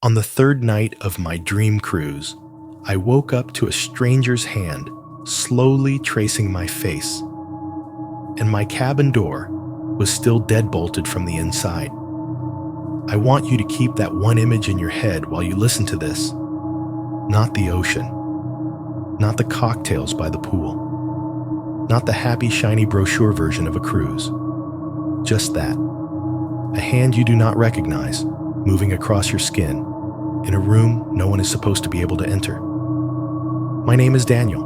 On the third night of my dream cruise, I woke up to a stranger's hand slowly tracing my face, and my cabin door was still deadbolted from the inside. I want you to keep that one image in your head while you listen to this. Not the ocean, not the cocktails by the pool, not the happy, shiny brochure version of a cruise. Just that. A hand you do not recognize, moving across your skin, in a room no one is supposed to be able to enter. My name is Daniel.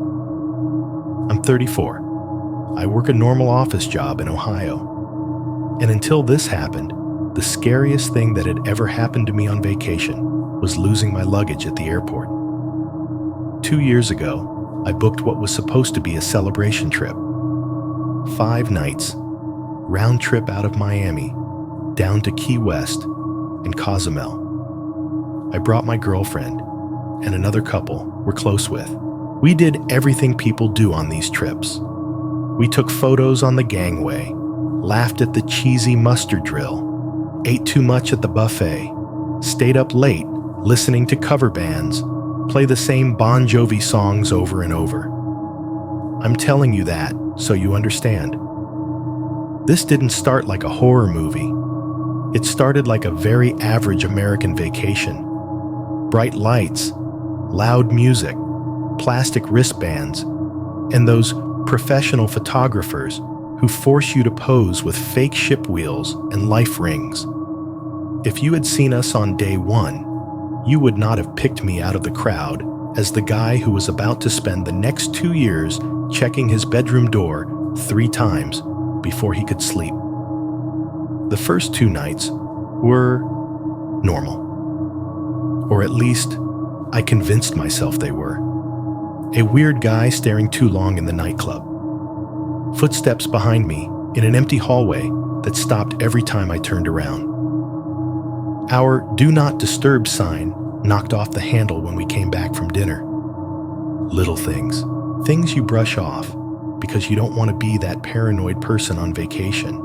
I'm 34. I work a normal office job in Ohio. And until this happened, the scariest thing that had ever happened to me on vacation was losing my luggage at the airport. 2 years ago, I booked what was supposed to be a celebration trip. 5 nights, round trip out of Miami, down to Key West and Cozumel. I brought my girlfriend and another couple we're close with. We did everything people do on these trips. We took photos on the gangway, laughed at the cheesy mustard drill, ate too much at the buffet, stayed up late listening to cover bands, play the same Bon Jovi songs over and over. I'm telling you that so you understand. This didn't start like a horror movie. It started like a very average American vacation. Bright lights, loud music, plastic wristbands, and those professional photographers who force you to pose with fake ship wheels and life rings. If you had seen us on day 1, you would not have picked me out of the crowd as the guy who was about to spend the next 2 years checking his bedroom door 3 times before he could sleep. The first 2 nights were normal. Or at least, I convinced myself they were. A weird guy staring too long in the nightclub. Footsteps behind me in an empty hallway that stopped every time I turned around. Our "Do Not Disturb" sign knocked off the handle when we came back from dinner. Little things. Things you brush off because you don't want to be that paranoid person on vacation.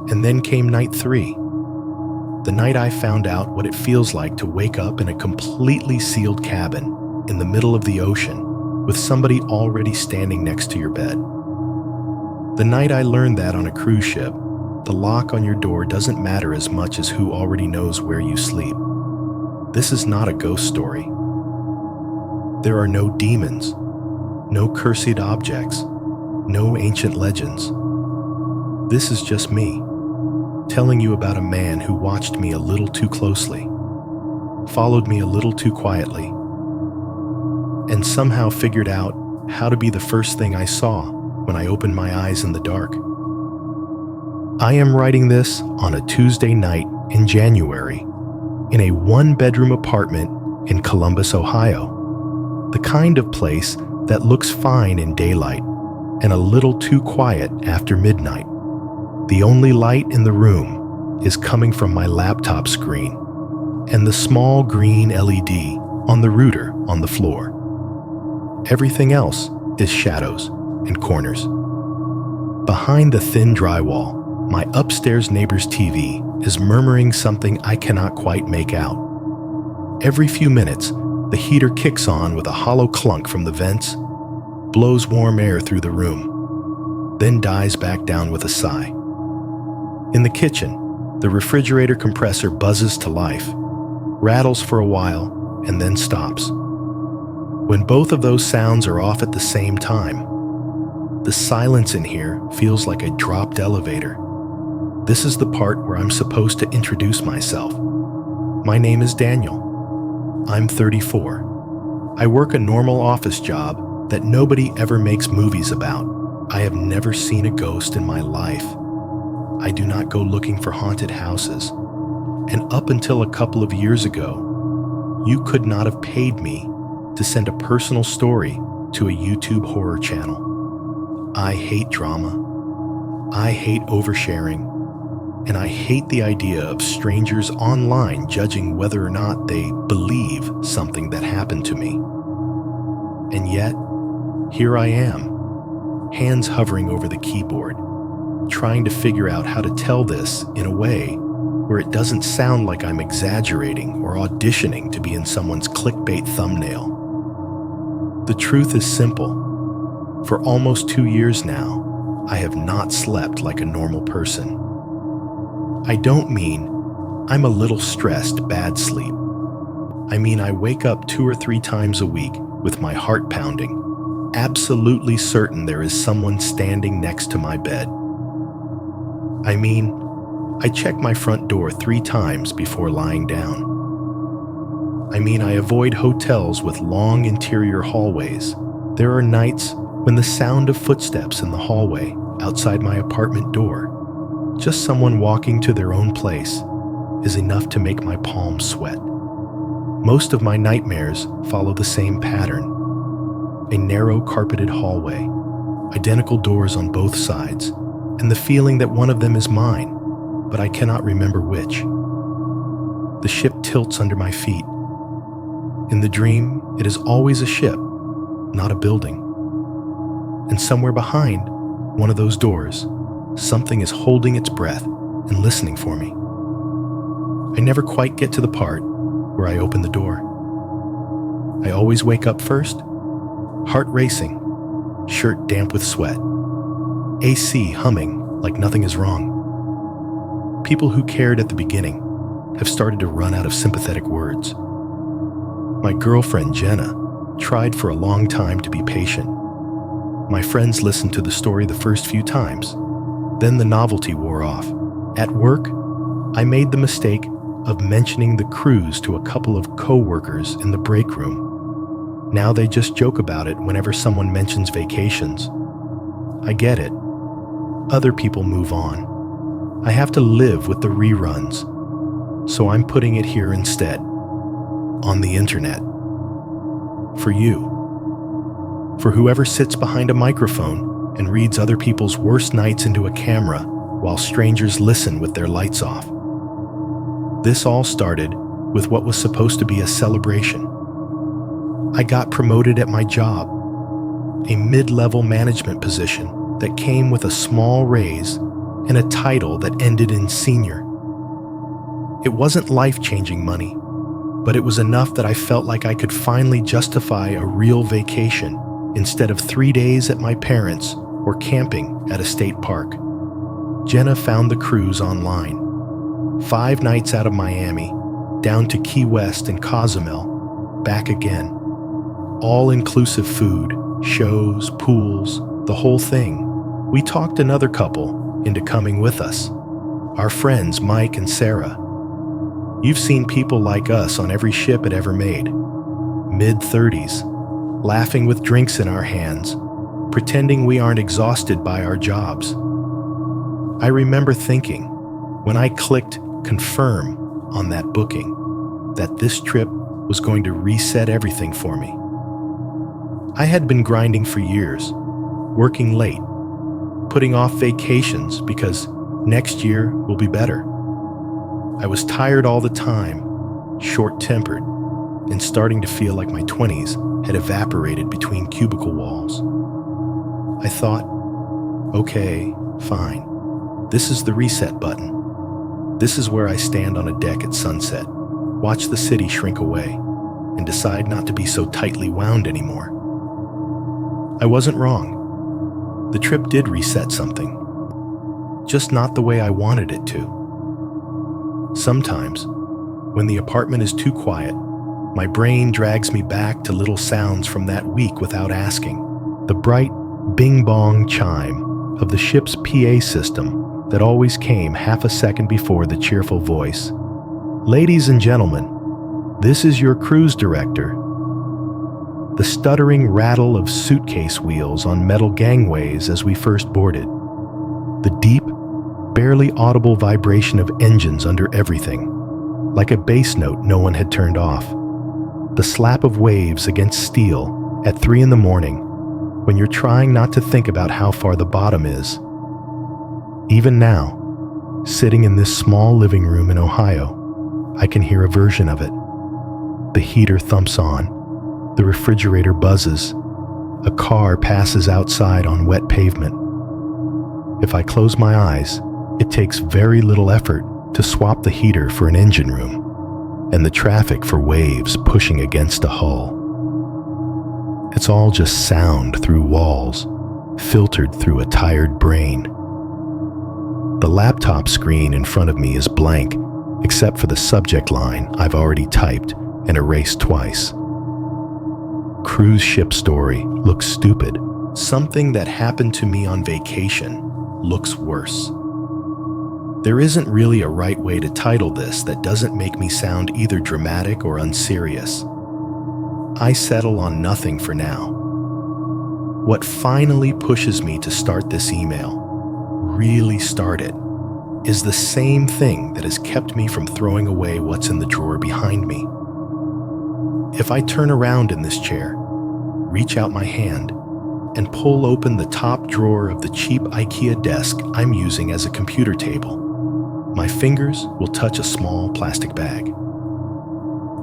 And then came night 3. The night I found out what it feels like to wake up in a completely sealed cabin in the middle of the ocean with somebody already standing next to your bed. The night I learned that on a cruise ship, the lock on your door doesn't matter as much as who already knows where you sleep. This is not a ghost story. There are no demons, no cursed objects, no ancient legends. This is just me, telling you about a man who watched me a little too closely, followed me a little too quietly, and somehow figured out how to be the first thing I saw when I opened my eyes in the dark. I am writing this on a Tuesday night in January in a 1-bedroom apartment in Columbus, Ohio, the kind of place that looks fine in daylight and a little too quiet after midnight. The only light in the room is coming from my laptop screen and the small green LED on the router on the floor. Everything else is shadows and corners. Behind the thin drywall, my upstairs neighbor's TV is murmuring something I cannot quite make out. Every few minutes, the heater kicks on with a hollow clunk from the vents, blows warm air through the room, then dies back down with a sigh. In the kitchen, the refrigerator compressor buzzes to life, rattles for a while, and then stops. When both of those sounds are off at the same time, the silence in here feels like a dropped elevator. This is the part where I'm supposed to introduce myself. My name is Daniel. I'm 34. I work a normal office job that nobody ever makes movies about. I have never seen a ghost in my life. I do not go looking for haunted houses. And up until a couple of years ago, you could not have paid me to send a personal story to a YouTube horror channel. I hate drama. I hate oversharing. And I hate the idea of strangers online judging whether or not they believe something that happened to me. And yet, here I am, hands hovering over the keyboard, trying to figure out how to tell this in a way where it doesn't sound like I'm exaggerating or auditioning to be in someone's clickbait thumbnail. The truth is simple. For almost 2 years now, I have not slept like a normal person. I don't mean I'm a little stressed bad sleep. I mean I wake up 2 or 3 times a week with my heart pounding, absolutely certain there is someone standing next to my bed. I mean, I check my front door 3 times before lying down. I mean, I avoid hotels with long interior hallways. There are nights when the sound of footsteps in the hallway outside my apartment door, just someone walking to their own place, is enough to make my palms sweat. Most of my nightmares follow the same pattern. A narrow carpeted hallway, identical doors on both sides, and the feeling that one of them is mine, but I cannot remember which. The ship tilts under my feet. In the dream, it is always a ship, not a building. And somewhere behind one of those doors, something is holding its breath and listening for me. I never quite get to the part where I open the door. I always wake up first, heart racing, shirt damp with sweat, AC humming like nothing is wrong. People who cared at the beginning have started to run out of sympathetic words. My girlfriend, Jenna, tried for a long time to be patient. My friends listened to the story the first few times. Then the novelty wore off. At work, I made the mistake of mentioning the cruise to a couple of co-workers in the break room. Now they just joke about it whenever someone mentions vacations. I get it. Other people move on. I have to live with the reruns, so I'm putting it here instead, on the internet. For you. For whoever sits behind a microphone and reads other people's worst nights into a camera while strangers listen with their lights off. This all started with what was supposed to be a celebration. I got promoted at my job, a mid-level management position that came with a small raise and a title that ended in senior. It wasn't life-changing money, but it was enough that I felt like I could finally justify a real vacation instead of 3 days at my parents' or camping at a state park. Jenna found the cruise online. 5 nights out of Miami, down to Key West and Cozumel, back again. All-inclusive food, shows, pools, the whole thing. We talked another couple into coming with us, our friends Mike and Sarah. You've seen people like us on every ship it ever made, mid-30s, laughing with drinks in our hands, pretending we aren't exhausted by our jobs. I remember thinking, when I clicked confirm on that booking, that this trip was going to reset everything for me. I had been grinding for years, working late, putting off vacations because next year will be better. I was tired all the time, short-tempered, and starting to feel like my 20s had evaporated between cubicle walls. I thought, okay, fine. This is the reset button. This is where I stand on a deck at sunset, watch the city shrink away, and decide not to be so tightly wound anymore. I wasn't wrong. The trip did reset something, just not the way I wanted it to. Sometimes, when the apartment is too quiet, my brain drags me back to little sounds from that week without asking. The bright bing-bong chime of the ship's PA system that always came half a second before the cheerful voice. Ladies and gentlemen, this is your cruise director. The stuttering rattle of suitcase wheels on metal gangways as we first boarded. The deep, barely audible vibration of engines under everything, like a bass note no one had turned off. The slap of waves against steel at 3 a.m, when you're trying not to think about how far the bottom is. Even now, sitting in this small living room in Ohio, I can hear a version of it. The heater thumps on, the refrigerator buzzes, a car passes outside on wet pavement. If I close my eyes, it takes very little effort to swap the heater for an engine room, and the traffic for waves pushing against a hull. It's all just sound through walls, filtered through a tired brain. The laptop screen in front of me is blank, except for the subject line I've already typed and erased twice. Cruise ship story looks stupid. Something that happened to me on vacation looks worse. There isn't really a right way to title this that doesn't make me sound either dramatic or unserious. I settle on nothing for now. What finally pushes me to start this email, really start it, is the same thing that has kept me from throwing away what's in the drawer behind me. If I turn around in this chair, reach out my hand, and pull open the top drawer of the cheap IKEA desk I'm using as a computer table, my fingers will touch a small plastic bag.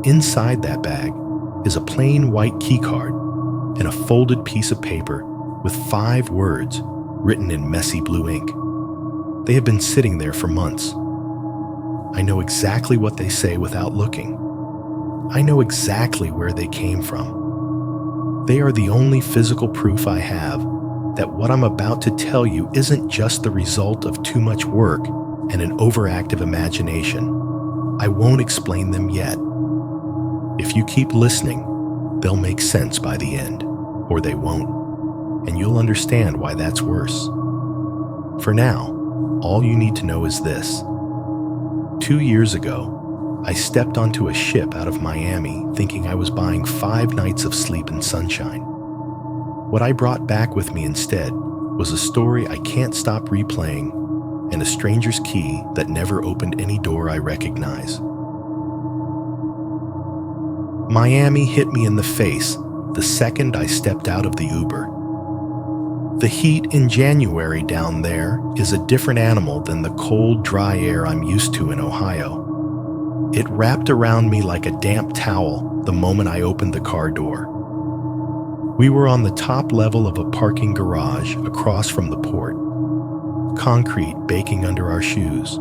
Inside that bag is a plain white keycard and a folded piece of paper with 5 words written in messy blue ink. They have been sitting there for months. I know exactly what they say without looking. I know exactly where they came from. They are the only physical proof I have that what I'm about to tell you isn't just the result of too much work and an overactive imagination. I won't explain them yet. If you keep listening, they'll make sense by the end, or they won't, and you'll understand why that's worse. For now, all you need to know is this. 2 years ago, I stepped onto a ship out of Miami thinking I was buying 5 nights of sleep and sunshine. What I brought back with me instead was a story I can't stop replaying and a stranger's key that never opened any door I recognize. Miami hit me in the face the second I stepped out of the Uber. The heat in January down there is a different animal than the cold, dry air I'm used to in Ohio. It wrapped around me like a damp towel the moment I opened the car door. We were on the top level of a parking garage across from the port. Concrete baking under our shoes.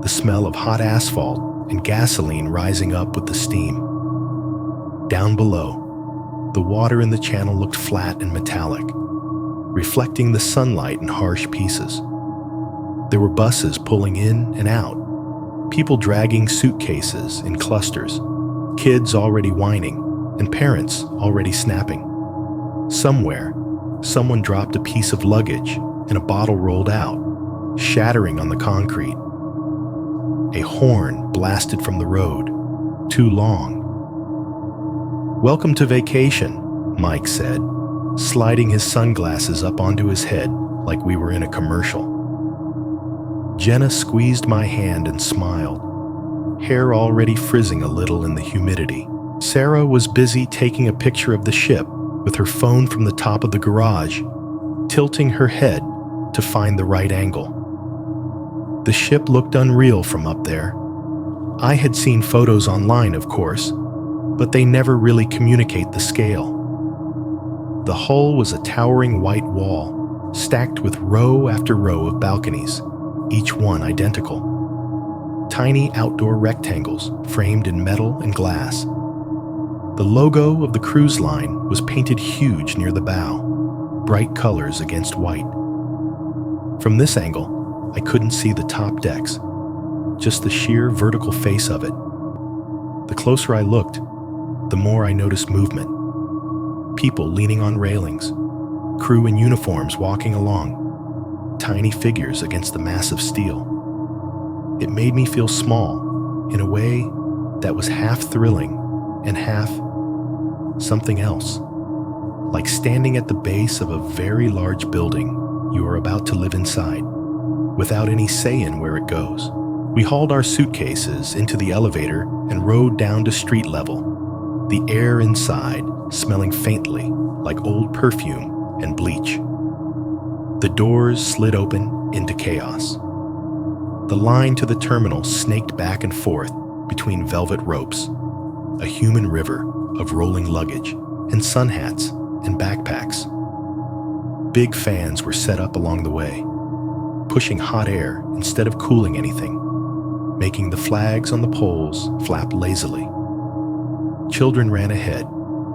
The smell of hot asphalt and gasoline rising up with the steam. Down below, the water in the channel looked flat and metallic, reflecting the sunlight in harsh pieces. There were buses pulling in and out, people dragging suitcases in clusters, kids already whining, and parents already snapping. Somewhere, someone dropped a piece of luggage and a bottle rolled out, shattering on the concrete. A horn blasted from the road, too long. "Welcome to vacation," Mike said, sliding his sunglasses up onto his head like we were in a commercial. Jenna squeezed my hand and smiled, hair already frizzing a little in the humidity. Sarah was busy taking a picture of the ship with her phone from the top of the garage, tilting her head to find the right angle. The ship looked unreal from up there. I had seen photos online, of course, but they never really communicate the scale. The hull was a towering white wall, stacked with row after row of balconies, each one identical. Tiny outdoor rectangles framed in metal and glass. The logo of the cruise line was painted huge near the bow, bright colors against white. From this angle, I couldn't see the top decks, just the sheer vertical face of it. The closer I looked, the more I noticed movement. People leaning on railings, crew in uniforms walking along, tiny figures against the massive steel. It made me feel small in a way that was half thrilling and half something else, like standing at the base of a very large building you are about to live inside, without any say in where it goes. We hauled our suitcases into the elevator and rode down to street level, the air inside smelling faintly like old perfume and bleach. The doors slid open into chaos. The line to the terminal snaked back and forth between velvet ropes, a human river of rolling luggage and sun hats and backpacks. Big fans were set up along the way, pushing hot air instead of cooling anything. making the flags on the poles flap lazily. Children ran ahead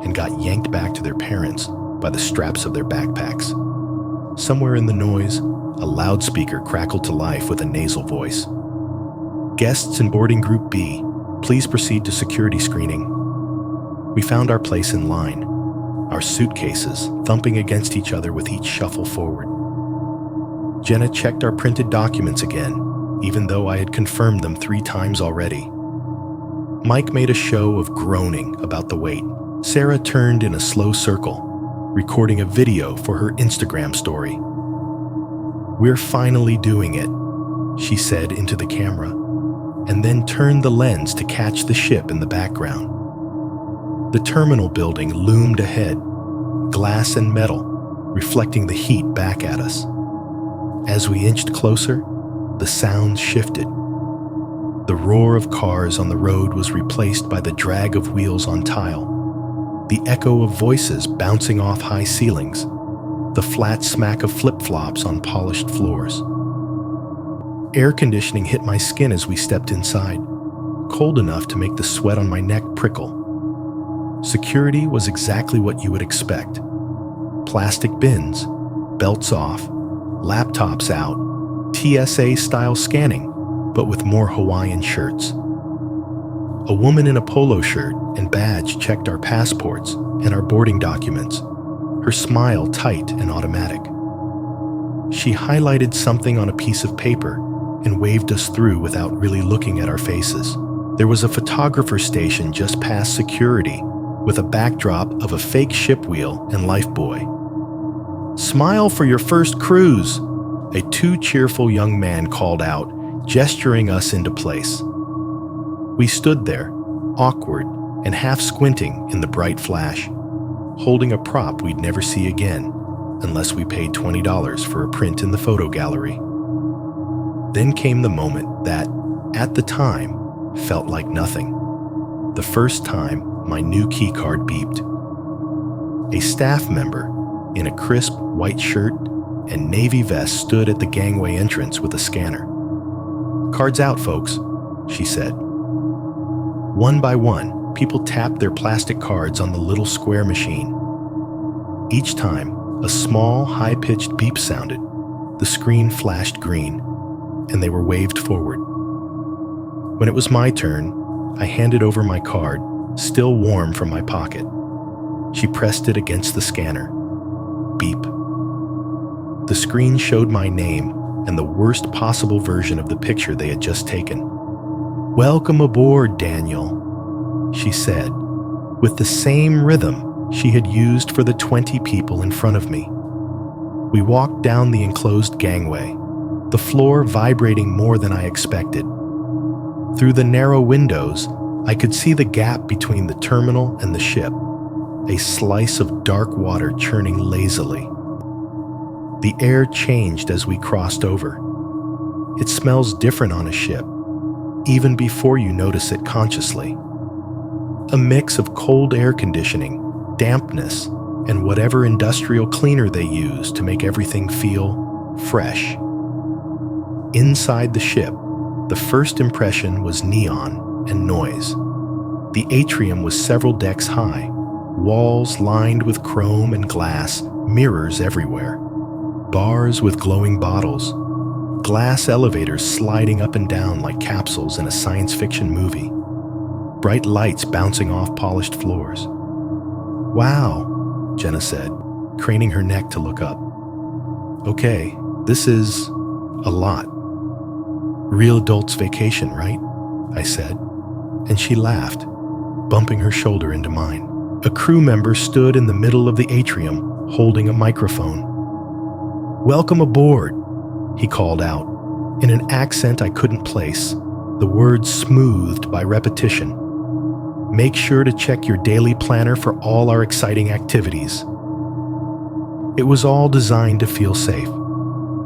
and got yanked back to their parents by the straps of their backpacks. Somewhere in the noise, a loudspeaker crackled to life with a nasal voice. "Guests in boarding group B, please proceed to security screening." We found our place in line, our suitcases thumping against each other with each shuffle forward. Jenna checked our printed documents again, even though I had confirmed them 3 times already. Mike made a show of groaning about the wait. Sarah turned in a slow circle, recording a video for her Instagram story. "We're finally doing it," she said into the camera, and then turned the lens to catch the ship in the background. The terminal building loomed ahead, glass and metal, reflecting the heat back at us. As we inched closer, the sound shifted. The roar of cars on the road was replaced by the drag of wheels on tile, the echo of voices bouncing off high ceilings, the flat smack of flip-flops on polished floors. Air conditioning hit my skin as we stepped inside, cold enough to make the sweat on my neck prickle. Security was exactly what you would expect. Plastic bins, belts off, laptops out, TSA-style scanning, but with more Hawaiian shirts. A woman in a polo shirt and badge checked our passports and our boarding documents, her smile tight and automatic. She highlighted something on a piece of paper and waved us through without really looking at our faces. There was a photographer station just past security with a backdrop of a fake ship wheel and lifebuoy. "Smile for your first cruise," a too cheerful young man called out, gesturing us into place. We stood there, awkward and half squinting in the bright flash, holding a prop we'd never see again unless we paid $20 for a print in the photo gallery. Then came the moment that, at the time, felt like nothing. The first time my new keycard beeped. A staff member in a crisp white shirt and navy vest stood at the gangway entrance with a scanner. "Cards out, folks," she said. One by one, people tapped their plastic cards on the little square machine. Each time, a small, high-pitched beep sounded. The screen flashed green, and they were waved forward. When it was my turn, I handed over my card, still warm from my pocket. She pressed it against the scanner. Beep. The screen showed my name and the worst possible version of the picture they had just taken. "Welcome aboard, Daniel," she said, with the same rhythm she had used for the 20 people in front of me. We walked down the enclosed gangway, the floor vibrating more than I expected. Through the narrow windows, I could see the gap between the terminal and the ship, a slice of dark water churning lazily. The air changed as we crossed over. It smells different on a ship, even before you notice it consciously. A mix of cold air conditioning, dampness, and whatever industrial cleaner they use to make everything feel fresh. Inside the ship, the first impression was neon and noise. The atrium was several decks high, walls lined with chrome and glass, mirrors everywhere. Bars with glowing bottles, glass elevators sliding up and down like capsules in a science fiction movie, bright lights bouncing off polished floors. "Wow," Jenna said, craning her neck to look up. "Okay, this is a lot. Real adult's vacation, right?" I said, and she laughed, bumping her shoulder into mine. A crew member stood in the middle of the atrium, holding a microphone. "Welcome aboard," he called out, in an accent I couldn't place, the words smoothed by repetition. "Make sure to check your daily planner for all our exciting activities." It was all designed to feel safe,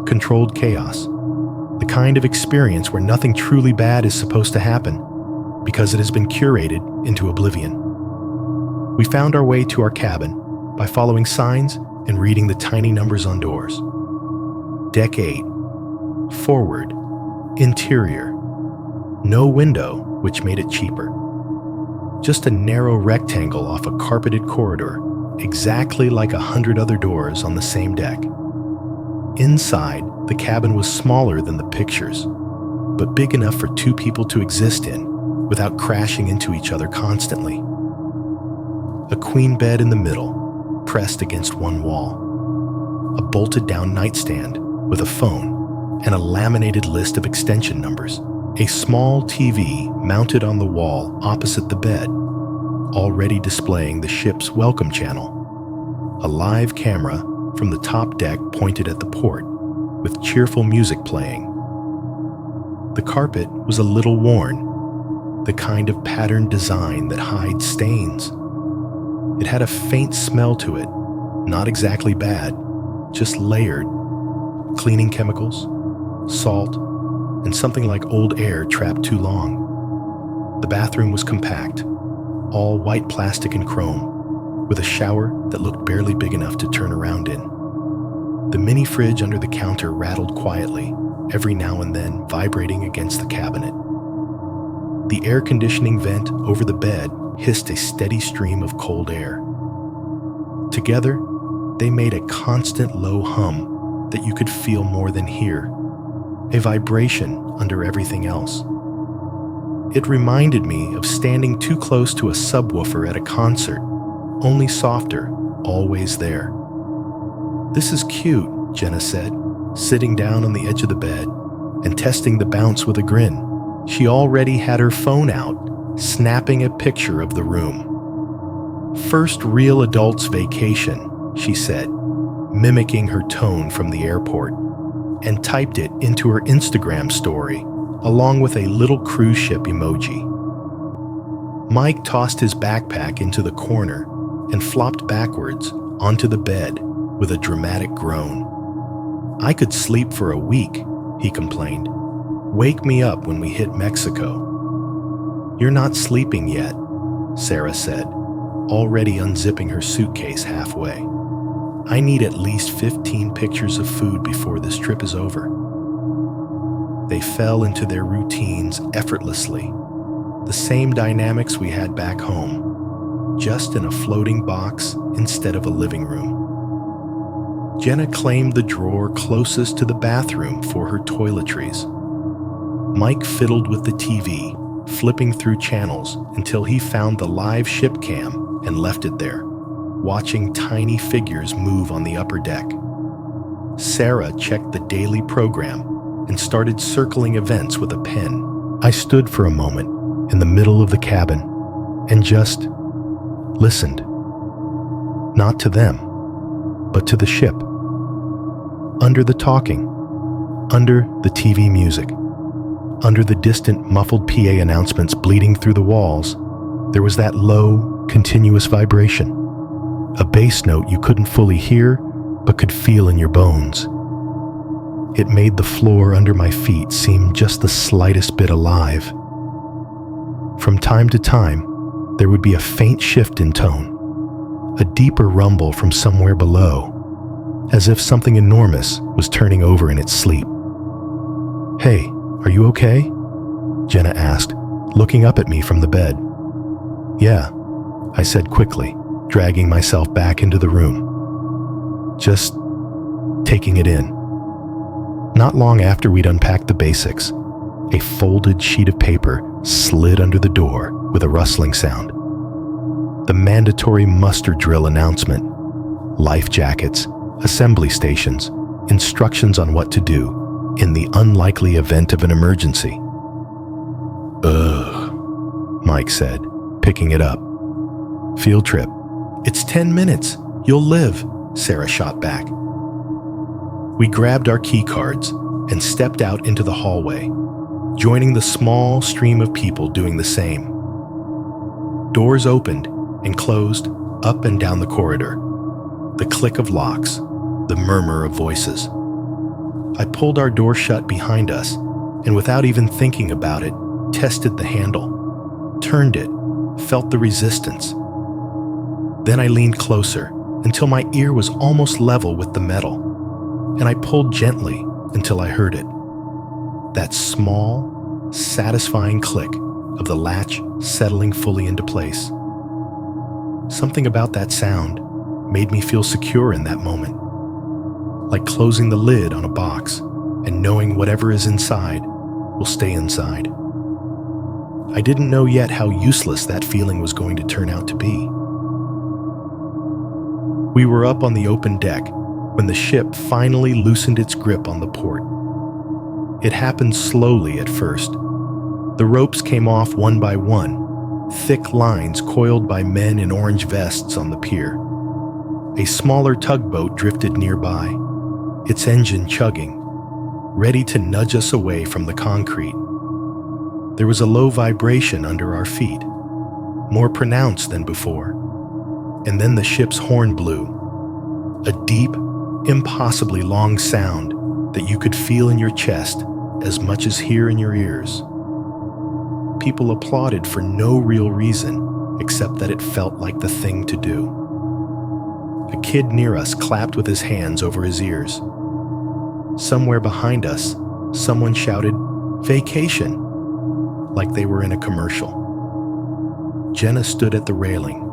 controlled chaos, the kind of experience where nothing truly bad is supposed to happen, because it has been curated into oblivion. We found our way to our cabin by following signs and reading the tiny numbers on doors. Deck 8, forward, interior, No window, which made it cheaper. Just a narrow rectangle off a carpeted corridor, exactly like 100 other doors on the same deck. Inside, the cabin was smaller than the pictures, but big enough for two people to exist in without crashing into each other constantly. A queen bed in the middle, pressed against one wall. A bolted-down nightstand with a phone and a laminated list of extension numbers. A small TV mounted on the wall opposite the bed, already displaying the ship's welcome channel. A live camera from the top deck pointed at the port, with cheerful music playing. The carpet was a little worn, the kind of patterned design that hides stains. It had a faint smell to it, not exactly bad, just layered. Cleaning chemicals, salt, and something like old air trapped too long. The bathroom was compact, all white plastic and chrome, with a shower that looked barely big enough to turn around in. The mini fridge under the counter rattled quietly, every now and then vibrating against the cabinet. The air conditioning vent over the bed hissed a steady stream of cold air. Together, they made a constant low hum that you could feel more than hear, a vibration under everything else. It reminded me of standing too close to a subwoofer at a concert, only softer, always there. "This is cute," Jenna said, sitting down on the edge of the bed and testing the bounce with a grin. She already had her phone out, snapping a picture of the room. "First real adult's vacation," she said, mimicking her tone from the airport, and typed it into her Instagram story, along with a little cruise ship emoji. Mike tossed his backpack into the corner and flopped backwards onto the bed with a dramatic groan. "I could sleep for a week," he complained. "Wake me up when we hit Mexico." "You're not sleeping yet," Sarah said, already unzipping her suitcase halfway. "I need at least 15 pictures of food before this trip is over." They fell into their routines effortlessly, the same dynamics we had back home, just in a floating box instead of a living room. Jenna claimed the drawer closest to the bathroom for her toiletries. Mike fiddled with the TV, flipping through channels until he found the live ship cam and left it there, watching tiny figures move on the upper deck. Sarah checked the daily program and started circling events with a pen. I stood for a moment in the middle of the cabin and just listened. Not to them, but to the ship. Under the talking, under the TV music, under the distant muffled PA announcements bleeding through the walls, there was that low, continuous vibration. A bass note you couldn't fully hear, but could feel in your bones. It made the floor under my feet seem just the slightest bit alive. From time to time, there would be a faint shift in tone, a deeper rumble from somewhere below, as if something enormous was turning over in its sleep. "Hey, are you okay?" Jenna asked, looking up at me from the bed. "Yeah," I said quickly, dragging myself back into the room. Just taking it in. Not long after we'd unpacked the basics, a folded sheet of paper slid under the door with a rustling sound. The mandatory muster drill announcement, life jackets, assembly stations, instructions on what to do in the unlikely event of an emergency. "Ugh," Mike said, picking it up. "Field trip. It's 10 minutes. You'll live," Sarah shot back. We grabbed our key cards and stepped out into the hallway, joining the small stream of people doing the same. Doors opened and closed up and down the corridor. The click of locks, the murmur of voices. I pulled our door shut behind us and, without even thinking about it, tested the handle, turned it, felt the resistance. Then I leaned closer until my ear was almost level with the metal, and I pulled gently until I heard it. That small, satisfying click of the latch settling fully into place. Something about that sound made me feel secure in that moment, like closing the lid on a box and knowing whatever is inside will stay inside. I didn't know yet how useless that feeling was going to turn out to be. We were up on the open deck when the ship finally loosened its grip on the port. It happened slowly at first. The ropes came off one by one, thick lines coiled by men in orange vests on the pier. A smaller tugboat drifted nearby, its engine chugging, ready to nudge us away from the concrete. There was a low vibration under our feet, more pronounced than before, and then the ship's horn blew, a deep, impossibly long sound that you could feel in your chest as much as hear in your ears. People applauded for no real reason except that it felt like the thing to do. A kid near us clapped with his hands over his ears. Somewhere behind us, someone shouted, "Vacation!" like they were in a commercial. Jenna stood at the railing,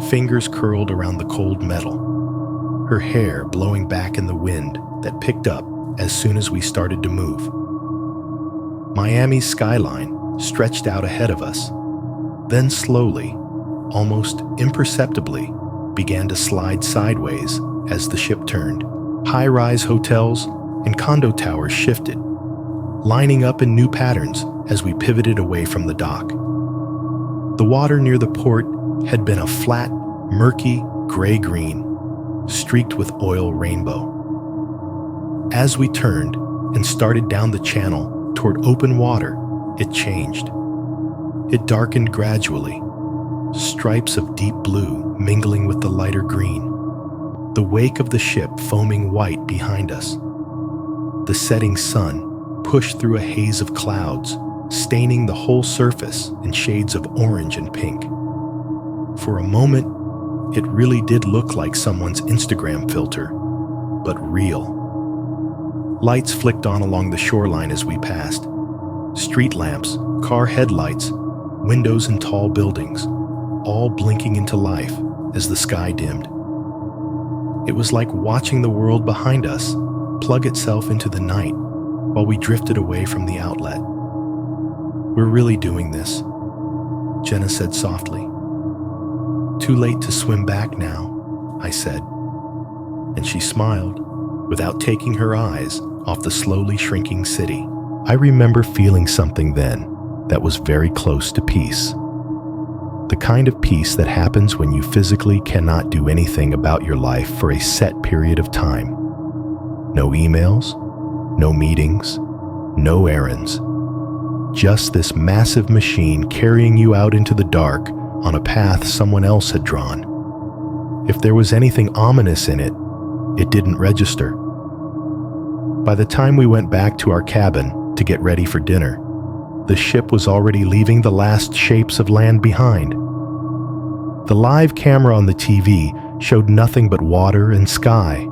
fingers curled around the cold metal, her hair blowing back in the wind that picked up as soon as we started to move. Miami's skyline stretched out ahead of us, then slowly, almost imperceptibly, began to slide sideways as the ship turned. High-rise hotels and condo towers shifted, lining up in new patterns as we pivoted away from the dock. The water near the port had been a flat, murky, gray-green, streaked with oil rainbow. As we turned and started down the channel toward open water, it changed. It darkened gradually, stripes of deep blue mingling with the lighter green, the wake of the ship foaming white behind us. The setting sun pushed through a haze of clouds, staining the whole surface in shades of orange and pink. For a moment, it really did look like someone's Instagram filter, but real. Lights flicked on along the shoreline as we passed. Street lamps, car headlights, windows in tall buildings, all blinking into life as the sky dimmed. It was like watching the world behind us plug itself into the night while we drifted away from the outlet. "We're really doing this," Jenna said softly. "Too late to swim back now," I said, and she smiled without taking her eyes off the slowly shrinking city. I remember feeling something then that was very close to peace. The kind of peace that happens when you physically cannot do anything about your life for a set period of time. No emails, no meetings, no errands. Just this massive machine carrying you out into the dark on a path someone else had drawn. If there was anything ominous in it, it didn't register. By the time we went back to our cabin to get ready for dinner, the ship was already leaving the last shapes of land behind. The live camera on the TV showed nothing but water and sky,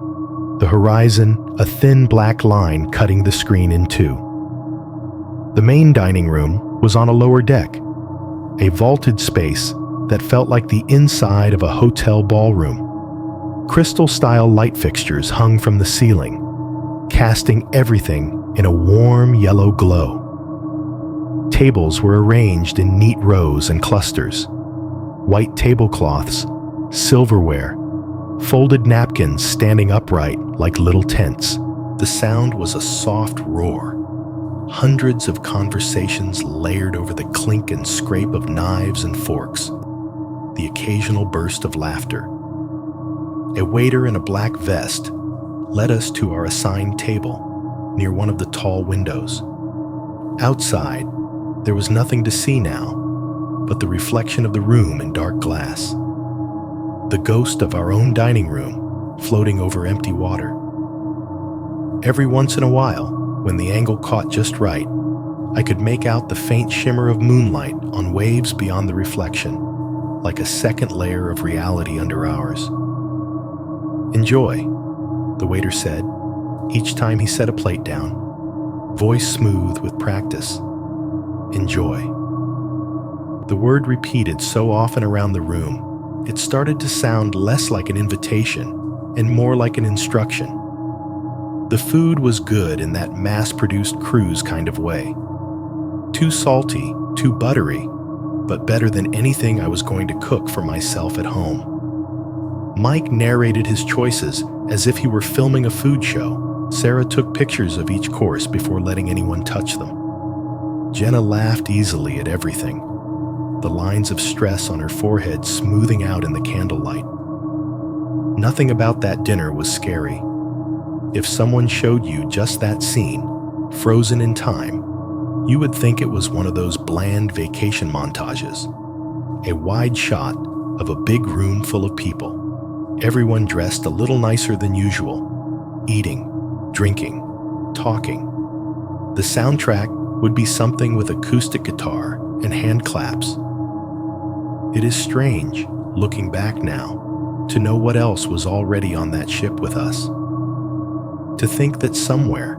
the horizon a thin black line cutting the screen in two. The main dining room was on a lower deck, a vaulted space that felt like the inside of a hotel ballroom. Crystal-style light fixtures hung from the ceiling, casting everything in a warm yellow glow. Tables were arranged in neat rows and clusters. White tablecloths, silverware, folded napkins standing upright like little tents. The sound was a soft roar. Hundreds of conversations layered over the clink and scrape of knives and forks. The occasional burst of laughter. A waiter in a black vest led us to our assigned table near one of the tall windows. Outside, there was nothing to see now but the reflection of the room in dark glass. The ghost of our own dining room floating over empty water. Every once in a while, when the angle caught just right, I could make out the faint shimmer of moonlight on waves beyond the reflection, like a second layer of reality under ours. "Enjoy," the waiter said, each time he set a plate down, voice smooth with practice. enjoy. The word repeated so often around the room, it started to sound less like an invitation and more like an instruction. The food was good in that mass-produced cruise kind of way. Too salty, too buttery, but better than anything I was going to cook for myself at home. Mike narrated his choices as if he were filming a food show. Sarah took pictures of each course before letting anyone touch them. Jenna laughed easily at everything, the lines of stress on her forehead smoothing out in the candlelight. Nothing about that dinner was scary. If someone showed you just that scene, frozen in time, you would think it was one of those bland vacation montages. A wide shot of a big room full of people, everyone dressed a little nicer than usual, eating, drinking, talking. The soundtrack would be something with acoustic guitar and hand claps. It is strange, looking back now, to know what else was already on that ship with us. To think that somewhere,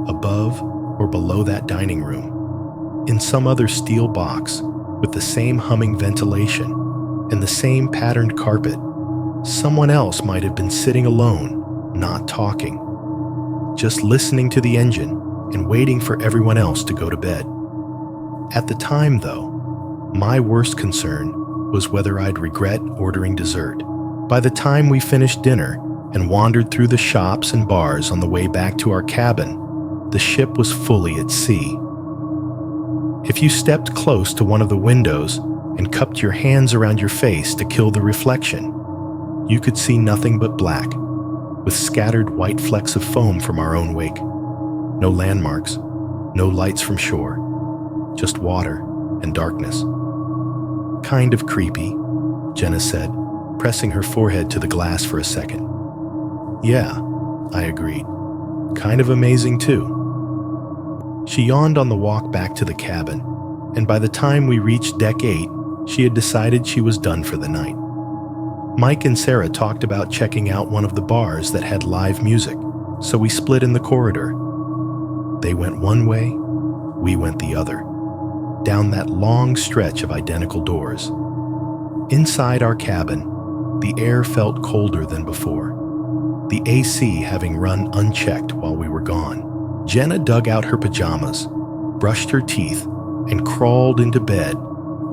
above or below that dining room, in some other steel box with the same humming ventilation and the same patterned carpet, someone else might have been sitting alone, not talking, just listening to the engine and waiting for everyone else to go to bed. At the time, though, my worst concern was whether I'd regret ordering dessert. By the time we finished dinner and wandered through the shops and bars on the way back to our cabin, the ship was fully at sea. If you stepped close to one of the windows and cupped your hands around your face to kill the reflection, you could see nothing but black, with scattered white flecks of foam from our own wake. No landmarks, no lights from shore, just water and darkness. Kind of creepy, Jenna said, pressing her forehead to the glass for a second. Yeah, I agreed. Kind of amazing too. She yawned on the walk back to the cabin, and by the time we reached deck 8, she had decided she was done for the night. Mike and Sarah talked about checking out one of the bars that had live music, so we split in the corridor. They went one way, we went the other, down that long stretch of identical doors. Inside our cabin, the air felt colder than before, the AC having run unchecked while we were gone. Jenna dug out her pajamas, brushed her teeth, and crawled into bed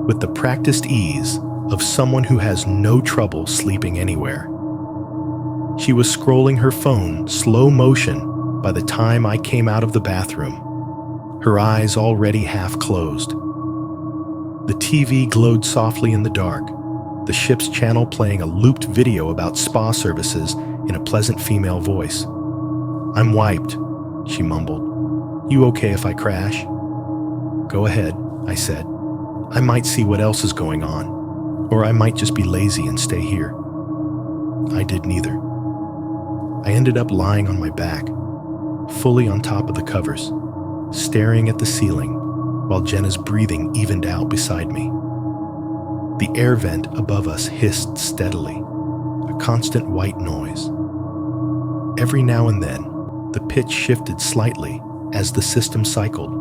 with the practiced ease of someone who has no trouble sleeping anywhere. She was scrolling her phone slow motion by the time I came out of the bathroom, her eyes already half closed. The TV glowed softly in the dark, the ship's channel playing a looped video about spa services in a pleasant female voice. "I'm wiped," she mumbled. "You okay if I crash?" "Go ahead," I said. "I might see what else is going on, or I might just be lazy and stay here." I did neither. I ended up lying on my back, fully on top of the covers, staring at the ceiling while Jenna's breathing evened out beside me. The air vent above us hissed steadily, a constant white noise. Every now and then, the pitch shifted slightly as the system cycled,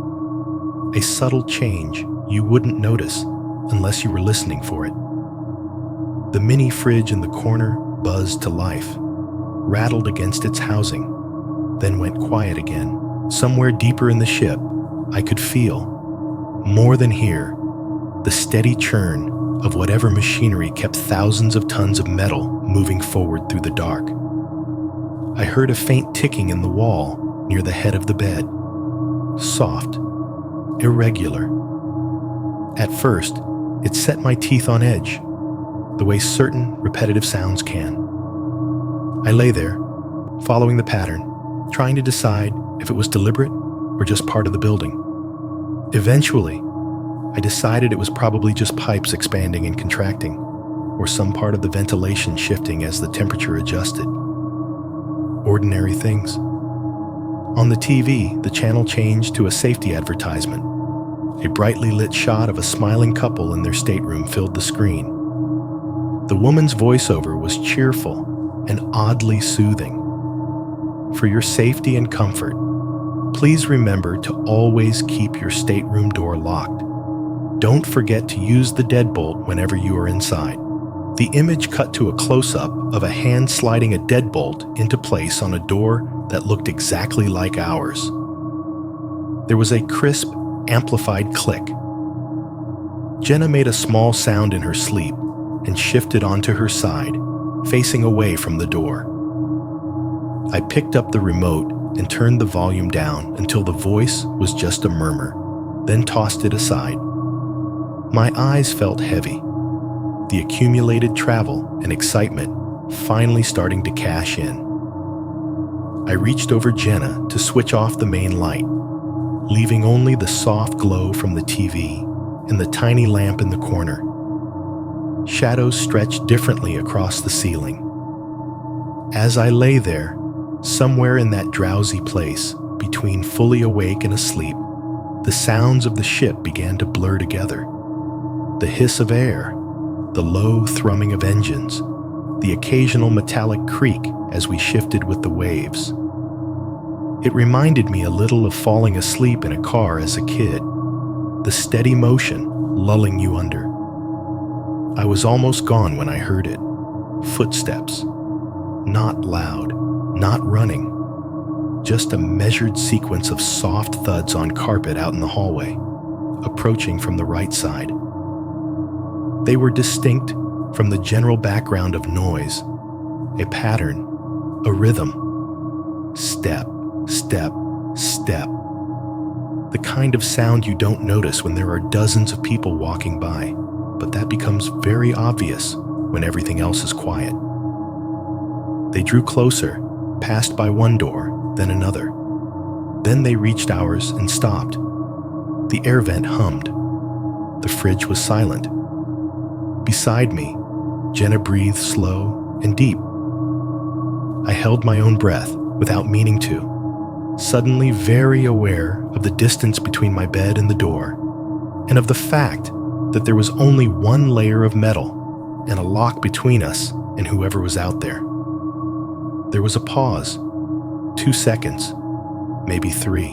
a subtle change you wouldn't notice unless you were listening for it. The mini fridge in the corner buzzed to life, rattled against its housing, then went quiet again. Somewhere deeper in the ship, I could feel, more than hear, the steady churn of whatever machinery kept thousands of tons of metal moving forward through the dark. I heard a faint ticking in the wall near the head of the bed. Soft, irregular. At first, it set my teeth on edge, the way certain repetitive sounds can. I lay there, following the pattern, trying to decide if it was deliberate or just part of the building. Eventually, I decided it was probably just pipes expanding and contracting, or some part of the ventilation shifting as the temperature adjusted. Ordinary things. On the TV, the channel changed to a safety advertisement. A brightly lit shot of a smiling couple in their stateroom filled the screen. The woman's voiceover was cheerful and oddly soothing. "For your safety and comfort, Please remember to always keep your stateroom door locked. Don't forget to use the deadbolt whenever you are inside. The image cut to a close-up of a hand sliding a deadbolt into place on a door that looked exactly like ours. There was a crisp, amplified click. Jenna made a small sound in her sleep and shifted onto her side, facing away from the door. I picked up the remote and turned the volume down until the voice was just a murmur, then tossed it aside. My eyes felt heavy, the accumulated travel and excitement finally starting to cash in. I reached over Jenna to switch off the main light, leaving only the soft glow from the TV and the tiny lamp in the corner. Shadows stretched differently across the ceiling. As I lay there, somewhere in that drowsy place, between fully awake and asleep, the sounds of the ship began to blur together. The hiss of air, the low thrumming of engines, the occasional metallic creak as we shifted with the waves. It reminded me a little of falling asleep in a car as a kid, the steady motion lulling you under. I was almost gone when I heard it. Footsteps. Not loud, not running. Just a measured sequence of soft thuds on carpet out in the hallway, approaching from the right side. They were distinct from the general background of noise, a pattern, a rhythm. Step, step, step. The kind of sound you don't notice when there are dozens of people walking by, but that becomes very obvious when everything else is quiet. They drew closer, passed by one door, then another. Then they reached ours and stopped. The air vent hummed. The fridge was silent. Beside me, Jenna breathed slow and deep. I held my own breath without meaning to, suddenly very aware of the distance between my bed and the door, and of the fact that there was only one layer of metal and a lock between us and whoever was out there. There was a pause, 2 seconds, maybe 3,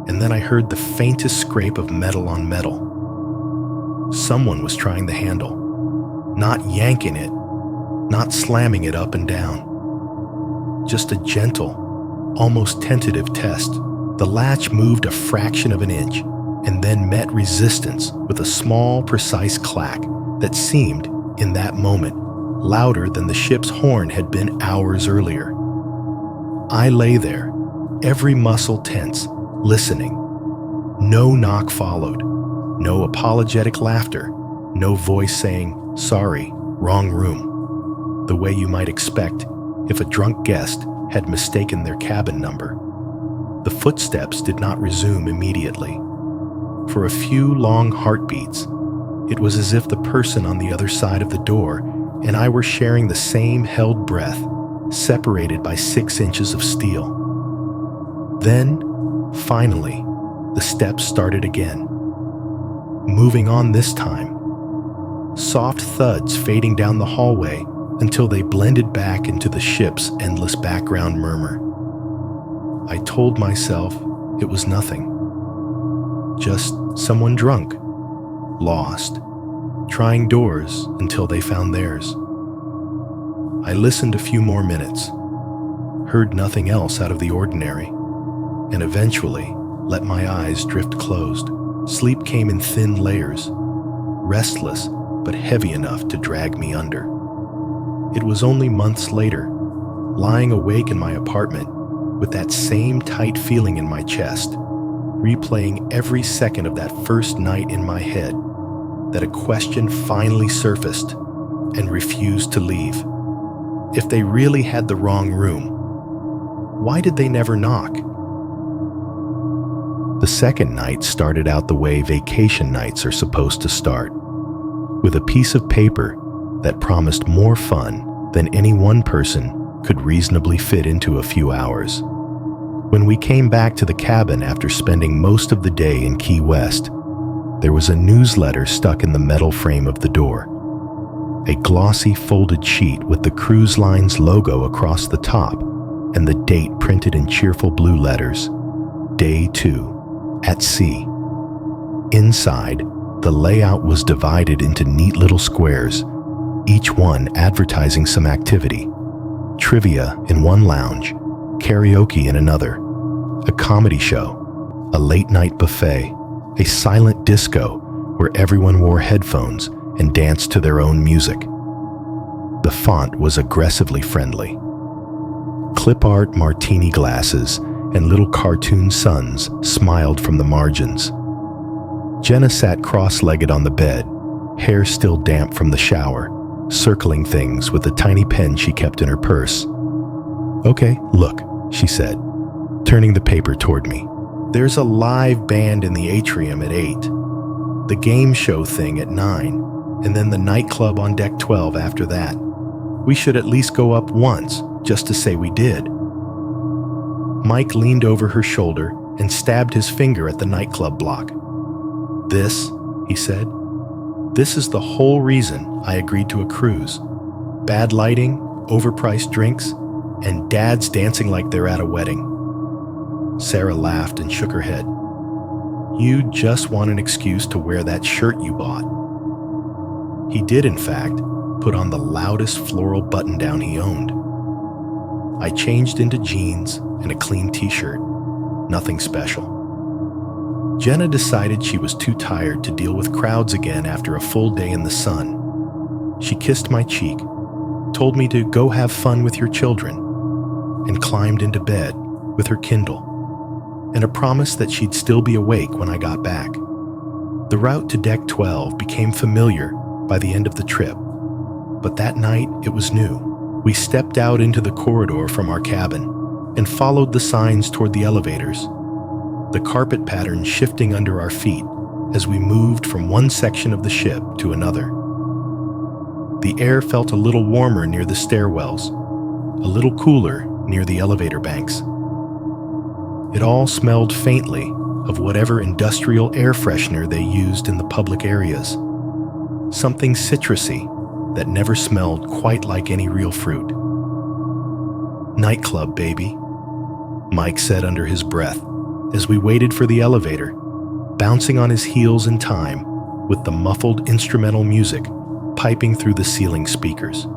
and then I heard the faintest scrape of metal on metal. Someone was trying the handle, not yanking it, not slamming it up and down. Just a gentle, almost tentative test. The latch moved a fraction of an inch and then met resistance with a small, precise clack that seemed, in that moment, louder than the ship's horn had been hours earlier. I lay there, every muscle tense, listening. No knock followed. No apologetic laughter, no voice saying, "Sorry, wrong room," the way you might expect if a drunk guest had mistaken their cabin number. The footsteps did not resume immediately. For a few long heartbeats, it was as if the person on the other side of the door and I were sharing the same held breath, separated by 6 inches of steel. Then, finally, the steps started again. Moving on this time. Soft thuds fading down the hallway until they blended back into the ship's endless background murmur. I told myself it was nothing. Just someone drunk, lost, trying doors until they found theirs. I listened a few more minutes, heard nothing else out of the ordinary, and eventually let my eyes drift closed. Sleep came in thin layers, restless but heavy enough to drag me under. It was only months later, lying awake in my apartment with that same tight feeling in my chest, replaying every second of that first night in my head, that a question finally surfaced and refused to leave. If they really had the wrong room, why did they never knock? The second night started out the way vacation nights are supposed to start, with a piece of paper that promised more fun than any one person could reasonably fit into a few hours. When we came back to the cabin after spending most of the day in Key West, there was a newsletter stuck in the metal frame of the door. A glossy folded sheet with the cruise line's logo across the top and the date printed in cheerful blue letters. Day 2. At sea. Inside, the layout was divided into neat little squares, each one advertising some activity. Trivia in one lounge, karaoke in another, a comedy show, a late-night buffet, a silent disco where everyone wore headphones and danced to their own music. The font was aggressively friendly. Clip art martini glasses and little cartoon suns smiled from the margins. Jenna sat cross-legged on the bed, hair still damp from the shower, circling things with a tiny pen she kept in her purse. "Okay, look," she said, turning the paper toward me. "There's a live band in the atrium at 8, the game show thing at 9, and then the nightclub on deck 12 after that. We should at least go up once, just to say we did." Mike leaned over her shoulder and stabbed his finger at the nightclub block. "This," he said, "this is the whole reason I agreed to a cruise. Bad lighting, overpriced drinks, and dads dancing like they're at a wedding." Sarah laughed and shook her head. "You just want an excuse to wear that shirt you bought." He did, in fact, put on the loudest floral button-down he owned. I changed into jeans and a clean t-shirt. Nothing special. Jenna decided she was too tired to deal with crowds again after a full day in the sun. She kissed my cheek, told me to go have fun with your children, and climbed into bed with her Kindle, and a promise that she'd still be awake when I got back. The route to deck 12 became familiar by the end of the trip, but that night it was new. We stepped out into the corridor from our cabin and followed the signs toward the elevators, the carpet pattern shifting under our feet as we moved from one section of the ship to another. The air felt a little warmer near the stairwells, a little cooler near the elevator banks. It all smelled faintly of whatever industrial air freshener they used in the public areas, something citrusy that never smelled quite like any real fruit. "Nightclub, baby," Mike said under his breath as we waited for the elevator, bouncing on his heels in time with the muffled instrumental music piping through the ceiling speakers.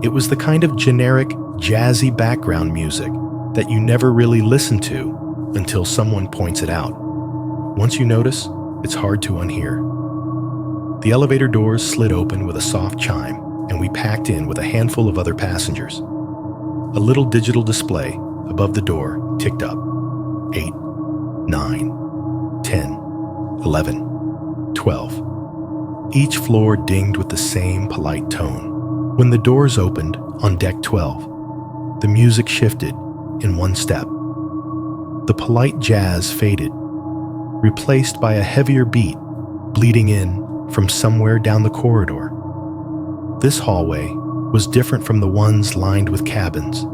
It was the kind of generic, jazzy background music that you never really listen to until someone points it out. Once you notice, it's hard to unhear. The elevator doors slid open with a soft chime, and we packed in with a handful of other passengers. A little digital display above the door ticked up. 8, 9, 10, 11, 12. Each floor dinged with the same polite tone. When the doors opened on deck 12, the music shifted in one step. The polite jazz faded, replaced by a heavier beat bleeding in from somewhere down the corridor. This hallway was different from the ones lined with cabins.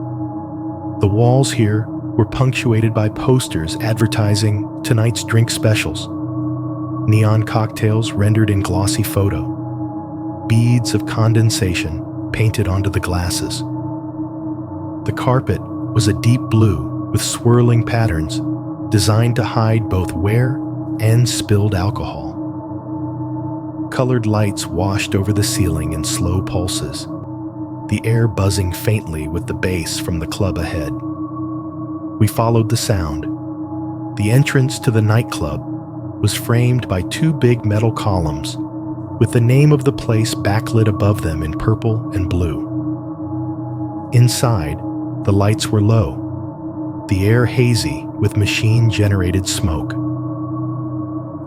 The walls here were punctuated by posters advertising tonight's drink specials, neon cocktails rendered in glossy photo, beads of condensation painted onto the glasses. The carpet was a deep blue with swirling patterns designed to hide both wear and spilled alcohol. Colored lights washed over the ceiling in slow pulses, the air buzzing faintly with the bass from the club ahead. We followed the sound. The entrance to the nightclub was framed by 2 big metal columns with the name of the place backlit above them in purple and blue. Inside, the lights were low, the air hazy with machine-generated smoke.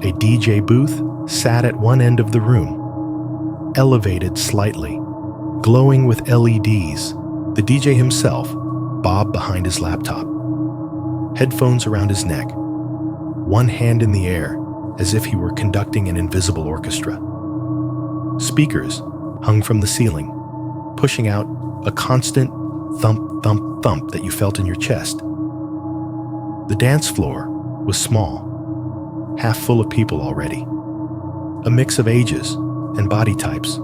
A DJ booth sat at one end of the room, elevated slightly, glowing with LEDs, the DJ himself, Bob behind his laptop, headphones around his neck, one hand in the air as if he were conducting an invisible orchestra. Speakers hung from the ceiling, pushing out a constant thump, thump, thump that you felt in your chest. The dance floor was small, half full of people already, a mix of ages and body types,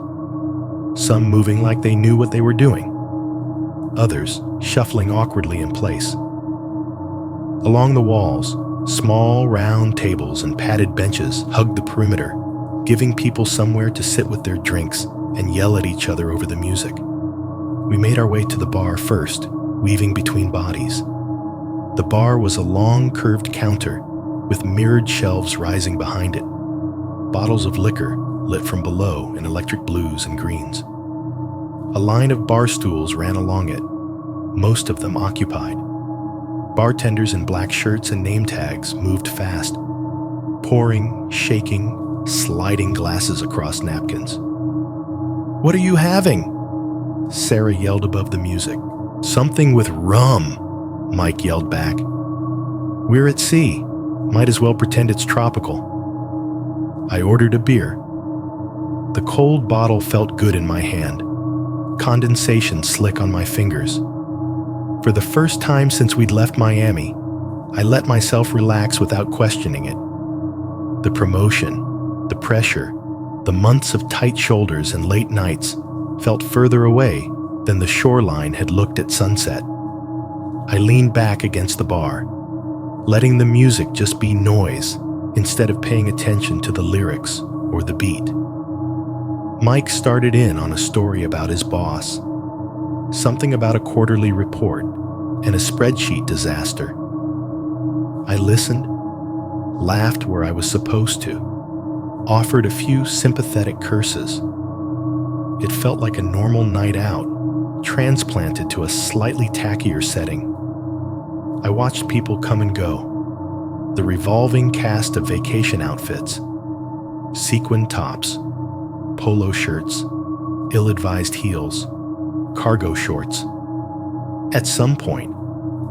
some moving like they knew what they were doing, others shuffling awkwardly in place. Along the walls, small round tables and padded benches hugged the perimeter, giving people somewhere to sit with their drinks and yell at each other over the music. We made our way to the bar first, weaving between bodies. The bar was a long, curved counter with mirrored shelves rising behind it, bottles of liquor lit from below in electric blues and greens. A line of bar stools ran along it, most of them occupied. Bartenders in black shirts and name tags moved fast, pouring, shaking, sliding glasses across napkins. "What are you having?" Sarah yelled above the music. "Something with rum," Mike yelled back. "We're at sea. Might as well pretend it's tropical." I ordered a beer. The cold bottle felt good in my hand, condensation slick on my fingers. For the first time since we'd left Miami, I let myself relax without questioning it. The promotion, the pressure, the months of tight shoulders and late nights felt further away than the shoreline had looked at sunset. I leaned back against the bar, letting the music just be noise instead of paying attention to the lyrics or the beat. Mike started in on a story about his boss, something about a quarterly report and a spreadsheet disaster. I listened, laughed where I was supposed to, offered a few sympathetic curses. It felt like a normal night out, transplanted to a slightly tackier setting. I watched people come and go, the revolving cast of vacation outfits, sequin tops, polo shirts, ill-advised heels, cargo shorts. At some point,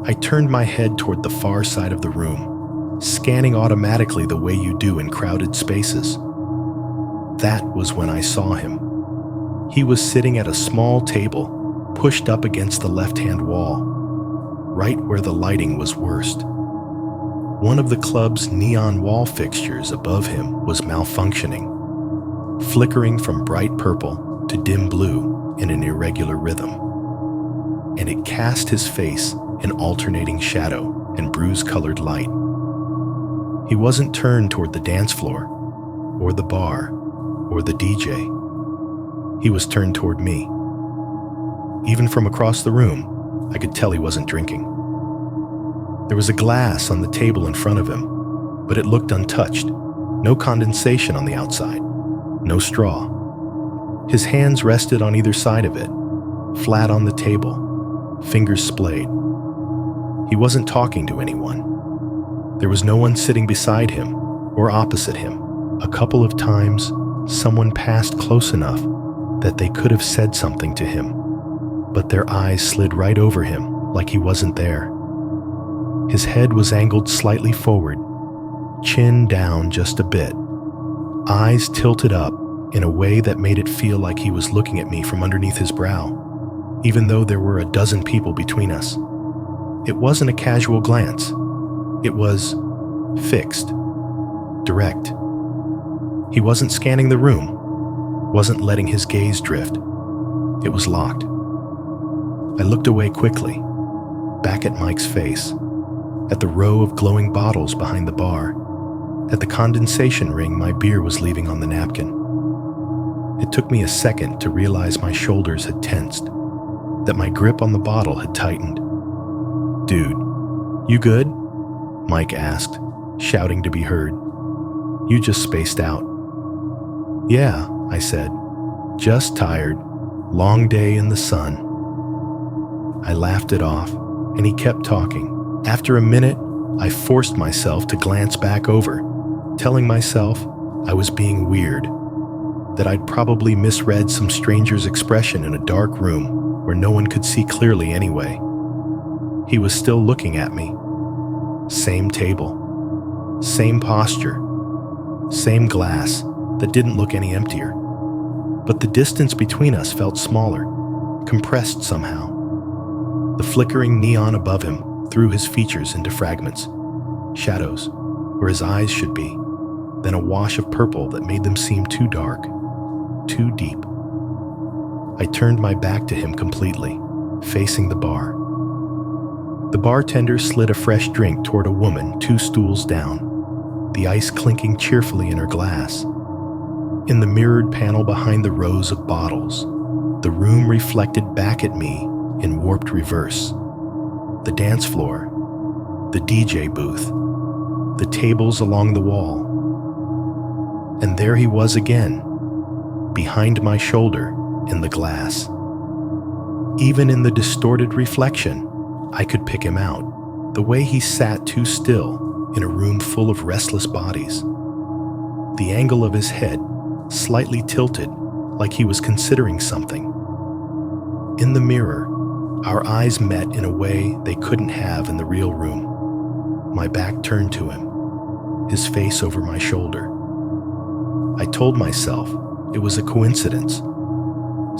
I turned my head toward the far side of the room, scanning automatically the way you do in crowded spaces. That was when I saw him. He was sitting at a small table, pushed up against the left-hand wall, right where the lighting was worst. One of the club's neon wall fixtures above him was malfunctioning, flickering from bright purple to dim blue in an irregular rhythm. And it cast his face in alternating shadow and bruise-colored light. He wasn't turned toward the dance floor, or the bar, or the DJ. He was turned toward me. Even from across the room, I could tell he wasn't drinking. There was a glass on the table in front of him, but it looked untouched. No condensation on the outside, no straw. His hands rested on either side of it, flat on the table, fingers splayed. He wasn't talking to anyone. There was no one sitting beside him or opposite him. A couple of times, someone passed close enough that they could have said something to him, but their eyes slid right over him like he wasn't there. His head was angled slightly forward, chin down just a bit, eyes tilted up in a way that made it feel like he was looking at me from underneath his brow, even though there were a dozen people between us. It wasn't a casual glance. It was fixed, direct. He wasn't scanning the room, wasn't letting his gaze drift. It was locked. I looked away quickly, back at Mike's face, at the row of glowing bottles behind the bar, at the condensation ring my beer was leaving on the napkin. It took me a second to realize my shoulders had tensed, that my grip on the bottle had tightened. "Dude, you good?" Mike asked, shouting to be heard. "You just spaced out." "Yeah," I said. "Just tired. Long day in the sun." I laughed it off, and he kept talking. After a minute, I forced myself to glance back over, telling myself I was being weird, that I'd probably misread some stranger's expression in a dark room where no one could see clearly anyway. He was still looking at me. Same table, same posture, same glass that didn't look any emptier. But the distance between us felt smaller, compressed somehow. The flickering neon above him threw his features into fragments, shadows where his eyes should be, then a wash of purple that made them seem too dark, too deep. I turned my back to him completely, facing the bar. The bartender slid a fresh drink toward a woman 2 stools down, the ice clinking cheerfully in her glass. In the mirrored panel behind the rows of bottles, the room reflected back at me in warped reverse. The dance floor, the DJ booth, the tables along the wall. And there he was again, behind my shoulder in the glass. Even in the distorted reflection, I could pick him out, the way he sat too still in a room full of restless bodies. The angle of his head slightly tilted, like he was considering something. In the mirror, our eyes met in a way they couldn't have in the real room. My back turned to him, his face over my shoulder. I told myself it was a coincidence,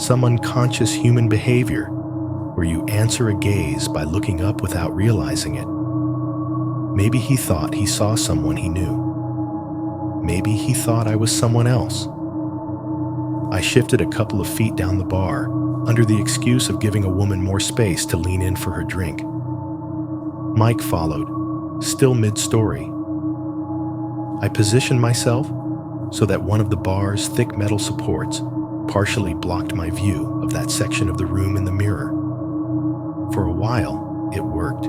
some unconscious human behavior where you answer a gaze by looking up without realizing it. Maybe he thought he saw someone he knew. Maybe he thought I was someone else. I shifted a couple of feet down the bar, under the excuse of giving a woman more space to lean in for her drink. Mike followed, still mid-story. I positioned myself so that one of the bar's thick metal supports partially blocked my view of that section of the room in the mirror. For a while, it worked.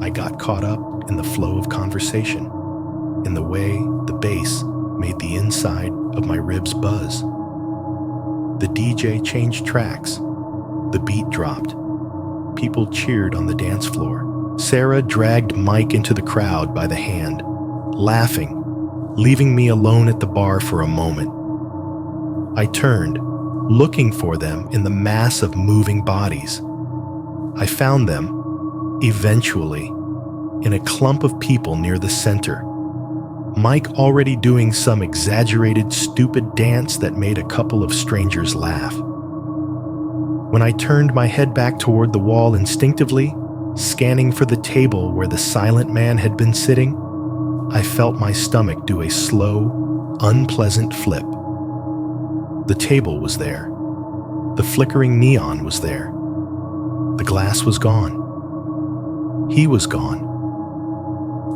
I got caught up in the flow of conversation, in the way the bass made the inside of my ribs buzz. The DJ changed tracks. The beat dropped. People cheered on the dance floor. Sarah dragged Mike into the crowd by the hand, laughing, leaving me alone at the bar for a moment. I turned, looking for them in the mass of moving bodies. I found them, eventually, in a clump of people near the center. Mike already doing some exaggerated, stupid dance that made a couple of strangers laugh. When I turned my head back toward the wall instinctively, scanning for the table where the silent man had been sitting, I felt my stomach do a slow, unpleasant flip. The table was there. The flickering neon was there. The glass was gone. He was gone.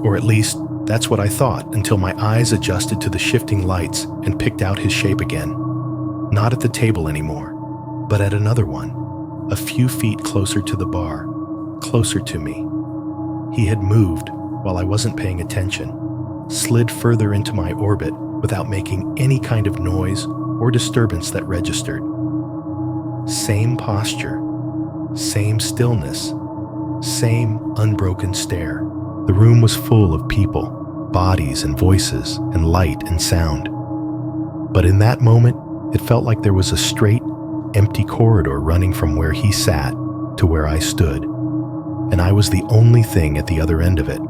Or at least, that's what I thought until my eyes adjusted to the shifting lights and picked out his shape again. Not at the table anymore, but at another one, a few feet closer to the bar, closer to me. He had moved while I wasn't paying attention, slid further into my orbit without making any kind of noise or disturbance that registered. Same posture, same stillness, same unbroken stare. The room was full of people, bodies and voices and light and sound. But in that moment, it felt like there was a straight, empty corridor running from where he sat to where I stood, and I was the only thing at the other end of it.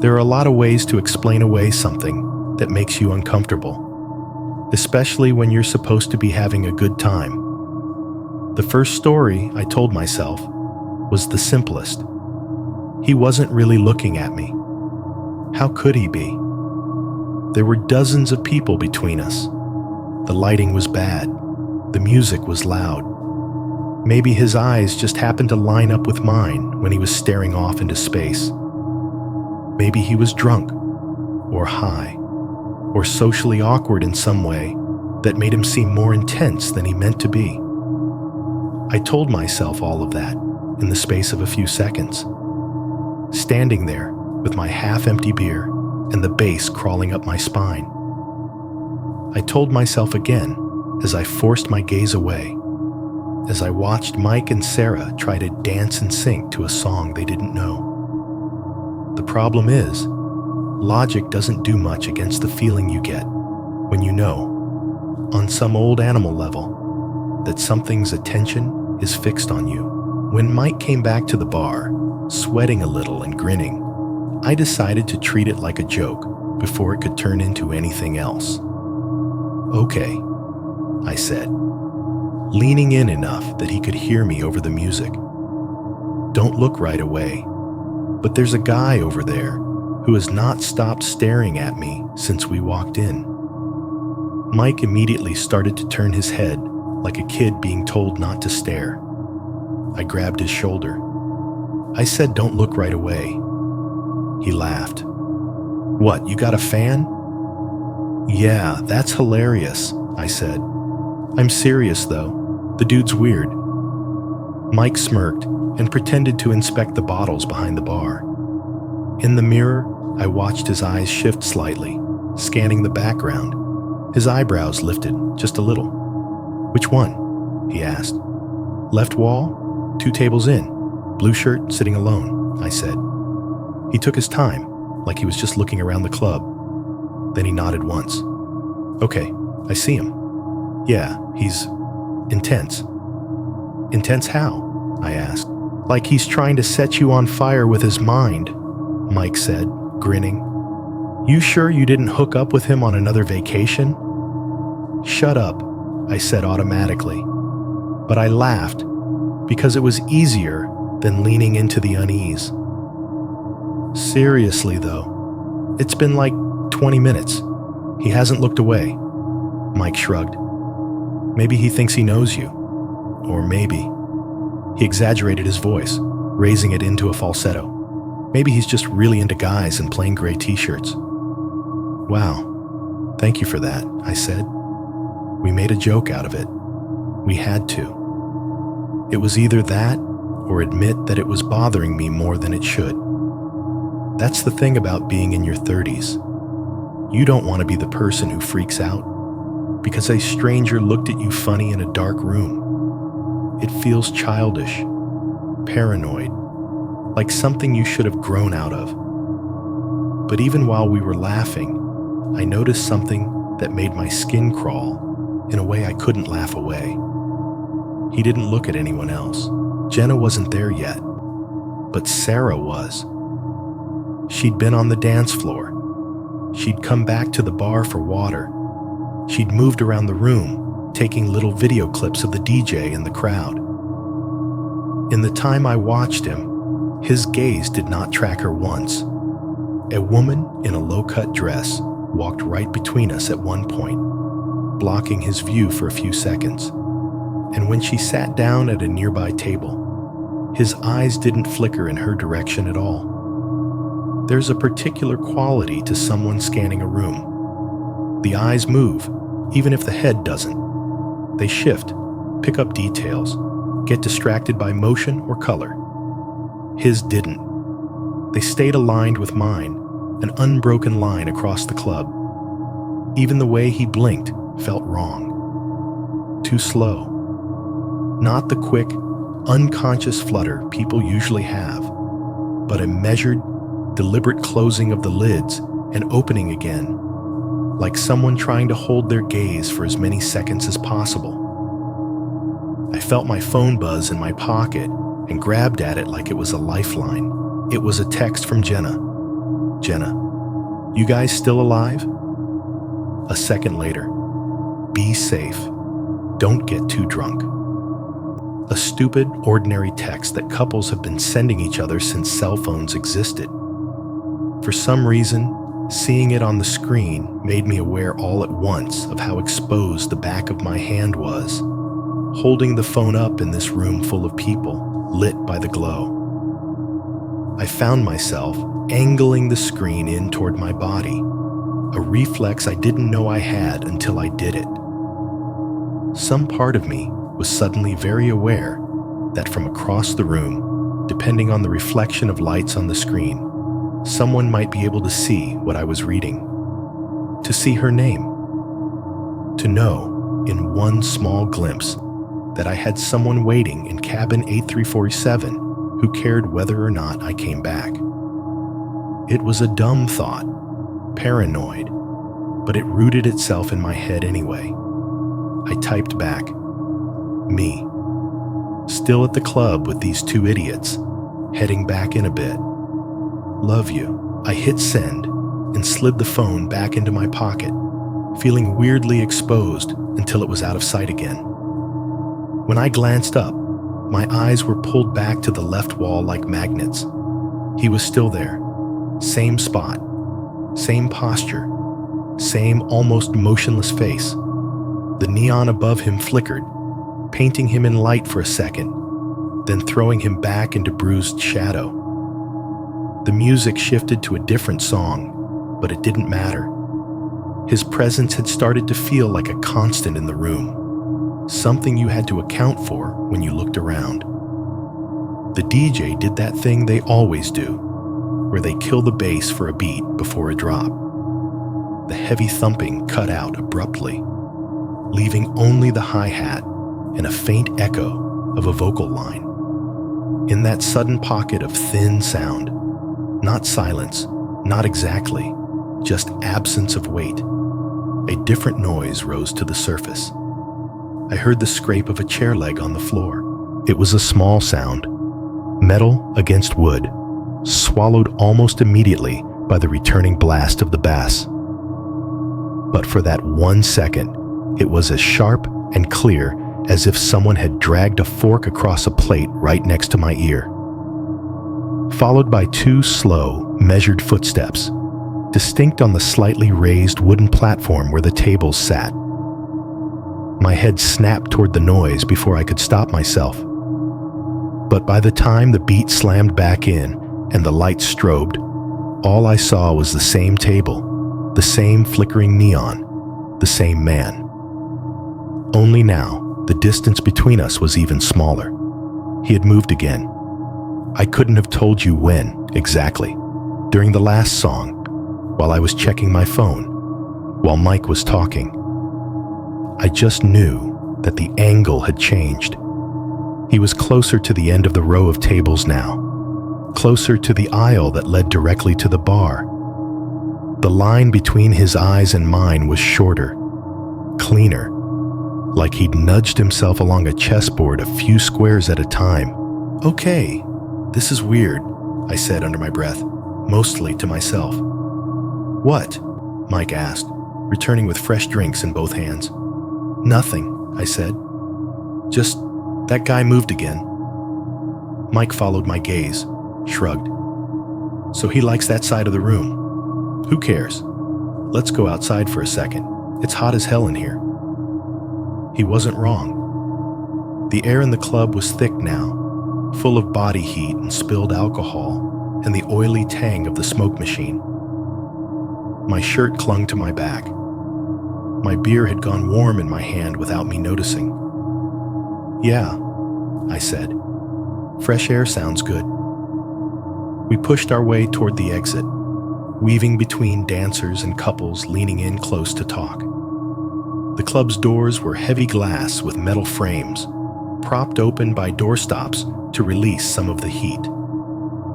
There are a lot of ways to explain away something that makes you uncomfortable, especially when you're supposed to be having a good time. The first story I told myself was the simplest. He wasn't really looking at me. How could he be? There were dozens of people between us. The lighting was bad. The music was loud. Maybe his eyes just happened to line up with mine when he was staring off into space. Maybe he was drunk, or high, or socially awkward in some way that made him seem more intense than he meant to be. I told myself all of that in the space of a few seconds, standing there with my half-empty beer and the bass crawling up my spine. I told myself again as I forced my gaze away, as I watched Mike and Sarah try to dance and sing to a song they didn't know. The problem is, logic doesn't do much against the feeling you get when you know, on some old animal level, that something's attention is fixed on you. When Mike came back to the bar, sweating a little and grinning, I decided to treat it like a joke before it could turn into anything else. "Okay," I said, leaning in enough that he could hear me over the music. "Don't look right away, but there's a guy over there who has not stopped staring at me since we walked in." Mike immediately started to turn his head like a kid being told not to stare. I grabbed his shoulder. I said, "Don't look right away." He laughed. "What, you got a fan?" "Yeah, that's hilarious," I said. "I'm serious though. The dude's weird." Mike smirked and pretended to inspect the bottles behind the bar. In the mirror, I watched his eyes shift slightly, scanning the background. His eyebrows lifted just a little. "Which one?" he asked. "Left wall, 2 tables in, blue shirt sitting alone," I said. He took his time, like he was just looking around the club. Then he nodded once. "Okay, I see him. Yeah, he's intense." "Intense how?" I asked. "Like he's trying to set you on fire with his mind," Mike said, grinning. "You sure you didn't hook up with him on another vacation?" "Shut up," I said automatically. But I laughed because it was easier than leaning into the unease. "Seriously though, it's been like 20 minutes. He hasn't looked away." Mike shrugged. "Maybe he thinks he knows you. Or maybe..." He exaggerated his voice, raising it into a falsetto. "Maybe he's just really into guys in plain gray t-shirts." "Wow, thank you for that," I said. We made a joke out of it. We had to. It was either that or admit that it was bothering me more than it should. That's the thing about being in your 30s. You don't want to be the person who freaks out because a stranger looked at you funny in a dark room. It feels childish, paranoid, like something you should have grown out of. But even while we were laughing, I noticed something that made my skin crawl in a way I couldn't laugh away. He didn't look at anyone else. Jenna wasn't there yet, but Sarah was. She'd been on the dance floor. She'd come back to the bar for water. She'd moved around the room, taking little video clips of the DJ and the crowd. In the time I watched him, his gaze did not track her once. A woman in a low-cut dress walked right between us at one point, blocking his view for a few seconds. And when she sat down at a nearby table, his eyes didn't flicker in her direction at all. There's a particular quality to someone scanning a room. The eyes move, even if the head doesn't. They shift, pick up details, get distracted by motion or color. His didn't. They stayed aligned with mine, an unbroken line across the club. Even the way he blinked felt wrong. Too slow. Not the quick, unconscious flutter people usually have, but a measured, deliberate closing of the lids and opening again, like someone trying to hold their gaze for as many seconds as possible. I felt my phone buzz in my pocket and grabbed at it like it was a lifeline. It was a text from Jenna. "Jenna, you guys still alive?" A second later, "Be safe. Don't get too drunk." A stupid, ordinary text that couples have been sending each other since cell phones existed. For some reason, seeing it on the screen made me aware all at once of how exposed the back of my hand was, holding the phone up in this room full of people, lit by the glow. I found myself angling the screen in toward my body, a reflex I didn't know I had until I did it. Some part of me was suddenly very aware that from across the room, depending on the reflection of lights on the screen, someone might be able to see what I was reading, to see her name, to know in one small glimpse that I had someone waiting in cabin 8347 who cared whether or not I came back. It was a dumb thought, paranoid, but it rooted itself in my head anyway. I typed back, "Me. Still at the club with these 2 idiots, heading back in a bit. Love you." I hit send and slid the phone back into my pocket, feeling weirdly exposed until it was out of sight again. When I glanced up, my eyes were pulled back to the left wall like magnets. He was still there. Same spot, same posture, same almost motionless face. The neon above him flickered, painting him in light for a second, then throwing him back into bruised shadow. The music shifted to a different song, but it didn't matter. His presence had started to feel like a constant in the room, something you had to account for when you looked around. The DJ did that thing they always do, where they kill the bass for a beat before a drop. The heavy thumping cut out abruptly, leaving only the hi-hat and a faint echo of a vocal line. In that sudden pocket of thin sound, not silence, not exactly, just absence of weight, a different noise rose to the surface. I heard the scrape of a chair leg on the floor. It was a small sound, metal against wood, swallowed almost immediately by the returning blast of the bass. But for that 1 second, it was as sharp and clear as if someone had dragged a fork across a plate right next to my ear. Followed by 2 slow, measured footsteps, distinct on the slightly raised wooden platform where the tables sat. My head snapped toward the noise before I could stop myself. But by the time the beat slammed back in and the lights strobed, all I saw was the same table, the same flickering neon, the same man. Only now, the distance between us was even smaller. He had moved again. I couldn't have told you when, exactly. During the last song, while I was checking my phone, while Mike was talking. I just knew that the angle had changed. He was closer to the end of the row of tables now, closer to the aisle that led directly to the bar. The line between his eyes and mine was shorter, cleaner, like he'd nudged himself along a chessboard a few squares at a time. "Okay, this is weird," I said under my breath, mostly to myself. "What?" Mike asked, returning with fresh drinks in both hands. "Nothing," I said. "Just that guy moved again." Mike followed my gaze, shrugged. "So he likes that side of the room. Who cares? Let's go outside for a second. It's hot as hell in here." He wasn't wrong. The air in the club was thick now, full of body heat and spilled alcohol and the oily tang of the smoke machine. My shirt clung to my back. My beer had gone warm in my hand without me noticing. "Yeah," I said. "Fresh air sounds good." We pushed our way toward the exit, weaving between dancers and couples leaning in close to talk. The club's doors were heavy glass with metal frames, propped open by doorstops to release some of the heat.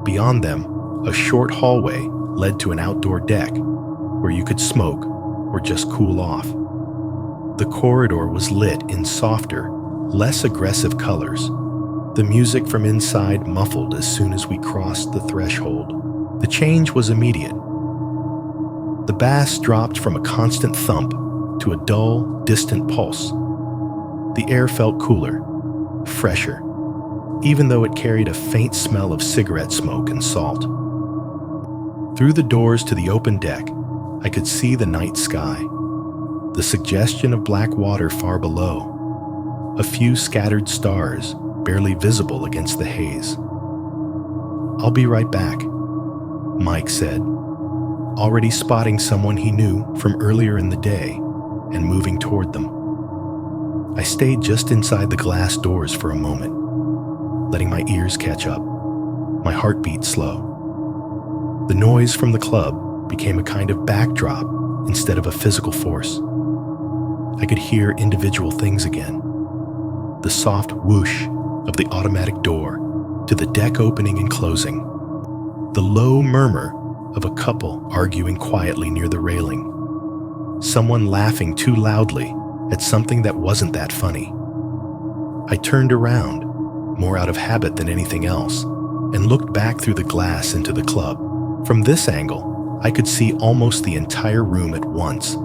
Beyond them, a short hallway led to an outdoor deck where you could smoke or just cool off. The corridor was lit in softer, less aggressive colors. The music from inside muffled as soon as we crossed the threshold. The change was immediate. The bass dropped from a constant thump to a dull, distant pulse. The air felt cooler, fresher, even though it carried a faint smell of cigarette smoke and salt. Through the doors to the open deck, I could see the night sky, the suggestion of black water far below, a few scattered stars barely visible against the haze. "I'll be right back," Mike said, already spotting someone he knew from earlier in the day and moving toward them. I stayed just inside the glass doors for a moment, letting my ears catch up, my heartbeat slow. The noise from the club became a kind of backdrop instead of a physical force. I could hear individual things again. The soft whoosh of the automatic door to the deck opening and closing. The low murmur of a couple arguing quietly near the railing. Someone laughing too loudly at something that wasn't that funny. I turned around, more out of habit than anything else, and looked back through the glass into the club. From this angle, I could see almost the entire room at once.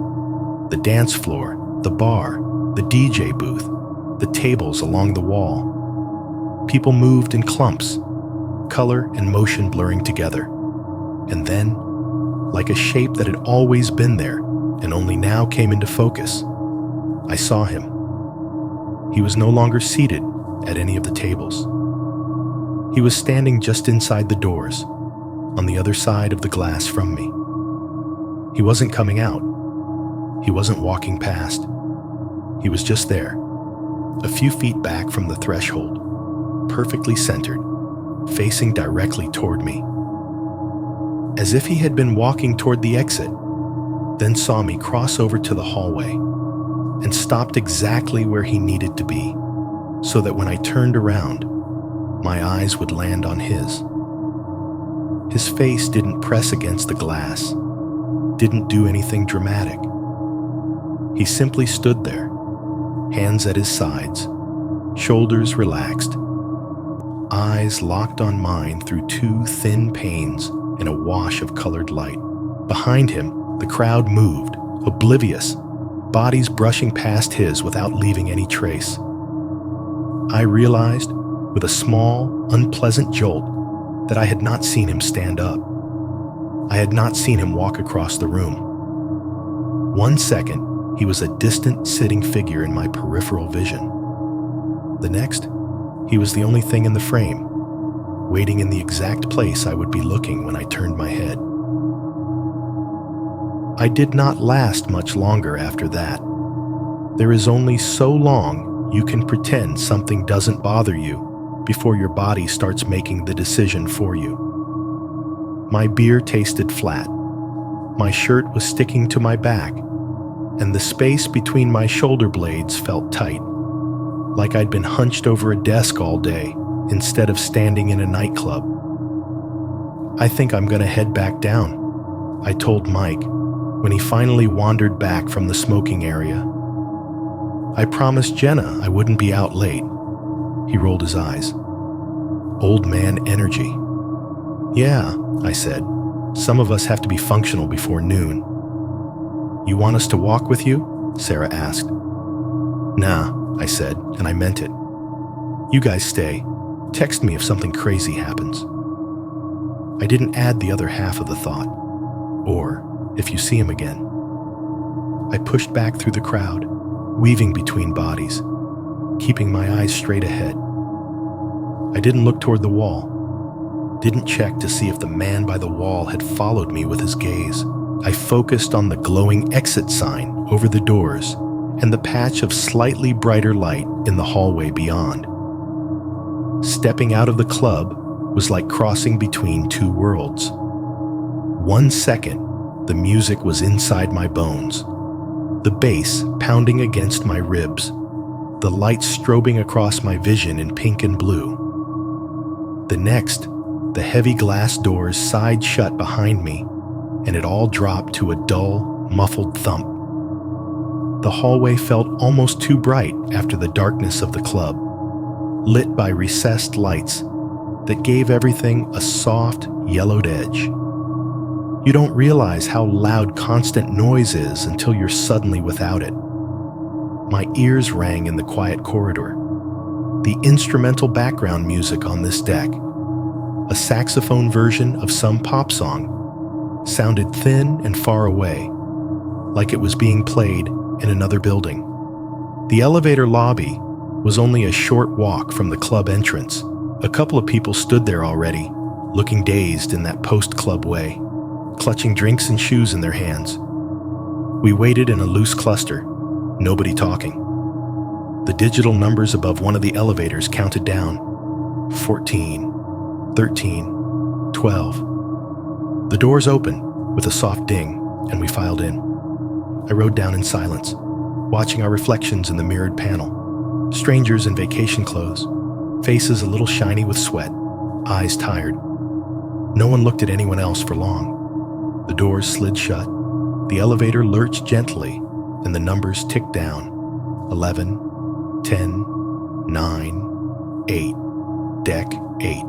The dance floor, the bar, the DJ booth, the tables along the wall. People moved in clumps, color and motion blurring together. And then, like a shape that had always been there and only now came into focus, I saw him. He was no longer seated at any of the tables. He was standing just inside the doors, on the other side of the glass from me. He wasn't coming out. He wasn't walking past. He was just there, a few feet back from the threshold, perfectly centered, facing directly toward me. As if he had been walking toward the exit, then saw me cross over to the hallway and stopped exactly where he needed to be, so that when I turned around, my eyes would land on his. His face didn't press against the glass, didn't do anything dramatic. He simply stood there, hands at his sides, shoulders relaxed, eyes locked on mine through two thin panes in a wash of colored light. Behind him, the crowd moved, oblivious, bodies brushing past his without leaving any trace. I realized, with a small, unpleasant jolt, that I had not seen him stand up. I had not seen him walk across the room. 1 second, he was a distant, sitting figure in my peripheral vision. The next, he was the only thing in the frame, waiting in the exact place I would be looking when I turned my head. I did not last much longer after that. There is only so long you can pretend something doesn't bother you before your body starts making the decision for you. My beer tasted flat. My shirt was sticking to my back, and the space between my shoulder blades felt tight, like I'd been hunched over a desk all day instead of standing in a nightclub. I think I'm gonna head back down, I told Mike when he finally wandered back from the smoking area. I promised Jenna I wouldn't be out late. He rolled his eyes. Old man energy. Yeah, I said. Some of us have to be functional before noon. You want us to walk with you? Sarah asked. Nah, I said, and I meant it. You guys stay. Text me if something crazy happens. I didn't add the other half of the thought. Or, if you see him again. I pushed back through the crowd, weaving between bodies, keeping my eyes straight ahead. I didn't look toward the wall, didn't check to see if the man by the wall had followed me with his gaze. I focused on the glowing exit sign over the doors and the patch of slightly brighter light in the hallway beyond. Stepping out of the club was like crossing between two worlds. 1 second, the music was inside my bones, the bass pounding against my ribs, the light strobing across my vision in pink and blue. The next, the heavy glass doors sighed shut behind me, and it all dropped to a dull, muffled thump. The hallway felt almost too bright after the darkness of the club, lit by recessed lights that gave everything a soft, yellowed edge. You don't realize how loud constant noise is until you're suddenly without it. My ears rang in the quiet corridor. The instrumental background music on this deck, a saxophone version of some pop song, sounded thin and far away, like it was being played in another building. The elevator lobby was only a short walk from the club entrance. A couple of people stood there already, looking dazed in that post-club way, clutching drinks and shoes in their hands. We waited in a loose cluster, nobody talking. The digital numbers above one of the elevators counted down. 14, 13, 12. The doors opened with a soft ding, and we filed in. I rode down in silence, watching our reflections in the mirrored panel. Strangers in vacation clothes, faces a little shiny with sweat, eyes tired. No one looked at anyone else for long. The doors slid shut, the elevator lurched gently, and the numbers ticked down. 11, 10, 9, 8, deck 8.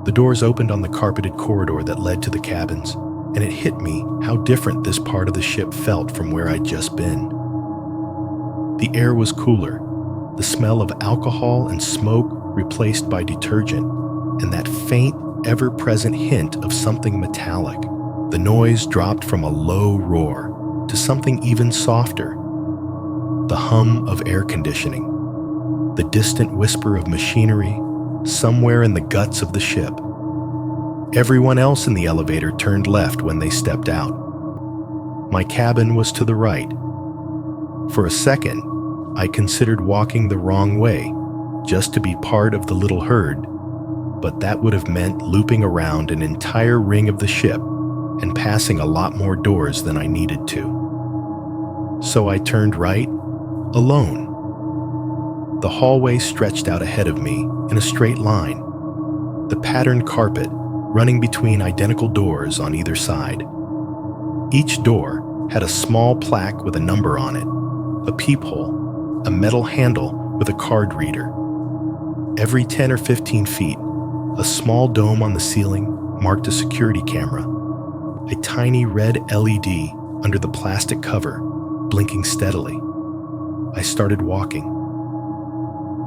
The doors opened on the carpeted corridor that led to the cabins, and it hit me how different this part of the ship felt from where I'd just been. The air was cooler, the smell of alcohol and smoke replaced by detergent, and that faint, ever-present hint of something metallic. The noise dropped from a low roar to something even softer. The hum of air conditioning, the distant whisper of machinery, somewhere in the guts of the ship. Everyone else in the elevator turned left when they stepped out. My cabin was to the right. For a second, I considered walking the wrong way, just to be part of the little herd, but that would have meant looping around an entire ring of the ship and passing a lot more doors than I needed to. So I turned right, alone. The hallway stretched out ahead of me in a straight line, the patterned carpet running between identical doors on either side. Each door had a small plaque with a number on it, a peephole, a metal handle with a card reader. Every 10 or 15 feet, a small dome on the ceiling marked a security camera, a tiny red LED under the plastic cover, blinking steadily. I started walking.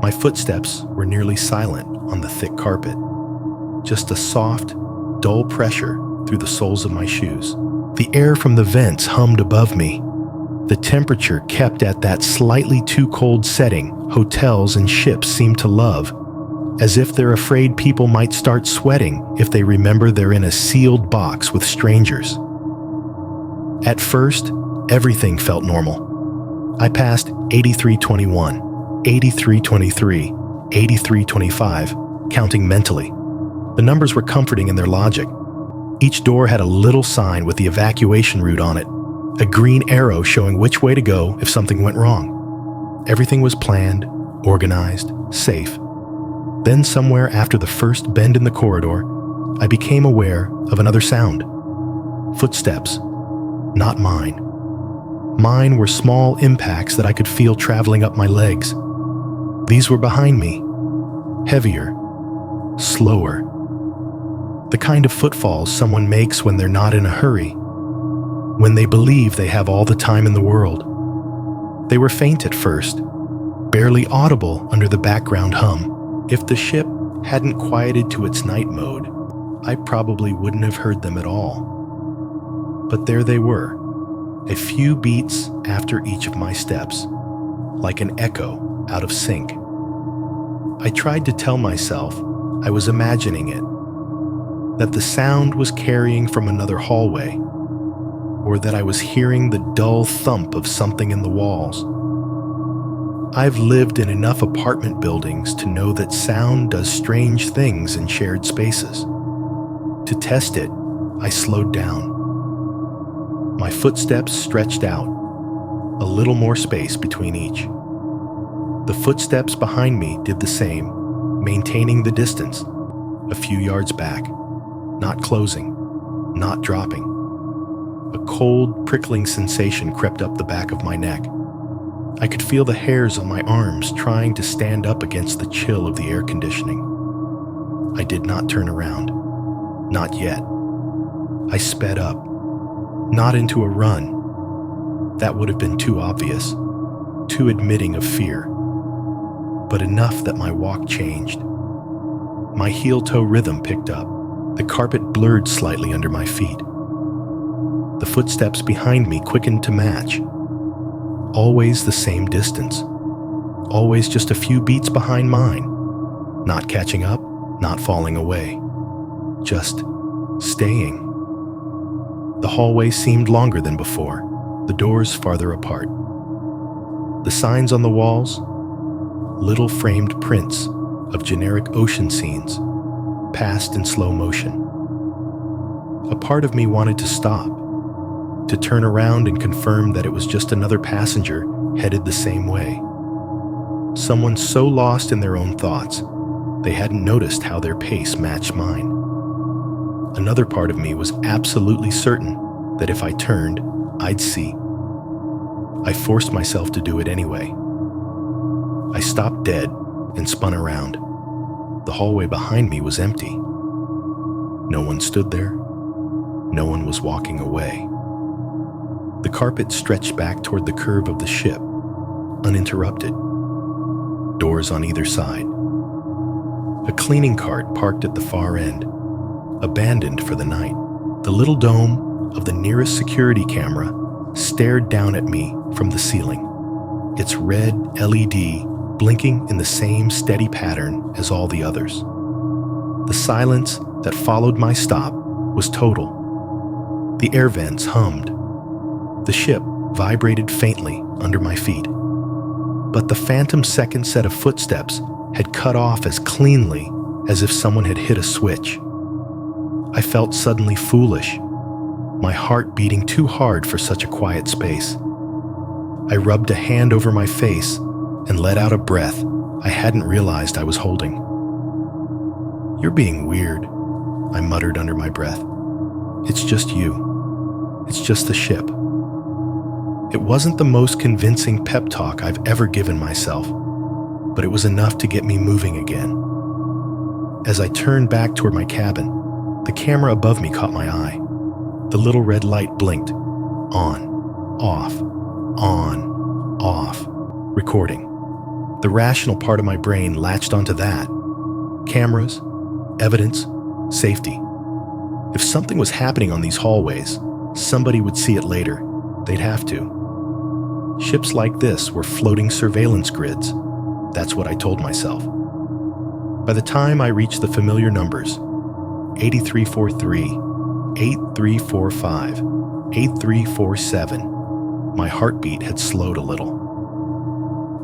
My footsteps were nearly silent on the thick carpet, just a soft, dull pressure through the soles of my shoes. The air from the vents hummed above me. The temperature kept at that slightly too cold setting hotels and ships seem to love, as if they're afraid people might start sweating if they remember they're in a sealed box with strangers. At first, everything felt normal. I passed 8321, 8323, 8325, counting mentally. The numbers were comforting in their logic. Each door had a little sign with the evacuation route on it, a green arrow showing which way to go if something went wrong. Everything was planned, organized, safe. Then somewhere after the first bend in the corridor, I became aware of another sound. Footsteps. Not mine. Mine were small impacts that I could feel traveling up my legs. These were behind me. Heavier. Slower. The kind of footfalls someone makes when they're not in a hurry, when they believe they have all the time in the world. They were faint at first, barely audible under the background hum. If the ship hadn't quieted to its night mode, I probably wouldn't have heard them at all. But there they were, a few beats after each of my steps, like an echo out of sync. I tried to tell myself I was imagining it, that the sound was carrying from another hallway, or that I was hearing the dull thump of something in the walls. I've lived in enough apartment buildings to know that sound does strange things in shared spaces. To test it, I slowed down. My footsteps stretched out, a little more space between each. The footsteps behind me did the same, maintaining the distance, a few yards back, not closing, not dropping. A cold, prickling sensation crept up the back of my neck. I could feel the hairs on my arms trying to stand up against the chill of the air conditioning. I did not turn around. Not yet. I sped up. Not into a run. That would have been too obvious, too admitting of fear. But enough that my walk changed. My heel-toe rhythm picked up. The carpet blurred slightly under my feet. The footsteps behind me quickened to match. Always the same distance. Always just a few beats behind mine. Not catching up, not falling away. Just staying. The hallway seemed longer than before, the doors farther apart. The signs on the walls, little framed prints of generic ocean scenes, passed in slow motion. A part of me wanted to stop, to turn around and confirm that it was just another passenger headed the same way. Someone so lost in their own thoughts, they hadn't noticed how their pace matched mine. Another part of me was absolutely certain that if I turned, I'd see. I forced myself to do it anyway. I stopped dead and spun around. The hallway behind me was empty. No one stood there. No one was walking away. The carpet stretched back toward the curve of the ship, uninterrupted. Doors on either side. A cleaning cart parked at the far end, abandoned for the night. The little dome of the nearest security camera stared down at me from the ceiling, its red LED blinking in the same steady pattern as all the others. The silence that followed my stop was total. The air vents hummed. The ship vibrated faintly under my feet. But the phantom second set of footsteps had cut off as cleanly as if someone had hit a switch. I felt suddenly foolish, my heart beating too hard for such a quiet space. I rubbed a hand over my face and let out a breath I hadn't realized I was holding. "You're being weird," I muttered under my breath. "It's just you. It's just the ship." It wasn't the most convincing pep talk I've ever given myself, but it was enough to get me moving again. As I turned back toward my cabin, the camera above me caught my eye. The little red light blinked. On, off, recording. The rational part of my brain latched onto that. Cameras, evidence, safety. If something was happening on these hallways, somebody would see it later. They'd have to. Ships like this were floating surveillance grids. That's what I told myself. By the time I reached the familiar numbers, 8343, 8345, 8347, my heartbeat had slowed a little.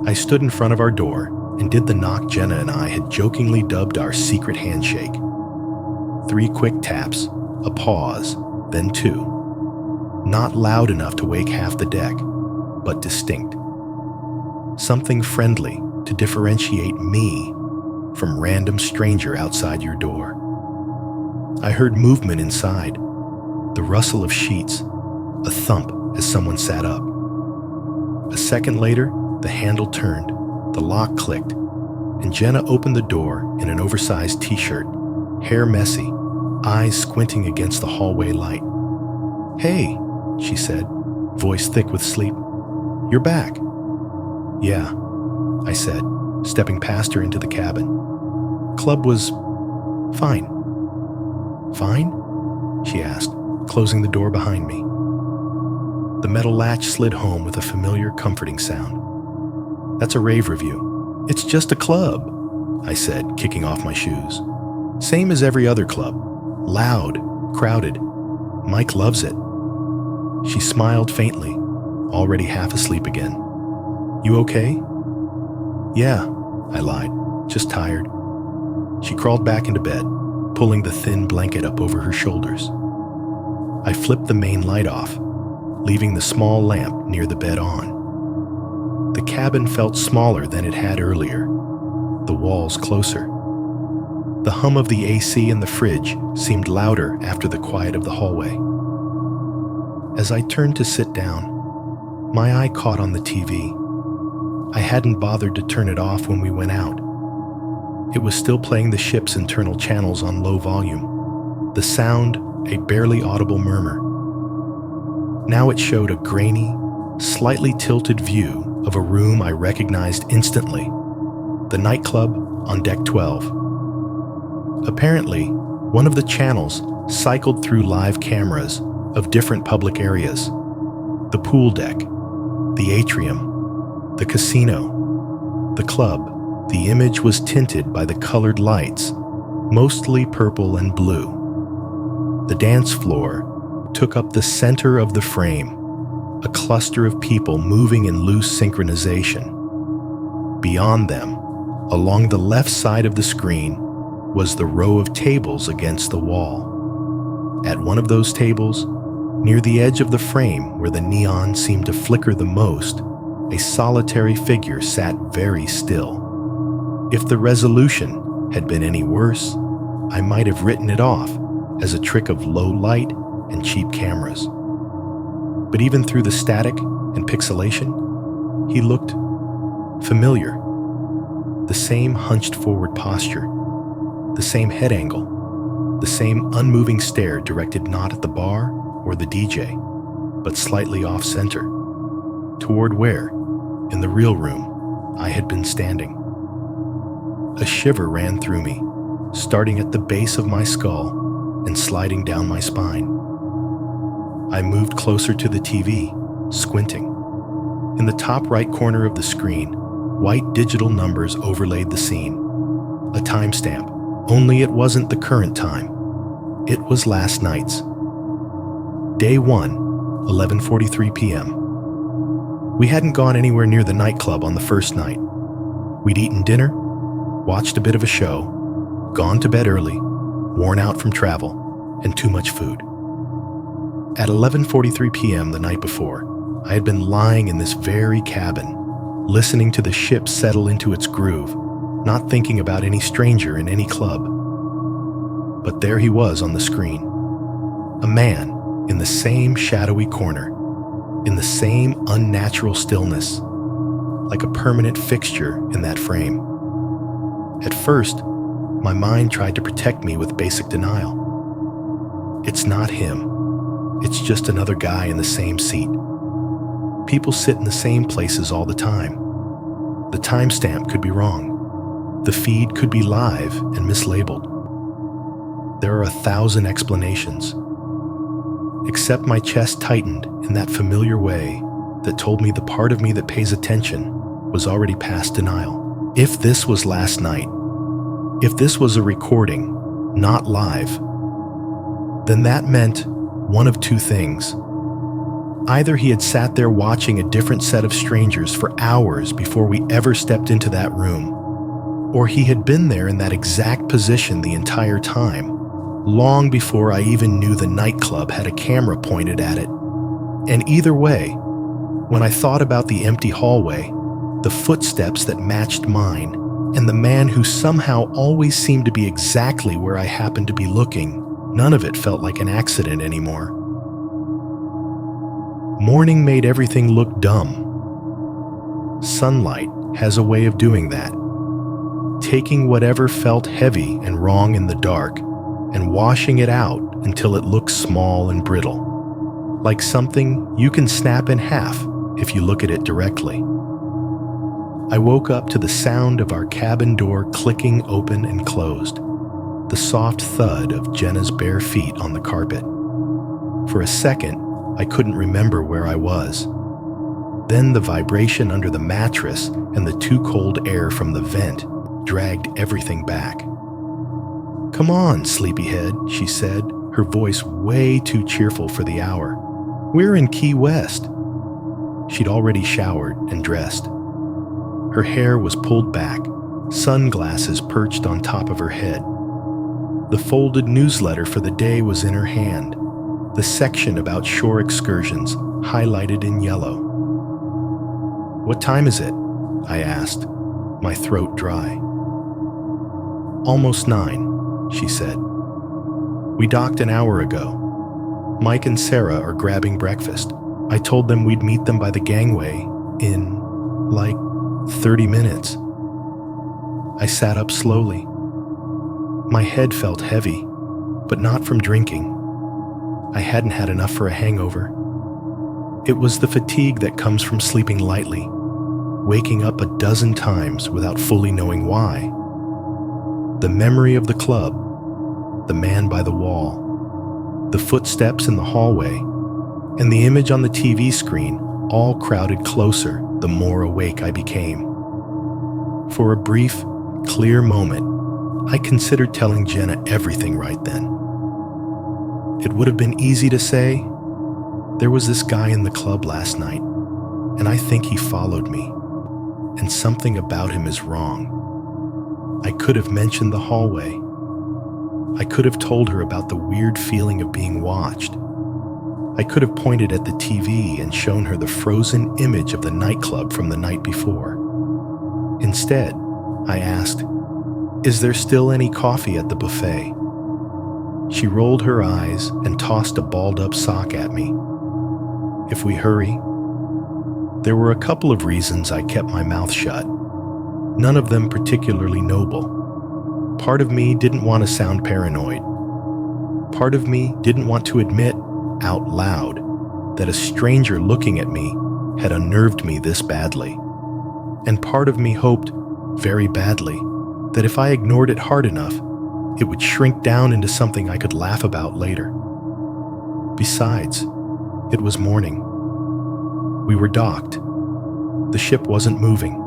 I stood in front of our door and did the knock Jenna and I had jokingly dubbed our secret handshake. 3 quick taps, a pause, then 2. Not loud enough to wake half the deck, but distinct. Something friendly to differentiate me from random stranger outside your door. I heard movement inside, the rustle of sheets, a thump as someone sat up. A second later, the handle turned, the lock clicked, and Jenna opened the door in an oversized t-shirt, hair messy, eyes squinting against the hallway light. "Hey," she said, voice thick with sleep. "You're back." "Yeah," I said, stepping past her into the cabin. "Club was fine." "Fine?" she asked, closing the door behind me. The metal latch slid home with a familiar, comforting sound. "That's a rave review. It's just a club," I said, kicking off my shoes. "Same as every other club. Loud, crowded. Mike loves it." She smiled faintly, already half asleep again. "You okay?" "Yeah," I lied, "just tired." She crawled back into bed, pulling the thin blanket up over her shoulders. I flipped the main light off, leaving the small lamp near the bed on. The cabin felt smaller than it had earlier, the walls closer. The hum of the AC in the fridge seemed louder after the quiet of the hallway. As I turned to sit down, my eye caught on the TV. I hadn't bothered to turn it off when we went out. It was still playing the ship's internal channels on low volume, the sound a barely audible murmur. Now it showed a grainy, slightly tilted view of a room I recognized instantly, the nightclub on deck 12. Apparently, one of the channels cycled through live cameras of different public areas: the pool deck, the atrium, the casino, the club. The image was tinted by the colored lights, mostly purple and blue. The dance floor took up the center of the frame, a cluster of people moving in loose synchronization. Beyond them, along the left side of the screen, was the row of tables against the wall. At one of those tables, near the edge of the frame where the neon seemed to flicker the most, a solitary figure sat very still. If the resolution had been any worse, I might have written it off as a trick of low light and cheap cameras. But even through the static and pixelation, he looked familiar. The same hunched forward posture, the same head angle, the same unmoving stare directed not at the bar or the DJ, but slightly off-center, toward where, in the real room, I had been standing. A shiver ran through me, starting at the base of my skull and sliding down my spine. I moved closer to the TV, squinting. In the top right corner of the screen, White digital numbers overlaid the scene. A timestamp, only it wasn't the current time. It was last night's. Day 1, 11:43 p.m. We hadn't gone anywhere near the nightclub on the first night. We'd eaten dinner, watched a bit of a show, gone to bed early, worn out from travel, and too much food. At 11:43 p.m. the night before, I had been lying in this very cabin, listening to the ship settle into its groove, not thinking about any stranger in any club. But there he was on the screen, a man in the same shadowy corner, in the same unnatural stillness, like a permanent fixture in that frame. At first, my mind tried to protect me with basic denial. It's not him. It's just another guy in the same seat. People sit in the same places all the time. The timestamp could be wrong. The feed could be live and mislabeled. There are 1,000 explanations. Except my chest tightened in that familiar way that told me the part of me that pays attention was already past denial. If this was last night, if this was a recording, not live, then that meant one of two things. Either he had sat there watching a different set of strangers for hours before we ever stepped into that room, or he had been there in that exact position the entire time, long before I even knew the nightclub had a camera pointed at it. And either way, when I thought about the empty hallway, the footsteps that matched mine, and the man who somehow always seemed to be exactly where I happened to be looking, none of it felt like an accident anymore. Morning made everything look dumb. Sunlight has a way of doing that, taking whatever felt heavy and wrong in the dark and washing it out until it looks small and brittle, like something you can snap in half if you look at it directly. I woke up to the sound of our cabin door clicking open and closed, the soft thud of Jenna's bare feet on the carpet. For a second, I couldn't remember where I was. Then the vibration under the mattress and the too cold air from the vent dragged everything back. "Come on, sleepyhead," she said, her voice way too cheerful for the hour. "We're in Key West." She'd already showered and dressed. Her hair was pulled back, sunglasses perched on top of her head. The folded newsletter for the day was in her hand, the section about shore excursions highlighted in yellow. "What time is it?" I asked, my throat dry. "Almost 9, she said. "We docked an hour ago. Mike and Sarah are grabbing breakfast. I told them we'd meet them by the gangway in, like, 30 minutes. I sat up slowly. My head felt heavy, but not from drinking. I hadn't had enough for a hangover. It was the fatigue that comes from sleeping lightly, waking up a dozen times without fully knowing why. The memory of the club, the man by the wall, the footsteps in the hallway, and the image on the TV screen all crowded closer the more awake I became. For a brief, clear moment, I considered telling Jenna everything right then. It would have been easy to say, "There was this guy in the club last night, and I think he followed me, and something about him is wrong." I could have mentioned the hallway. I could have told her about the weird feeling of being watched. I could have pointed at the TV and shown her the frozen image of the nightclub from the night before. Instead, I asked, "Is there still any coffee at the buffet?" She rolled her eyes and tossed a balled-up sock at me. "If we hurry." There were a couple of reasons I kept my mouth shut, none of them particularly noble. Part of me didn't want to sound paranoid. Part of me didn't want to admit, out loud, that a stranger looking at me had unnerved me this badly. And part of me hoped, very badly, that if I ignored it hard enough, it would shrink down into something I could laugh about later. Besides, it was morning. We were docked. The ship wasn't moving.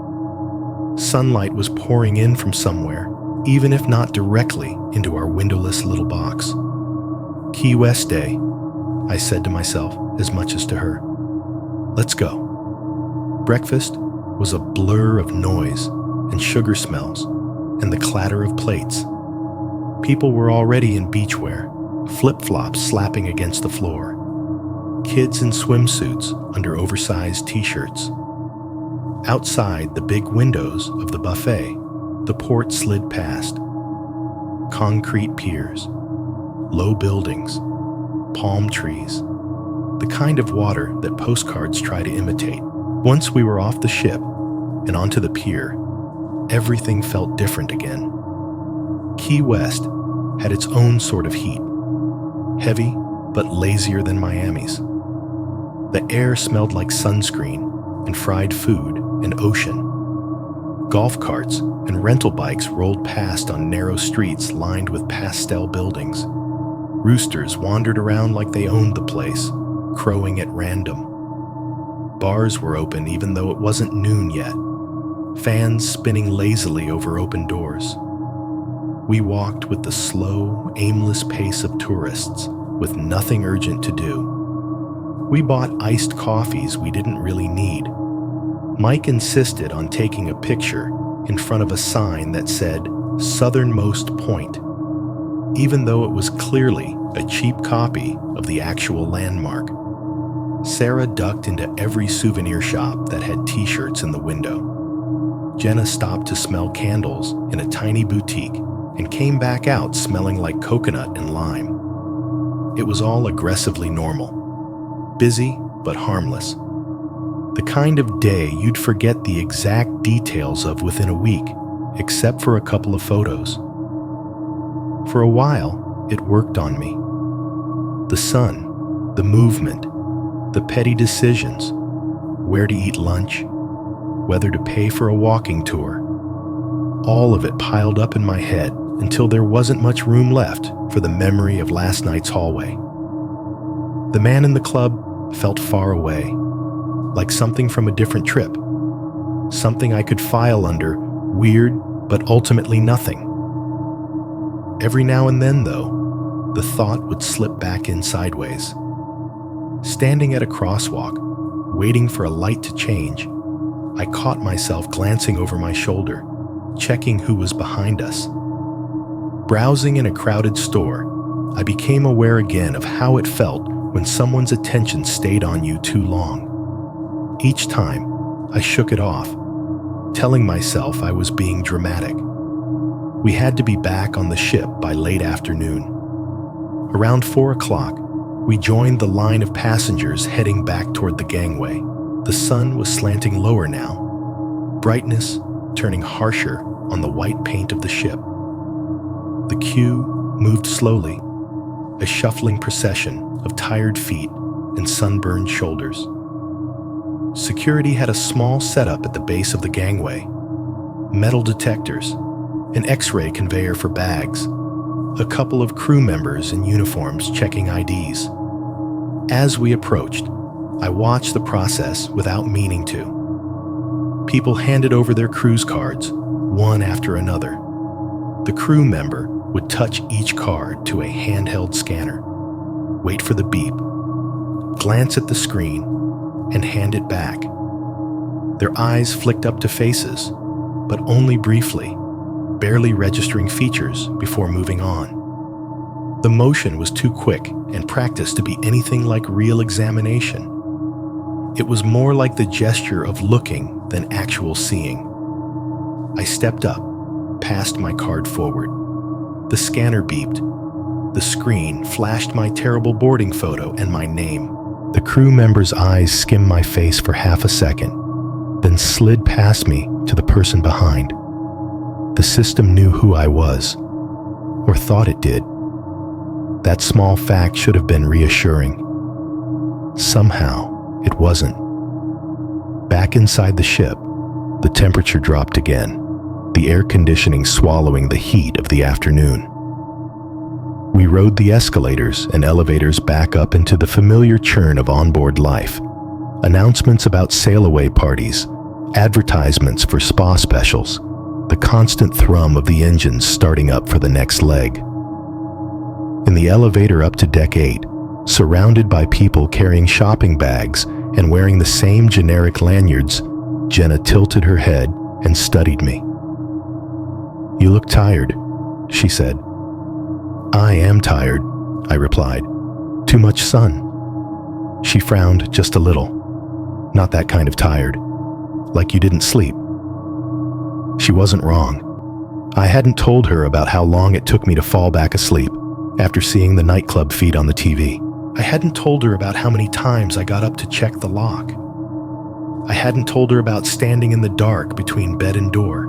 Sunlight was pouring in from somewhere, even if not directly into our windowless little box. Key West Day, I said to myself as much as to her. Let's go. Breakfast was a blur of noise and sugar smells and the clatter of plates. People were already in beachwear, flip-flops slapping against the floor. Kids in swimsuits under oversized t-shirts. Outside the big windows of the buffet, the port slid past. Concrete piers, low buildings, palm trees, the kind of water that postcards try to imitate. Once we were off the ship and onto the pier, everything felt different again. Key West had its own sort of heat, heavy but lazier than Miami's. The air smelled like sunscreen and fried food and ocean. Golf carts and rental bikes rolled past on narrow streets lined with pastel buildings. Roosters wandered around like they owned the place, crowing at random. Bars were open even though it wasn't noon yet, fans spinning lazily over open doors. We walked with the slow, aimless pace of tourists with nothing urgent to do. We bought iced coffees we didn't really need. Mike insisted on taking a picture in front of a sign that said Southernmost Point, even though it was clearly a cheap copy of the actual landmark. Sarah ducked into every souvenir shop that had t-shirts in the window. Jenna stopped to smell candles in a tiny boutique and came back out smelling like coconut and lime. It was all aggressively normal, busy but harmless. The kind of day you'd forget the exact details of within a week, except for a couple of photos. For a while, it worked on me. The sun, the movement, the petty decisions, where to eat lunch, whether to pay for a walking tour, all of it piled up in my head until there wasn't much room left for the memory of last night's hallway. The man in the club felt far away, like something from a different trip, something I could file under weird but ultimately nothing. Every now and then, though, the thought would slip back in sideways. Standing at a crosswalk, waiting for a light to change, I caught myself glancing over my shoulder, checking who was behind us. Browsing in a crowded store, I became aware again of how it felt when someone's attention stayed on you too long. Each time, I shook it off, telling myself I was being dramatic. We had to be back on the ship by late afternoon. Around 4 o'clock, we joined the line of passengers heading back toward the gangway. The sun was slanting lower now, brightness turning harsher on the white paint of the ship. The queue moved slowly, a shuffling procession of tired feet and sunburned shoulders. Security had a small setup at the base of the gangway, metal detectors, an X-ray conveyor for bags, a couple of crew members in uniforms checking IDs. As we approached, I watched the process without meaning to. People handed over their cruise cards, one after another. The crew member would touch each card to a handheld scanner, wait for the beep, glance at the screen, and hand it back. Their eyes flicked up to faces, but only briefly, barely registering features before moving on. The motion was too quick and practiced to be anything like real examination. It was more like the gesture of looking than actual seeing. I stepped up, passed my card forward. The scanner beeped. The screen flashed my terrible boarding photo and my name. The crew member's eyes skimmed my face for half a second, then slid past me to the person behind. The system knew who I was, or thought it did. That small fact should have been reassuring. Somehow, it wasn't. Back inside the ship, the temperature dropped again, the air conditioning swallowing the heat of the afternoon. We rode the escalators and elevators back up into the familiar churn of onboard life. Announcements about sail-away parties, advertisements for spa specials, the constant thrum of the engines starting up for the next leg. In the elevator up to deck 8, surrounded by people carrying shopping bags and wearing the same generic lanyards, Jenna tilted her head and studied me. "You look tired," she said. "I am tired," I replied. "Too much sun." She frowned just a little. "Not that kind of tired. Like you didn't sleep." She wasn't wrong. I hadn't told her about how long it took me to fall back asleep after seeing the nightclub feed on the TV. I hadn't told her about how many times I got up to check the lock. I hadn't told her about standing in the dark between bed and door,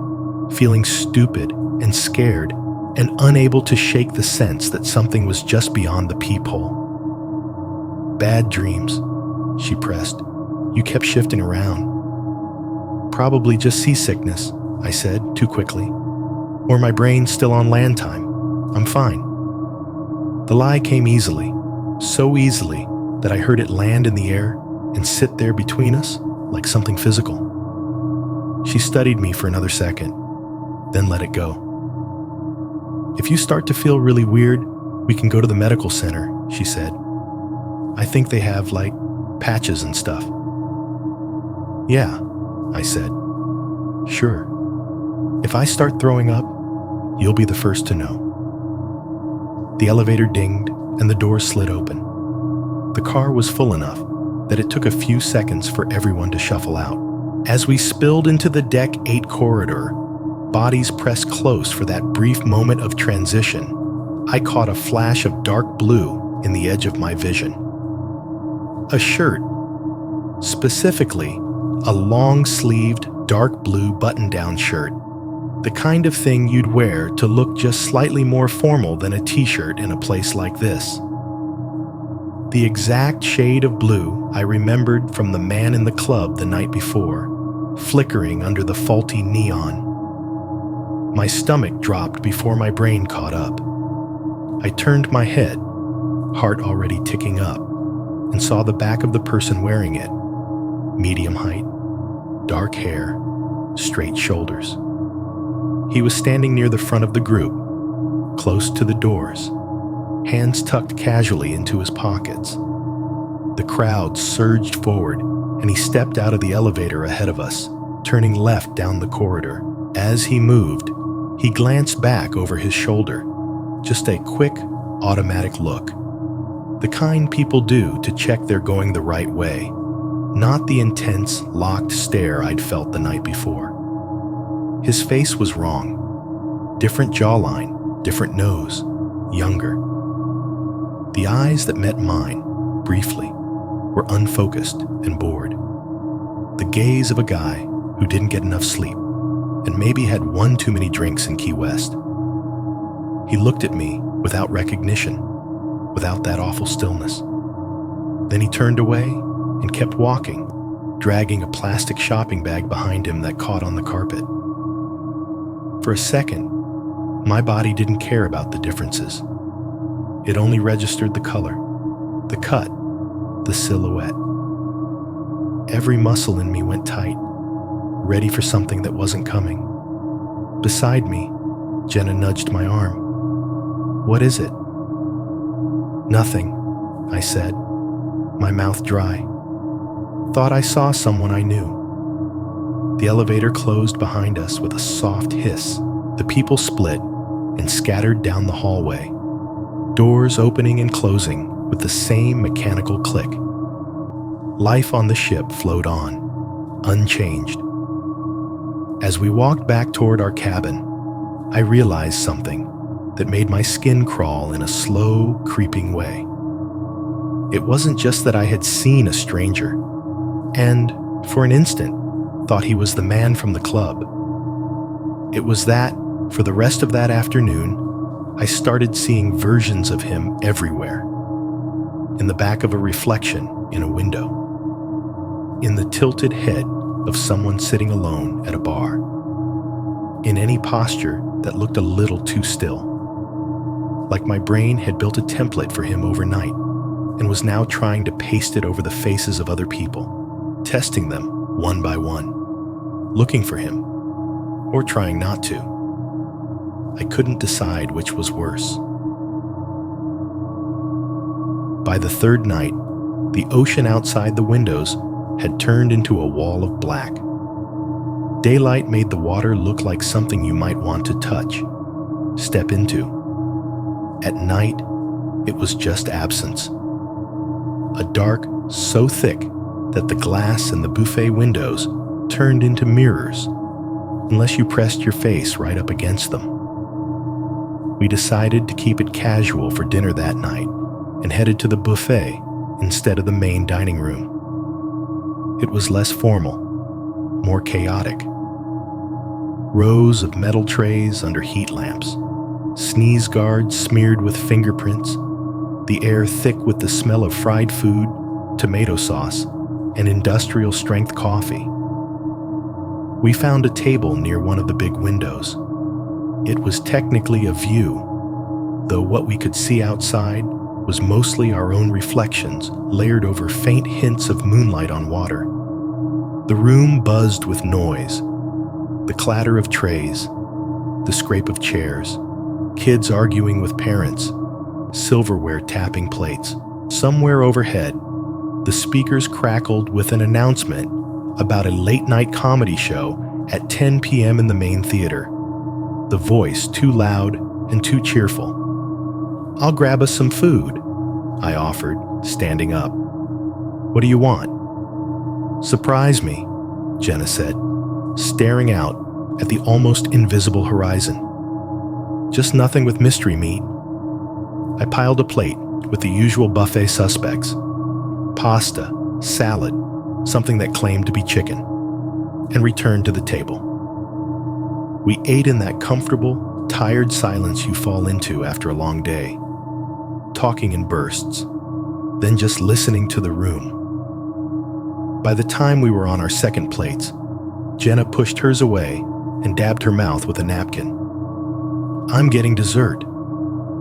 feeling stupid and scared and unable to shake the sense that something was just beyond the peephole. "Bad dreams," she pressed. "You kept shifting around." "Probably just seasickness," I said too quickly. "Or my brain's still on land time. I'm fine." The lie came easily, so easily that I heard it land in the air and sit there between us like something physical. She studied me for another second, then let it go. "If you start to feel really weird, we can go to the medical center," she said. "I think they have, like, patches and stuff." "Yeah," I said. "Sure. If I start throwing up, you'll be the first to know." The elevator dinged and the door slid open. The car was full enough that it took a few seconds for everyone to shuffle out. As we spilled into the deck 8 corridor, bodies pressed close for that brief moment of transition, I caught a flash of dark blue in the edge of my vision. A shirt, specifically a long-sleeved, dark blue button-down shirt, the kind of thing you'd wear to look just slightly more formal than a t-shirt in a place like this. The exact shade of blue I remembered from the man in the club the night before, flickering under the faulty neon. My stomach dropped before my brain caught up. I turned my head, heart already ticking up, and saw the back of the person wearing it. Medium height, dark hair, straight shoulders. He was standing near the front of the group, close to the doors, hands tucked casually into his pockets. The crowd surged forward, and he stepped out of the elevator ahead of us, turning left down the corridor. As he moved, he glanced back over his shoulder, just a quick, automatic look. The kind people do to check they're going the right way, not the intense, locked stare I'd felt the night before. His face was wrong. Different jawline, different nose, younger. The eyes that met mine, briefly, were unfocused and bored. The gaze of a guy who didn't get enough sleep and maybe had one too many drinks in Key West. He looked at me without recognition, without that awful stillness. Then he turned away and kept walking, dragging a plastic shopping bag behind him that caught on the carpet. For a second, my body didn't care about the differences. It only registered the color, the cut, the silhouette. Every muscle in me went tight, ready for something that wasn't coming. Beside me, Jenna nudged my arm. "What is it?" "Nothing," I said, my mouth dry. Thought I saw someone I knew. The elevator closed behind us with a soft hiss. The people split and scattered down the hallway, doors opening and closing with the same mechanical click. Life on the ship flowed on, unchanged. As we walked back toward our cabin, I realized something that made my skin crawl in a slow, creeping way. It wasn't just that I had seen a stranger, and, for an instant, thought he was the man from the club. It was that, for the rest of that afternoon, I started seeing versions of him everywhere. In the back of a reflection in a window. In the tilted head of someone sitting alone at a bar. In any posture that looked a little too still. Like my brain had built a template for him overnight and was now trying to paste it over the faces of other people, testing them one by one. looking for him, or trying not to. I couldn't decide which was worse. By the third night, the ocean outside the windows had turned into a wall of black. Daylight made the water look like something you might want to touch, step into. At night, it was just absence. A dark so thick that the glass in the buffet windows turned into mirrors, unless you pressed your face right up against them. We decided to keep it casual for dinner that night and headed to the buffet instead of the main dining room. It was less formal, more chaotic. Rows of metal trays under heat lamps, sneeze guards smeared with fingerprints, the air thick with the smell of fried food, tomato sauce, and industrial-strength coffee. We found a table near one of the big windows. It was technically a view, though what we could see outside was mostly our own reflections layered over faint hints of moonlight on water. The room buzzed with noise, the clatter of trays, the scrape of chairs, kids arguing with parents, silverware tapping plates. Somewhere overhead, the speakers crackled with an announcement about a late-night comedy show at 10 p.m. in the main theater. The voice too loud and too cheerful. "I'll grab us some food," I offered, standing up. "What do you want?" "Surprise me," Jenna said, staring out at the almost invisible horizon. "Just nothing with mystery meat." I piled a plate with the usual buffet suspects: pasta, salad, something that claimed to be chicken, and returned to the table. We ate in that comfortable, tired silence you fall into after a long day, talking in bursts, then just listening to the room. By the time we were on our second plates, Jenna pushed hers away and dabbed her mouth with a napkin. "I'm getting dessert,"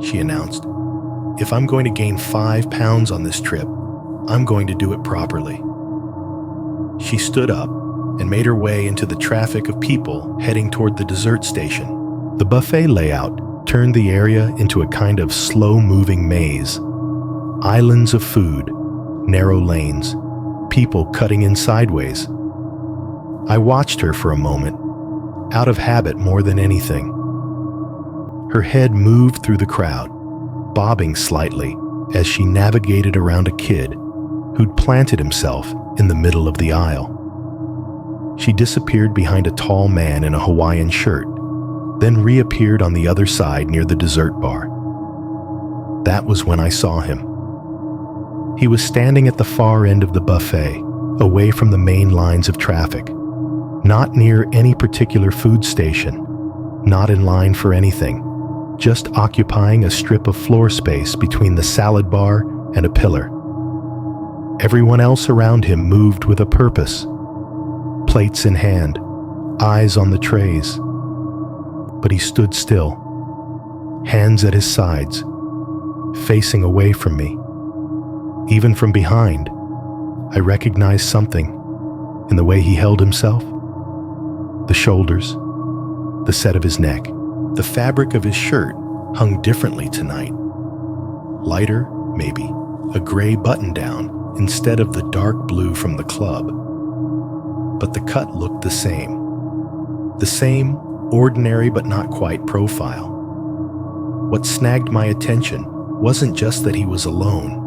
she announced. "If I'm going to gain 5 pounds on this trip, I'm going to do it properly." She stood up and made her way into the traffic of people heading toward the dessert station. The buffet layout turned the area into a kind of slow-moving maze. Islands of food, narrow lanes, people cutting in sideways. I watched her for a moment, out of habit more than anything. Her head moved through the crowd, bobbing slightly as she navigated around a kid who'd planted himself in the middle of the aisle. She disappeared behind a tall man in a Hawaiian shirt, then reappeared on the other side near the dessert bar. That was when I saw him. He was standing at the far end of the buffet, away from the main lines of traffic, not near any particular food station, not in line for anything, just occupying a strip of floor space between the salad bar and a pillar. Everyone else around him moved with a purpose, plates in hand, eyes on the trays. But he stood still, hands at his sides, facing away from me. Even from behind, I recognized something in the way he held himself. The shoulders, the set of his neck. The fabric of his shirt hung differently tonight. Lighter, maybe, a gray button-down instead of the dark blue from the club. But the cut looked the same. The same ordinary but not quite profile. What snagged my attention wasn't just that he was alone.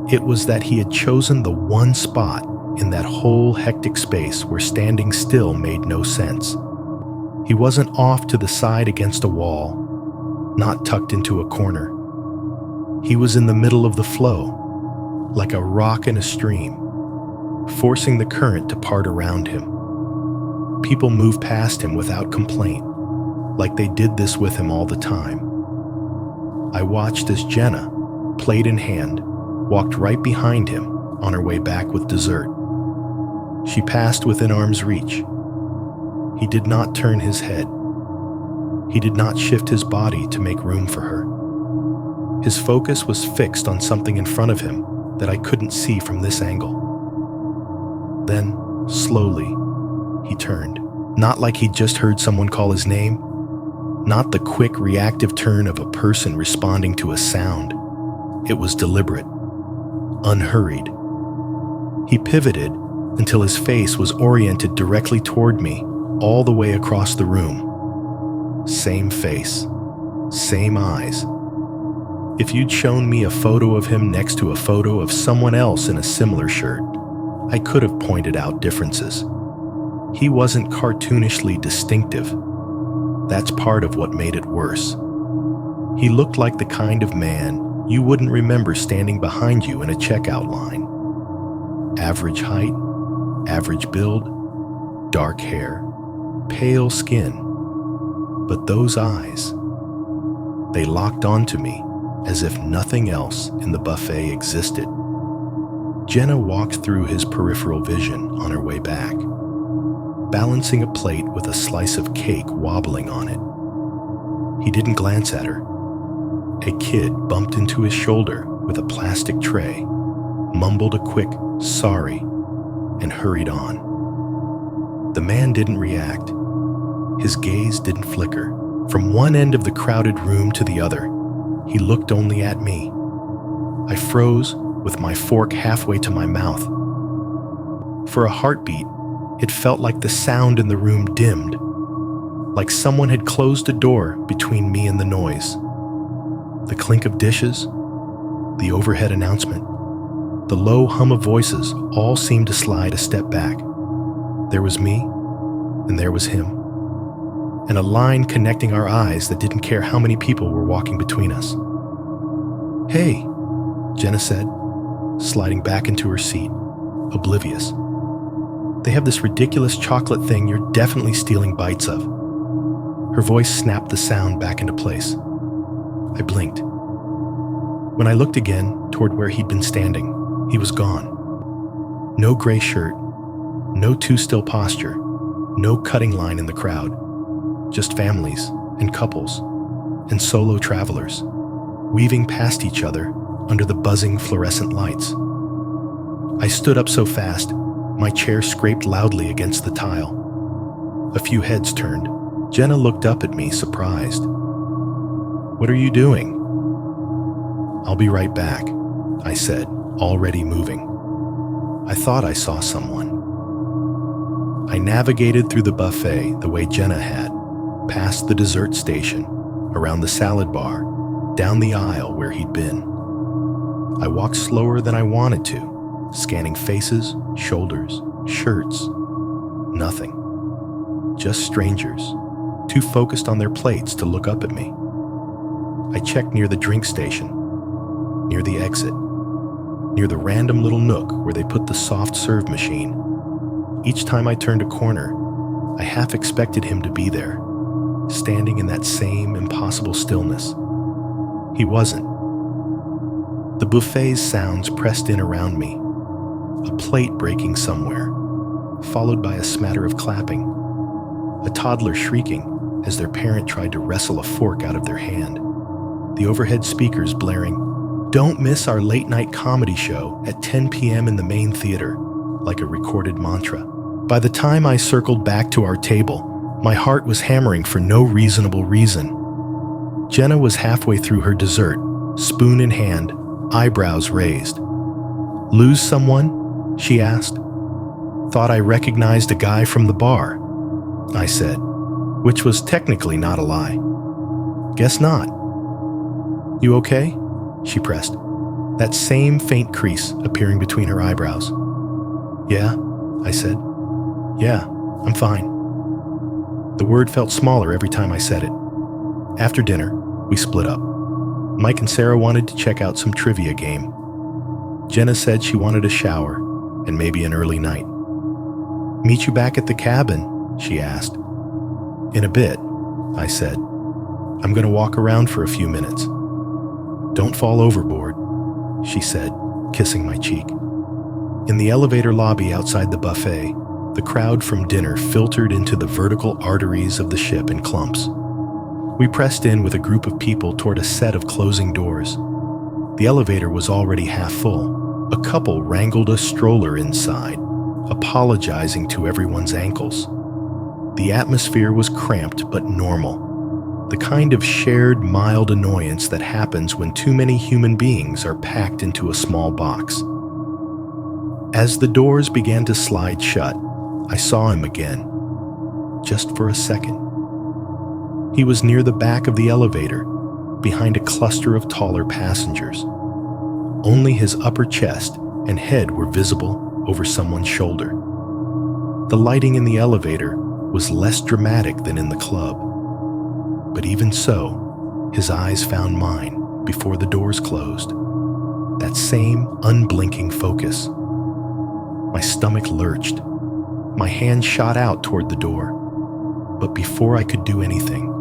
It was that he had chosen the one spot in that whole hectic space where standing still made no sense. He wasn't off to the side against a wall, not tucked into a corner. He was in the middle of the flow, like a rock in a stream, forcing the current to part around him. People moved past him without complaint, like they did this with him all the time. I watched as Jenna, plate in hand, walked right behind him on her way back with dessert. She passed within arm's reach. He did not turn his head. He did not shift his body to make room for her. His focus was fixed on something in front of him that I couldn't see from this angle. Then, slowly, he turned. Not like he'd just heard someone call his name. Not the quick, reactive turn of a person responding to a sound. It was deliberate, unhurried. He pivoted until his face was oriented directly toward me, all the way across the room. Same face, same eyes. If you'd shown me a photo of him next to a photo of someone else in a similar shirt, I could have pointed out differences. He wasn't cartoonishly distinctive. That's part of what made it worse. He looked like the kind of man you wouldn't remember standing behind you in a checkout line. Average height, average build, dark hair, pale skin. But those eyes, they locked onto me as if nothing else in the buffet existed. Jenna walked through his peripheral vision on her way back, balancing a plate with a slice of cake wobbling on it. He didn't glance at her. A kid bumped into his shoulder with a plastic tray, mumbled a quick "sorry," and hurried on. The man didn't react. His gaze didn't flicker. From one end of the crowded room to the other, he looked only at me. I froze with my fork halfway to my mouth. For a heartbeat, it felt like the sound in the room dimmed, like someone had closed a door between me and the noise. The clink of dishes, the overhead announcement, the low hum of voices all seemed to slide a step back. There was me, and there was him, and a line connecting our eyes that didn't care how many people were walking between us. "Hey," Jenna said, sliding back into her seat, oblivious. "They have this ridiculous chocolate thing you're definitely stealing bites of." Her voice snapped the sound back into place. I blinked. When I looked again toward where he'd been standing, he was gone. No gray shirt, no too-still posture, no cutting line in the crowd. Just families and couples and solo travelers, weaving past each other under the buzzing fluorescent lights. I stood up so fast, my chair scraped loudly against the tile. A few heads turned. Jenna looked up at me, surprised. "What are you doing?" "I'll be right back," I said, already moving. I thought I saw someone. I navigated through the buffet the way Jenna had, past the dessert station, around the salad bar, down the aisle where he'd been. I walked slower than I wanted to, scanning faces, shoulders, shirts. Nothing. Just strangers, too focused on their plates to look up at me. I checked near the drink station, near the exit, near the random little nook where they put the soft serve machine. Each time I turned a corner, I half expected him to be there, standing in that same impossible stillness. He wasn't. The buffet's sounds pressed in around me, a plate breaking somewhere, followed by a smatter of clapping, a toddler shrieking as their parent tried to wrestle a fork out of their hand, the overhead speakers blaring, "Don't miss our late-night comedy show at 10 p.m. in the main theater," like a recorded mantra. By the time I circled back to our table, my heart was hammering for no reasonable reason. Jenna was halfway through her dessert, spoon in hand, eyebrows raised. "Lose someone?" she asked. "Thought I recognized a guy from the bar," I said, which was technically not a lie. "Guess not." "You okay?" she pressed, that same faint crease appearing between her eyebrows. "Yeah," I said. "Yeah, I'm fine." The word felt smaller every time I said it. After dinner, we split up. Mike and Sarah wanted to check out some trivia game. Jenna said she wanted a shower and maybe an early night. "Meet you back at the cabin?" she asked. "In a bit," I said. "I'm going to walk around for a few minutes." "Don't fall overboard," she said, kissing my cheek. In the elevator lobby outside the buffet, the crowd from dinner filtered into the vertical arteries of the ship in clumps. We pressed in with a group of people toward a set of closing doors. The elevator was already half full. A couple wrangled a stroller inside, apologizing to everyone's ankles. The atmosphere was cramped but normal, the kind of shared mild annoyance that happens when too many human beings are packed into a small box. As the doors began to slide shut, I saw him again, just for a second. He was near the back of the elevator, behind a cluster of taller passengers. Only his upper chest and head were visible over someone's shoulder. The lighting in the elevator was less dramatic than in the club. But even so, his eyes found mine before the doors closed. That same unblinking focus. My stomach lurched. My hand shot out toward the door. But before I could do anything,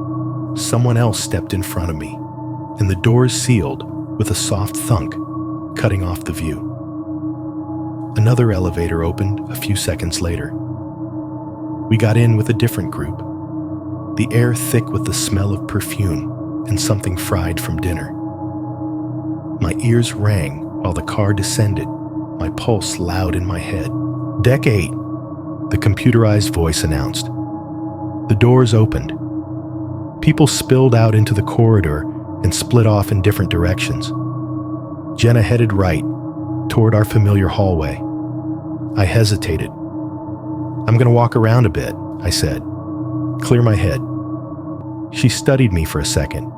someone else stepped in front of me, and the doors sealed with a soft thunk, cutting off the view. Another elevator opened a few seconds later. We got in with a different group, the air thick with the smell of perfume and something fried from dinner. My ears rang while the car descended, my pulse loud in my head. "Deck 8, the computerized voice announced. The doors opened. People spilled out into the corridor and split off in different directions. Jenna headed right, toward our familiar hallway. I hesitated. "I'm going to walk around a bit," I said. "Clear my head." She studied me for a second,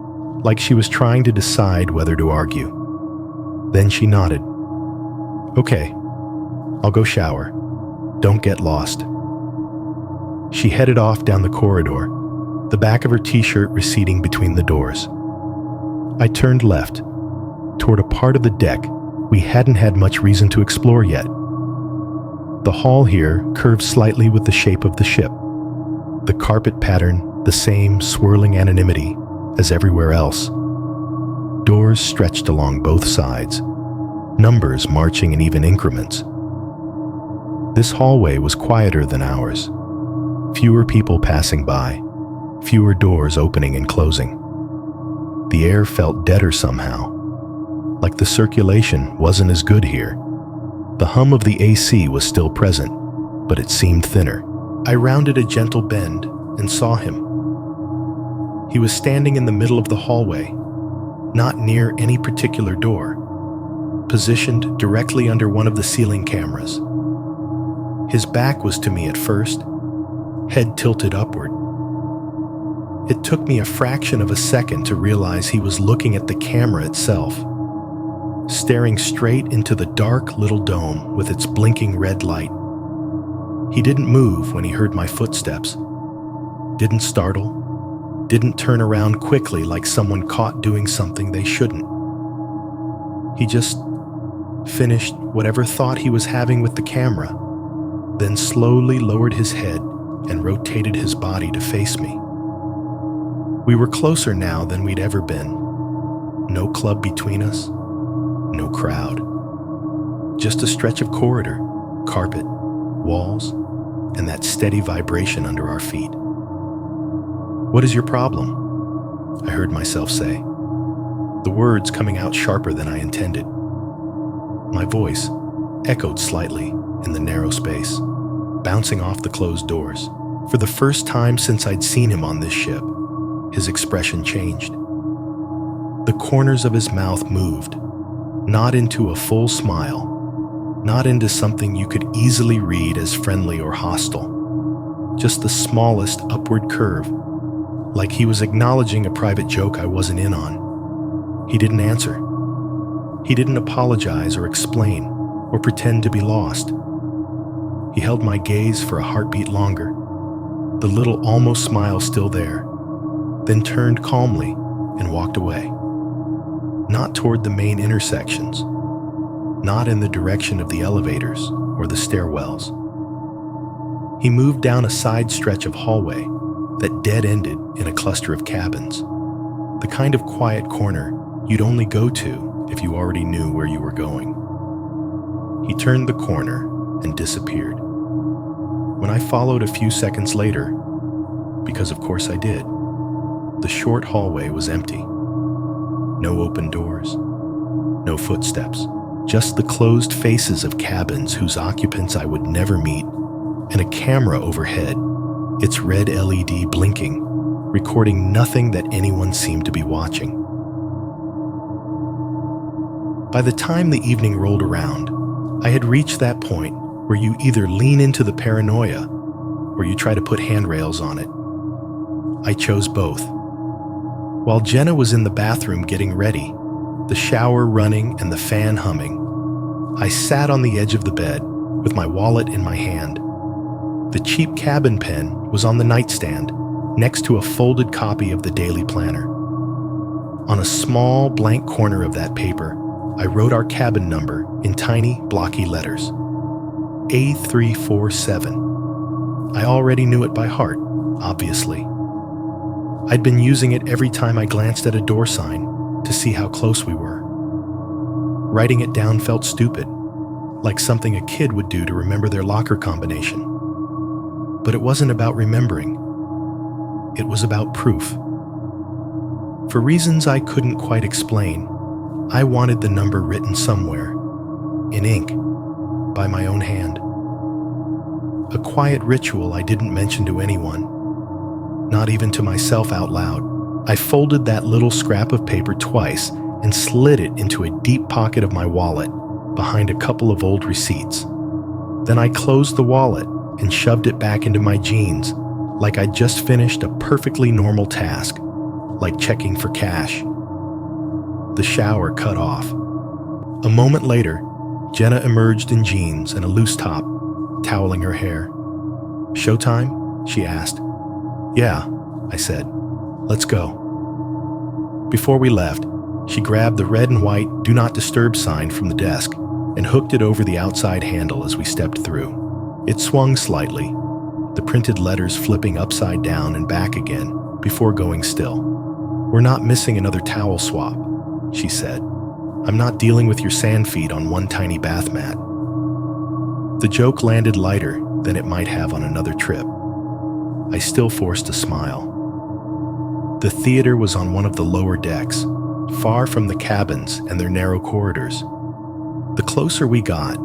like she was trying to decide whether to argue. Then she nodded. "Okay, I'll go shower. Don't get lost." She headed off down the corridor, the back of her t-shirt receding between the doors. I turned left, toward a part of the deck we hadn't had much reason to explore yet. The hall here curved slightly with the shape of the ship. The carpet pattern, the same swirling anonymity as everywhere else. Doors stretched along both sides, numbers marching in even increments. This hallway was quieter than ours. Fewer people passing by, fewer doors opening and closing. The air felt deader somehow, like the circulation wasn't as good here. The hum of the AC was still present, but it seemed thinner. I rounded a gentle bend and saw him. He was standing in the middle of the hallway, not near any particular door, positioned directly under one of the ceiling cameras. His back was to me at first, head tilted upward. It took me a fraction of a second to realize he was looking at the camera itself, staring straight into the dark little dome with its blinking red light. He didn't move when he heard my footsteps, didn't startle, didn't turn around quickly like someone caught doing something they shouldn't. He just finished whatever thought he was having with the camera, then slowly lowered his head and rotated his body to face me. We were closer now than we'd ever been. No club between us, no crowd. Just a stretch of corridor, carpet, walls, and that steady vibration under our feet. "What is your problem?" I heard myself say, the words coming out sharper than I intended. My voice echoed slightly in the narrow space, bouncing off the closed doors. For the first time since I'd seen him on this ship, his expression changed. The corners of his mouth moved, not into a full smile, not into something you could easily read as friendly or hostile, just the smallest upward curve, like he was acknowledging a private joke I wasn't in on. He didn't answer. He didn't apologize or explain or pretend to be lost. He held my gaze for a heartbeat longer, the little almost smile still there, then turned calmly and walked away. Not toward the main intersections, not in the direction of the elevators or the stairwells. He moved down a side stretch of hallway that dead-ended in a cluster of cabins, the kind of quiet corner you'd only go to if you already knew where you were going. He turned the corner and disappeared. When I followed a few seconds later, because of course I did, the short hallway was empty. No open doors, no footsteps, just the closed faces of cabins whose occupants I would never meet, and a camera overhead, its red LED blinking, recording nothing that anyone seemed to be watching. By the time the evening rolled around, I had reached that point where you either lean into the paranoia or you try to put handrails on it. I chose both. While Jenna was in the bathroom getting ready, the shower running and the fan humming, I sat on the edge of the bed with my wallet in my hand. The cheap cabin pen was on the nightstand next to a folded copy of the Daily Planner. On a small blank corner of that paper, I wrote our cabin number in tiny, blocky letters. A347. I already knew it by heart, obviously. I'd been using it every time I glanced at a door sign to see how close we were. Writing it down felt stupid, like something a kid would do to remember their locker combination. But it wasn't about remembering. It was about proof. For reasons I couldn't quite explain, I wanted the number written somewhere, in ink, by my own hand. A quiet ritual I didn't mention to anyone, not even to myself out loud. I folded that little scrap of paper twice and slid it into a deep pocket of my wallet behind a couple of old receipts. Then I closed the wallet and shoved it back into my jeans like I'd just finished a perfectly normal task, like checking for cash. The shower cut off. A moment later, Jenna emerged in jeans and a loose top, toweling her hair. "Showtime?" she asked. "Yeah," I said. "Let's go." Before we left, she grabbed the red and white "Do Not Disturb" sign from the desk and hooked it over the outside handle as we stepped through. It swung slightly, the printed letters flipping upside down and back again before going still. "We're not missing another towel swap," she said. "I'm not dealing with your sand feet on one tiny bath mat." The joke landed lighter than it might have on another trip. I still forced a smile. The theater was on one of the lower decks, far from the cabins and their narrow corridors. The closer we got,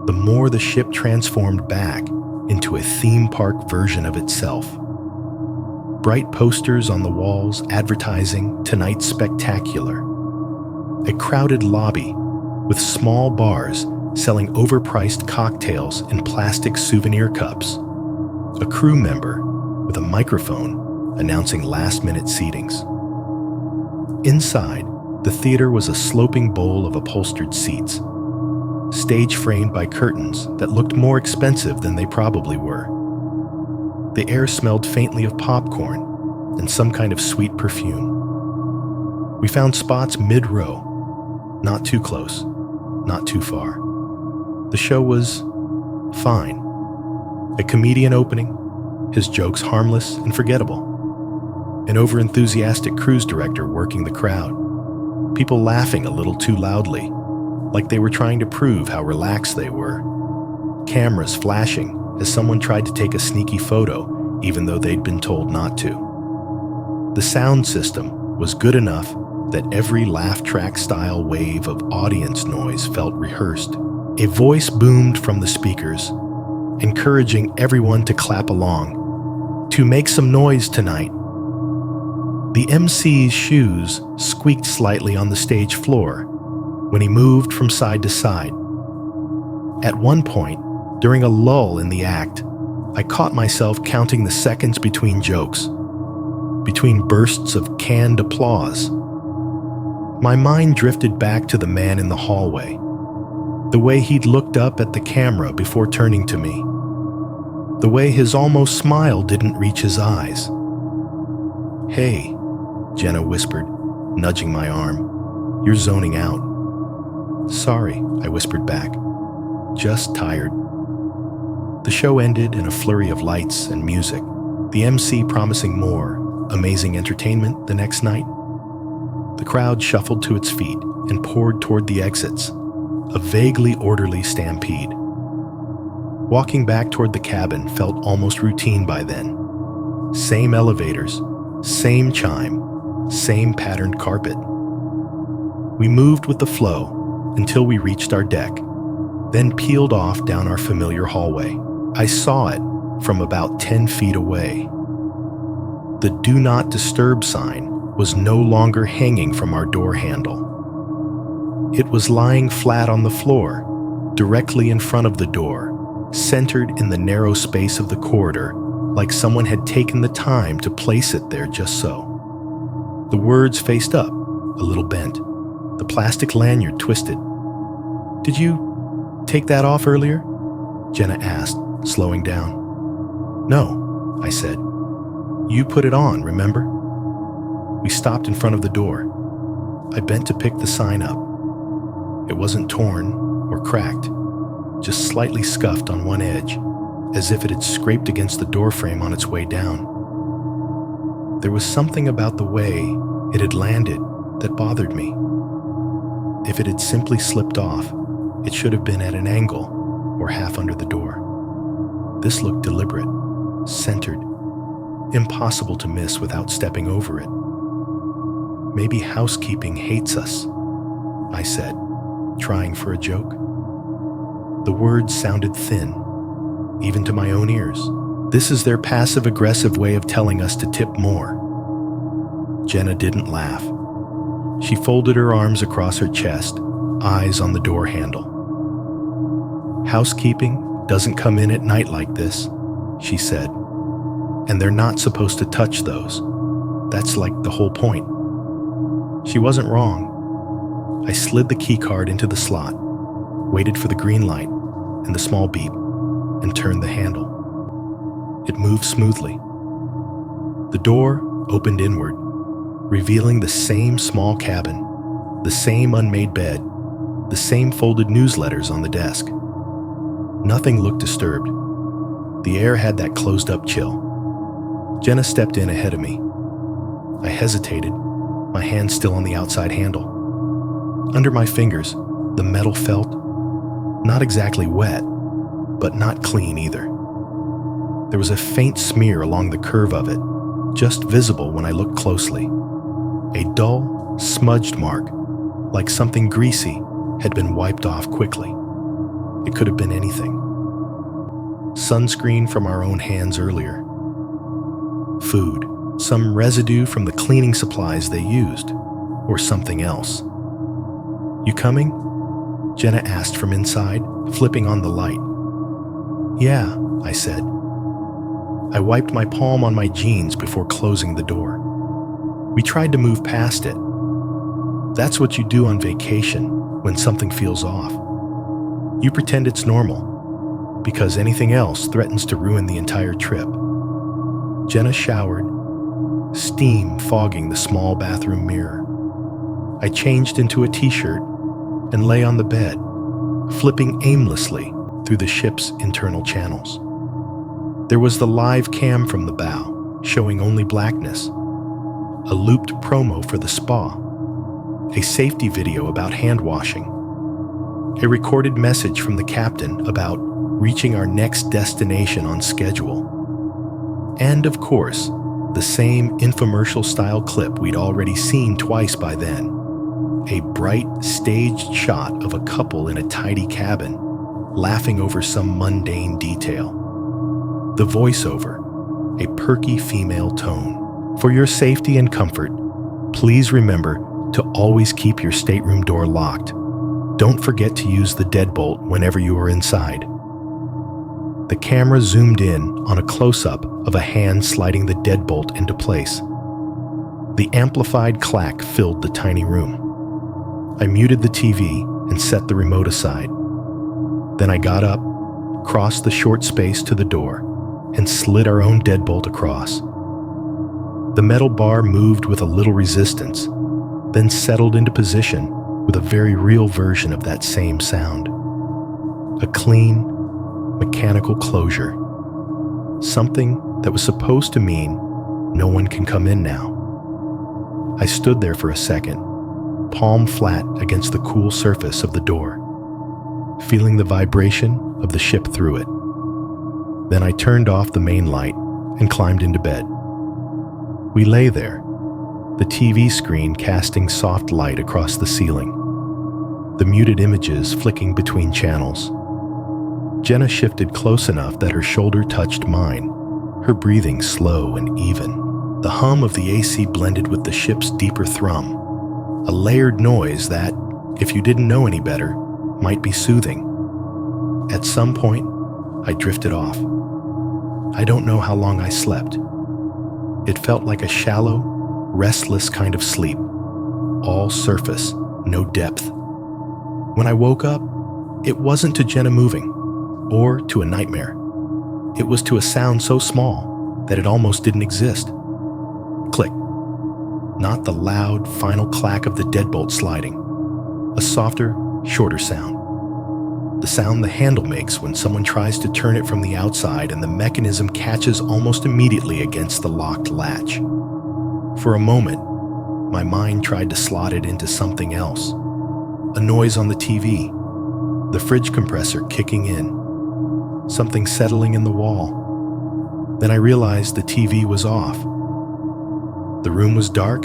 the more the ship transformed back into a theme park version of itself. Bright posters on the walls advertising tonight's spectacular. A crowded lobby with small bars selling overpriced cocktails in plastic souvenir cups. A crew member with a microphone announcing last-minute seatings. Inside, the theater was a sloping bowl of upholstered seats, stage framed by curtains that looked more expensive than they probably were. The air smelled faintly of popcorn and some kind of sweet perfume. We found spots mid-row, not too close, not too far. The show was fine. A comedian opening, his jokes harmless and forgettable. An over-enthusiastic cruise director working the crowd. People laughing a little too loudly, like they were trying to prove how relaxed they were. Cameras flashing as someone tried to take a sneaky photo even though they'd been told not to. The sound system was good enough that every laugh track style wave of audience noise felt rehearsed. A voice boomed from the speakers, encouraging everyone to clap along, to make some noise tonight. The MC's shoes squeaked slightly on the stage floor when he moved from side to side. At one point, during a lull in the act, I caught myself counting the seconds between jokes, between bursts of canned applause. My mind drifted back to the man in the hallway, the way he'd looked up at the camera before turning to me, the way his almost smile didn't reach his eyes. "Hey," Jenna whispered, nudging my arm. "You're zoning out." "Sorry," I whispered back. "Just tired." The show ended in a flurry of lights and music, the MC promising more amazing entertainment the next night. The crowd shuffled to its feet and poured toward the exits, a vaguely orderly stampede. Walking back toward the cabin felt almost routine by then. Same elevators, same chime, same patterned carpet. We moved with the flow until we reached our deck, then peeled off down our familiar hallway. I saw it from about 10 feet away. The "Do Not Disturb" sign was no longer hanging from our door handle. It was lying flat on the floor, directly in front of the door, centered in the narrow space of the corridor, like someone had taken the time to place it there just so. The words faced up, a little bent, the plastic lanyard twisted. "Did you take that off earlier?" Jenna asked, slowing down. "No," I said. "You put it on, remember?" We stopped in front of the door. I bent to pick the sign up. It wasn't torn or cracked, just slightly scuffed on one edge, as if it had scraped against the doorframe on its way down. There was something about the way it had landed that bothered me. If it had simply slipped off, it should have been at an angle or half under the door. This looked deliberate, centered, impossible to miss without stepping over it. "Maybe housekeeping hates us," I said, trying for a joke. The words sounded thin, even to my own ears. "This is their passive-aggressive way of telling us to tip more." Jenna didn't laugh. She folded her arms across her chest, eyes on the door handle. "Housekeeping doesn't come in at night like this," she said. "And they're not supposed to touch those. That's like the whole point." She wasn't wrong. I slid the key card into the slot, waited for the green light and the small beep, and turned the handle. It moved smoothly. The door opened inward, revealing the same small cabin, the same unmade bed, the same folded newsletters on the desk. Nothing looked disturbed. The air had that closed-up chill. Jenna stepped in ahead of me. I hesitated, my hand still on the outside handle. Under my fingers, the metal felt not exactly wet, but not clean either. There was a faint smear along the curve of it, just visible when I looked closely. A dull, smudged mark, like something greasy had been wiped off quickly. It could have been anything. Sunscreen from our own hands earlier. Food, some residue from the cleaning supplies they used, or something else. "You coming?" Jenna asked from inside, flipping on the light. "Yeah," I said. I wiped my palm on my jeans before closing the door. We tried to move past it. That's what you do on vacation when something feels off. You pretend it's normal, because anything else threatens to ruin the entire trip. Jenna showered, steam fogging the small bathroom mirror. I changed into a t-shirt and lay on the bed, flipping aimlessly through the ship's internal channels. There was the live cam from the bow, showing only blackness, a looped promo for the spa, a safety video about hand washing, a recorded message from the captain about reaching our next destination on schedule, and of course, the same infomercial-style clip we'd already seen twice by then, a bright, staged shot of a couple in a tidy cabin, laughing over some mundane detail. The voiceover, a perky female tone. "For your safety and comfort, please remember to always keep your stateroom door locked. Don't forget to use the deadbolt whenever you are inside." The camera zoomed in on a close-up of a hand sliding the deadbolt into place. The amplified clack filled the tiny room. I muted the TV and set the remote aside. Then I got up, crossed the short space to the door, and slid our own deadbolt across. The metal bar moved with a little resistance, then settled into position with a very real version of that same sound. A clean, mechanical closure. Something that was supposed to mean no one can come in now. I stood there for a second, palm flat against the cool surface of the door, feeling the vibration of the ship through it. Then I turned off the main light and climbed into bed. We lay there, the TV screen casting soft light across the ceiling, the muted images flicking between channels. Jenna shifted close enough that her shoulder touched mine, her breathing slow and even. The hum of the AC blended with the ship's deeper thrum, a layered noise that, if you didn't know any better, might be soothing. At some point, I drifted off. I don't know how long I slept. It felt like a shallow, restless kind of sleep, all surface, no depth. When I woke up, it wasn't to Jenna moving, or to a nightmare. It was to a sound so small that it almost didn't exist. Click. Not the loud, final clack of the deadbolt sliding. A softer, shorter sound. The sound the handle makes when someone tries to turn it from the outside and the mechanism catches almost immediately against the locked latch. For a moment, my mind tried to slot it into something else. A noise on the TV, the fridge compressor kicking in, something settling in the wall. Then I realized the TV was off. The room was dark,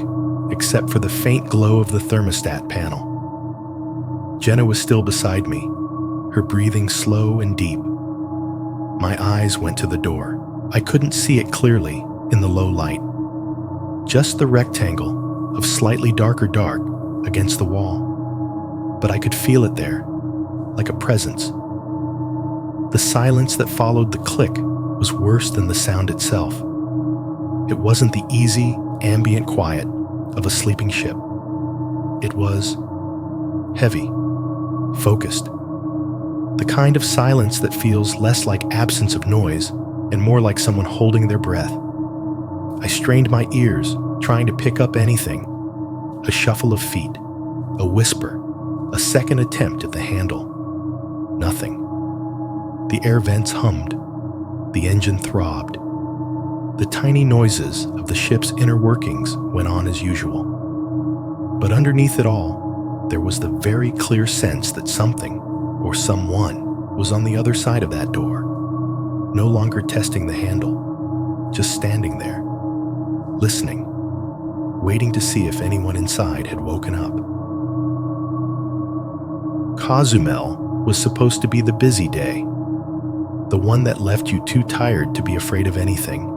except for the faint glow of the thermostat panel. Jenna was still beside me, her breathing slow and deep. My eyes went to the door. I couldn't see it clearly in the low light. Just the rectangle of slightly darker dark against the wall. But I could feel it there, like a presence. The silence that followed the click was worse than the sound itself. It wasn't the easy, ambient quiet of a sleeping ship. It was heavy, focused. The kind of silence that feels less like absence of noise and more like someone holding their breath. I strained my ears, trying to pick up anything. A shuffle of feet, a whisper, a second attempt at the handle. Nothing. The air vents hummed. The engine throbbed. The tiny noises of the ship's inner workings went on as usual. But underneath it all, there was the very clear sense that something, or someone, was on the other side of that door, no longer testing the handle, just standing there, listening, waiting to see if anyone inside had woken up. Cozumel was supposed to be the busy day, the one that left you too tired to be afraid of anything.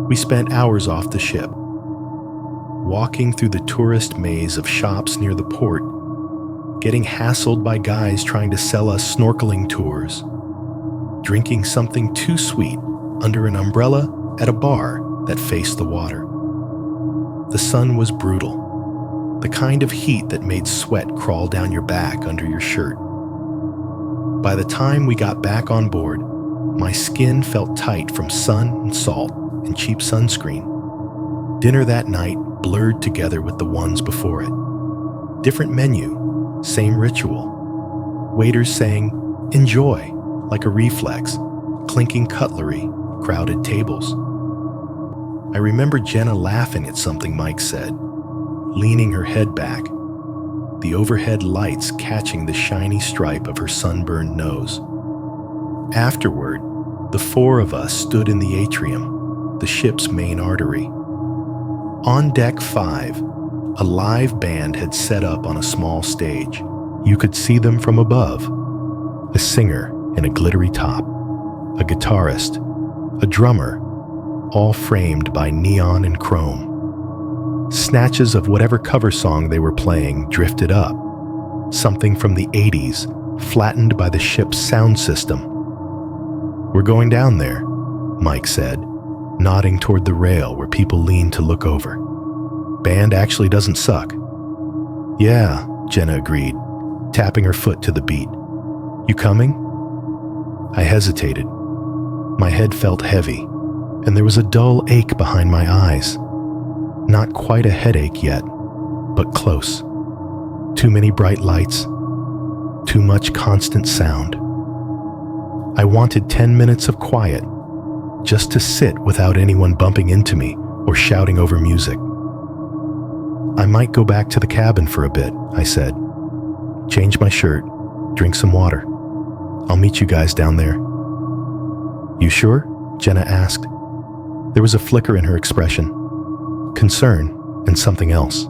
We spent hours off the ship, walking through the tourist maze of shops near the port, getting hassled by guys trying to sell us snorkeling tours, drinking something too sweet under an umbrella at a bar that faced the water. The sun was brutal, the kind of heat that made sweat crawl down your back under your shirt. By the time we got back on board, my skin felt tight from sun and salt and cheap sunscreen. Dinner that night blurred together with the ones before it. Different menu, same ritual. Waiters saying, "Enjoy," like a reflex, clinking cutlery, crowded tables. I remember Jenna laughing at something Mike said, leaning her head back, the overhead lights catching the shiny stripe of her sunburned nose. Afterward, the four of us stood in the atrium, the ship's main artery. On deck 5, a live band had set up on a small stage. You could see them from above. A singer in a glittery top, a guitarist, a drummer, all framed by neon and chrome. Snatches of whatever cover song they were playing drifted up, something from the 80s, flattened by the ship's sound system. "We're going down there," Mike said, nodding toward the rail where people leaned to look over. "Band actually doesn't suck." "Yeah," Jenna agreed, tapping her foot to the beat. "You coming?" I hesitated. My head felt heavy, and there was a dull ache behind my eyes. Not quite a headache yet, but close. Too many bright lights, too much constant sound. I wanted 10 minutes of quiet, just to sit without anyone bumping into me or shouting over music. "I might go back to the cabin for a bit," I said. "Change my shirt, drink some water. I'll meet you guys down there." "You sure?" Jenna asked. There was a flicker in her expression, concern and something else.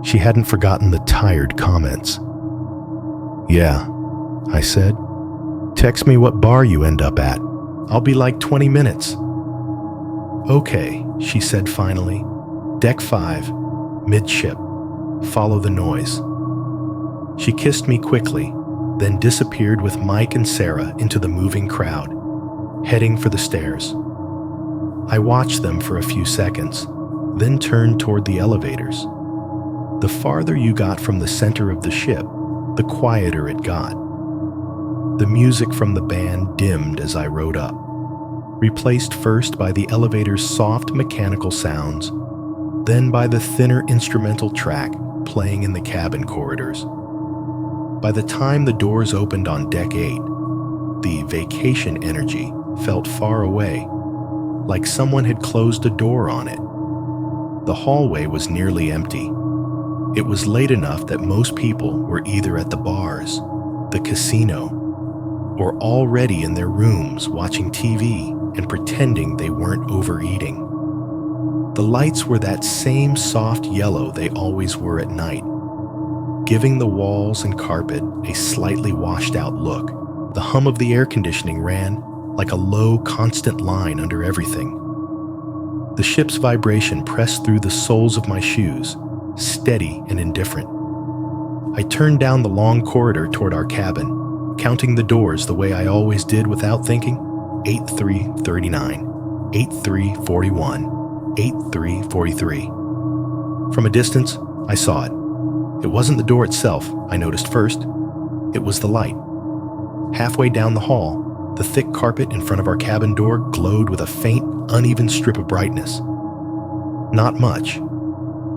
She hadn't forgotten the tired comments. "Yeah," I said. Text me what bar you end up at. I'll be like 20 minutes. Okay, she said finally. Deck 5, midship. Follow the noise. She kissed me quickly, then disappeared with Mike and Sarah into the moving crowd, heading for the stairs. I watched them for a few seconds, then turned toward the elevators. The farther you got from the center of the ship, the quieter it got. The music from the band dimmed as I rode up, replaced first by the elevator's soft mechanical sounds, then by the thinner instrumental track playing in the cabin corridors. By the time the doors opened on Deck 8, the vacation energy felt far away, like someone had closed a door on it. The hallway was nearly empty. It was late enough that most people were either at the bars, the casino, or already in their rooms watching TV and pretending they weren't overeating. The lights were that same soft yellow they always were at night, giving the walls and carpet a slightly washed-out look. The hum of the air conditioning ran like a low, constant line under everything. The ship's vibration pressed through the soles of my shoes, steady and indifferent. I turned down the long corridor toward our cabin, counting the doors the way I always did without thinking. 8339, 8341, 8343. From a distance, I saw it. It wasn't the door itself I noticed first. It was the light. Halfway down the hall, the thick carpet in front of our cabin door glowed with a faint, uneven strip of brightness. Not much,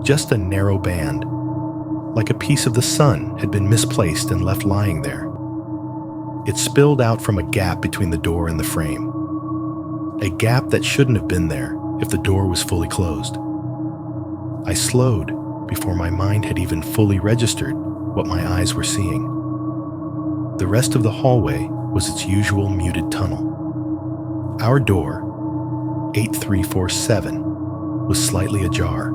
just a narrow band, like a piece of the sun had been misplaced and left lying there. It spilled out from a gap between the door and the frame, a gap that shouldn't have been there if the door was fully closed. I slowed before my mind had even fully registered what my eyes were seeing. The rest of the hallway was its usual muted tunnel. Our door, 8347, was slightly ajar.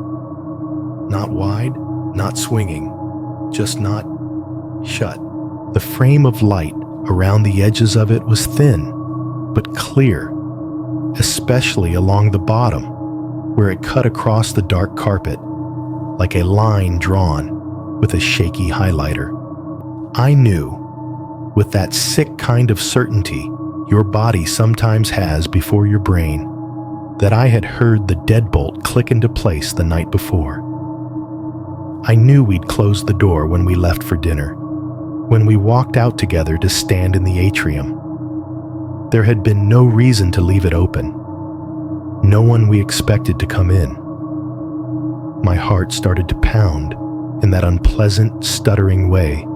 Not wide, not swinging, just not shut. The frame of light around the edges of it was thin, but clear, especially along the bottom, where it cut across the dark carpet, like a line drawn with a shaky highlighter. I knew, with that sick kind of certainty your body sometimes has before your brain, that I had heard the deadbolt click into place the night before. I knew we'd closed the door when we left for dinner, when we walked out together to stand in the atrium. There had been no reason to leave it open. No one we expected to come in. My heart started to pound in that unpleasant, stuttering way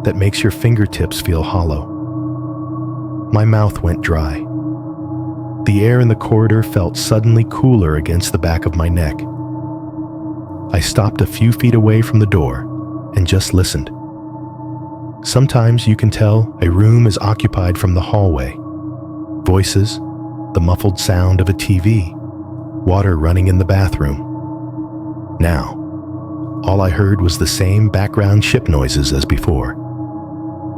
that makes your fingertips feel hollow. My mouth went dry. The air in the corridor felt suddenly cooler against the back of my neck. I stopped a few feet away from the door and just listened. Sometimes you can tell a room is occupied from the hallway. Voices, the muffled sound of a TV, water running in the bathroom. Now, all I heard was the same background ship noises as before.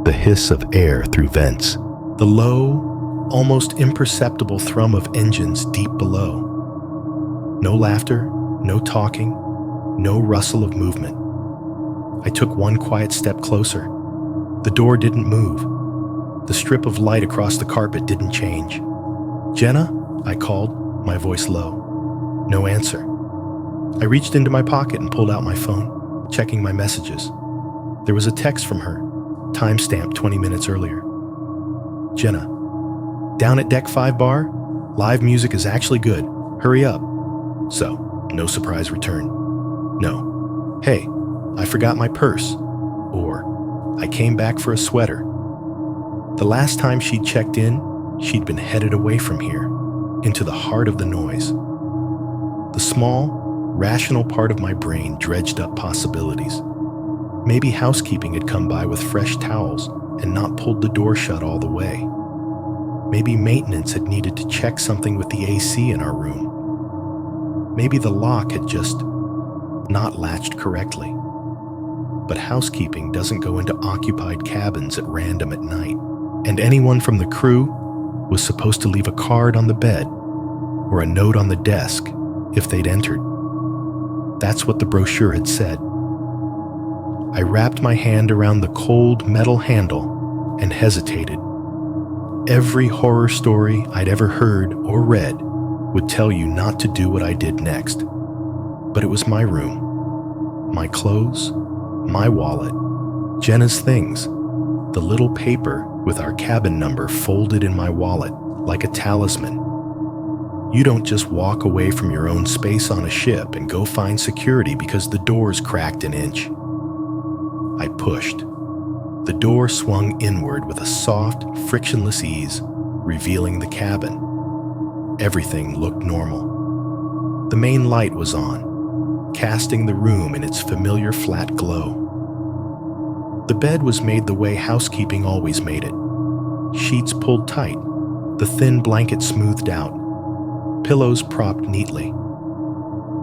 The hiss of air through vents, the low, almost imperceptible thrum of engines deep below. No laughter, no talking, no rustle of movement. I took one quiet step closer. The door didn't move. The strip of light across the carpet didn't change. "Jenna?" I called, my voice low. No answer. I reached into my pocket and pulled out my phone, checking my messages. There was a text from her, timestamped 20 minutes earlier. "Jenna, down at Deck 5 bar, live music is actually good. Hurry up." So, no surprise return. No. "Hey, I forgot my purse." Or, "I came back for a sweater." The last time she'd checked in, she'd been headed away from here, into the heart of the noise. The small, rational part of my brain dredged up possibilities. Maybe housekeeping had come by with fresh towels and not pulled the door shut all the way. Maybe maintenance had needed to check something with the AC in our room. Maybe the lock had just not latched correctly. But housekeeping doesn't go into occupied cabins at random at night. and anyone from the crew was supposed to leave a card on the bed or a note on the desk if they'd entered. That's what the brochure had said. I wrapped my hand around the cold metal handle and hesitated. Every horror story I'd ever heard or read would tell you not to do what I did next. But it was my room, my clothes, my wallet, Jenna's things, the little paper with our cabin number folded in my wallet like a talisman. You don't just walk away from your own space on a ship and go find security because the door's cracked an inch. I pushed. The door swung inward with a soft, frictionless ease, revealing the cabin. Everything looked normal. The main light was on, casting the room in its familiar flat glow. The bed was made the way housekeeping always made it. Sheets pulled tight, the thin blanket smoothed out, pillows propped neatly.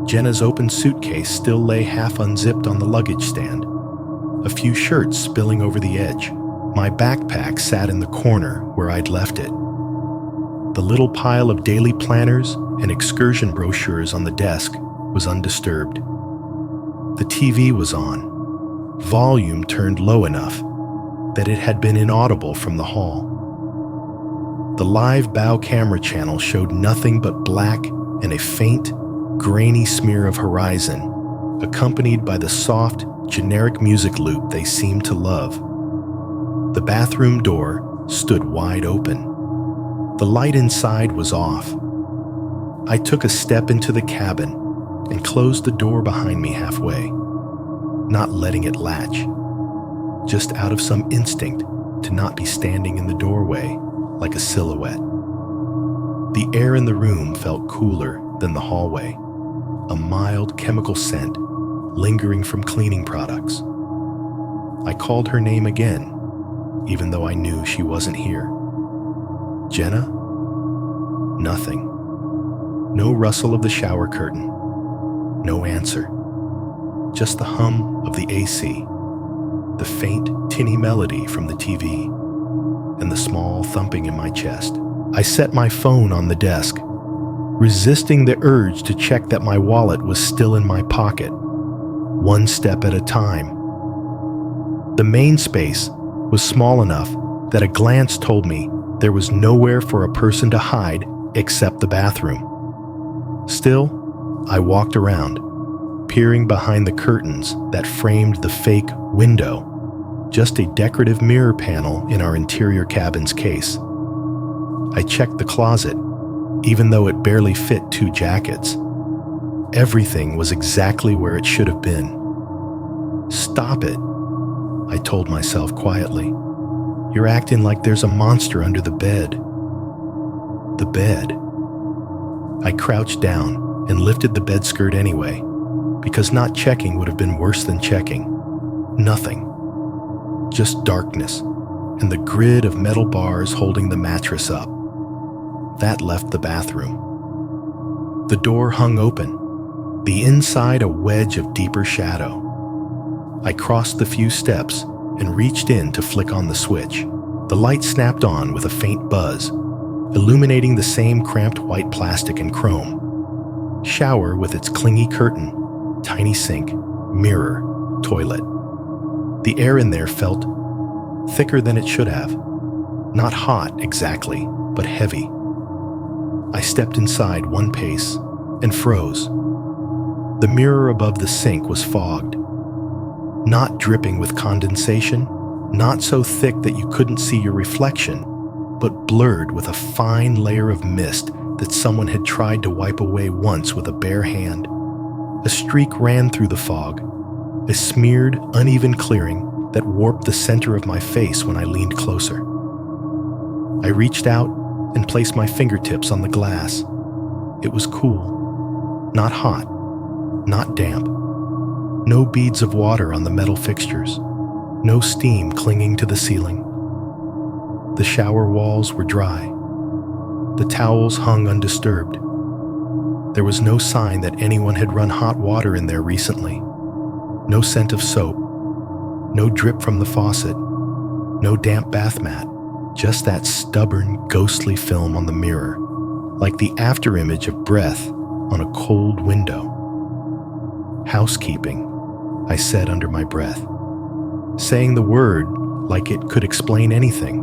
Jenna's open suitcase still lay half unzipped on the luggage stand, a few shirts spilling over the edge. My backpack sat in the corner where I'd left it. The little pile of daily planners and excursion brochures on the desk was undisturbed. The TV was on, volume turned low enough that it had been inaudible from the hall. The live bow camera channel showed nothing but black and a faint, grainy smear of horizon, accompanied by the soft, generic music loop they seemed to love. The bathroom door stood wide open. The light inside was off. I took a step into the cabin and closed the door behind me halfway, not letting it latch, just out of some instinct to not be standing in the doorway like a silhouette. The air in the room felt cooler than the hallway, a mild chemical scent lingering from cleaning products. I called her name again, even though I knew she wasn't here. Jenna? Nothing. No rustle of the shower curtain. No answer. Just the hum of the AC, the faint, tinny melody from the TV, and the small thumping in my chest. I set my phone on the desk, resisting the urge to check that my wallet was still in my pocket, one step at a time. The main space was small enough that a glance told me there was nowhere for a person to hide except the bathroom. Still, I walked around, peering behind the curtains that framed the fake window, just a decorative mirror panel in our interior cabin's case. I checked the closet, even though it barely fit 2 jackets. Everything was exactly where it should have been. Stop it, I told myself quietly. You're acting like there's a monster under the bed. The bed. I crouched down and lifted the bed skirt anyway, because not checking would have been worse than checking. Nothing. Just darkness and the grid of metal bars holding the mattress up. That left the bathroom. The door hung open, the inside a wedge of deeper shadow. I crossed the few steps and reached in to flick on the switch. The light snapped on with a faint buzz, illuminating the same cramped white plastic and chrome. Shower with its clingy curtain, tiny sink, mirror, toilet. The air in there felt thicker than it should have. Not hot exactly, but heavy. I stepped inside 1 pace and froze. The mirror above the sink was fogged. Not dripping with condensation, not so thick that you couldn't see your reflection, but blurred with a fine layer of mist that someone had tried to wipe away once with a bare hand. A streak ran through the fog, a smeared, uneven clearing that warped the center of my face when I leaned closer. I reached out and placed my fingertips on the glass. It was cool, not hot, not damp. No beads of water on the metal fixtures, no steam clinging to the ceiling. The shower walls were dry. The towels hung undisturbed. There was no sign that anyone had run hot water in there recently. No scent of soap, no drip from the faucet, no damp bath mat. Just that stubborn, ghostly film on the mirror, like the afterimage of breath on a cold window. Housekeeping, I said under my breath, saying the word like it could explain anything.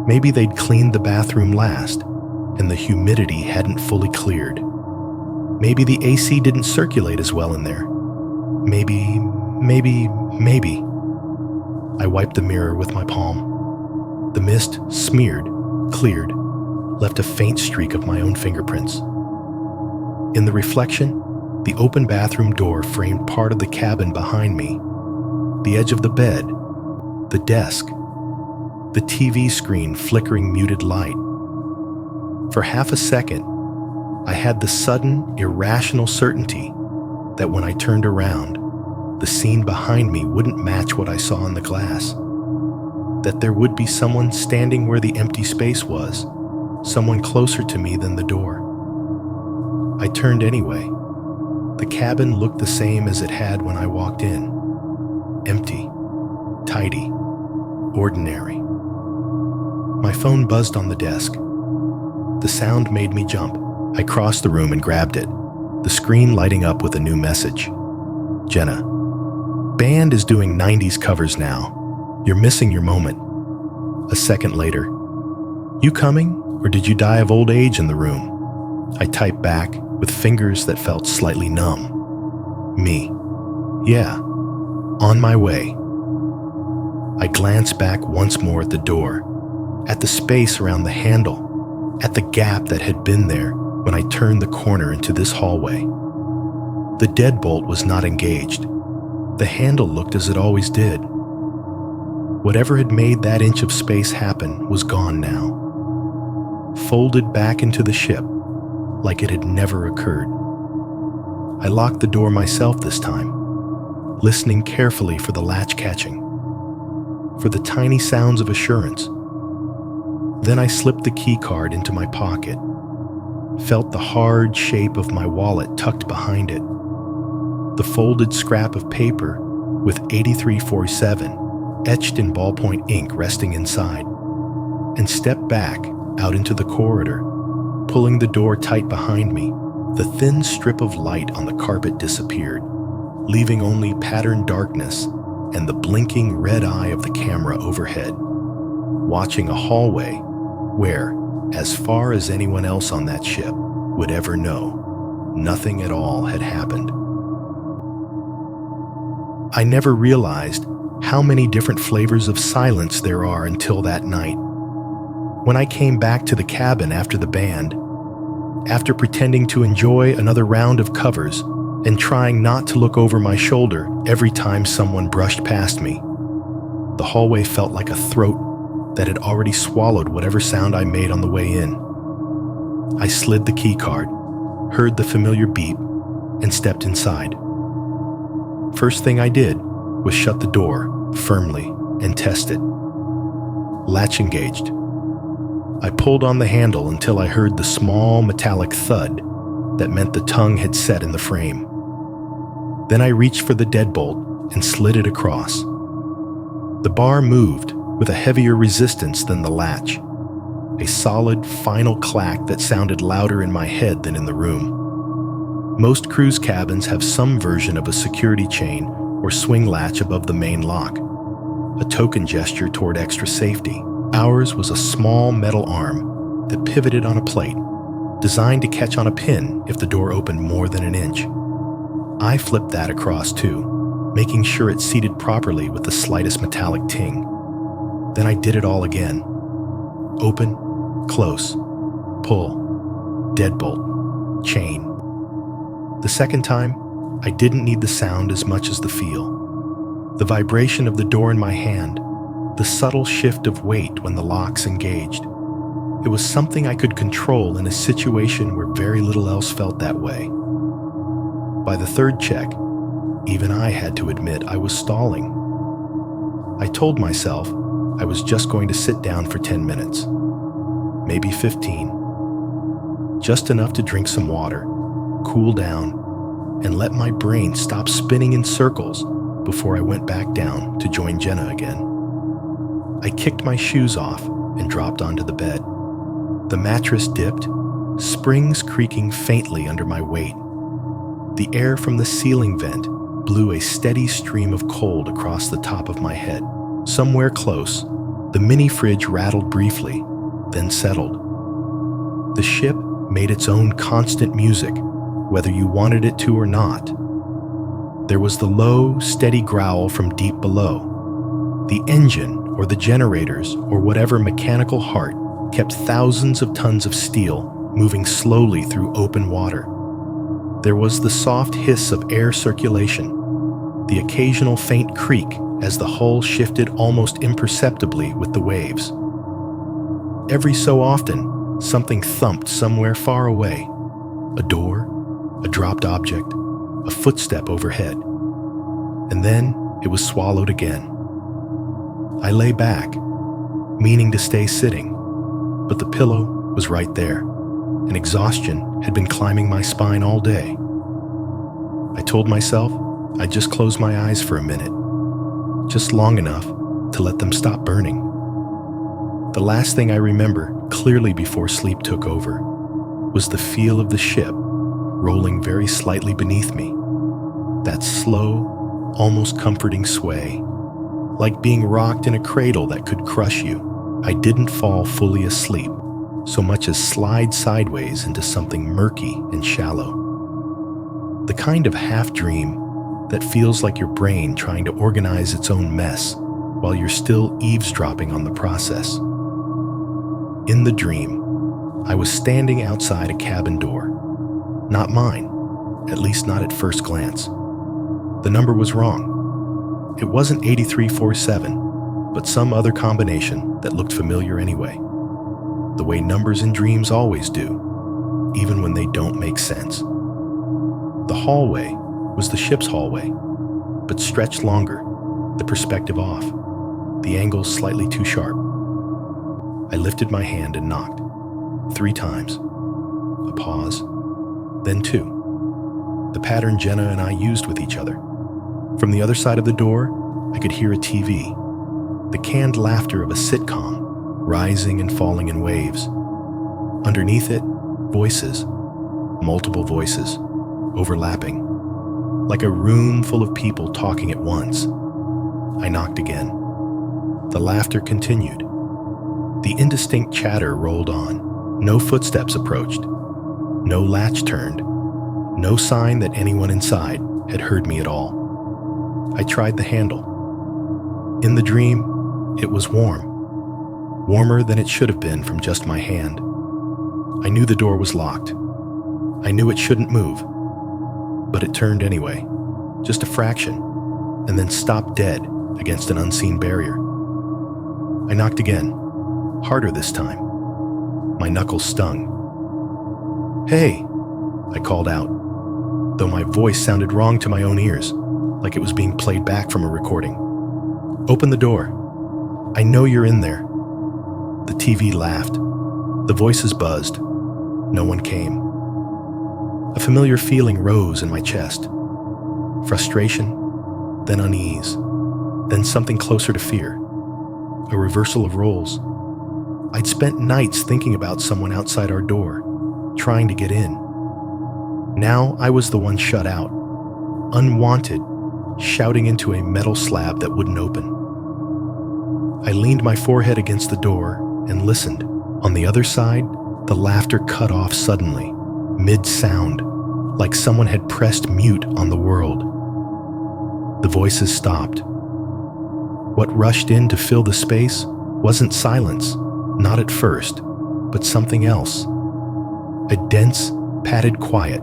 Maybe they'd cleaned the bathroom last, and the humidity hadn't fully cleared. Maybe the AC didn't circulate as well in there. Maybe. I wiped the mirror with my palm. The mist smeared, cleared, left a faint streak of my own fingerprints. In the reflection, the open bathroom door framed part of the cabin behind me, the edge of the bed, the desk, the TV screen flickering muted light. For half a second, I had the sudden, irrational certainty that when I turned around, the scene behind me wouldn't match what I saw in the glass. That there would be someone standing where the empty space was, someone closer to me than the door. I turned anyway. The cabin looked the same as it had when I walked in. Empty, tidy, ordinary. My phone buzzed on the desk. The sound made me jump. I crossed the room and grabbed it, the screen lighting up with a new message. Jenna, band is doing 90s covers now. You're missing your moment. A second later, you coming, or did you die of old age in the room? I typed back with fingers that felt slightly numb. Me. Yeah, on my way. I glanced back once more at the door, at the space around the handle, at the gap that had been there when I turned the corner into this hallway. The deadbolt was not engaged. The handle looked as it always did. Whatever had made that inch of space happen was gone now, folded back into the ship like it had never occurred. I locked the door myself this time, listening carefully for the latch catching, for the tiny sounds of assurance. Then I slipped the key card into my pocket, felt the hard shape of my wallet tucked behind it, the folded scrap of paper with 8347 etched in ballpoint ink resting inside, and stepped back out into the corridor, pulling the door tight behind me. The thin strip of light on the carpet disappeared, leaving only patterned darkness and the blinking red eye of the camera overhead, watching a hallway where, as far as anyone else on that ship would ever know, nothing at all had happened. I never realized how many different flavors of silence there are until that night. When I came back to the cabin after the band, after pretending to enjoy another round of covers and trying not to look over my shoulder every time someone brushed past me, the hallway felt like a throat that had already swallowed whatever sound I made on the way in. I slid the key card, heard the familiar beep, and stepped inside. First thing I did was shut the door firmly and test it. Latch engaged. I pulled on the handle until I heard the small metallic thud that meant the tongue had set in the frame. Then I reached for the deadbolt and slid it across. The bar moved with a heavier resistance than the latch, a solid, final clack that sounded louder in my head than in the room. Most cruise cabins have some version of a security chain or swing latch above the main lock, a token gesture toward extra safety. Ours was a small metal arm that pivoted on a plate, designed to catch on a pin if the door opened more than an inch. I flipped that across too, making sure it seated properly with the slightest metallic ting. Then I did it all again. Open, close, pull, deadbolt, chain. The second time, I didn't need the sound as much as the feel. The vibration of the door in my hand, the subtle shift of weight when the locks engaged. It was something I could control in a situation where very little else felt that way. By the third check, even I had to admit I was stalling. I told myself I was just going to sit down for 10 minutes, maybe 15. Just enough to drink some water, cool down, and let my brain stop spinning in circles before I went back down to join Jenna again. I kicked my shoes off and dropped onto the bed. The mattress dipped, springs creaking faintly under my weight. The air from the ceiling vent blew a steady stream of cold across the top of my head. Somewhere close, the mini fridge rattled briefly, then settled. The ship made its own constant music, whether you wanted it to or not. There was the low, steady growl from deep below. The engine, or the generators, or whatever mechanical heart, kept thousands of tons of steel moving slowly through open water. There was the soft hiss of air circulation, the occasional faint creak as the hull shifted almost imperceptibly with the waves. Every so often, something thumped somewhere far away. A door, a dropped object, a footstep overhead. And then it was swallowed again. I lay back, meaning to stay sitting, but the pillow was right there, and exhaustion had been climbing my spine all day. I told myself I'd just close my eyes for a minute, just long enough to let them stop burning. The last thing I remember clearly before sleep took over was the feel of the ship rolling very slightly beneath me. That slow, almost comforting sway, like being rocked in a cradle that could crush you. I didn't fall fully asleep, so much as slide sideways into something murky and shallow. The kind of half-dream that feels like your brain trying to organize its own mess while you're still eavesdropping on the process. In the dream, I was standing outside a cabin door. Not mine, at least not at first glance. The number was wrong. It wasn't 8347, but some other combination that looked familiar anyway. The way numbers in dreams always do, even when they don't make sense. The hallway was the ship's hallway, but stretched longer, the perspective off, the angle slightly too sharp. I lifted my hand and knocked, 3 times. A pause, then 2. The pattern Jenna and I used with each other. From the other side of the door, I could hear a TV, the canned laughter of a sitcom, rising and falling in waves. Underneath it, voices, multiple voices, overlapping, like a room full of people talking at once. I knocked again. The laughter continued. The indistinct chatter rolled on. No footsteps approached. No latch turned. No sign that anyone inside had heard me at all. I tried the handle. In the dream, it was warm. Warmer than it should have been from just my hand. I knew the door was locked. I knew it shouldn't move. But it turned anyway, just a fraction, and then stopped dead against an unseen barrier. I knocked again, harder this time. My knuckles stung. "Hey," I called out, though my voice sounded wrong to my own ears, like it was being played back from a recording. "Open the door. I know you're in there." The TV laughed. The voices buzzed. No one came. A familiar feeling rose in my chest. Frustration, then unease, then something closer to fear. A reversal of roles. I'd spent nights thinking about someone outside our door, trying to get in. Now I was the one shut out, unwanted, shouting into a metal slab that wouldn't open. I leaned my forehead against the door and listened. On the other side, the laughter cut off suddenly, mid-sound, like someone had pressed mute on the world. The voices stopped. What rushed in to fill the space wasn't silence, not at first, but something else. A dense, padded quiet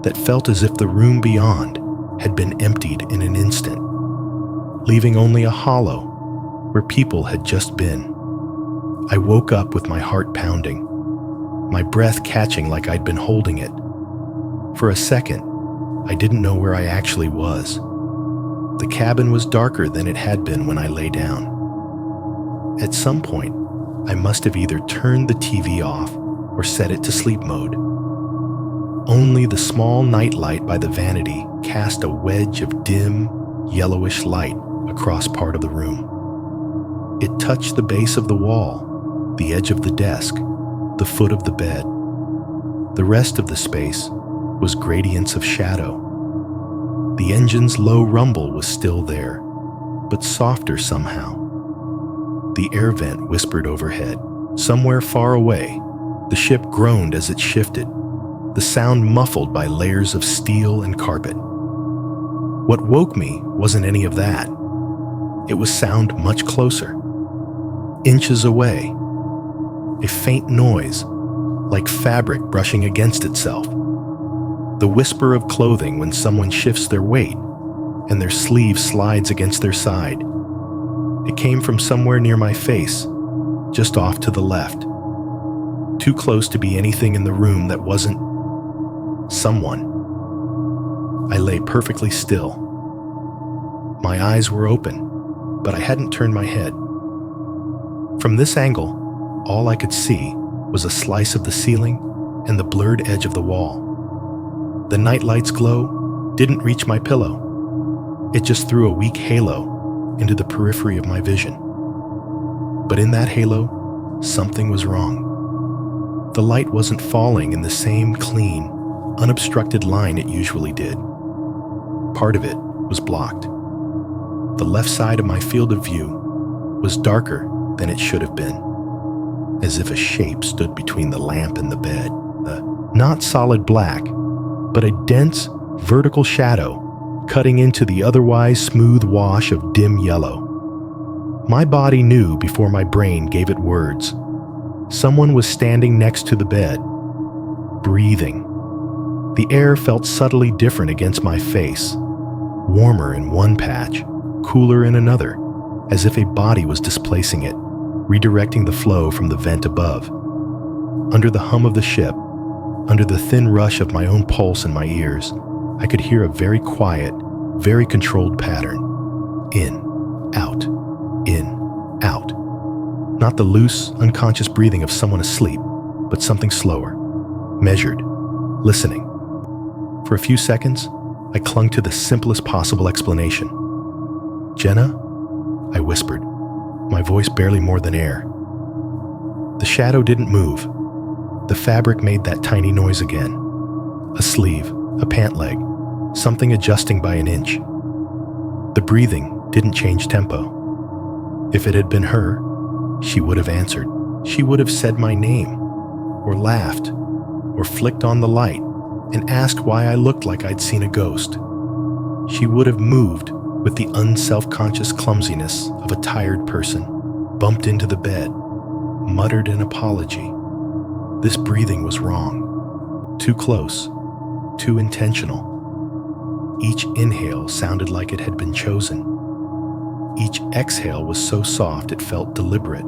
that felt as if the room beyond had been emptied in an instant, leaving only a hollow where people had just been. I woke up with my heart pounding, my breath catching like I'd been holding it. For a second, I didn't know where I actually was. The cabin was darker than it had been when I lay down. At some point, I must have either turned the TV off or set it to sleep mode. Only the small night light by the vanity cast a wedge of dim, yellowish light across part of the room. It touched the base of the wall, the edge of the desk, the foot of the bed. The rest of the space was gradients of shadow. The engine's low rumble was still there, but softer somehow. The air vent whispered overhead. Somewhere far away, the ship groaned as it shifted, the sound muffled by layers of steel and carpet. What woke me wasn't any of that. It was sound much closer, inches away. A faint noise, like fabric brushing against itself. The whisper of clothing when someone shifts their weight and their sleeve slides against their side. It came from somewhere near my face, just off to the left. Too close to be anything in the room that wasn't someone. I lay perfectly still. My eyes were open, but I hadn't turned my head. From this angle, all I could see was a slice of the ceiling and the blurred edge of the wall. The nightlight's glow didn't reach my pillow. It just threw a weak halo into the periphery of my vision. But in that halo, something was wrong. The light wasn't falling in the same clean, unobstructed line it usually did. Part of it was blocked. The left side of my field of view was darker than it should have been, as if a shape stood between the lamp and the bed. Not solid black, but a dense, vertical shadow cutting into the otherwise smooth wash of dim yellow. My body knew before my brain gave it words. Someone was standing next to the bed, breathing. The air felt subtly different against my face, warmer in one patch, cooler in another, as if a body was displacing it, redirecting the flow from the vent above. Under the hum of the ship, under the thin rush of my own pulse in my ears, I could hear a very quiet, very controlled pattern. In, out, out. Not the loose, unconscious breathing of someone asleep, but something slower, measured, listening. For a few seconds, I clung to the simplest possible explanation. "Jenna?" I whispered, my voice barely more than air. The shadow didn't move. The fabric made that tiny noise again. A sleeve, a pant leg, something adjusting by an inch. The breathing didn't change tempo. If it had been her, she would have answered. She would have said my name, or laughed, or flicked on the light and asked why I looked like I'd seen a ghost. She would have moved with the unself-conscious clumsiness of a tired person, bumped into the bed, muttered an apology. This breathing was wrong. Too close, too intentional. Each inhale sounded like it had been chosen. Each exhale was so soft it felt deliberate,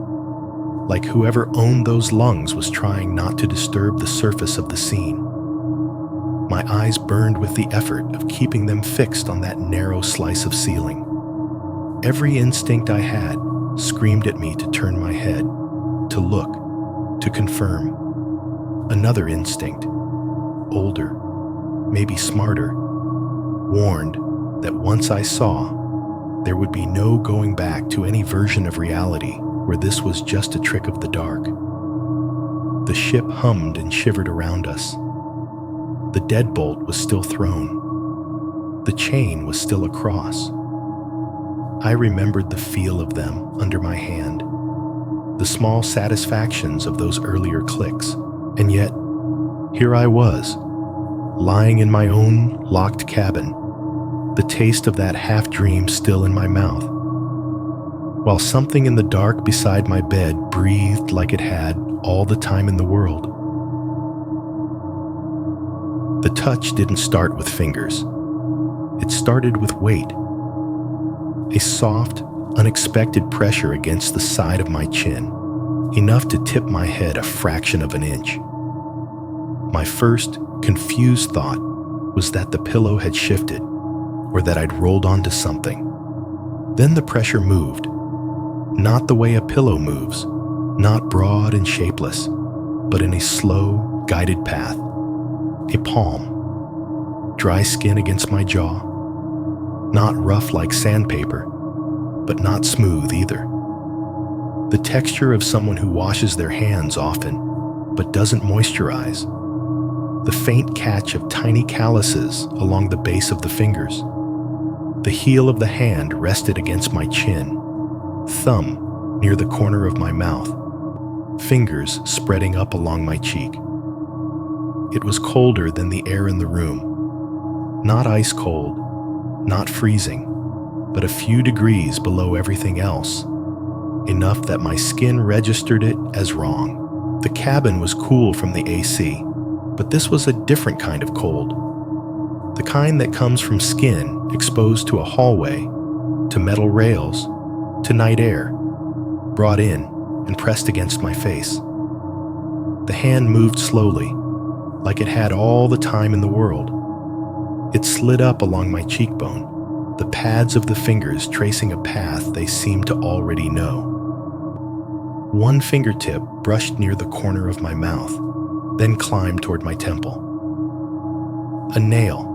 like whoever owned those lungs was trying not to disturb the surface of the scene. My eyes burned with the effort of keeping them fixed on that narrow slice of ceiling. Every instinct I had screamed at me to turn my head, to look, to confirm. Another instinct, older, maybe smarter, warned that once I saw, there would be no going back to any version of reality where this was just a trick of the dark. The ship hummed and shivered around us. The deadbolt was still thrown. The chain was still across. I remembered the feel of them under my hand, the small satisfactions of those earlier clicks, and yet, here I was, lying in my own locked cabin, the taste of that half-dream still in my mouth, while something in the dark beside my bed breathed like it had all the time in the world. The touch didn't start with fingers. It started with weight. A soft, unexpected pressure against the side of my chin, enough to tip my head a fraction of an inch. My first, confused thought was that the pillow had shifted, or that I'd rolled onto something. Then the pressure moved, not the way a pillow moves, not broad and shapeless, but in a slow, guided path. A palm, dry skin against my jaw, not rough like sandpaper, but not smooth either. The texture of someone who washes their hands often, but doesn't moisturize. The faint catch of tiny calluses along the base of the fingers. The heel of the hand rested against my chin, thumb near the corner of my mouth, fingers spreading up along my cheek. It was colder than the air in the room. Not ice cold, not freezing, but a few degrees below everything else, enough that my skin registered it as wrong. The cabin was cool from the AC, but this was a different kind of cold. The kind that comes from skin exposed to a hallway, to metal rails, to night air, brought in and pressed against my face. The hand moved slowly, like it had all the time in the world. It slid up along my cheekbone, the pads of the fingers tracing a path they seemed to already know. One fingertip brushed near the corner of my mouth, then climbed toward my temple. A nail,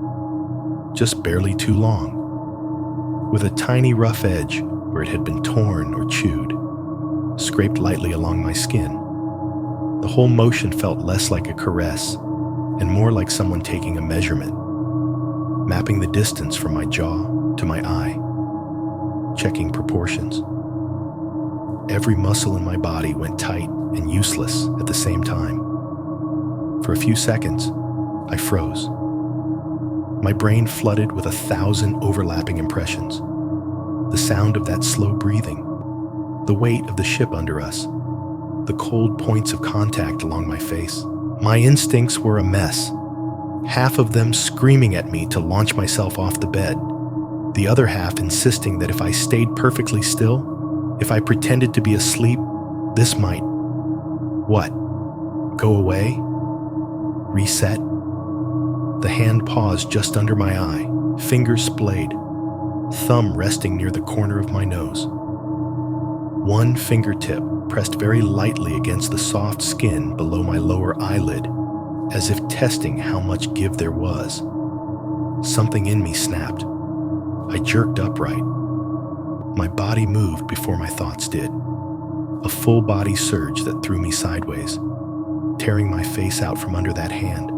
just barely too long, with a tiny rough edge where it had been torn or chewed, scraped lightly along my skin. The whole motion felt less like a caress and more like someone taking a measurement, mapping the distance from my jaw to my eye, checking proportions. Every muscle in my body went tight and useless at the same time. For a few seconds, I froze. My brain flooded with 1,000 overlapping impressions. The sound of that slow breathing, the weight of the ship under us, the cold points of contact along my face. My instincts were a mess, half of them screaming at me to launch myself off the bed, the other half insisting that if I stayed perfectly still, if I pretended to be asleep, this might, what, go away? Reset? The hand paused just under my eye, fingers splayed, thumb resting near the corner of my nose. One fingertip pressed very lightly against the soft skin below my lower eyelid, as if testing how much give there was. Something in me snapped. I jerked upright. My body moved before my thoughts did. A full body surge that threw me sideways, tearing my face out from under that hand.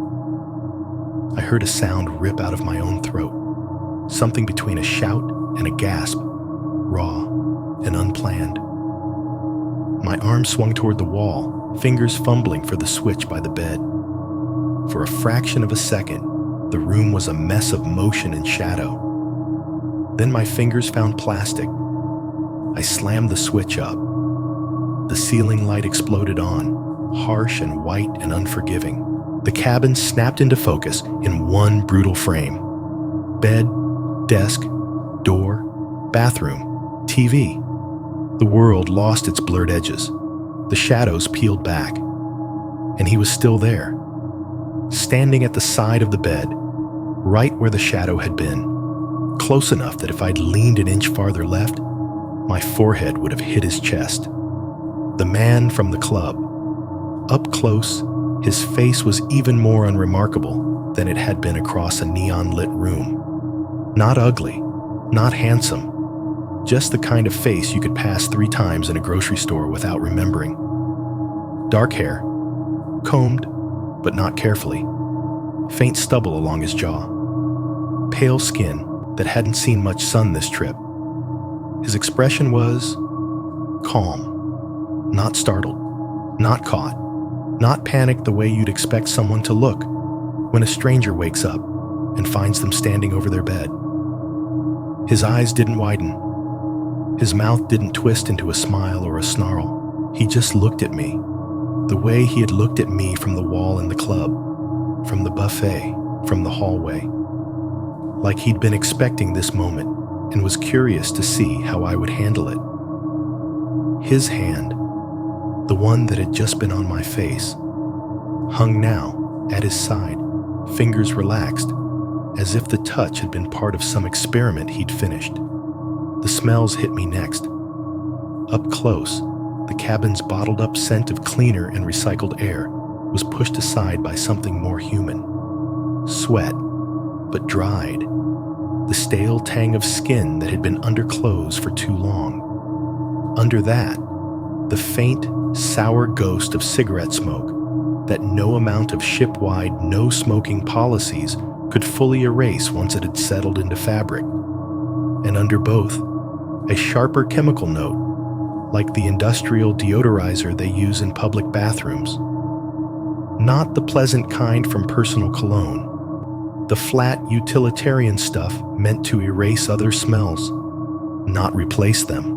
I heard a sound rip out of my own throat, something between a shout and a gasp, raw and unplanned. My arm swung toward the wall, fingers fumbling for the switch by the bed. For a fraction of a second, the room was a mess of motion and shadow. Then my fingers found plastic. I slammed the switch up. The ceiling light exploded on, harsh and white and unforgiving. The cabin snapped into focus in one brutal frame. Bed, desk, door, bathroom, TV. The world lost its blurred edges. The shadows peeled back. And he was still there, standing at the side of the bed, right where the shadow had been, close enough that if I'd leaned an inch farther left, my forehead would have hit his chest. The man from the club. Up close, his face was even more unremarkable than it had been across a neon-lit room. Not ugly, not handsome, just the kind of face you could pass 3 times in a grocery store without remembering. Dark hair, combed, but not carefully. Faint stubble along his jaw. Pale skin that hadn't seen much sun this trip. His expression was calm, not startled, not caught, not panicked the way you'd expect someone to look when a stranger wakes up and finds them standing over their bed. His eyes didn't widen. His mouth didn't twist into a smile or a snarl. He just looked at me, the way he had looked at me from the wall in the club, from the buffet, from the hallway. Like he'd been expecting this moment and was curious to see how I would handle it. His hand, the one that had just been on my face, hung now at his side, fingers relaxed, as if the touch had been part of some experiment he'd finished. The smells hit me next. Up close, the cabin's bottled-up scent of cleaner and recycled air was pushed aside by something more human. Sweat, but dried. The stale tang of skin that had been under clothes for too long. Under that, the faint, sour ghost of cigarette smoke that no amount of ship-wide no-smoking policies could fully erase once it had settled into fabric. And under both, a sharper chemical note, like the industrial deodorizer they use in public bathrooms. Not the pleasant kind from personal cologne, the flat utilitarian stuff meant to erase other smells, not replace them.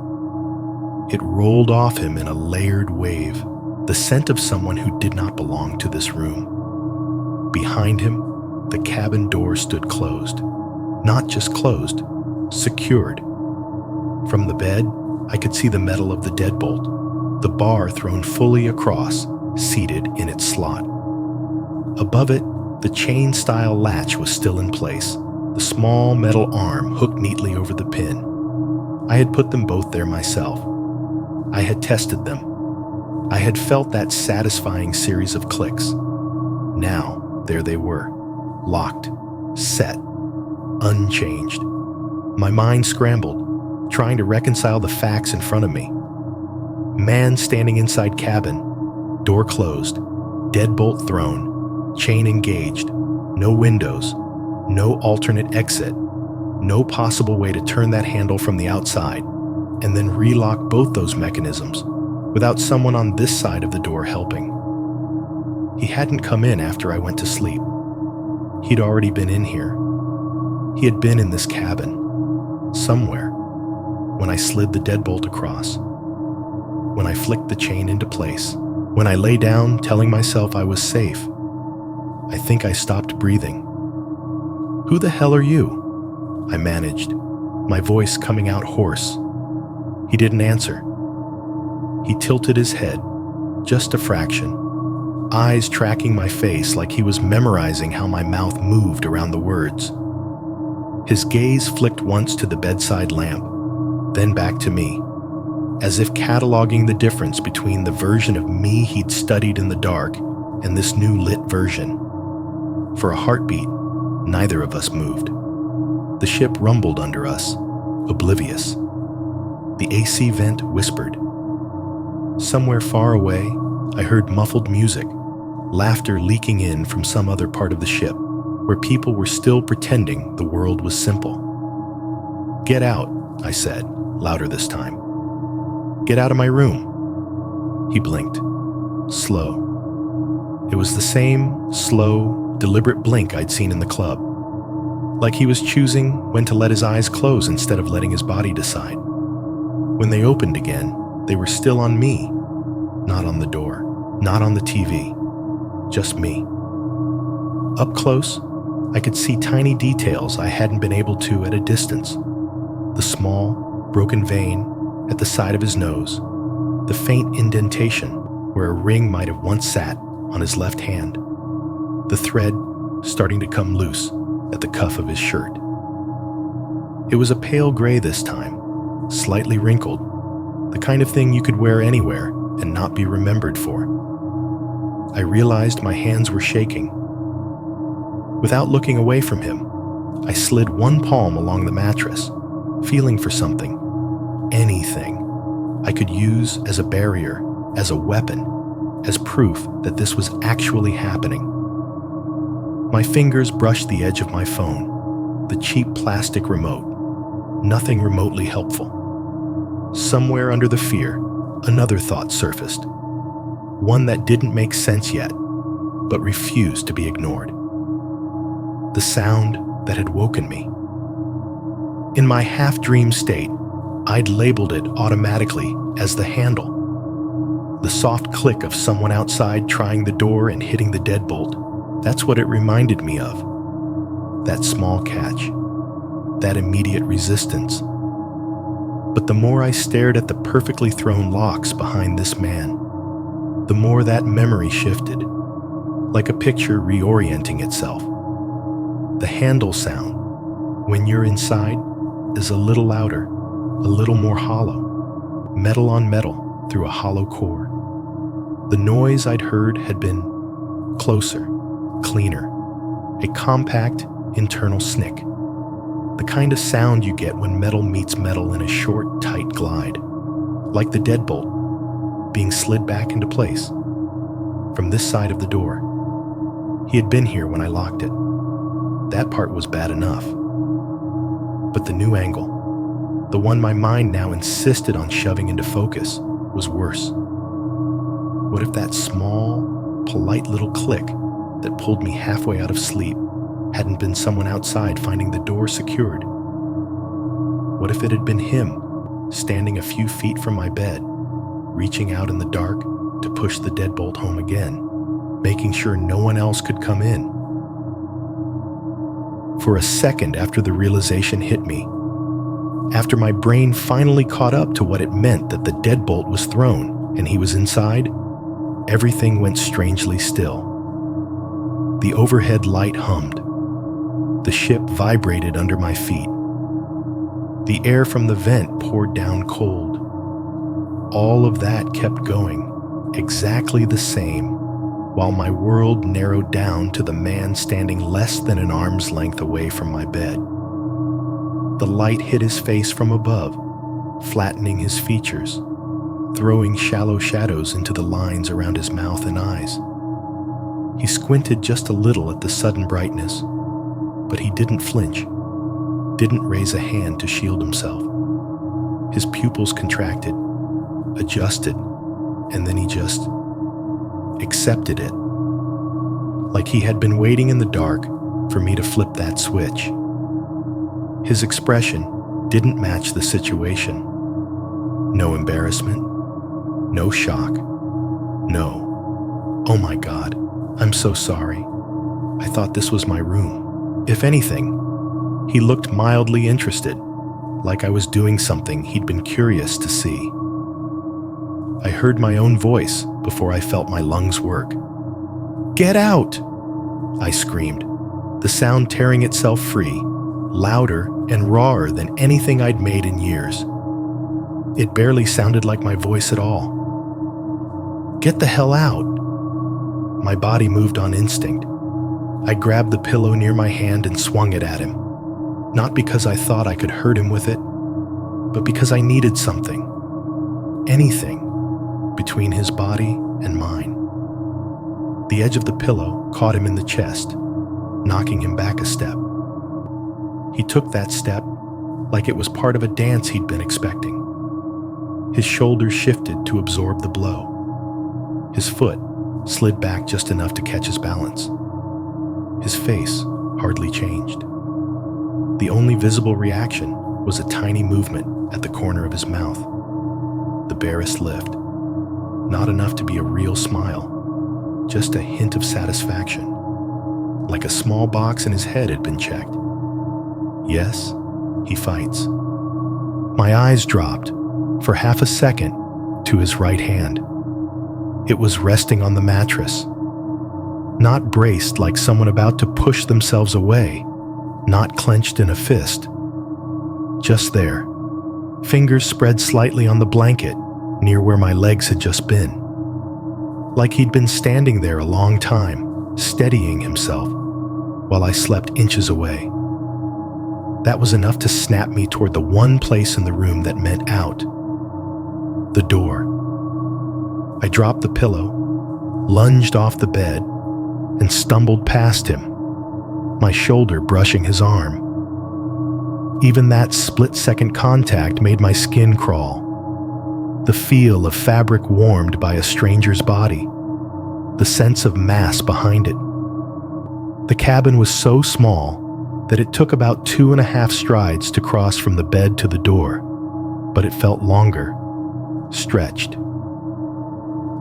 It rolled off him in a layered wave, the scent of someone who did not belong to this room. Behind him, the cabin door stood closed. Not just closed, secured. From the bed, I could see the metal of the deadbolt, the bar thrown fully across, seated in its slot. Above it, the chain-style latch was still in place, the small metal arm hooked neatly over the pin. I had put them both there myself. I had tested them. I had felt that satisfying series of clicks. Now, there they were, locked, set, unchanged. My mind scrambled, trying to reconcile the facts in front of me. Man standing inside cabin, door closed, deadbolt thrown, chain engaged, no windows, no alternate exit, no possible way to turn that handle from the outside, and then relock both those mechanisms without someone on this side of the door helping. He hadn't come in after I went to sleep. He'd already been in here. He had been in this cabin, somewhere, when I slid the deadbolt across, when I flicked the chain into place, when I lay down telling myself I was safe. I think I stopped breathing. "Who the hell are you?" I managed, my voice coming out hoarse. He didn't answer. He tilted his head, just a fraction, eyes tracking my face like he was memorizing how my mouth moved around the words. His gaze flicked once to the bedside lamp, then back to me, as if cataloging the difference between the version of me he'd studied in the dark and this new lit version. For a heartbeat, neither of us moved. The ship rumbled under us, oblivious. The AC vent whispered. Somewhere far away, I heard muffled music, laughter leaking in from some other part of the ship, where people were still pretending the world was simple. "Get out," I said, louder this time. "Get out of my room." He blinked, slow. It was the same slow, deliberate blink I'd seen in the club, like he was choosing when to let his eyes close instead of letting his body decide. When they opened again, they were still on me, not on the door, not on the TV, just me. Up close, I could see tiny details I hadn't been able to at a distance. The small, broken vein at the side of his nose, the faint indentation where a ring might have once sat on his left hand, the thread starting to come loose at the cuff of his shirt. It was a pale gray this time, slightly wrinkled, the kind of thing you could wear anywhere and not be remembered for. I realized my hands were shaking. Without looking away from him, I slid one palm along the mattress, feeling for something, anything, I could use as a barrier, as a weapon, as proof that this was actually happening. My fingers brushed the edge of my phone, the cheap plastic remote, nothing remotely helpful. Somewhere under the fear, another thought surfaced, one that didn't make sense yet, but refused to be ignored. The sound that had woken me. In my half-dream state, I'd labeled it automatically as the handle. The soft click of someone outside trying the door and hitting the deadbolt, that's what it reminded me of. That small catch, that immediate resistance. But the more I stared at the perfectly thrown locks behind this man, the more that memory shifted, like a picture reorienting itself. The handle sound, when you're inside, is a little louder, a little more hollow, metal on metal through a hollow core. The noise I'd heard had been closer, cleaner, a compact internal snick. The kind of sound you get when metal meets metal in a short, tight glide, like the deadbolt. being slid back into place from this side of the door. He had been here when I locked it. That part was bad enough. But the new angle, the one my mind now insisted on shoving into focus, was worse. What if that small, polite little click that pulled me halfway out of sleep hadn't been someone outside finding the door secured? What if it had been him, standing a few feet from my bed, reaching out in the dark to push the deadbolt home again, making sure no one else could come in? For a second after the realization hit me, after my brain finally caught up to what it meant that the deadbolt was thrown and he was inside, everything went strangely still. The overhead light hummed. The ship vibrated under my feet. The air from the vent poured down cold. All of that kept going, exactly the same, while my world narrowed down to the man standing less than an arm's length away from my bed. The light hit his face from above, flattening his features, throwing shallow shadows into the lines around his mouth and eyes. He squinted just a little at the sudden brightness, but he didn't flinch, didn't raise a hand to shield himself. His pupils contracted, adjusted, and then he just accepted it. Like he had been waiting in the dark for me to flip that switch. His expression didn't match the situation. No embarrassment, no shock, no, "Oh my God, I'm so sorry. I thought this was my room." If anything, he looked mildly interested, like I was doing something he'd been curious to see. I heard my own voice before I felt my lungs work. "Get out!" I screamed, the sound tearing itself free, louder and rawer than anything I'd made in years. It barely sounded like my voice at all. "Get the hell out!" My body moved on instinct. I grabbed the pillow near my hand and swung it at him, not because I thought I could hurt him with it, but because I needed something, anything, between his body and mine. The edge of the pillow caught him in the chest, knocking him back a step. He took that step like it was part of a dance he'd been expecting. His shoulders shifted to absorb the blow. His foot slid back just enough to catch his balance. His face hardly changed. The only visible reaction was a tiny movement at the corner of his mouth. The barest lift. Not enough to be a real smile, just a hint of satisfaction, like a small box in his head had been checked. Yes, he fights. My eyes dropped, for half a second, to his right hand. It was resting on the mattress. Not braced like someone about to push themselves away, not clenched in a fist. Just there, fingers spread slightly on the blanket, near where my legs had just been. Like he'd been standing there a long time, steadying himself, while I slept inches away. That was enough to snap me toward the one place in the room that meant out. The door. I dropped the pillow, lunged off the bed, and stumbled past him, my shoulder brushing his arm. Even that split-second contact made my skin crawl. The feel of fabric warmed by a stranger's body, the sense of mass behind it. The cabin was so small that it took about 2.5 strides to cross from the bed to the door, but it felt longer, stretched.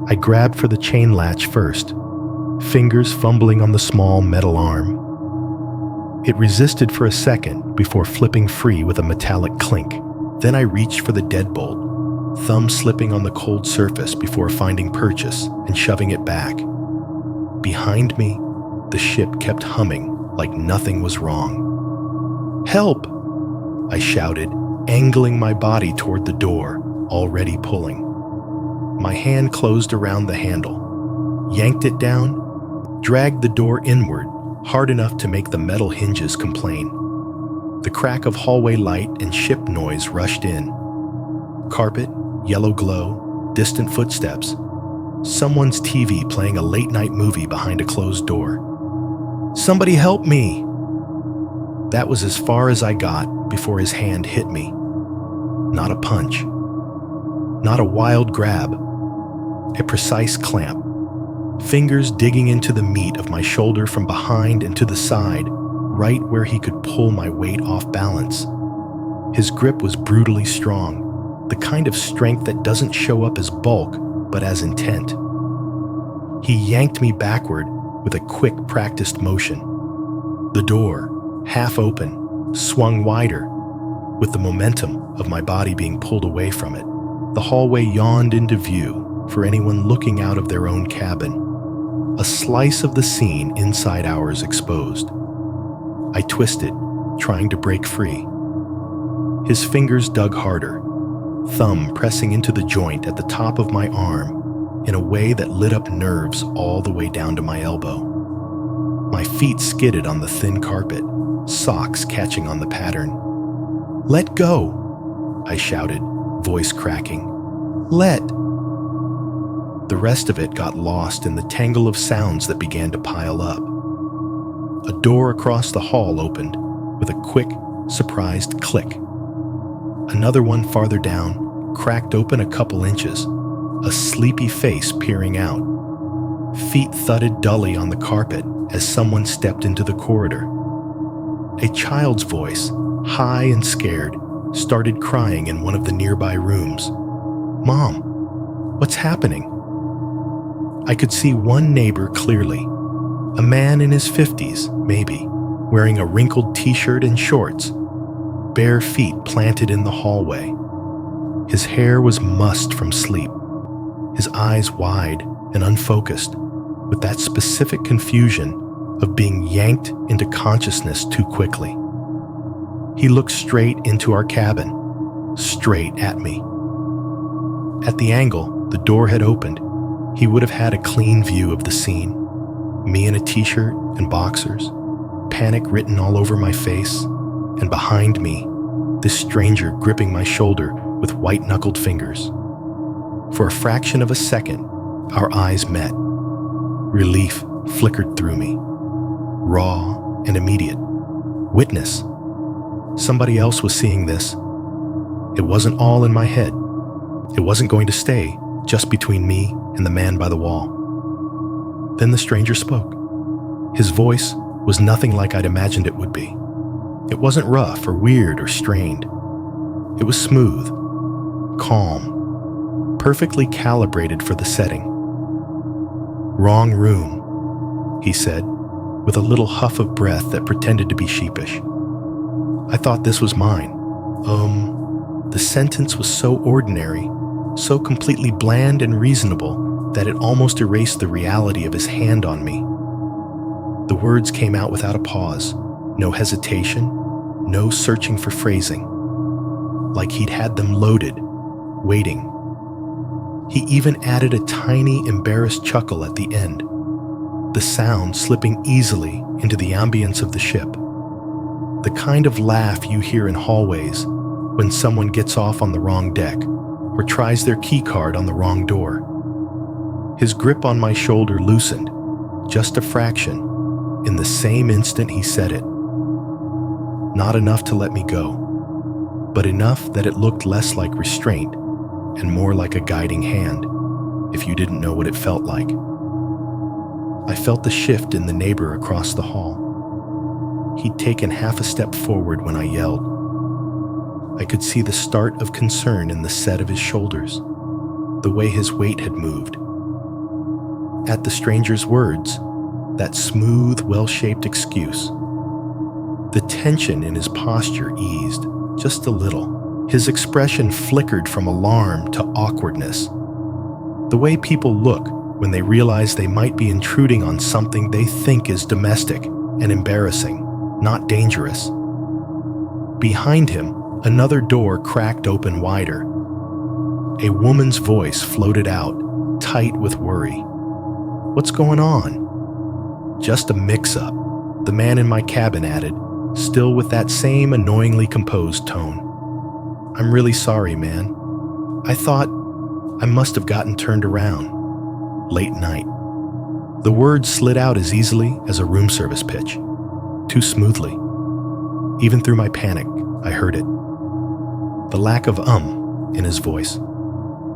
I grabbed for the chain latch first, fingers fumbling on the small metal arm. It resisted for a second before flipping free with a metallic clink. Then I reached for the deadbolt, thumb slipping on the cold surface before finding purchase and shoving it back. Behind me, the ship kept humming like nothing was wrong. "Help!" I shouted, angling my body toward the door, already pulling. My hand closed around the handle, yanked it down, dragged the door inward, hard enough to make the metal hinges complain. The crack of hallway light and ship noise rushed in. Carpet, yellow glow, distant footsteps, someone's TV playing a late-night movie behind a closed door. "Somebody help me!" That was as far as I got before his hand hit me. Not a punch. Not a wild grab. A precise clamp. Fingers digging into the meat of my shoulder from behind and to the side, right where he could pull my weight off balance. His grip was brutally strong, the kind of strength that doesn't show up as bulk, but as intent. He yanked me backward with a quick, practiced motion. The door, half open, swung wider, with the momentum of my body being pulled away from it. The hallway yawned into view for anyone looking out of their own cabin, a slice of the scene inside ours exposed. I twisted, trying to break free. His fingers dug harder, thumb pressing into the joint at the top of my arm in a way that lit up nerves all the way down to my elbow. My feet skidded on the thin carpet, socks catching on the pattern. "Let go!" I shouted, voice cracking. "Let!" The rest of it got lost in the tangle of sounds that began to pile up. A door across the hall opened with a quick, surprised click. Another one farther down cracked open a couple inches, a sleepy face peering out. Feet thudded dully on the carpet as someone stepped into the corridor. A child's voice, high and scared, started crying in one of the nearby rooms. "Mom, what's happening?" I could see one neighbor clearly, a man in his 50s, maybe, wearing a wrinkled t-shirt and shorts, bare feet planted in the hallway. His hair was mussed from sleep, his eyes wide and unfocused, with that specific confusion of being yanked into consciousness too quickly. He looked straight into our cabin, straight at me. At the angle the door had opened, he would have had a clean view of the scene. Me in a t-shirt and boxers, panic written all over my face, and behind me, this stranger gripping my shoulder with white-knuckled fingers. For a fraction of a second, our eyes met. Relief flickered through me, raw and immediate. Witness. Somebody else was seeing this. It wasn't all in my head. It wasn't going to stay just between me and the man by the wall. Then the stranger spoke. His voice was nothing like I'd imagined it would be. It wasn't rough or weird or strained. It was smooth, calm, perfectly calibrated for the setting. "Wrong room," he said, with a little huff of breath that pretended to be sheepish. I thought this was mine. The sentence was so ordinary, so completely bland and reasonable that it almost erased the reality of his hand on me. The words came out without a pause, no hesitation, no searching for phrasing. Like he'd had them loaded, waiting. He even added a tiny, embarrassed chuckle at the end, the sound slipping easily into the ambience of the ship. The kind of laugh you hear in hallways when someone gets off on the wrong deck or tries their key card on the wrong door. His grip on my shoulder loosened, just a fraction, in the same instant he said it. Not enough to let me go, but enough that it looked less like restraint and more like a guiding hand, if you didn't know what it felt like. I felt the shift in the neighbor across the hall. He'd taken half a step forward when I yelled. I could see the start of concern in the set of his shoulders, the way his weight had moved. At the stranger's words, that smooth, well-shaped excuse, the tension in his posture eased, just a little. His expression flickered from alarm to awkwardness. The way people look when they realize they might be intruding on something they think is domestic and embarrassing, not dangerous. Behind him, another door cracked open wider. A woman's voice floated out, tight with worry. "What's going on?" "Just a mix-up," the man in my cabin added, still with that same annoyingly composed tone. "I'm really sorry, man. I thought I must have gotten turned around. Late night. The words slid out as easily as a room service pitch. Too smoothly. Even through my panic, I heard it. The lack of in his voice.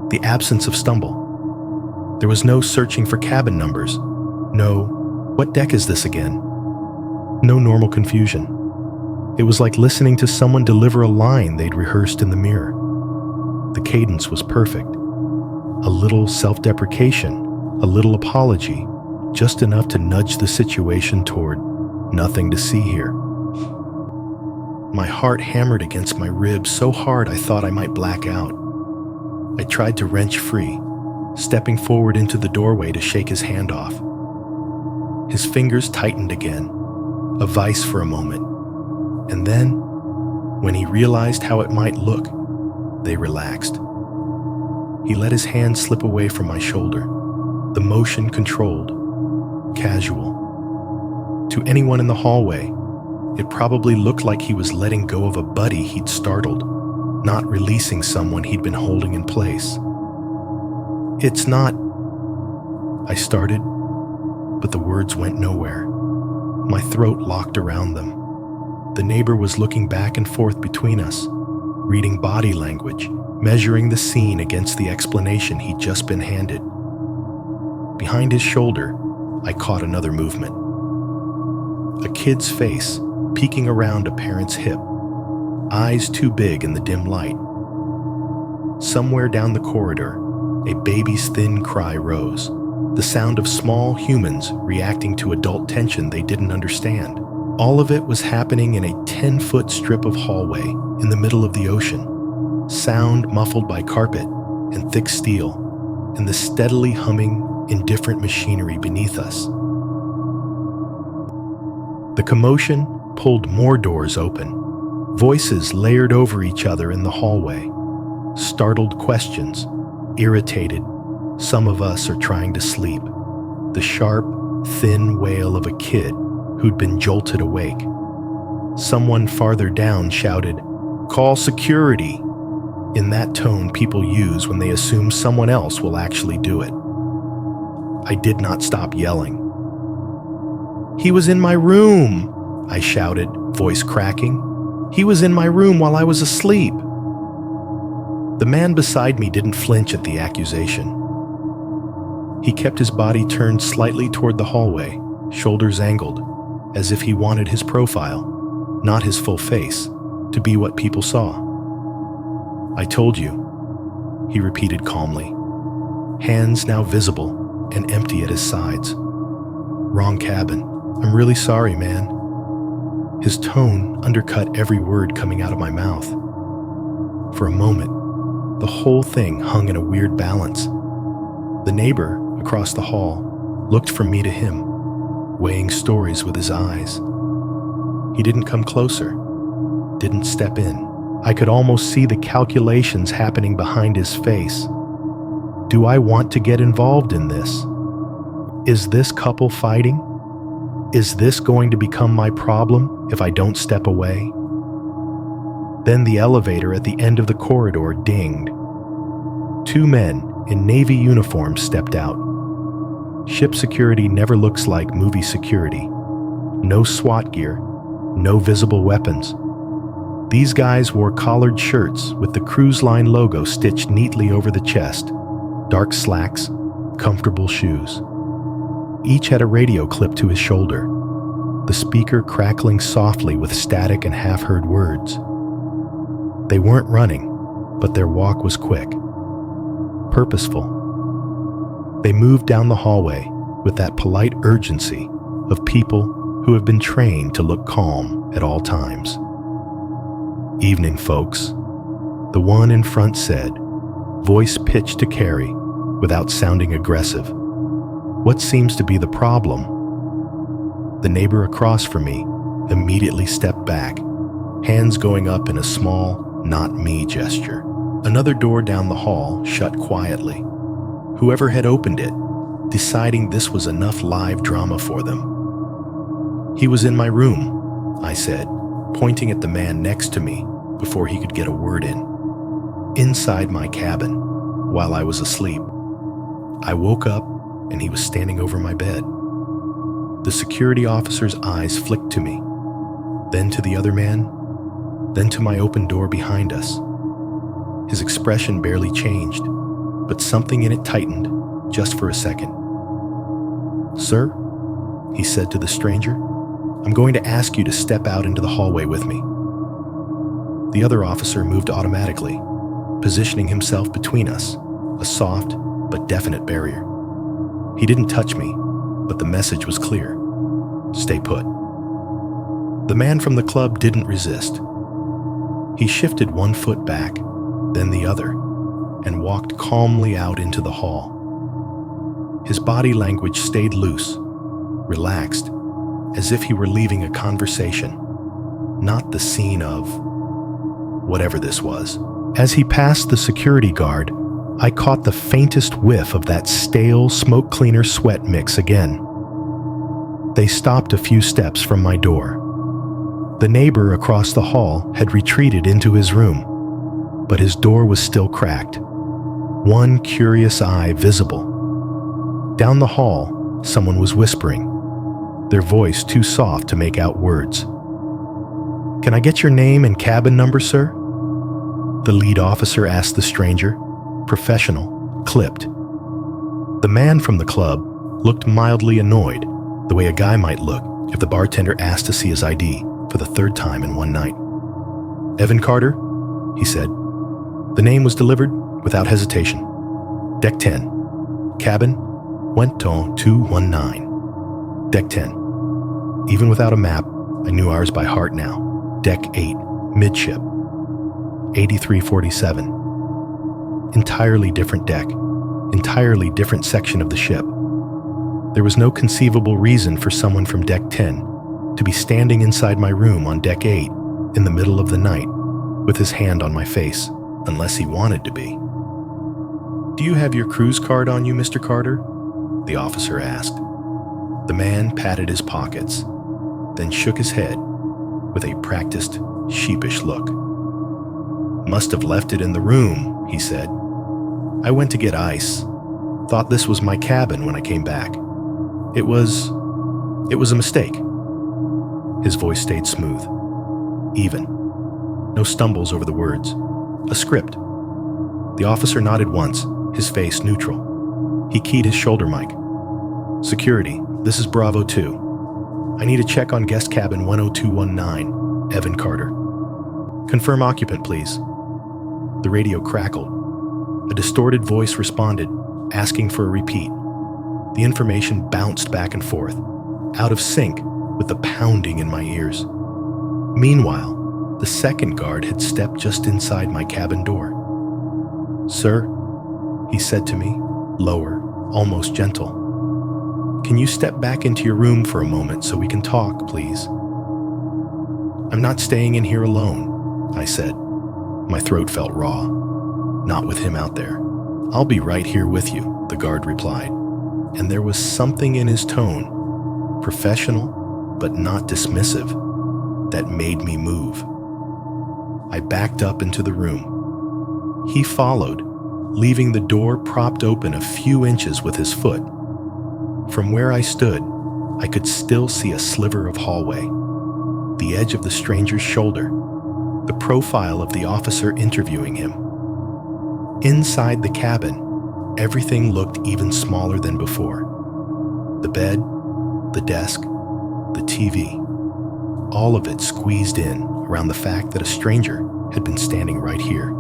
The absence of stumble. There was no searching for cabin numbers. No, what deck is this again? No normal confusion. It was like listening to someone deliver a line they'd rehearsed in the mirror. The cadence was perfect. A little self-deprecation, a little apology, just enough to nudge the situation toward nothing to see here. My heart hammered against my ribs so hard I thought I might black out. I tried to wrench free, stepping forward into the doorway to shake his hand off. His fingers tightened again, a vice for a moment, and then, when he realized how it might look, they relaxed. He let his hand slip away from my shoulder, the motion controlled, casual. To anyone in the hallway, it probably looked like he was letting go of a buddy he'd startled, not releasing someone he'd been holding in place. It's not... I started, but the words went nowhere. My throat locked around them. The neighbor was looking back and forth between us, reading body language, measuring the scene against the explanation he'd just been handed. Behind his shoulder, I caught another movement. A kid's face peeking around a parent's hip, eyes too big in the dim light. Somewhere down the corridor, a baby's thin cry rose, the sound of small humans reacting to adult tension they didn't understand. All of it was happening in a 10-foot strip of hallway in the middle of the ocean, sound muffled by carpet and thick steel, and the steadily humming, indifferent machinery beneath us. The commotion pulled more doors open, voices layered over each other in the hallway, startled questions, irritated. Some of us are trying to sleep. The sharp, thin wail of a kid who'd been jolted awake. Someone farther down shouted, "Call security," in that tone people use when they assume someone else will actually do it. I did not stop yelling. "He was in my room," I shouted, voice cracking. "He was in my room while I was asleep." The man beside me didn't flinch at the accusation. He kept his body turned slightly toward the hallway, shoulders angled, as if he wanted his profile, not his full face, to be what people saw. "I told you," he repeated calmly, hands now visible and empty at his sides. "Wrong cabin. I'm really sorry, man." His tone undercut every word coming out of my mouth. For a moment, the whole thing hung in a weird balance. The neighbor across the hall looked from me to him, weighing stories with his eyes. He didn't come closer, didn't step in. I could almost see the calculations happening behind his face. Do I want to get involved in this? Is this couple fighting? Is this going to become my problem if I don't step away? Then the elevator at the end of the corridor dinged. Two men in Navy uniforms stepped out. Ship security never looks like movie security. No SWAT gear, no visible weapons. These guys wore collared shirts with the cruise line logo stitched neatly over the chest, dark slacks, comfortable shoes. Each had a radio clipped to his shoulder, the speaker crackling softly with static and half-heard words. They weren't running, but their walk was quick, purposeful. They moved down the hallway with that polite urgency of people who have been trained to look calm at all times. "Evening, folks," the one in front said, voice pitched to Carrie without sounding aggressive. "What seems to be the problem?" The neighbor across from me immediately stepped back, hands going up in a small, not me gesture. Another door down the hall shut quietly. Whoever had opened it, deciding this was enough live drama for them. "He was in my room," I said, pointing at the man next to me before he could get a word in. "Inside my cabin, while I was asleep. I woke up and he was standing over my bed. The security officer's eyes flicked to me, then to the other man, then to my open door behind us. His expression barely changed, but something in it tightened just for a second. "Sir," he said to the stranger, "I'm going to ask you to step out into the hallway with me." The other officer moved automatically, positioning himself between us, a soft but definite barrier. He didn't touch me, but the message was clear: stay put. The man from the club didn't resist. He shifted one foot back, then the other, and walked calmly out into the hall. His body language stayed loose, relaxed, as if he were leaving a conversation, not the scene of whatever this was. As he passed the security guard, I caught the faintest whiff of that stale smoke cleaner sweat mix again. They stopped a few steps from my door. The neighbor across the hall had retreated into his room, but his door was still cracked, one curious eye visible. Down the hall, someone was whispering, their voice too soft to make out words. "Can I get your name and cabin number, sir?" The lead officer asked the stranger, professional, clipped. The man from the club looked mildly annoyed, the way a guy might look if the bartender asked to see his ID for the third time in one night. "Evan Carter," he said. The name was delivered without hesitation. "Deck 10. Cabin, Wenton 219. Deck 10. Even without a map, I knew ours by heart now. Deck 8, midship. 8347. Entirely different deck, entirely different section of the ship. There was no conceivable reason for someone from Deck 10 to be standing inside my room on Deck 8 in the middle of the night with his hand on my face, unless he wanted to be. "Do you have your cruise card on you, Mr. Carter?" the officer asked. The man patted his pockets, then shook his head with a practiced, sheepish look. "Must have left it in the room," he said. "I went to get ice. Thought this was my cabin when I came back. It was a mistake." His voice stayed smooth, even. No stumbles over the words. A script. The officer nodded once, his face neutral. He keyed his shoulder mic. "Security, this is Bravo 2. I need a check on guest cabin 10219, Evan Carter. Confirm occupant, please." The radio crackled. A distorted voice responded, asking for a repeat. The information bounced back and forth, out of sync with the pounding in my ears. Meanwhile, the second guard had stepped just inside my cabin door. "Sir," he said to me, lower, almost gentle. "Can you step back into your room for a moment so we can talk, please?" "I'm not staying in here alone," I said. My throat felt raw. "Not with him out there." "I'll be right here with you," the guard replied. And there was something in his tone, professional but not dismissive, that made me move. I backed up into the room. He followed, leaving the door propped open a few inches with his foot. From where I stood, I could still see a sliver of hallway, the edge of the stranger's shoulder, the profile of the officer interviewing him. Inside the cabin, everything looked even smaller than before. The bed, the desk, the TV, all of it squeezed in around the fact that a stranger had been standing right here,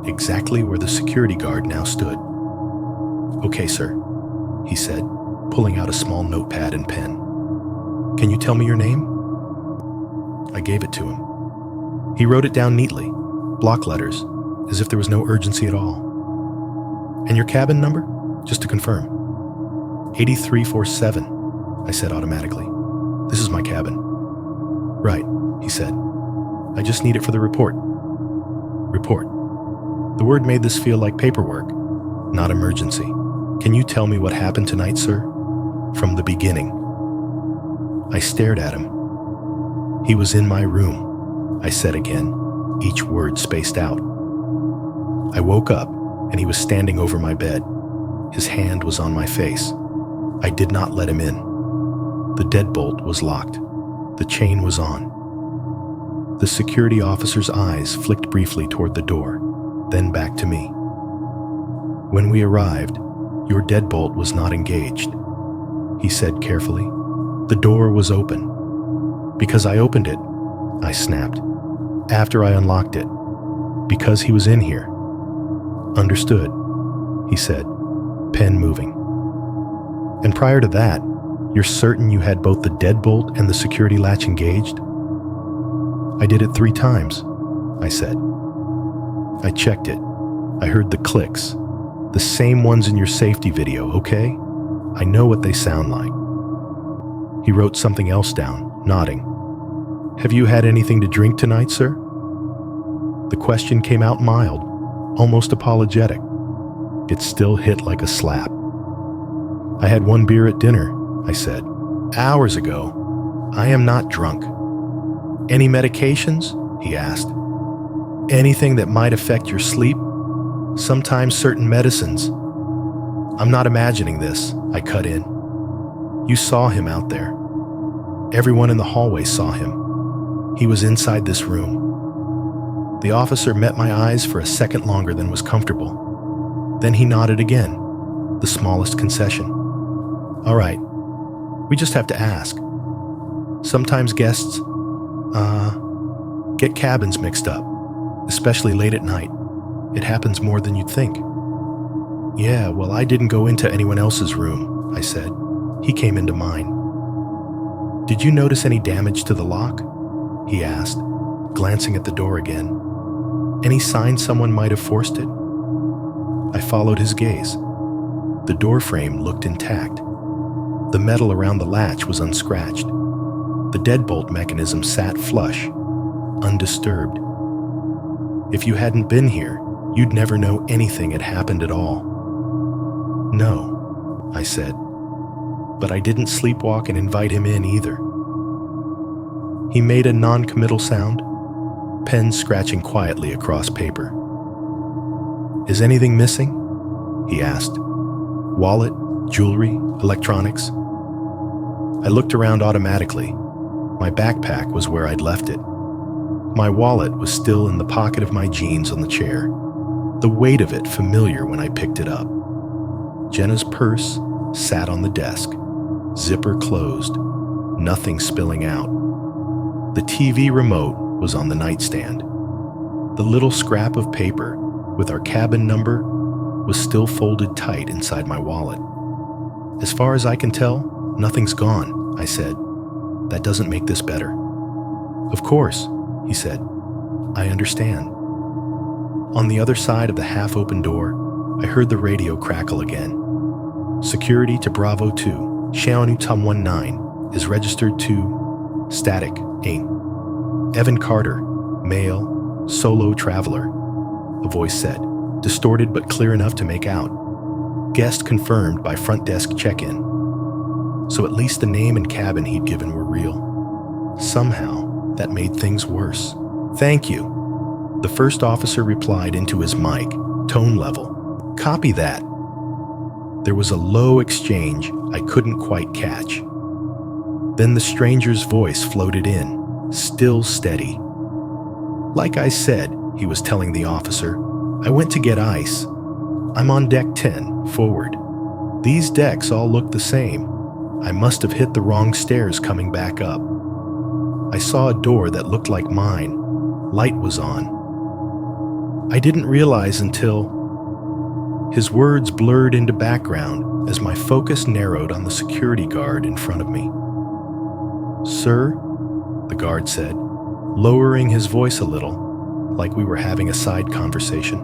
exactly where the security guard now stood. "Okay, sir," he said, pulling out a small notepad and pen. "Can you tell me your name?" I gave it to him. He wrote it down neatly, block letters, as if there was no urgency at all. "And your cabin number? Just to confirm." 8347, I said automatically. "This is my cabin." "Right," he said. "I just need it for the report." Report. The word made this feel like paperwork, not emergency. "Can you tell me what happened tonight, sir? From the beginning." I stared at him. "He was in my room," I said again, each word spaced out. "I woke up and he was standing over my bed. His hand was on my face. I did not let him in. The deadbolt was locked. The chain was on. The security officer's eyes flicked briefly toward the door, then back to me. When we arrived, your deadbolt was not engaged, he said carefully. The door was open. Because I opened it, I snapped. After I unlocked it. Because he was in here. Understood, he said, pen moving. And prior to that, you're certain you had both the deadbolt and the security latch engaged? I did it 3 times, I said. I checked it. I heard the clicks. The same ones in your safety video, okay? I know what they sound like. He wrote something else down, nodding. Have you had anything to drink tonight, sir? The question came out mild, almost apologetic. It still hit like a slap. I had 1 beer at dinner, I said, hours ago. I am not drunk. Any medications? He asked. Anything that might affect your sleep? Sometimes certain medicines. I'm not imagining this, I cut in. You saw him out there. Everyone in the hallway saw him. He was inside this room. The officer met my eyes for a second longer than was comfortable. Then he nodded again, the smallest concession. All right, we just have to ask. Sometimes guests, get cabins mixed up, especially late at night. It happens more than you'd think. Yeah, well, I didn't go into anyone else's room, I said. He came into mine. Did you notice any damage to the lock? He asked, glancing at the door again. Any sign someone might have forced it? I followed his gaze. The door frame looked intact. The metal around the latch was unscratched. The deadbolt mechanism sat flush, undisturbed. If you hadn't been here, you'd never know anything had happened at all. No, I said, but I didn't sleepwalk and invite him in either. He made a non-committal sound, pen scratching quietly across paper. Is anything missing? He asked. Wallet, jewelry, electronics? I looked around automatically. My backpack was where I'd left it. My wallet was still in the pocket of my jeans on the chair, the weight of it familiar when I picked it up. Jenna's purse sat on the desk, zipper closed, nothing spilling out. The TV remote was on the nightstand. The little scrap of paper with our cabin number was still folded tight inside my wallet. As far as I can tell, nothing's gone, I said. That doesn't make this better. Of course, he said. I understand. On the other side of the half-open door, I heard the radio crackle again. Security to Bravo 2, Xiaonu Tum 19, is registered to Static, Inc. Evan Carter, male, solo traveler, a voice said, distorted but clear enough to make out. Guest confirmed by front desk check-in. So at least the name and cabin he'd given were real. Somehow, that made things worse. Thank you. The first officer replied into his mic, tone level. Copy that. There was a low exchange I couldn't quite catch. Then the stranger's voice floated in, still steady. Like I said, he was telling the officer, I went to get ice. I'm on deck 10, forward. These decks all look the same. I must have hit the wrong stairs coming back up. I saw a door that looked like mine. Light was on. I didn't realize until... His words blurred into background as my focus narrowed on the security guard in front of me. Sir, the guard said, lowering his voice a little, like we were having a side conversation.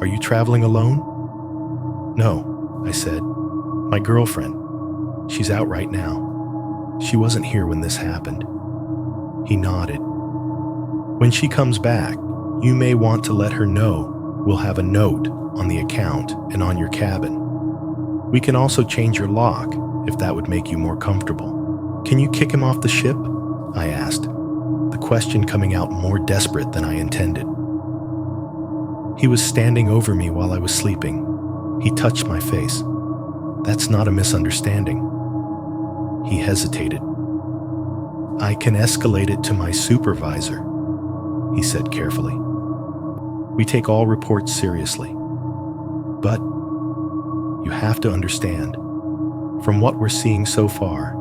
Are you traveling alone? No, I said. My girlfriend. She's out right now. She wasn't here when this happened. He nodded. When she comes back, you may want to let her know we'll have a note on the account and on your cabin. We can also change your lock if that would make you more comfortable. Can you kick him off the ship? I asked, the question coming out more desperate than I intended. He was standing over me while I was sleeping. He touched my face. That's not a misunderstanding. He hesitated. I can escalate it to my supervisor, he said carefully. We take all reports seriously. But you have to understand, from what we're seeing so far,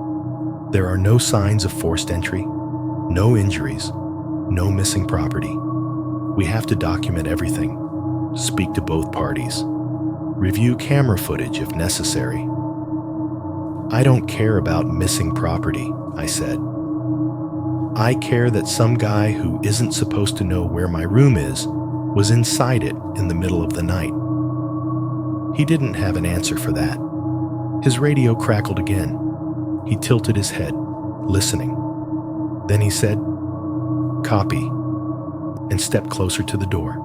there are no signs of forced entry, no injuries, no missing property. We have to document everything, speak to both parties, review camera footage if necessary. I don't care about missing property, I said. I care that some guy who isn't supposed to know where my room is was inside it in the middle of the night. He didn't have an answer for that. His radio crackled again. He tilted his head, listening. Then he said, "Copy," and stepped closer to the door.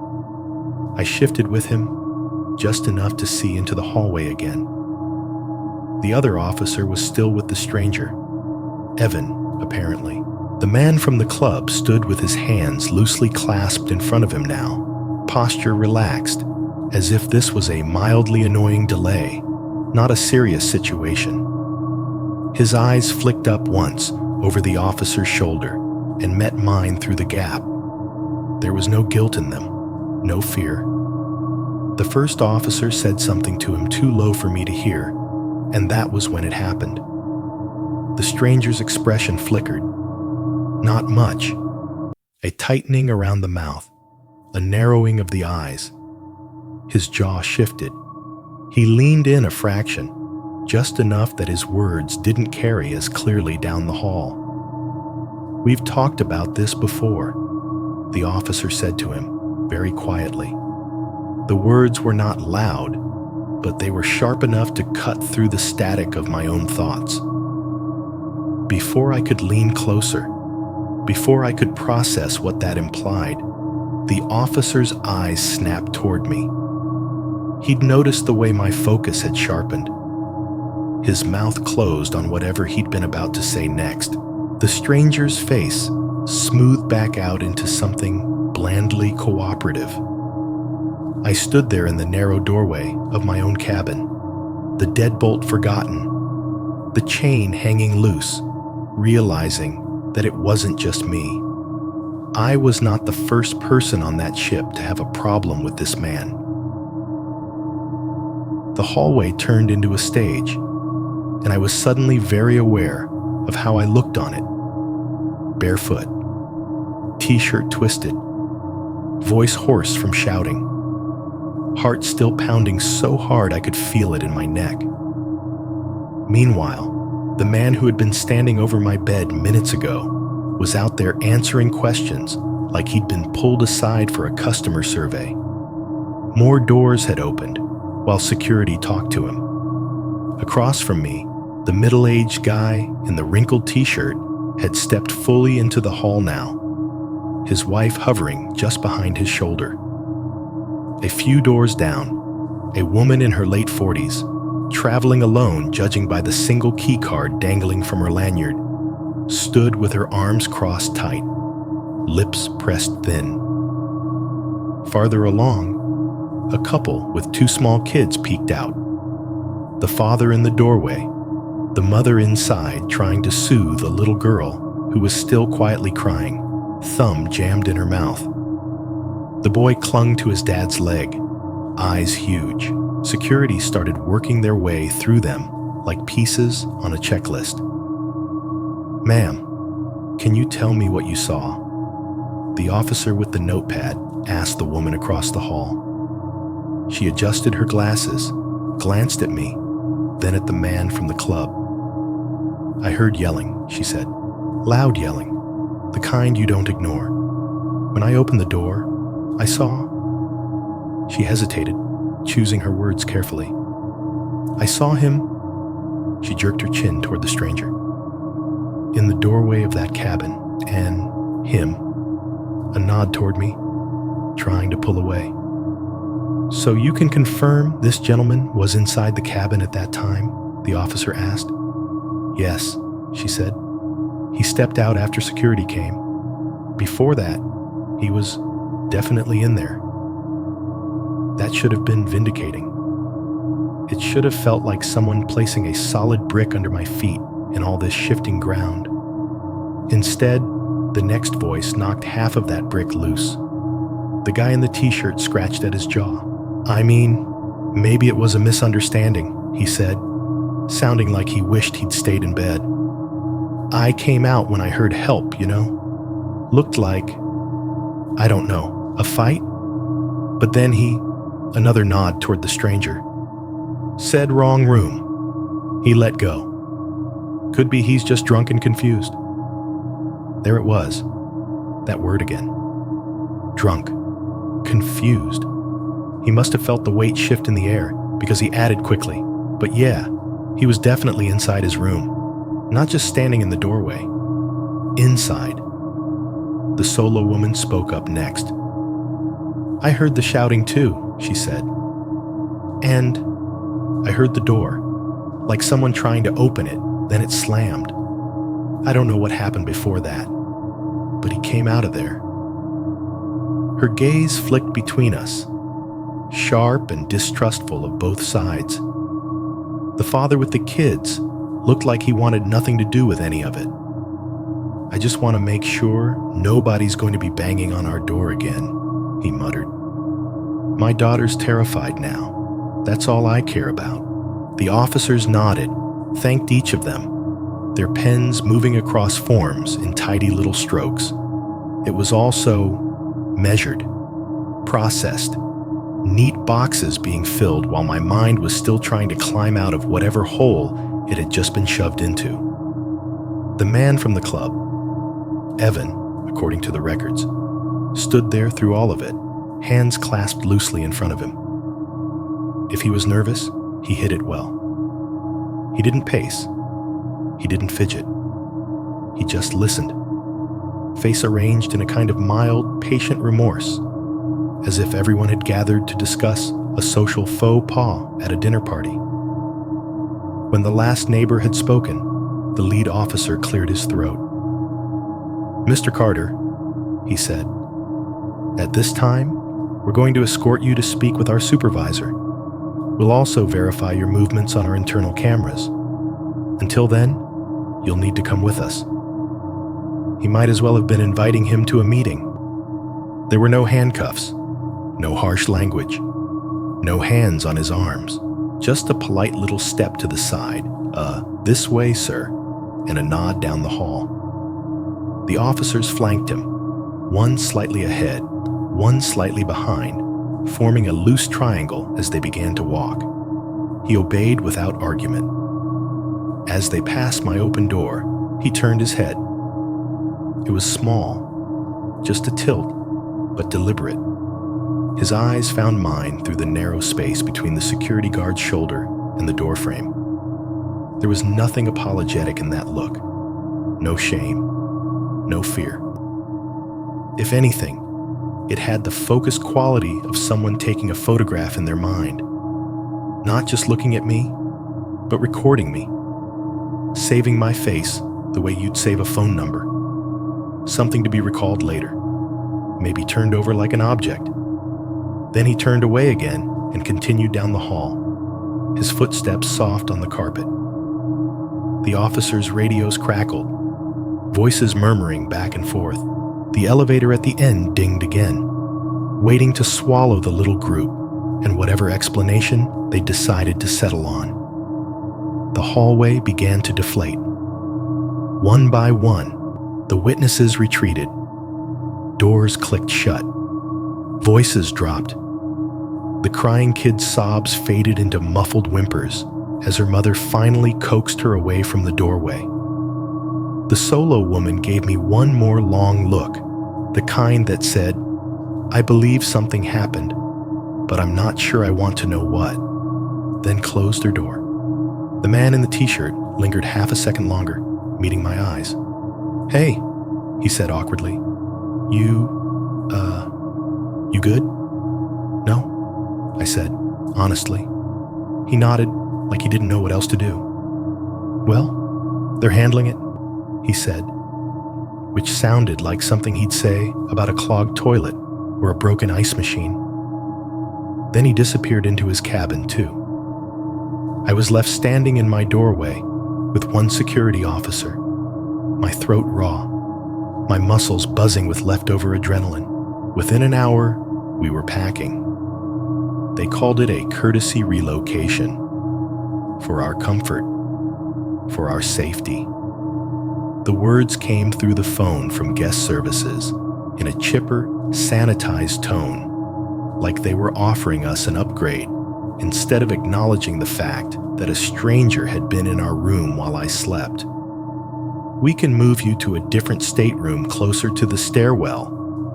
I shifted with him, just enough to see into the hallway again. The other officer was still with the stranger. Evan, apparently. The man from the club stood with his hands loosely clasped in front of him now, posture relaxed, as if this was a mildly annoying delay, not a serious situation. His eyes flicked up once over the officer's shoulder and met mine through the gap. There was no guilt in them, no fear. The first officer said something to him too low for me to hear, and that was when it happened. The stranger's expression flickered. Not much. A tightening around the mouth, a narrowing of the eyes. His jaw shifted. He leaned in a fraction, just enough that his words didn't carry as clearly down the hall. "We've talked about this before," the officer said to him, very quietly. The words were not loud, but they were sharp enough to cut through the static of my own thoughts. Before I could lean closer, before I could process what that implied, the officer's eyes snapped toward me. He'd noticed the way my focus had sharpened. His mouth closed on whatever he'd been about to say next. The stranger's face smoothed back out into something blandly cooperative. I stood there in the narrow doorway of my own cabin, the deadbolt forgotten, the chain hanging loose, realizing that it wasn't just me. I was not the first person on that ship to have a problem with this man. The hallway turned into a stage, and I was suddenly very aware of how I looked on it. Barefoot, t-shirt twisted, voice hoarse from shouting, heart still pounding so hard I could feel it in my neck. Meanwhile, the man who had been standing over my bed minutes ago was out there answering questions like he'd been pulled aside for a customer survey. More doors had opened while security talked to him. Across from me, the middle-aged guy in the wrinkled t-shirt had stepped fully into the hall now, his wife hovering just behind his shoulder. A few doors down, a woman in her late 40s, traveling alone judging by the single key card dangling from her lanyard, stood with her arms crossed tight, lips pressed thin. Farther along, a couple with two small kids peeked out. The father in the doorway, the mother inside trying to soothe a little girl who was still quietly crying, thumb jammed in her mouth. The boy clung to his dad's leg, eyes huge. Security started working their way through them like pieces on a checklist. "Ma'am, can you tell me what you saw?" The officer with the notepad asked the woman across the hall. She adjusted her glasses, glanced at me, then at the man from the club. "I heard yelling," she said. "Loud yelling, the kind you don't ignore. When I opened the door, I saw..." She hesitated, choosing her words carefully. "I saw him..." She jerked her chin toward the stranger. "In the doorway of that cabin, and him." A nod toward me, trying to pull away. "So you can confirm this gentleman was inside the cabin at that time?" the officer asked. "Yes," she said. "He stepped out after security came. Before that, he was definitely in there." That should have been vindicating. It should have felt like someone placing a solid brick under my feet in all this shifting ground. Instead, the next voice knocked half of that brick loose. The guy in the t-shirt scratched at his jaw. "I mean, maybe it was a misunderstanding," he said, sounding like he wished he'd stayed in bed. "I came out when I heard help, you know? Looked like, I don't know, a fight? But then another nod toward the stranger, said wrong room. He let go. Could be he's just drunk and confused." There it was, that word again. Drunk, confused. He must have felt the weight shift in the air because he added quickly, "But yeah, he was definitely inside his room, not just standing in the doorway. Inside." The solo woman spoke up next. "I heard the shouting too," she said. "And I heard the door, like someone trying to open it, then it slammed. I don't know what happened before that, but he came out of there." Her gaze flicked between us, sharp and distrustful of both sides. The father with the kids looked like he wanted nothing to do with any of it. "I just want to make sure nobody's going to be banging on our door again," he muttered. "My daughter's terrified now. That's all I care about." The officers nodded, thanked each of them, their pens moving across forms in tidy little strokes. It was all so measured, processed, neat boxes being filled while my mind was still trying to climb out of whatever hole it had just been shoved into. The man from the club, Evan, according to the records, stood there through all of it, hands clasped loosely in front of him. If he was nervous, he hid it well. He didn't pace. He didn't fidget. He just listened, face arranged in a kind of mild, patient remorse, as if everyone had gathered to discuss a social faux pas at a dinner party. When the last neighbor had spoken, the lead officer cleared his throat. "Mr. Carter," he said, "at this time, we're going to escort you to speak with our supervisor. We'll also verify your movements on our internal cameras. Until then, you'll need to come with us." He might as well have been inviting him to a meeting. There were no handcuffs, no harsh language, no hands on his arms, just a polite little step to the side, "This way, sir," and a nod down the hall. The officers flanked him, one slightly ahead, one slightly behind, forming a loose triangle as they began to walk. He obeyed without argument. As they passed my open door, he turned his head. It was small, just a tilt, but deliberate. His eyes found mine through the narrow space between the security guard's shoulder and the doorframe. There was nothing apologetic in that look. No shame, no fear. If anything, it had the focused quality of someone taking a photograph in their mind. Not just looking at me, but recording me. Saving my face the way you'd save a phone number. Something to be recalled later. Maybe turned over like an object. Then he turned away again and continued down the hall, his footsteps soft on the carpet. The officers' radios crackled, voices murmuring back and forth. The elevator at the end dinged again, waiting to swallow the little group and whatever explanation they decided to settle on. The hallway began to deflate. One by one, the witnesses retreated. Doors clicked shut. Voices dropped. The crying kid's sobs faded into muffled whimpers as her mother finally coaxed her away from the doorway. The solo woman gave me one more long look, the kind that said, "I believe something happened, but I'm not sure I want to know what," then closed her door. The man in the t-shirt lingered half a second longer, meeting my eyes. "Hey," he said awkwardly. You good?" "No," I said, honestly. He nodded like he didn't know what else to do. "Well, they're handling it," he said, which sounded like something he'd say about a clogged toilet or a broken ice machine. Then he disappeared into his cabin too. I was left standing in my doorway with one security officer, my throat raw, my muscles buzzing with leftover adrenaline. Within an hour, we were packing. They called it a courtesy relocation. For our comfort, for our safety. The words came through the phone from guest services in a chipper, sanitized tone, like they were offering us an upgrade instead of acknowledging the fact that a stranger had been in our room while I slept. "We can move you to a different stateroom closer to the stairwell,"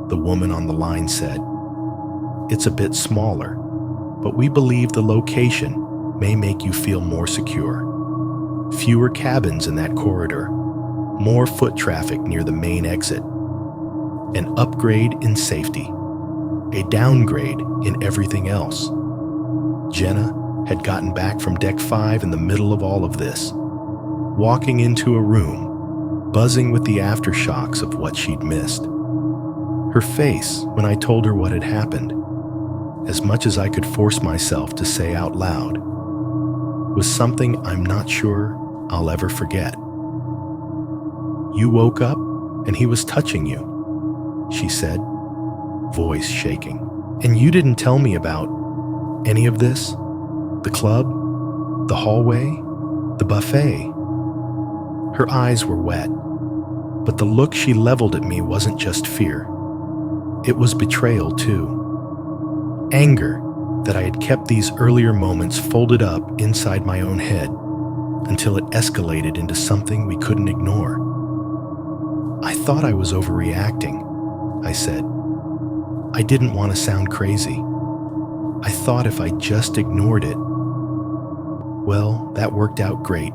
the woman on the line said. "It's a bit smaller, but we believe the location may make you feel more secure. Fewer cabins in that corridor, more foot traffic near the main exit. An upgrade in safety, a downgrade in everything else." Jenna had gotten back from Deck 5 in the middle of all of this, walking into a room, buzzing with the aftershocks of what she'd missed. Her face, when I told her what had happened, as much as I could force myself to say out loud, was something I'm not sure I'll ever forget. "You woke up and he was touching you," she said, voice shaking. "And you didn't tell me about any of this? The club, the hallway, the buffet." Her eyes were wet, but the look she leveled at me wasn't just fear. It was betrayal too. Anger that I had kept these earlier moments folded up inside my own head until it escalated into something we couldn't ignore. "I thought I was overreacting," I said. "I didn't want to sound crazy. I thought if I just ignored it." "Well, that worked out great,"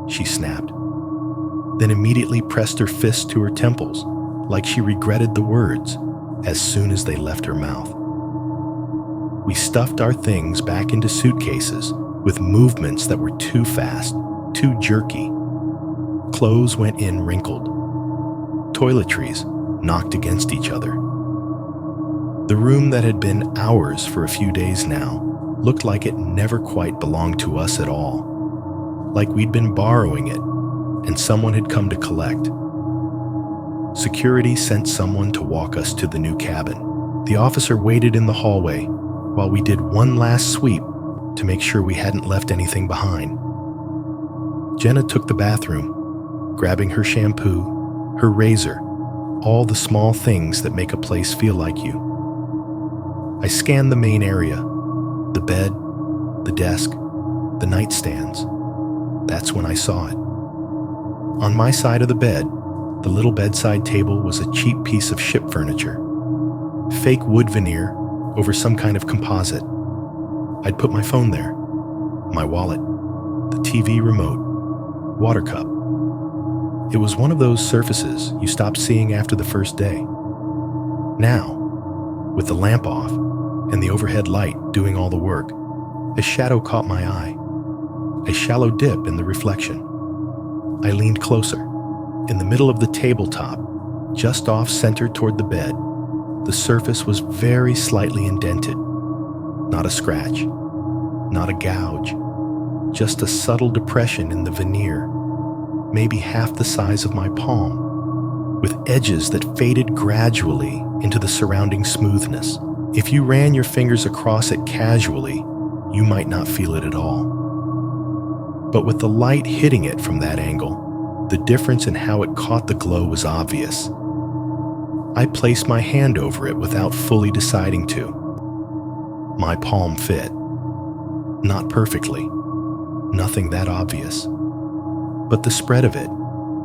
she snapped, then immediately pressed her fists to her temples like she regretted the words as soon as they left her mouth. We stuffed our things back into suitcases with movements that were too fast, too jerky. Clothes went in wrinkled. Toiletries knocked against each other. The room that had been ours for a few days now looked like it never quite belonged to us at all, like we'd been borrowing it and someone had come to collect. Security sent someone to walk us to the new cabin. The officer waited in the hallway while we did one last sweep to make sure we hadn't left anything behind. Jenna took the bathroom, grabbing her shampoo, her razor, all the small things that make a place feel like you. I scanned the main area, the bed, the desk, the nightstands. That's when I saw it. On my side of the bed, the little bedside table was a cheap piece of ship furniture. Fake wood veneer over some kind of composite. I'd put my phone there, my wallet, the TV remote, water cup. It was one of those surfaces you stop seeing after the first day. Now, with the lamp off and the overhead light doing all the work, a shadow caught my eye, a shallow dip in the reflection. I leaned closer. In the middle of the tabletop, just off-center toward the bed, the surface was very slightly indented. Not a scratch, not a gouge, just a subtle depression in the veneer, maybe half the size of my palm, with edges that faded gradually into the surrounding smoothness. If you ran your fingers across it casually, you might not feel it at all. But with the light hitting it from that angle, the difference in how it caught the glow was obvious. I placed my hand over it without fully deciding to. My palm fit. Not perfectly. Nothing that obvious. But the spread of it,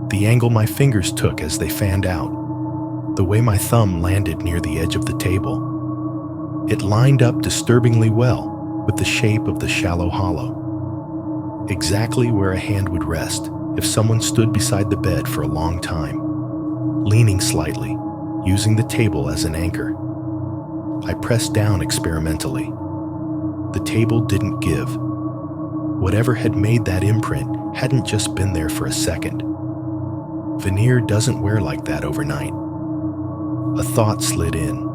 the angle my fingers took as they fanned out, the way my thumb landed near the edge of the table, it lined up disturbingly well with the shape of the shallow hollow. Exactly where a hand would rest if someone stood beside the bed for a long time, leaning slightly, using the table as an anchor. I pressed down experimentally. The table didn't give. Whatever had made that imprint hadn't just been there for a second. Veneer doesn't wear like that overnight. A thought slid in,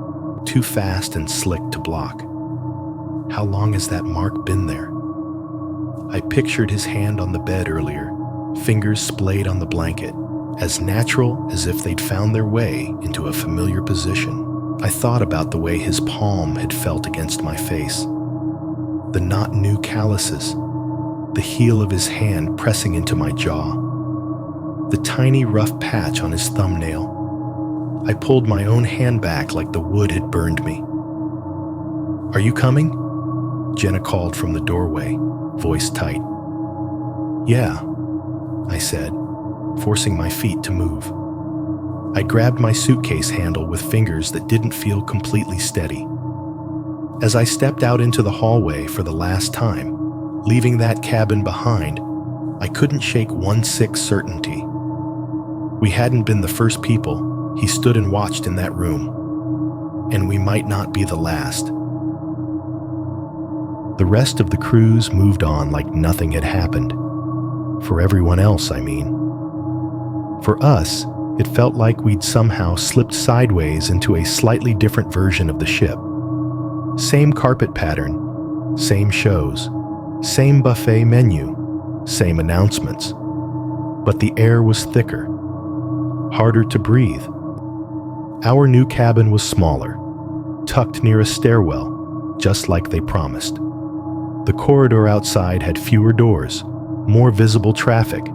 too fast and slick to block. How long has that mark been there? I pictured his hand on the bed earlier, fingers splayed on the blanket, as natural as if they'd found their way into a familiar position. I thought about the way his palm had felt against my face, the not new calluses, the heel of his hand pressing into my jaw, the tiny rough patch on his thumbnail. I pulled my own hand back like the wood had burned me. "Are you coming?" Jenna called from the doorway, voice tight. "Yeah," I said, forcing my feet to move. I grabbed my suitcase handle with fingers that didn't feel completely steady. As I stepped out into the hallway for the last time, leaving that cabin behind, I couldn't shake one sick certainty. We hadn't been the first people he stood and watched in that room, and we might not be the last. The rest of the cruise moved on like nothing had happened. For everyone else, I mean. For us, it felt like we'd somehow slipped sideways into a slightly different version of the ship. Same carpet pattern, same shows, same buffet menu, same announcements. But the air was thicker, harder to breathe. Our new cabin was smaller, tucked near a stairwell, just like they promised. The corridor outside had fewer doors, more visible traffic,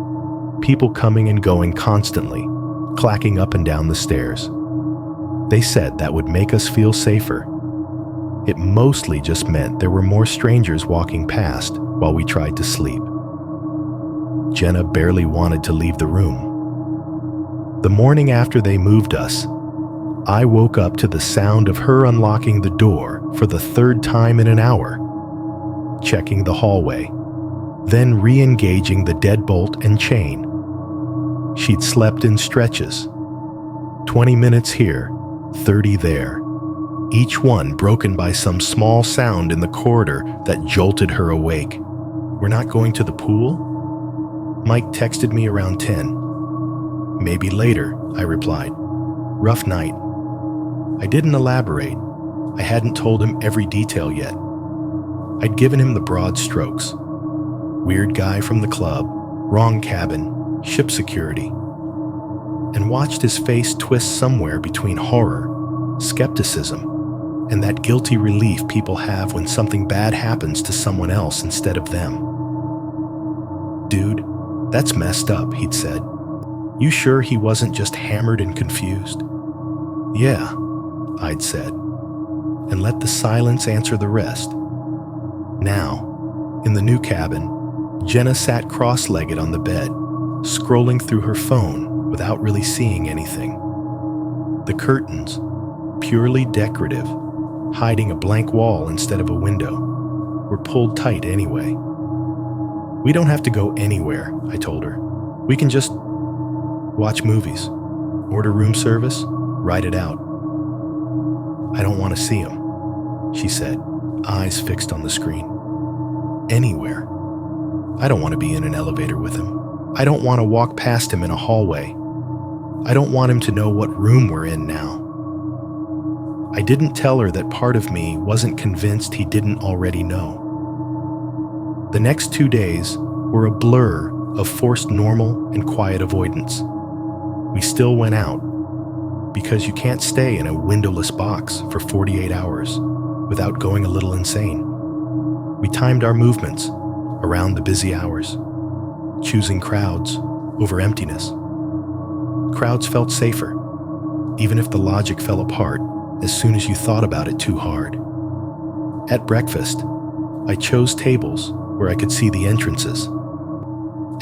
people coming and going constantly, clacking up and down the stairs. They said that would make us feel safer. It mostly just meant there were more strangers walking past while we tried to sleep. Jenna barely wanted to leave the room. The morning after they moved us, I woke up to the sound of her unlocking the door for the third time in an hour, checking the hallway, then re-engaging the deadbolt and chain. She'd slept in stretches, 20 minutes here, 30 there, each one broken by some small sound in the corridor that jolted her awake. "We're not going to the pool?" Mike texted me around 10. "Maybe later," I replied. "Rough night." I didn't elaborate. I hadn't told him every detail yet. I'd given him the broad strokes. Weird guy from the club, wrong cabin, ship security. And watched his face twist somewhere between horror, skepticism, and that guilty relief people have when something bad happens to someone else instead of them. "Dude, that's messed up," he'd said. "You sure he wasn't just hammered and confused?" "Yeah," I'd said, and let the silence answer the rest. Now, in the new cabin, Jenna sat cross-legged on the bed, scrolling through her phone without really seeing anything. The curtains, purely decorative, hiding a blank wall instead of a window, were pulled tight anyway. "We don't have to go anywhere," I told her. "We can just watch movies, order room service, ride it out." "I don't want to see him," she said, eyes fixed on the screen. "Anywhere. I don't want to be in an elevator with him. I don't want to walk past him in a hallway. I don't want him to know what room we're in now." I didn't tell her that part of me wasn't convinced he didn't already know. The next 2 days were a blur of forced normal and quiet avoidance. We still went out, because you can't stay in a windowless box for 48 hours without going a little insane. We timed our movements around the busy hours, choosing crowds over emptiness. Crowds felt safer, even if the logic fell apart as soon as you thought about it too hard. At breakfast, I chose tables where I could see the entrances.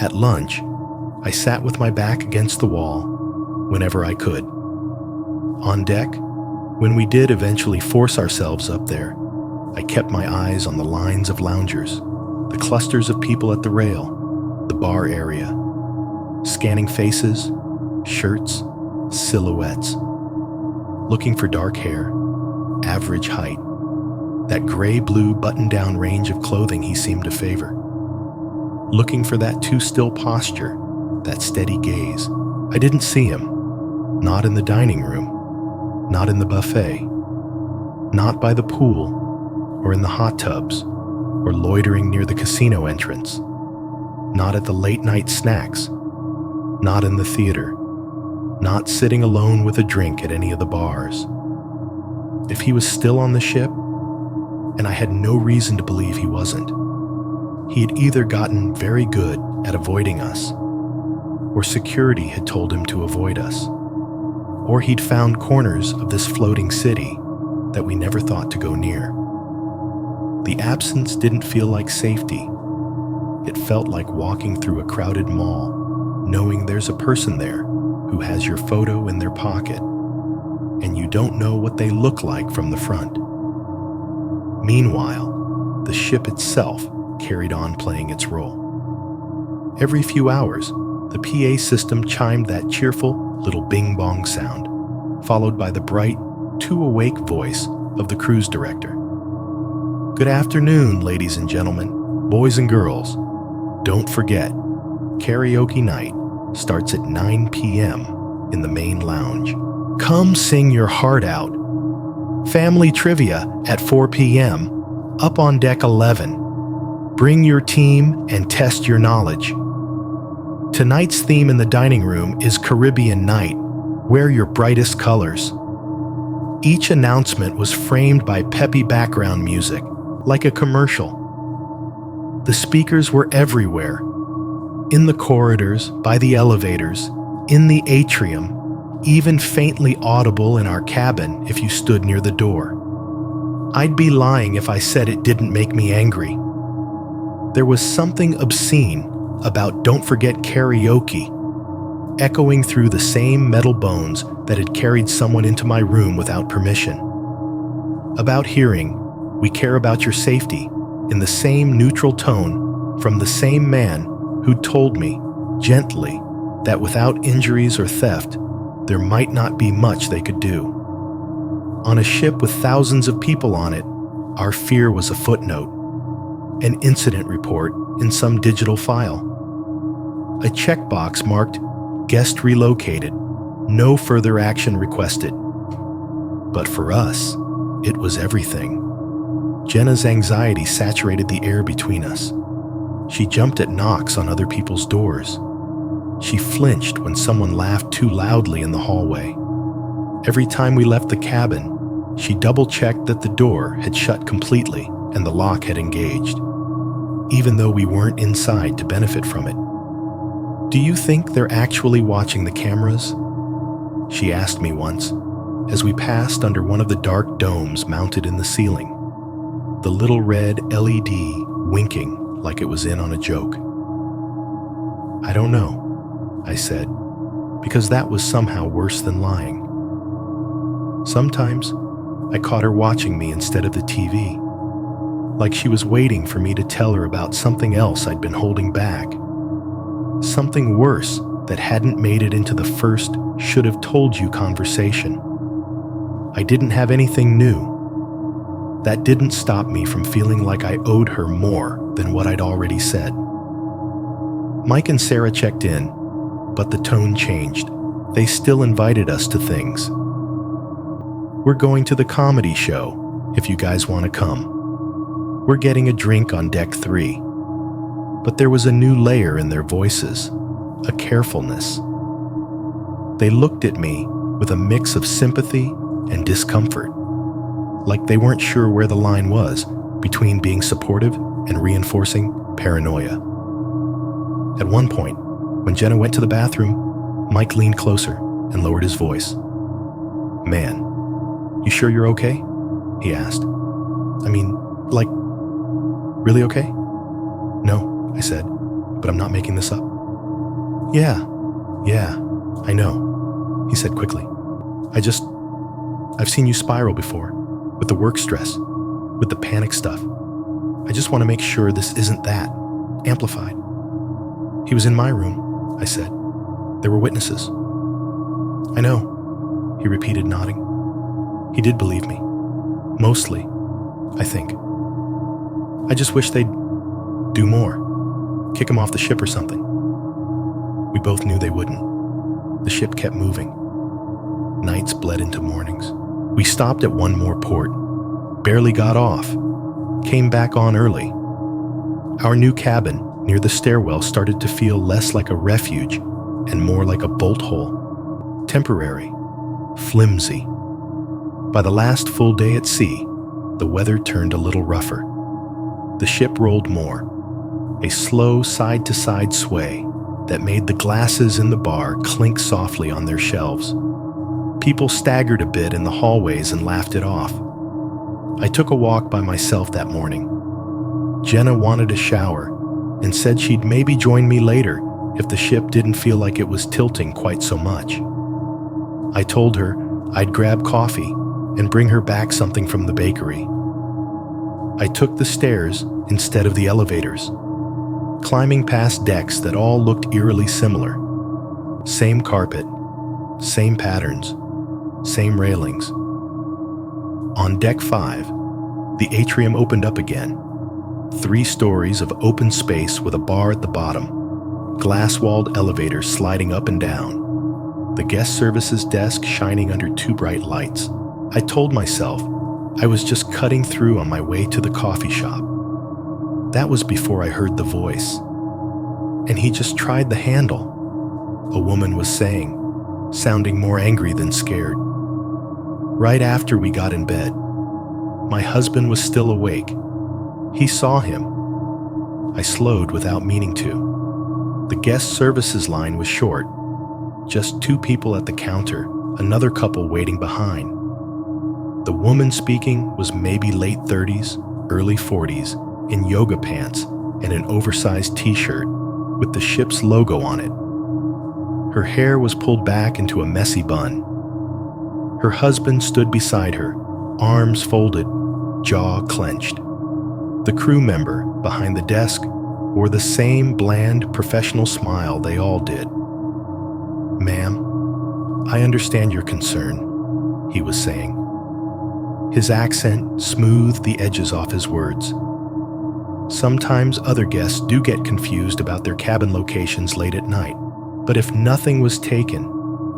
At lunch, I sat with my back against the wall whenever I could. On deck, when we did eventually force ourselves up there, I kept my eyes on the lines of loungers, the clusters of people at the rail, the bar area, scanning faces, shirts, silhouettes, looking for dark hair, average height, that gray-blue button-down range of clothing he seemed to favor, looking for that too-still posture, that steady gaze. I didn't see him, not in the dining room, not in the buffet, not by the pool, or in the hot tubs, or loitering near the casino entrance. Not at the late-night snacks. Not in the theater. Not sitting alone with a drink at any of the bars. If he was still on the ship, and I had no reason to believe he wasn't, he had either gotten very good at avoiding us, or security had told him to avoid us, or he'd found corners of this floating city that we never thought to go near. The absence didn't feel like safety. It felt like walking through a crowded mall, knowing there's a person there who has your photo in their pocket, and you don't know what they look like from the front. Meanwhile, the ship itself carried on playing its role. Every few hours, the PA system chimed that cheerful little bing-bong sound, followed by the bright, too-awake voice of the cruise director. Good afternoon, ladies and gentlemen, boys and girls. Don't forget, karaoke night starts at 9 p.m. in the main lounge. Come sing your heart out. Family trivia at 4 p.m. up on deck 11. Bring your team and test your knowledge. Tonight's theme in the dining room is Caribbean Night. Wear your brightest colors. Each announcement was framed by peppy background music, like a commercial. The speakers were everywhere. In the corridors, by the elevators, in the atrium, even faintly audible in our cabin if you stood near the door. I'd be lying if I said it didn't make me angry. There was something obscene about Don't Forget Karaoke, echoing through the same metal bones that had carried someone into my room without permission. About hearing, we care about your safety, in the same neutral tone from the same man who told me, gently, that without injuries or theft, there might not be much they could do. On a ship with thousands of people on it, our fear was a footnote, an incident report in some digital file. A checkbox marked, guest relocated, no further action requested. But for us, it was everything. Jenna's anxiety saturated the air between us. She jumped at knocks on other people's doors. She flinched when someone laughed too loudly in the hallway. Every time we left the cabin, she double-checked that the door had shut completely and the lock had engaged, even though we weren't inside to benefit from it. Do you think they're actually watching the cameras? She asked me once, as we passed under one of the dark domes mounted in the ceiling, the little red LED winking like it was in on a joke. I don't know, I said, because that was somehow worse than lying. Sometimes, I caught her watching me instead of the TV, like she was waiting for me to tell her about something else I'd been holding back. Something worse that hadn't made it into the first should have told you conversation. I didn't have anything new. That didn't stop me from feeling like I owed her more than what I'd already said. Mike and Sarah checked in, but the tone changed. They still invited us to things. We're going to the comedy show, if you guys want to come. We're getting a drink on deck 3. But there was a new layer in their voices, a carefulness. They looked at me with a mix of sympathy and discomfort, like they weren't sure where the line was between being supportive and reinforcing paranoia. At one point, when Jenna went to the bathroom, Mike leaned closer and lowered his voice. Man, you sure you're okay? He asked. I mean, like, really okay? No, I said, but I'm not making this up. Yeah, I know, he said quickly. I've seen you spiral before, with the work stress, with the panic stuff. I just want to make sure this isn't that, amplified. He was in my room, I said. There were witnesses. I know, he repeated, nodding. He did believe me. Mostly, I think. I just wish they'd do more. Kick him off the ship or something. We both knew they wouldn't. The ship kept moving. Nights bled into mornings. We stopped at one more port, barely got off, came back on early. Our new cabin near the stairwell started to feel less like a refuge and more like a bolt hole. Temporary, flimsy. By the last full day at sea, the weather turned a little rougher. The ship rolled more, a slow side-to-side sway that made the glasses in the bar clink softly on their shelves. People staggered a bit in the hallways and laughed it off. I took a walk by myself that morning. Jenna wanted a shower and said she'd maybe join me later if the ship didn't feel like it was tilting quite so much. I told her I'd grab coffee and bring her back something from the bakery. I took the stairs instead of the elevators, climbing past decks that all looked eerily similar. Same carpet, same patterns, same railings. On deck 5, the atrium opened up again. 3 stories of open space with a bar at the bottom, glass-walled elevators sliding up and down, the guest services desk shining under 2 bright lights. I told myself I was just cutting through on my way to the coffee shop. That was before I heard the voice. And he just tried the handle, a woman was saying, sounding more angry than scared. Right after we got in bed, my husband was still awake. He saw him. I slowed without meaning to. The guest services line was short, just 2 people at the counter, another couple waiting behind. The woman speaking was maybe late 30s, early 40s, in yoga pants and an oversized t-shirt with the ship's logo on it. Her hair was pulled back into a messy bun. Her husband stood beside her, arms folded, jaw clenched. The crew member behind the desk wore the same bland, professional smile they all did. "Ma'am, I understand your concern," he was saying. His accent smoothed the edges off his words. Sometimes other guests do get confused about their cabin locations late at night, but if nothing was taken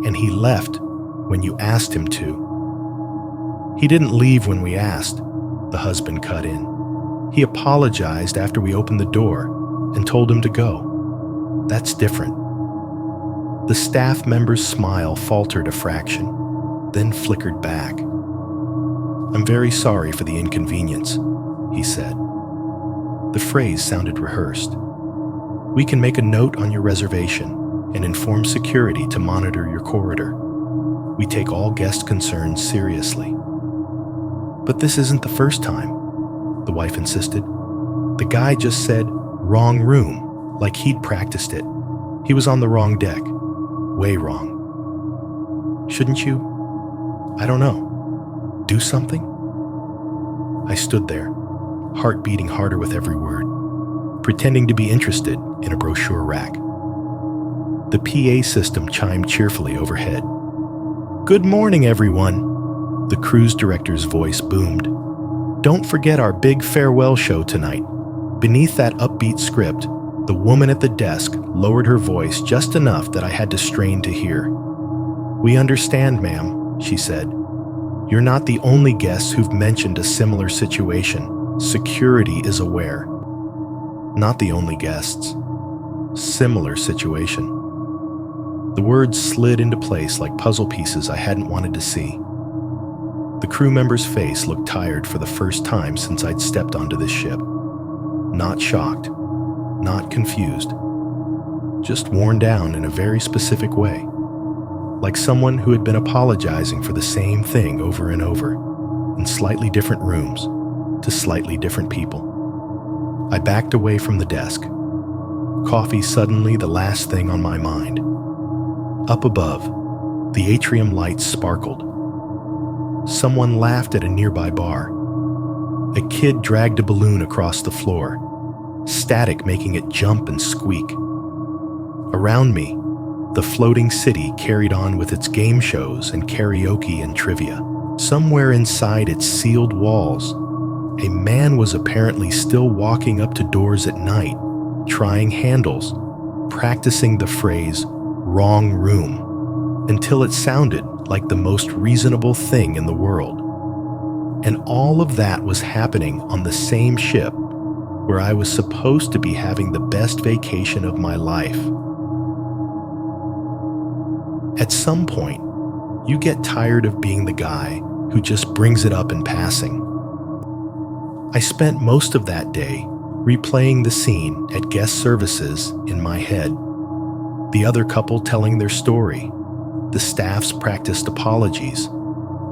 and he left when you asked him to. He didn't leave when we asked, the husband cut in. He apologized after we opened the door and told him to go. That's different. The staff member's smile faltered a fraction, then flickered back. "I'm very sorry for the inconvenience," he said. The phrase sounded rehearsed. "We can make a note on your reservation and inform security to monitor your corridor. We take all guest concerns seriously." "But this isn't the first time," the wife insisted. "The guy just said, 'wrong room,' like he'd practiced it. He was on the wrong deck. Way wrong. Shouldn't you, I don't know, do something?" I stood there, heart beating harder with every word, pretending to be interested in a brochure rack. The PA system chimed cheerfully overhead. "Good morning, everyone," the cruise director's voice boomed. "Don't forget our big farewell show tonight." Beneath that upbeat script, the woman at the desk lowered her voice just enough that I had to strain to hear. "We understand, ma'am," she said. "You're not the only guests who've mentioned a similar situation. Security is aware." Not the only guests. Similar situation. The words slid into place like puzzle pieces I hadn't wanted to see. The crew member's face looked tired for the first time since I'd stepped onto this ship. Not shocked, not confused, just worn down in a very specific way, like someone who had been apologizing for the same thing over and over, in slightly different rooms, to slightly different people. I backed away from the desk, coffee suddenly the last thing on my mind. Up above, the atrium lights sparkled. Someone laughed at a nearby bar. A kid dragged a balloon across the floor, static making it jump and squeak. Around me, the floating city carried on with its game shows and karaoke and trivia. Somewhere inside its sealed walls, a man was apparently still walking up to doors at night, trying handles, practicing the phrase, "wrong room," until it sounded like the most reasonable thing in the world. And all of that was happening on the same ship where I was supposed to be having the best vacation of my life. At some point, you get tired of being the guy who just brings it up in passing. I spent most of that day replaying the scene at guest services in my head. The other couple telling their story, the staff's practiced apologies,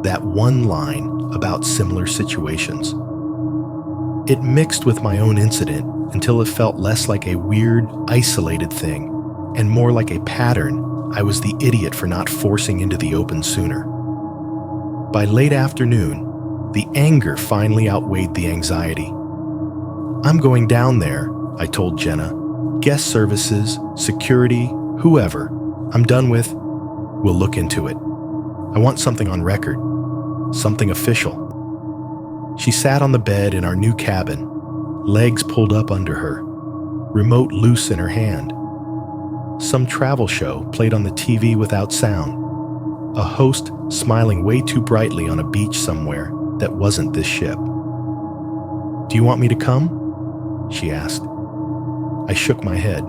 that one line about similar situations. It mixed with my own incident until it felt less like a weird, isolated thing and more like a pattern I was the idiot for not forcing into the open sooner. By late afternoon, the anger finally outweighed the anxiety. I'm going down there, I told Jenna. Guest services, security, whoever. I'm done with. We'll look into it. I want something on record. Something official. She sat on the bed in our new cabin, legs pulled up under her, remote loose in her hand. Some travel show played on the TV without sound. A host smiling way too brightly on a beach somewhere that wasn't this ship. Do you want me to come? She asked. I shook my head.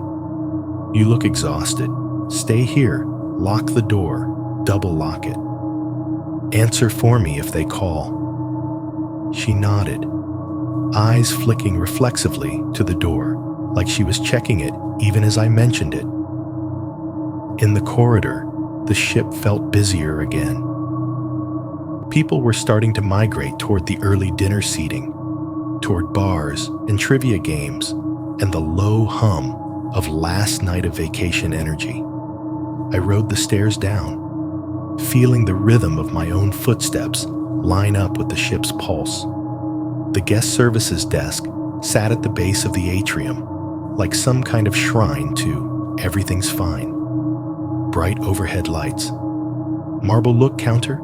You look exhausted. Stay here. Lock the door. Double lock it. Answer for me if they call. She nodded, eyes flicking reflexively to the door, like she was checking it even as I mentioned it. In the corridor, the ship felt busier again. People were starting to migrate toward the early dinner seating, toward bars and trivia games, and the low hum of last night of vacation energy. I rode the stairs down, feeling the rhythm of my own footsteps line up with the ship's pulse. The guest services desk sat at the base of the atrium, like some kind of shrine to everything's fine. Bright overhead lights, marble look counter,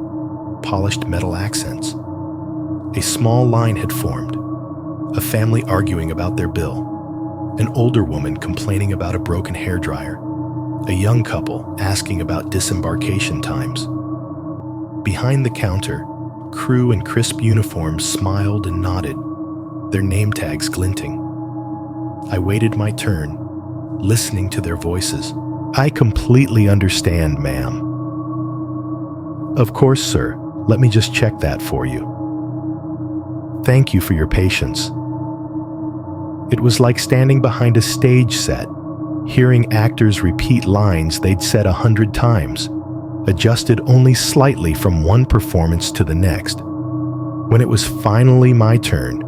polished metal accents. A small line had formed, a family arguing about their bill, an older woman complaining about a broken hairdryer, a young couple asking about disembarkation times. Behind the counter, crew in crisp uniforms smiled and nodded, their name tags glinting. I waited my turn, listening to their voices. I completely understand, ma'am. Of course, sir. Let me just check that for you. Thank you for your patience. It was like standing behind a stage set, hearing actors repeat lines they'd said 100 times, adjusted only slightly from one performance to the next. When it was finally my turn,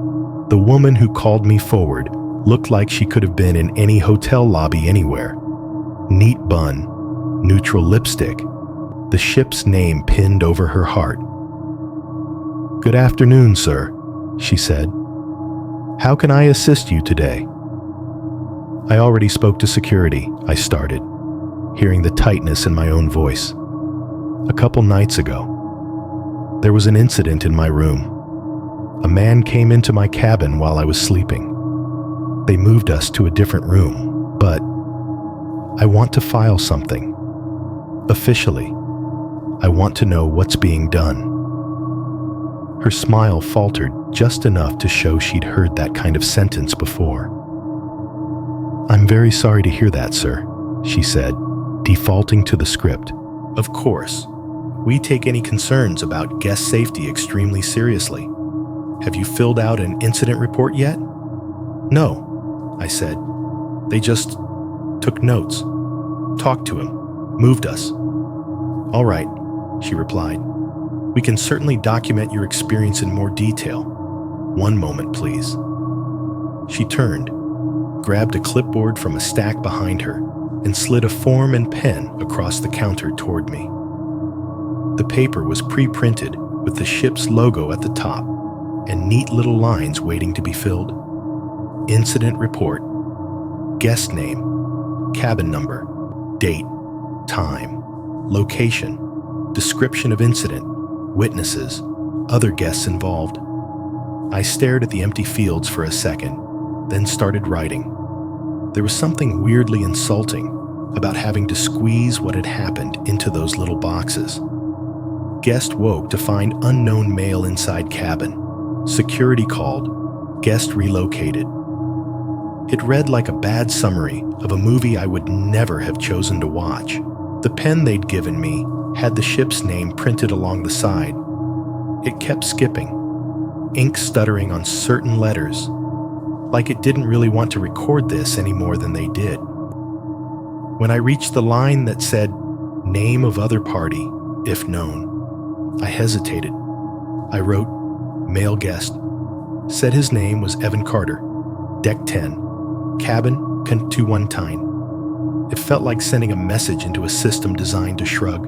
the woman who called me forward looked like she could have been in any hotel lobby anywhere. Neat bun, neutral lipstick, the ship's name pinned over her heart. Good afternoon, sir, she said. How can I assist you today? I already spoke to security, I started, hearing the tightness in my own voice. A couple nights ago, there was an incident in my room. A man came into my cabin while I was sleeping. They moved us to a different room, but I want to file something. Officially, I want to know what's being done. Her smile faltered just enough to show she'd heard that kind of sentence before. I'm very sorry to hear that, sir, she said, defaulting to the script. Of course, we take any concerns about guest safety extremely seriously. Have you filled out an incident report yet? No, I said. They just took notes, talked to him, moved us. All right, she replied. We can certainly document your experience in more detail. One moment, please. She turned, grabbed a clipboard from a stack behind her, and slid a form and pen across the counter toward me. The paper was pre-printed with the ship's logo at the top and neat little lines waiting to be filled. Incident report, guest name, cabin number, date, time, location, description of incident, witnesses, other guests involved. I stared at the empty fields for a second, then started writing. There was something weirdly insulting about having to squeeze what had happened into those little boxes. Guest woke to find unknown male inside cabin. Security called. Guest relocated. It read like a bad summary of a movie I would never have chosen to watch. The pen they'd given me had the ship's name printed along the side. It kept skipping, ink stuttering on certain letters, like it didn't really want to record this any more than they did. When I reached the line that said, "Name of other party, if known," I hesitated. I wrote, "Male guest." Said his name was Evan Carter, Deck 10, Cabin 219. It felt like sending a message into a system designed to shrug.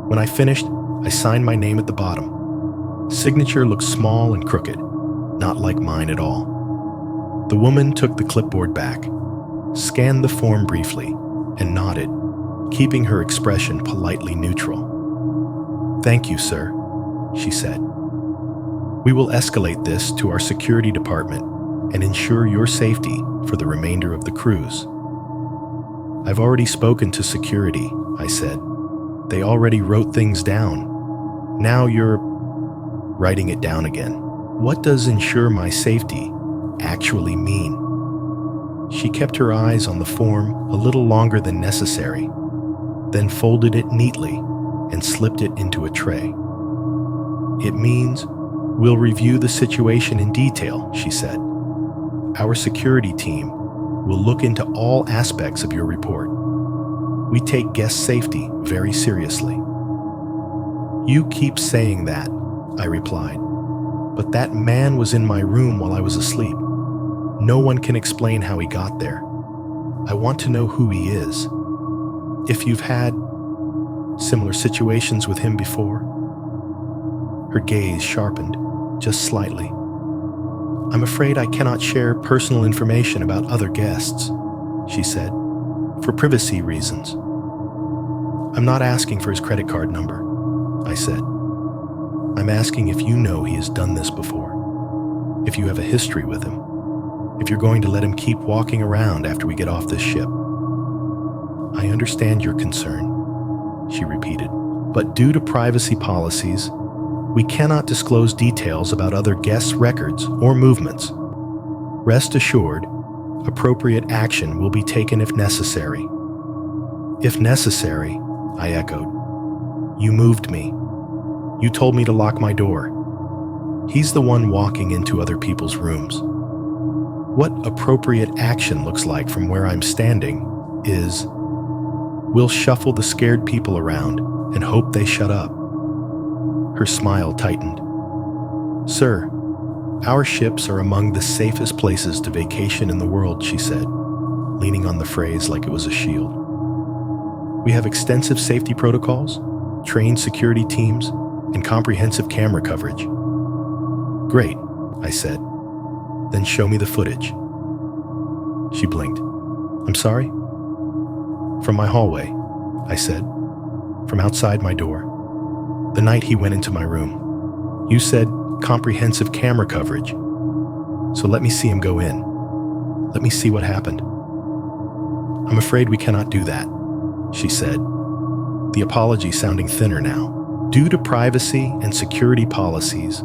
When I finished, I signed my name at the bottom. Signature looked small and crooked, not like mine at all. The woman took the clipboard back, scanned the form briefly, and nodded, keeping her expression politely neutral. "Thank you, sir," she said. "We will escalate this to our security department and ensure your safety for the remainder of the cruise." "I've already spoken to security," I said. "They already wrote things down. Now you're writing it down again. What does ensure my safety actually mean?" She kept her eyes on the form a little longer than necessary, then folded it neatly and slipped it into a tray. "It means we'll review the situation in detail," she said. "Our security team will look into all aspects of your report. We take guest safety very seriously." "You keep saying that," I replied, "but that man was in my room while I was asleep. No one can explain how he got there. I want to know who he is. If you've had similar situations with him before." Her gaze sharpened, just slightly. "I'm afraid I cannot share personal information about other guests," she said, "for privacy reasons." "I'm not asking for his credit card number," I said. "I'm asking if you know he has done this before, if you have a history with him, if you're going to let him keep walking around after we get off this ship." "I understand your concern," she repeated, "but due to privacy policies, we cannot disclose details about other guests' records or movements. Rest assured, appropriate action will be taken if necessary." "If necessary," I echoed. "You moved me. You told me to lock my door. He's the one walking into other people's rooms. What appropriate action looks like from where I'm standing is, we'll shuffle the scared people around and hope they shut up." Her smile tightened. "Sir, our ships are among the safest places to vacation in the world," she said, leaning on the phrase like it was a shield. "We have extensive safety protocols, trained security teams, and comprehensive camera coverage." "Great," I said. "Then show me the footage." She blinked. "I'm sorry?" "From my hallway," I said. "From outside my door. The night he went into my room. You said comprehensive camera coverage. So let me see him go in. Let me see what happened." "I'm afraid we cannot do that," she said, the apology sounding thinner now. "Due to privacy and security policies,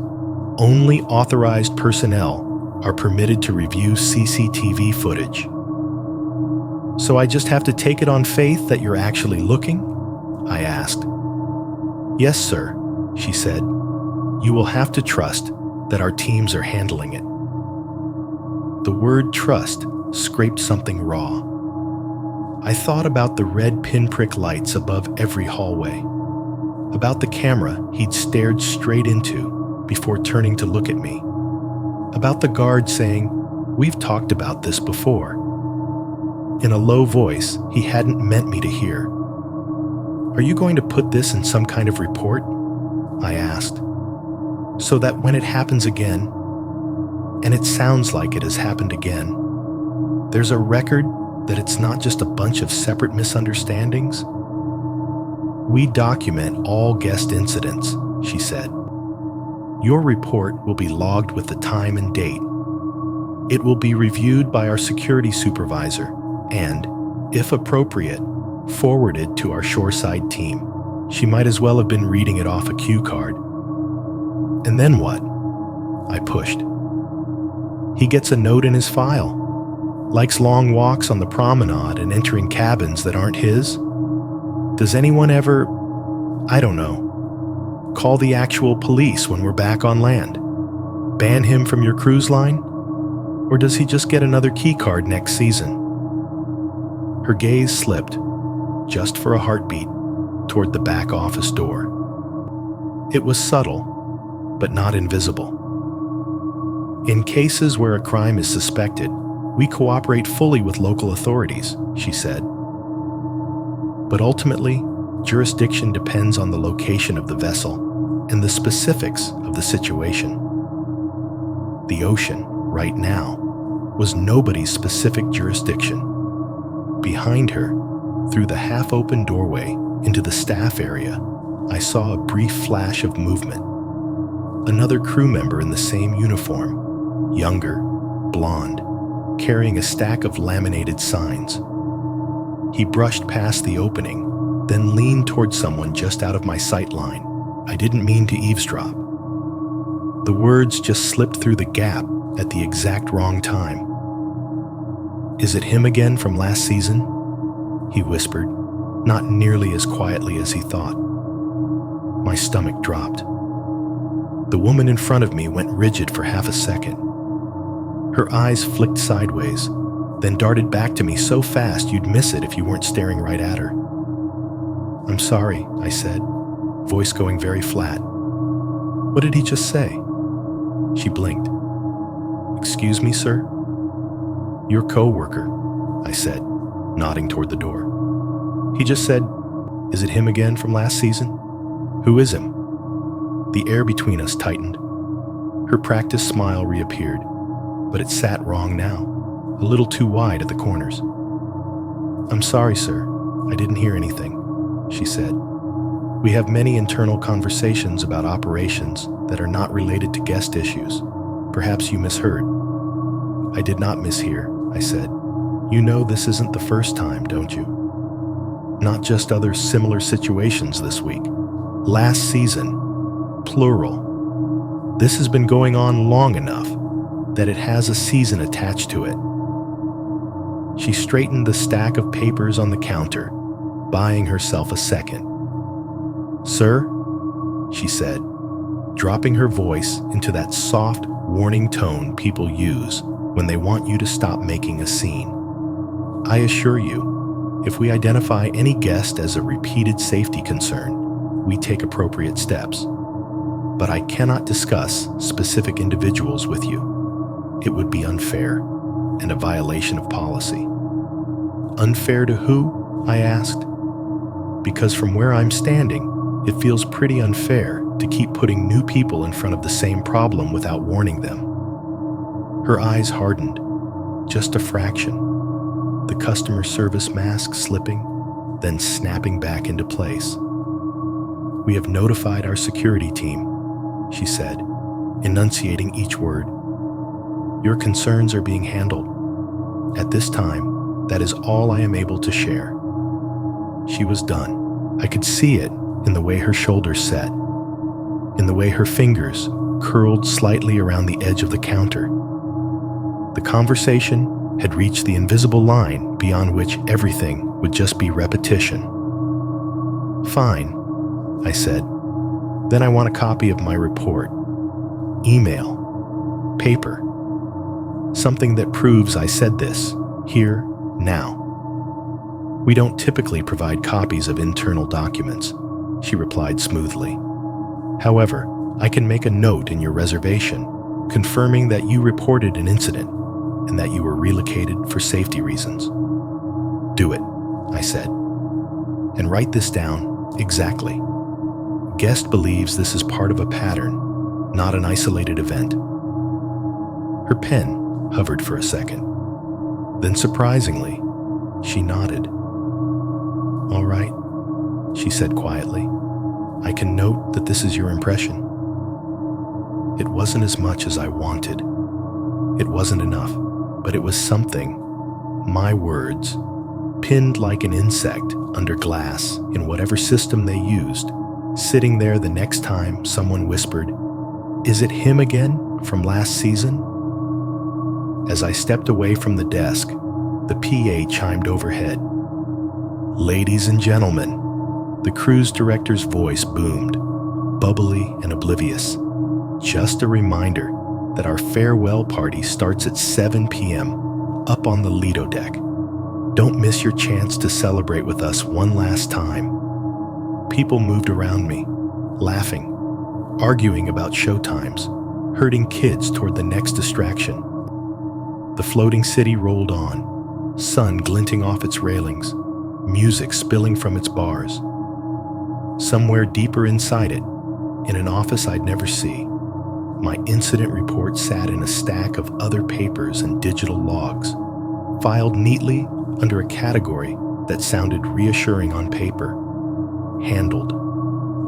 only authorized personnel are permitted to review CCTV footage." "So I just have to take it on faith that you're actually looking?" I asked. "Yes, sir," she said. "You will have to trust that our teams are handling it." The word trust scraped something raw. I thought about the red pinprick lights above every hallway, about the camera he'd stared straight into before turning to look at me, about the guard saying, "We've talked about this before," in a low voice he hadn't meant me to hear. "Are you going to put this in some kind of report?" I asked, "so that when it happens again, and it sounds like it has happened again, there's a record that it's not just a bunch of separate misunderstandings?" "We document all guest incidents," she said. "Your report will be logged with the time and date. It will be reviewed by our security supervisor and, if appropriate, forwarded to our shoreside team." She might as well have been reading it off a cue card. "And then what?" I pushed. He gets a note in his file. Likes long walks on the promenade and entering cabins that aren't his. Does anyone ever, I don't know, call the actual police when we're back on land? Ban him from your cruise line? Or does he just get another key card next season? Her gaze slipped, just for a heartbeat, toward the back office door. It was subtle, but not invisible. In cases where a crime is suspected, we cooperate fully with local authorities, she said. But ultimately, jurisdiction depends on the location of the vessel and the specifics of the situation. The ocean, right now, was nobody's specific jurisdiction. Behind her, through the half-open doorway into the staff area, I saw a brief flash of movement. Another crew member in the same uniform, younger, blonde, carrying a stack of laminated signs. He brushed past the opening, then leaned toward someone just out of my sight line. I didn't mean to eavesdrop. The words just slipped through the gap at the exact wrong time. "Is it him again from last season?" he whispered, not nearly as quietly as he thought. My stomach dropped. The woman in front of me went rigid for half a second. Her eyes flicked sideways, then darted back to me so fast you'd miss it if you weren't staring right at her. "I'm sorry," I said, voice going very flat. "What did he just say?" She blinked. "Excuse me, sir?" "Your co-worker," I said, nodding toward the door. "He just said, is it him again from last season? Who is him?" The air between us tightened. Her practiced smile reappeared, but it sat wrong now, a little too wide at the corners. "I'm sorry, sir. I didn't hear anything," she said. "We have many internal conversations about operations that are not related to guest issues. Perhaps you misheard." "I did not mishear," I said. "You know this isn't the first time, don't you? Not just other similar situations this week. Last season, plural. This has been going on long enough that it has a season attached to it." She straightened the stack of papers on the counter, buying herself a second. "Sir," she said, dropping her voice into that soft, warning tone people use when they want you to stop making a scene. "I assure you, if we identify any guest as a repeated safety concern, we take appropriate steps. But I cannot discuss specific individuals with you. It would be unfair and a violation of policy." "Unfair to who?" I asked. "Because from where I'm standing, it feels pretty unfair to keep putting new people in front of the same problem without warning them." Her eyes hardened, just a fraction. The customer service mask slipping, then snapping back into place. "We have notified our security team," she said, enunciating each word. "Your concerns are being handled. At this time, that is all I am able to share." She was done. I could see it in the way her shoulders set, in the way her fingers curled slightly around the edge of the counter. The conversation had reached the invisible line beyond which everything would just be repetition. "Fine," I said. "Then I want a copy of my report. Email. Paper. Something that proves I said this, here, now." "We don't typically provide copies of internal documents," she replied smoothly. "However, I can make a note in your reservation, confirming that you reported an incident and that you were relocated for safety reasons." "Do it," I said. "And write this down exactly. Guest believes this is part of a pattern, not an isolated event." Her pen hovered for a second. Then surprisingly, she nodded. "All right," she said quietly. "I can note that this is your impression." It wasn't as much as I wanted. It wasn't enough, but it was something. My words, pinned like an insect under glass in whatever system they used, sitting there the next time someone whispered, "Is it him again from last season? As I stepped away from the desk, the PA chimed overhead. Ladies and gentlemen, the cruise director's voice boomed, bubbly and oblivious. Just a reminder that our farewell party starts at 7 p.m. up on the Lido deck. Don't miss your chance to celebrate with us one last time. People moved around me, laughing, arguing about showtimes, herding kids toward the next distraction. The floating city rolled on, sun glinting off its railings, music spilling from its bars. Somewhere deeper inside it, in an office I'd never see, my incident report sat in a stack of other papers and digital logs, filed neatly under a category that sounded reassuring on paper. Handled,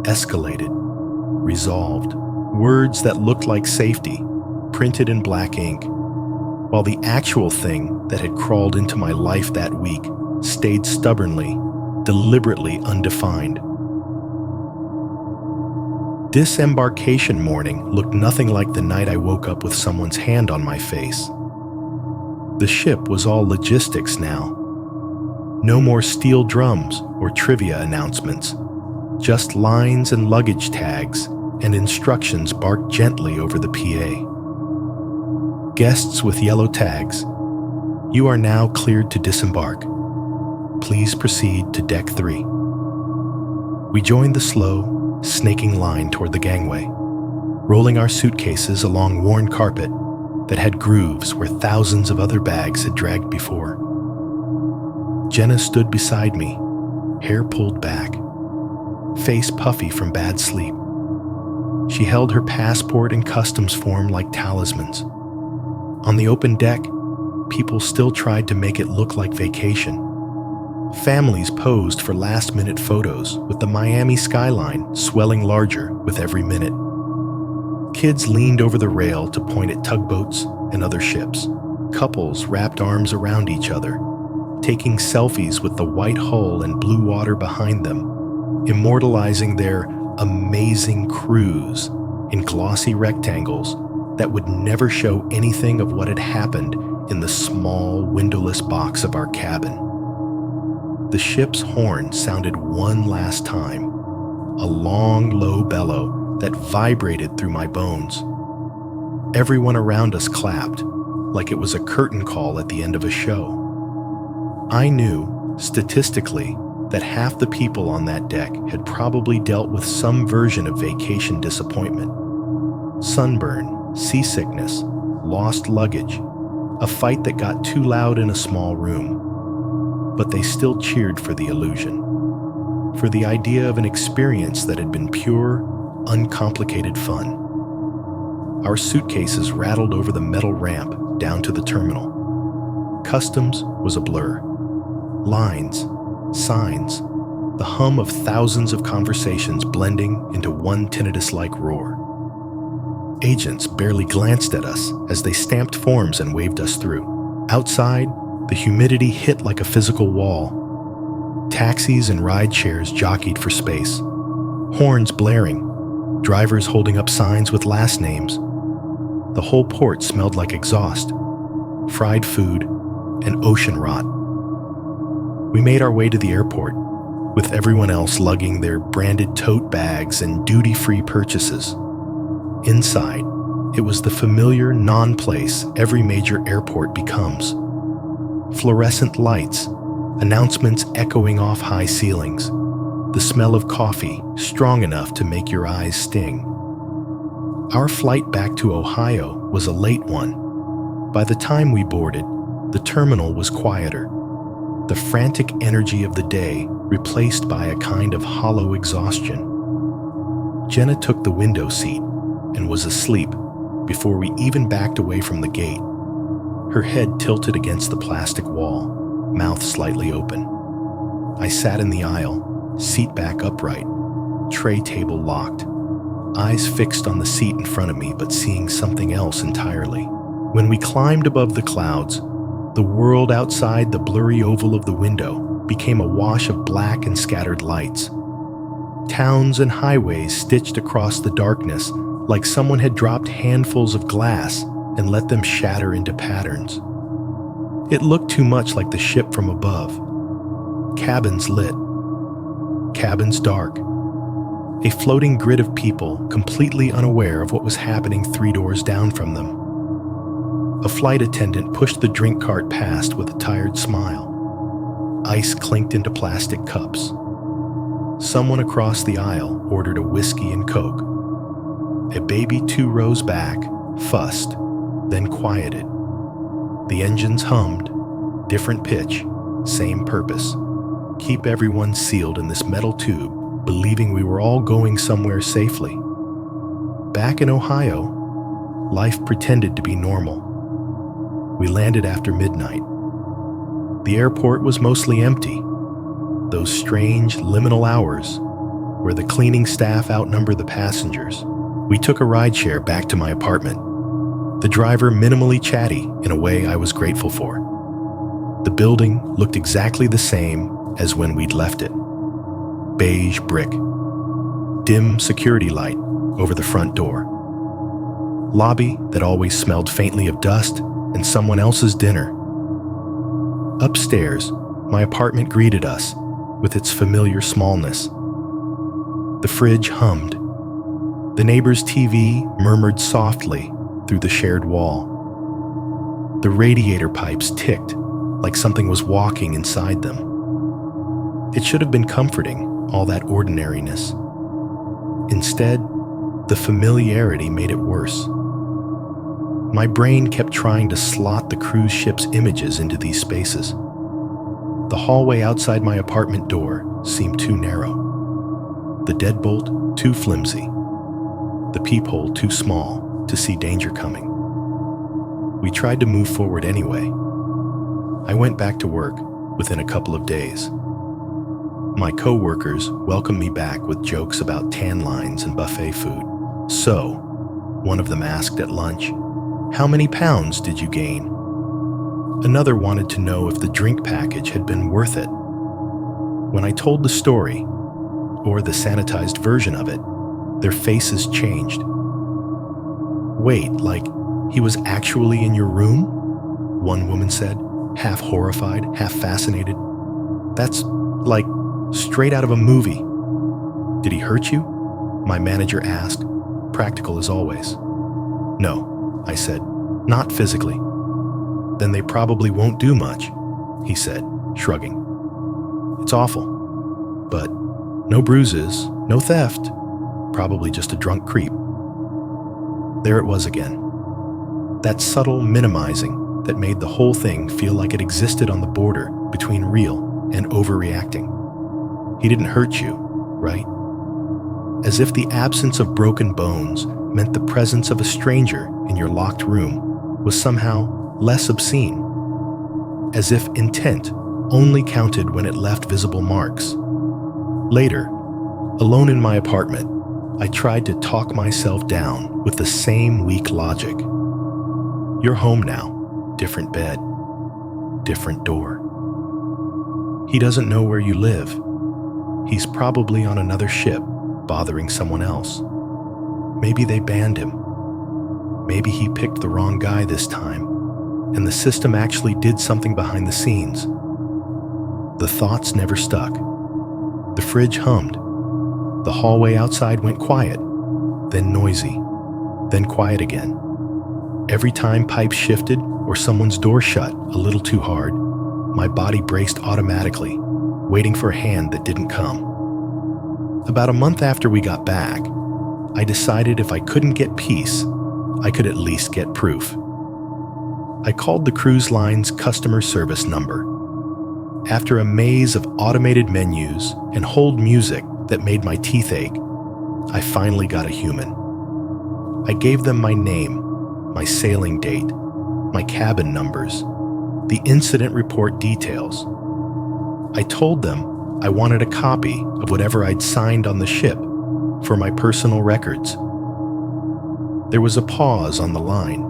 escalated, resolved. Words that looked like safety, printed in black ink, while the actual thing that had crawled into my life that week stayed stubbornly, deliberately undefined. Disembarkation morning looked nothing like the night I woke up with someone's hand on my face. The ship was all logistics now. No more steel drums or trivia announcements, just lines and luggage tags and instructions barked gently over the PA. Guests with yellow tags, you are now cleared to disembark. Please proceed to deck 3. We joined the slow, snaking line toward the gangway, rolling our suitcases along worn carpet that had grooves where thousands of other bags had dragged before. Jenna stood beside me, hair pulled back, face puffy from bad sleep. She held her passport and customs form like talismans. On the open deck, people still tried to make it look like vacation. Families posed for last-minute photos with the Miami skyline swelling larger with every minute. Kids leaned over the rail to point at tugboats and other ships. Couples wrapped arms around each other, taking selfies with the white hull and blue water behind them, immortalizing their amazing cruise in glossy rectangles that would never show anything of what had happened in the small, windowless box of our cabin. The ship's horn sounded one last time, a long, low bellow that vibrated through my bones. Everyone around us clapped, like it was a curtain call at the end of a show. I knew, statistically, that half the people on that deck had probably dealt with some version of vacation disappointment. Sunburn, seasickness, lost luggage, a fight that got too loud in a small room. But they still cheered for the illusion, for the idea of an experience that had been pure, uncomplicated fun. Our suitcases rattled over the metal ramp down to the terminal. Customs was a blur. Lines, signs, the hum of thousands of conversations blending into one tinnitus-like roar. Agents barely glanced at us as they stamped forms and waved us through. Outside, the humidity hit like a physical wall. Taxis and ride shares jockeyed for space. Horns blaring, drivers holding up signs with last names. The whole port smelled like exhaust, fried food, and ocean rot. We made our way to the airport, with everyone else lugging their branded tote bags and duty-free purchases. Inside, it was the familiar non-place every major airport becomes. Fluorescent lights, announcements echoing off high ceilings, the smell of coffee strong enough to make your eyes sting. Our flight back to Ohio was a late one. By the time we boarded, the terminal was quieter, the frantic energy of the day replaced by a kind of hollow exhaustion. Jenna took the window seat and was asleep before we even backed away from the gate. Her head tilted against the plastic wall, mouth slightly open. I sat in the aisle, seat back upright, tray table locked, eyes fixed on the seat in front of me but seeing something else entirely. When we climbed above the clouds, the world outside the blurry oval of the window became a wash of black and scattered lights. Towns and highways stitched across the darkness like someone had dropped handfuls of glass and let them shatter into patterns. It looked too much like the ship from above. Cabins lit. Cabins dark. A floating grid of people completely unaware of what was happening 3 doors down from them. A flight attendant pushed the drink cart past with a tired smile. Ice clinked into plastic cups. Someone across the aisle ordered a whiskey and Coke. A baby 2 rows back fussed, then quieted. The engines hummed, different pitch, same purpose. Keep everyone sealed in this metal tube, believing we were all going somewhere safely. Back in Ohio, life pretended to be normal. We landed after midnight. The airport was mostly empty. Those strange, liminal hours where the cleaning staff outnumbered the passengers. We took a rideshare back to my apartment. The driver minimally chatty in a way I was grateful for. The building looked exactly the same as when we'd left it. Beige brick. Dim security light over the front door. Lobby that always smelled faintly of dust and someone else's dinner. Upstairs, my apartment greeted us with its familiar smallness. The fridge hummed. The neighbor's TV murmured softly through the shared wall. The radiator pipes ticked like something was walking inside them. It should have been comforting, all that ordinariness. Instead, the familiarity made it worse. My brain kept trying to slot the cruise ship's images into these spaces. The hallway outside my apartment door seemed too narrow. The deadbolt too flimsy. The peephole too small to see danger coming. We tried to move forward anyway. I went back to work within a couple of days. My co-workers welcomed me back with jokes about tan lines and buffet food. "So," one of them asked at lunch, "how many pounds did you gain?" Another wanted to know if the drink package had been worth it. When I told the story, or the sanitized version of it, their faces changed. "Wait, like he was actually in your room?" one woman said, half horrified, half fascinated. "That's like straight out of a movie." "Did he hurt you?" my manager asked, practical as always. "No," I said, "not physically." "Then they probably won't do much," he said, shrugging. "It's awful. But no bruises, no theft, probably just a drunk creep." There it was again. That subtle minimizing that made the whole thing feel like it existed on the border between real and overreacting. He didn't hurt you, right? As if the absence of broken bones meant the presence of a stranger in your locked room was somehow less obscene. As if intent only counted when it left visible marks. Later, alone in my apartment, I tried to talk myself down with the same weak logic. You're home now, different bed, different door. He doesn't know where you live. He's probably on another ship, bothering someone else. Maybe they banned him. Maybe he picked the wrong guy this time, and the system actually did something behind the scenes. The thoughts never stuck. The fridge hummed. The hallway outside went quiet, then noisy, then quiet again. Every time pipes shifted or someone's door shut a little too hard, my body braced automatically, waiting for a hand that didn't come. About a month after we got back, I decided if I couldn't get peace, I could at least get proof. I called the cruise line's customer service number. After a maze of automated menus and hold music that made my teeth ache, I finally got a human. I gave them my name, my sailing date, my cabin numbers, the incident report details. I told them I wanted a copy of whatever I'd signed on the ship for my personal records. There was a pause on the line,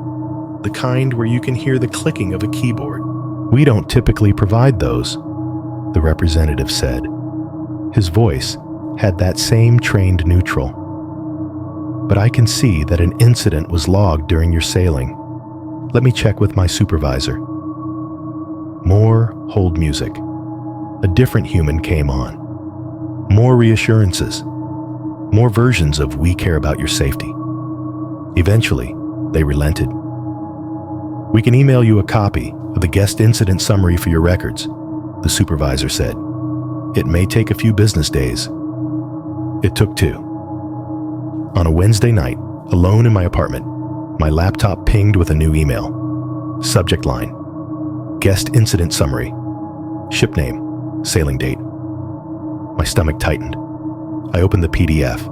the kind where you can hear the clicking of a keyboard. "We don't typically provide those," the representative said. His voice had that same trained neutral. but I can see that an incident was logged during your sailing. Let me check with my supervisor. More hold music. A different human came on. More reassurances. More versions of "we care about your safety." Eventually, they relented. "We can email you a copy of the guest incident summary for your records," the supervisor said. "It may take a few business days." It took 2. On a Wednesday night, alone in my apartment, my laptop pinged with a new email. Subject line: guest incident summary. Ship name, sailing date. My stomach tightened. I opened the PDF.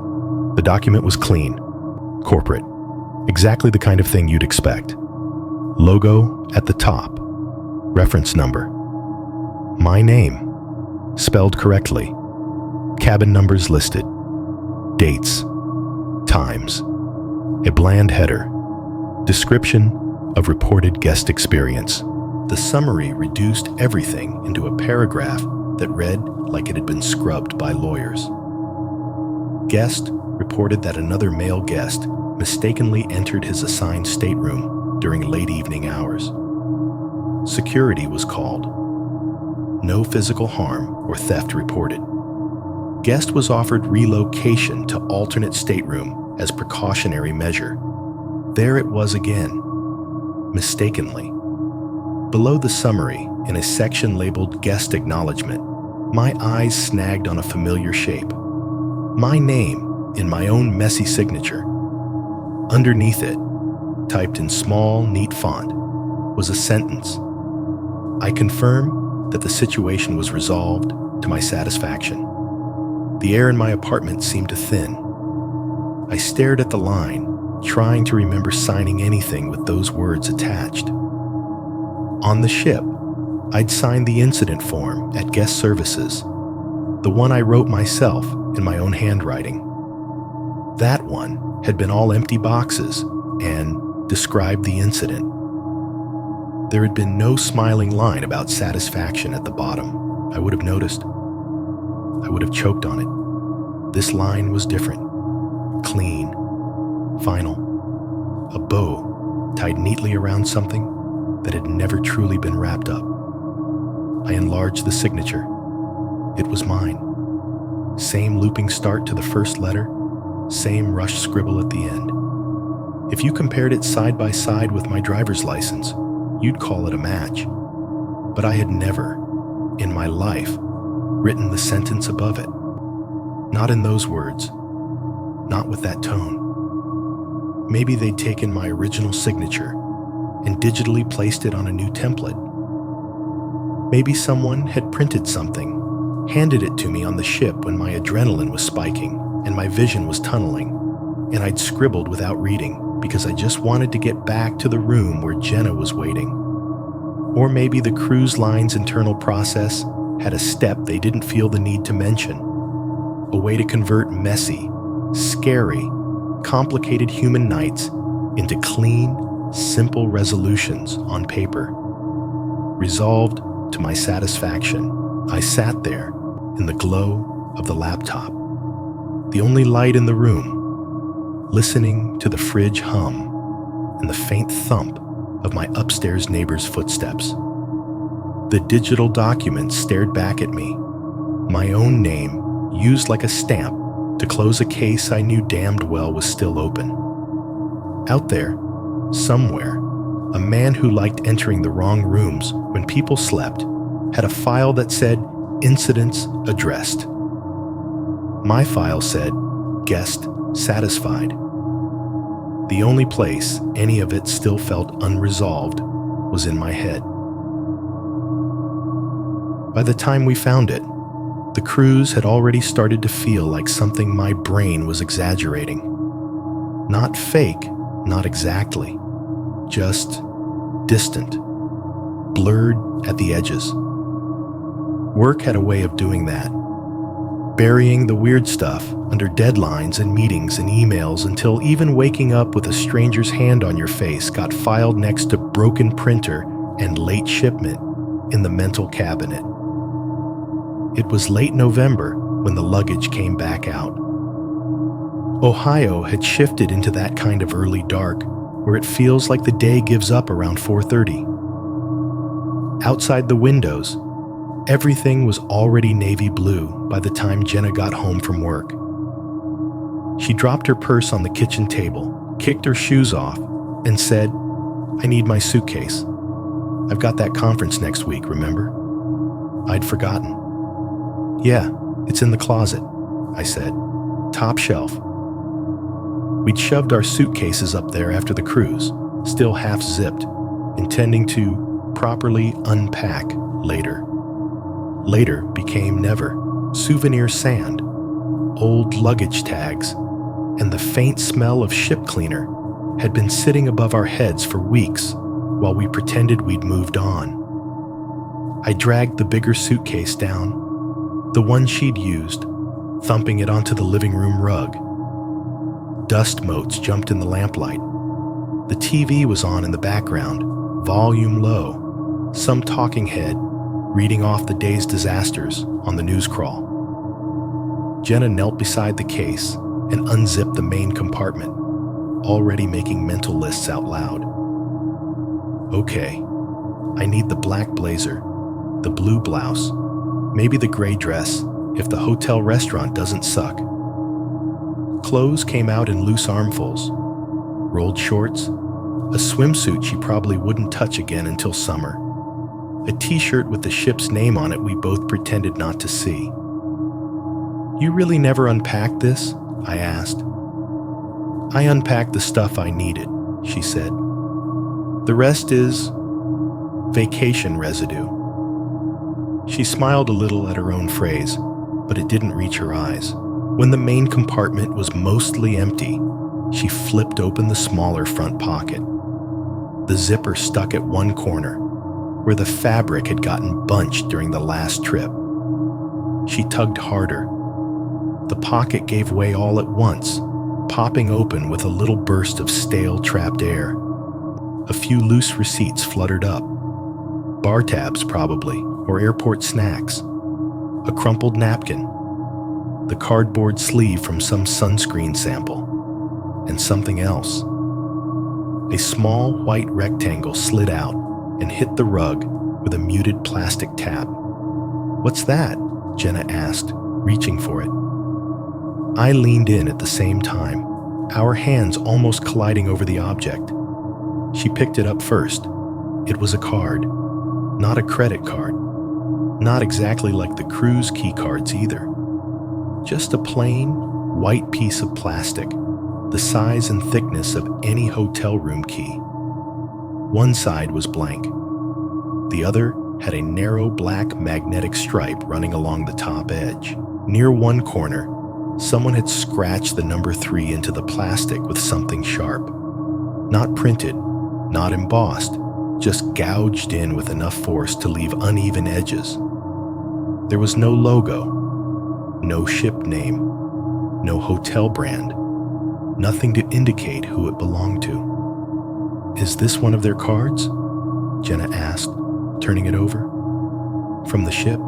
The document was clean, corporate, exactly the kind of thing you'd expect. Logo at the top, reference number. My name, spelled correctly. Cabin numbers listed. Dates, times. A bland header. Description of reported guest experience. The summary reduced everything into a paragraph that read like it had been scrubbed by lawyers. Guest reported that another male guest mistakenly entered his assigned stateroom during late evening hours. Security was called. No physical harm or theft reported. Guest was offered relocation to alternate stateroom as precautionary measure. There it was again, mistakenly. Below the summary, in a section labeled Guest Acknowledgement, my eyes snagged on a familiar shape. My name in my own messy signature. Underneath it, typed in small, neat font, was a sentence. "I confirm that the situation was resolved to my satisfaction." The air in my apartment seemed to thin. I stared at the line, trying to remember signing anything with those words attached. On the ship, I'd signed the incident form at guest services, the one I wrote myself in my own handwriting. That one had been all empty boxes and described the incident. There had been no smiling line about satisfaction at the bottom. I would have noticed. I would have choked on it. This line was different. Clean. Final. A bow tied neatly around something that had never truly been wrapped up. I enlarged the signature. It was mine. Same looping start to the first letter, same rush scribble at the end. If you compared it side by side with my driver's license, you'd call it a match. But I had never, in my life, written the sentence above it. Not in those words. Not with that tone. Maybe they'd taken my original signature and digitally placed it on a new template. Maybe someone had printed something, handed it to me on the ship when my adrenaline was spiking and my vision was tunneling, and I'd scribbled without reading because I just wanted to get back to the room where Jenna was waiting. Or maybe the cruise line's internal process had a step they didn't feel the need to mention, a way to convert messy, scary, complicated human nights into clean, simple resolutions on paper. Resolved to my satisfaction, I sat there in the glow of the laptop, the only light in the room, listening to the fridge hum and the faint thump of my upstairs neighbor's footsteps. The digital document stared back at me, my own name used like a stamp to close a case I knew damned well was still open. Out there, somewhere, a man who liked entering the wrong rooms when people slept had a file that said incidents addressed. My file said guest satisfied. The only place any of it still felt unresolved was in my head. By the time we found it, the cruise had already started to feel like something my brain was exaggerating. Not fake, not exactly, just distant, blurred at the edges. Work had a way of doing that, burying the weird stuff under deadlines and meetings and emails until even waking up with a stranger's hand on your face got filed next to broken printer and late shipment in the mental cabinet. It was late November when the luggage came back out. Ohio had shifted into that kind of early dark where it feels like the day gives up around 4:30. Outside the windows, everything was already navy blue by the time Jenna got home from work. She dropped her purse on the kitchen table, kicked her shoes off, and said, "I need my suitcase. I've got that conference next week, remember?" I'd forgotten. "Yeah, it's in the closet," I said. "Top shelf." We'd shoved our suitcases up there after the cruise, still half zipped, intending to properly unpack later. Later became never. Souvenir sand, old luggage tags, and the faint smell of ship cleaner had been sitting above our heads for weeks while we pretended we'd moved on. I dragged the bigger suitcase down, the one she'd used, thumping it onto the living room rug. Dust motes jumped in the lamplight. The TV was on in the background, volume low, some talking head reading off the day's disasters on the news crawl. Jenna knelt beside the case and unzipped the main compartment, already making mental lists out loud. Okay, I need the black blazer, the blue blouse, maybe the gray dress if the hotel restaurant doesn't suck. Clothes came out in loose armfuls. Rolled shorts, a swimsuit she probably wouldn't touch again until summer, a t-shirt with the ship's name on it we both pretended not to see. "You really never unpacked this?" I asked. "I unpacked the stuff I needed," she said. "The rest is vacation residue." She smiled a little at her own phrase, but it didn't reach her eyes. When the main compartment was mostly empty, she flipped open the smaller front pocket. The zipper stuck at one corner, where the fabric had gotten bunched during the last trip. She tugged harder. The pocket gave way all at once, popping open with a little burst of stale trapped air. A few loose receipts fluttered up. Bar tabs, probably, or airport snacks. A crumpled napkin. The cardboard sleeve from some sunscreen sample. And something else. A small white rectangle slid out and hit the rug with a muted plastic tap. "What's that?" Jenna asked, reaching for it. I leaned in at the same time, our hands almost colliding over the object. She picked it up first. It was a card, not a credit card, not exactly like the cruise key cards either. Just a plain, white piece of plastic, the size and thickness of any hotel room key. One side was blank. The other had a narrow black magnetic stripe running along the top edge. Near one corner, someone had scratched the number 3 into the plastic with something sharp. Not printed, not embossed, just gouged in with enough force to leave uneven edges. There was no logo, no ship name, no hotel brand, nothing to indicate who it belonged to. "Is this one of their cards?" Jenna asked, turning it over. "From the ship?"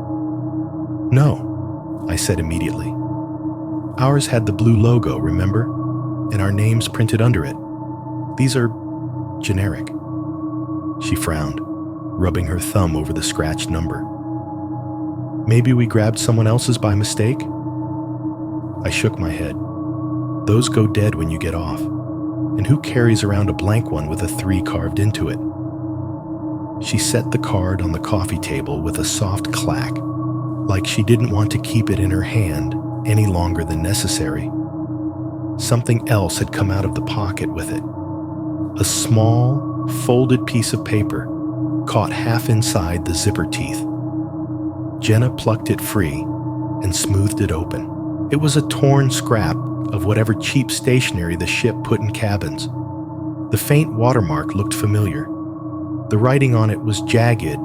"No," I said immediately. "Ours had the blue logo, remember? And our names printed under it. These are generic." She frowned, rubbing her thumb over the scratched number. "Maybe we grabbed someone else's by mistake?" I shook my head. Those go dead when you get off. And who carries around a blank one with a 3 carved into it? She set the card on the coffee table with a soft clack, like she didn't want to keep it in her hand any longer than necessary. Something else had come out of the pocket with it. A small, folded piece of paper, caught half inside the zipper teeth. Jenna plucked it free and smoothed it open. It was a torn scrap of whatever cheap stationery the ship put in cabins. The faint watermark looked familiar. The writing on it was jagged,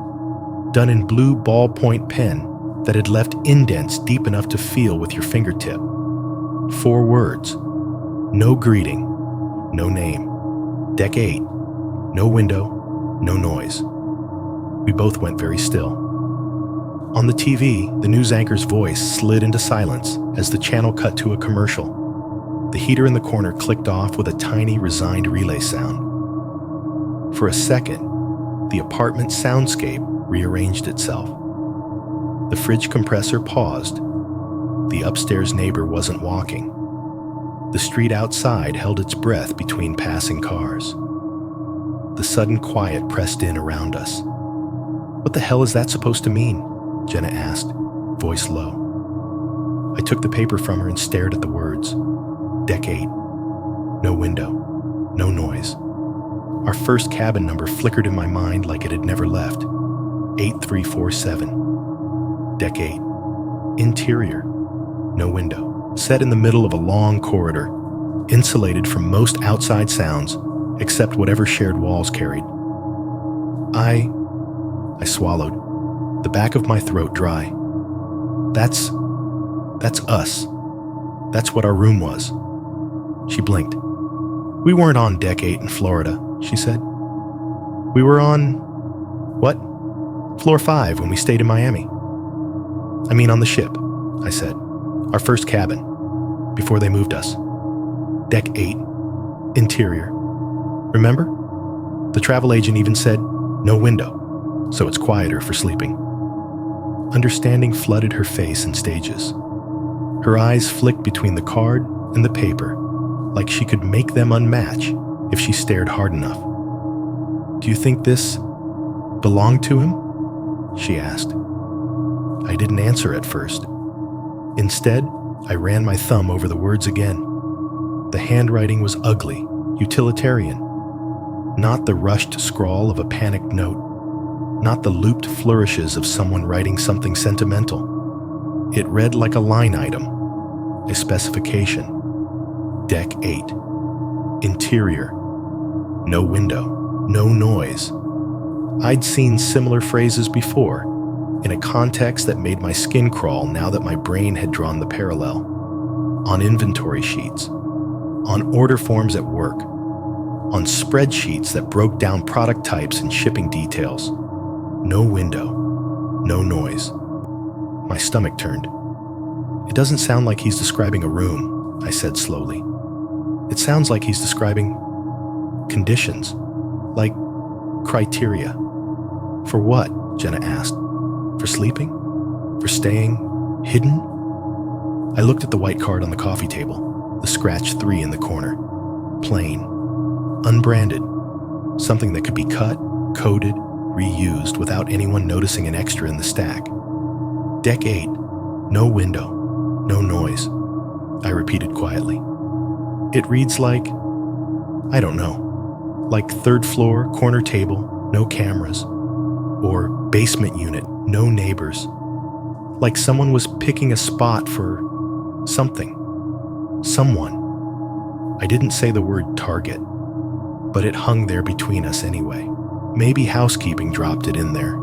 done in blue ballpoint pen that had left indents deep enough to feel with your fingertip. 4 words. No greeting, no name. Deck 8. No window, no noise. We both went very still. On the TV, the news anchor's voice slid into silence as the channel cut to a commercial. The heater in the corner clicked off with a tiny, resigned relay sound. For a second, the apartment soundscape rearranged itself. The fridge compressor paused. The upstairs neighbor wasn't walking. The street outside held its breath between passing cars. The sudden quiet pressed in around us. "What the hell is that supposed to mean?" Jenna asked, voice low. I took the paper from her and stared at the words. Deck 8. No window. No noise. Our first cabin number flickered in my mind like it had never left. 8347. Deck 8. Interior. No window. Set in the middle of a long corridor, insulated from most outside sounds except whatever shared walls carried. I swallowed, the back of my throat dry. That's us. That's what our room was. She blinked. "We weren't on Deck 8 in Florida," she said. "We were on, what? Floor 5 when we stayed in Miami." "I mean on the ship," I said. "Our first cabin, before they moved us. Deck 8, interior. Remember? The travel agent even said, no window, so it's quieter for sleeping." Understanding flooded her face in stages. Her eyes flicked between the card and the paper, like she could make them unmatch if she stared hard enough. "Do you think this belonged to him?" she asked. I didn't answer at first. Instead, I ran my thumb over the words again. The handwriting was ugly, utilitarian. Not the rushed scrawl of a panicked note. Not the looped flourishes of someone writing something sentimental. It read like a line item, a specification. Deck 8. Interior. No window. No noise. I'd seen similar phrases before, in a context that made my skin crawl now that my brain had drawn the parallel. On inventory sheets. On order forms at work. On spreadsheets that broke down product types and shipping details. No window. No noise. My stomach turned. "It doesn't sound like he's describing a room," I said slowly. "It sounds like he's describing conditions, like criteria." "For what?" Jenna asked. "For sleeping? For staying hidden?" I looked at the white card on the coffee table, the scratch 3 in the corner. Plain. Unbranded. Something that could be cut, coded, reused without anyone noticing an extra in the stack. Deck 8. No window. No noise. I repeated quietly. It reads like, I don't know, like 3rd floor, corner table, no cameras. Or basement unit, no neighbors. Like someone was picking a spot for something. Someone. I didn't say the word target, but it hung there between us anyway. "Maybe housekeeping dropped it in there,"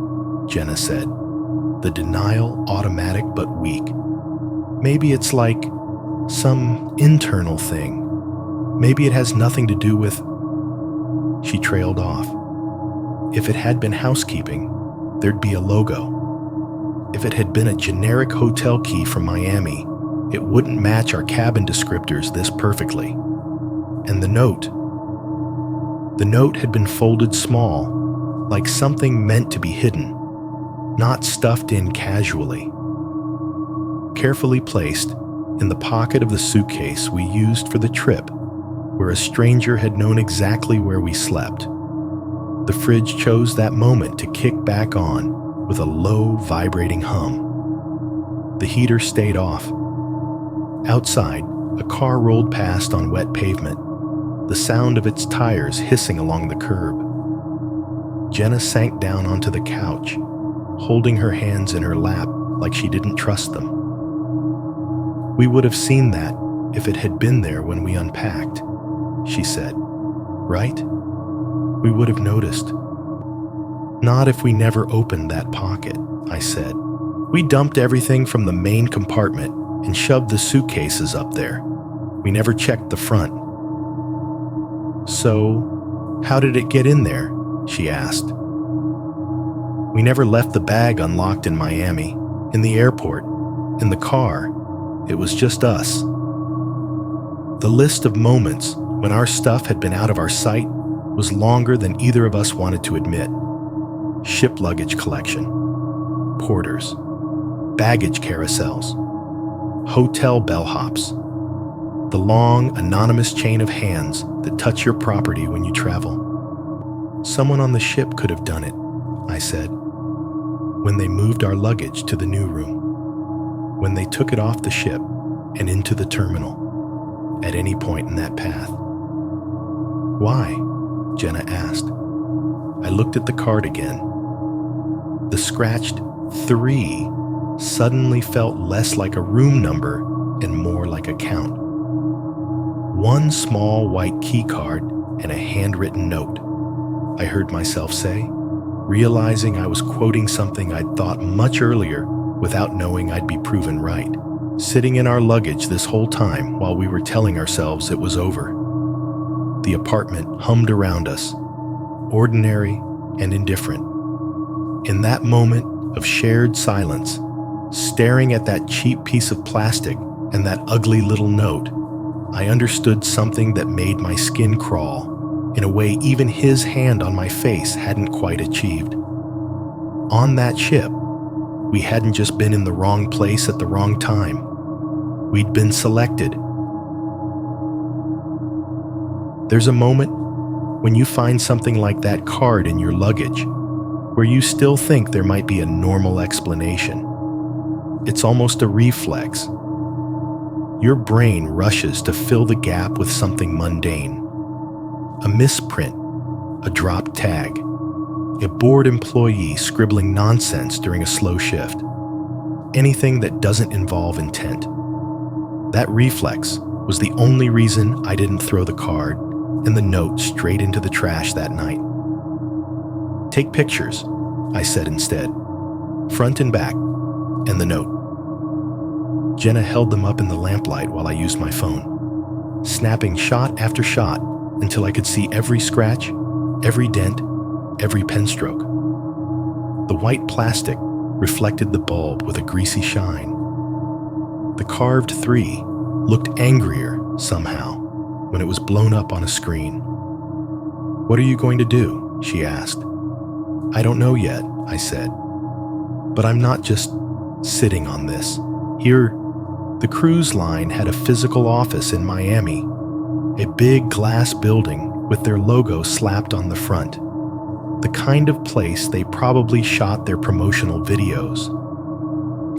Jenna said. The denial automatic but weak. "Maybe it's like some internal thing. Maybe it has nothing to do with..." She trailed off. If it had been housekeeping, there'd be a logo. If it had been a generic hotel key from Miami, it wouldn't match our cabin descriptors this perfectly. And the note had been folded small, like something meant to be hidden, not stuffed in casually. Carefully placed in the pocket of the suitcase we used for the trip, where a stranger had known exactly where we slept. The fridge chose that moment to kick back on with a low, vibrating hum. The heater stayed off. Outside, a car rolled past on wet pavement, the sound of its tires hissing along the curb. Jenna sank down onto the couch, holding her hands in her lap like she didn't trust them. "We would have seen that if it had been there when we unpacked," she said. "Right? We would have noticed." "Not if we never opened that pocket," I said. "We dumped everything from the main compartment and shoved the suitcases up there. We never checked the front." "So, how did it get in there?" she asked. "We never left the bag unlocked in Miami, in the airport, in the car. It was just us." The list of moments when our stuff had been out of our sight was longer than either of us wanted to admit. Ship luggage collection, porters, baggage carousels, hotel bellhops, the long, anonymous chain of hands that touch your property when you travel. Someone on the ship could have done it, I said, when they moved our luggage to the new room, when they took it off the ship and into the terminal, at any point in that path. Why? Jenna asked. I looked at the card again. The scratched 3 suddenly felt less like a room number and more like a count. One small white key card and a handwritten note, I heard myself say, realizing I was quoting something I'd thought much earlier without knowing I'd be proven right. Sitting in our luggage this whole time while we were telling ourselves it was over. The apartment hummed around us, ordinary and indifferent. In that moment of shared silence, staring at that cheap piece of plastic and that ugly little note, I understood something that made my skin crawl in a way even his hand on my face hadn't quite achieved. On that ship, we hadn't just been in the wrong place at the wrong time. We'd been selected. There's a moment when you find something like that card in your luggage where you still think there might be a normal explanation. It's almost a reflex. Your brain rushes to fill the gap with something mundane. A misprint, a dropped tag, a bored employee scribbling nonsense during a slow shift. Anything that doesn't involve intent. That reflex was the only reason I didn't throw the card and the note straight into the trash that night. Take pictures, I said instead, front and back, and the note. Jenna held them up in the lamplight while I used my phone, snapping shot after shot until I could see every scratch, every dent, every pen stroke. The white plastic reflected the bulb with a greasy shine. The carved 3 looked angrier somehow when it was blown up on a screen. "What are you going to do?" she asked. "I don't know yet," I said. "But I'm not just sitting on this." Here, the cruise line had a physical office in Miami, a big glass building with their logo slapped on the front, the kind of place they probably shot their promotional videos.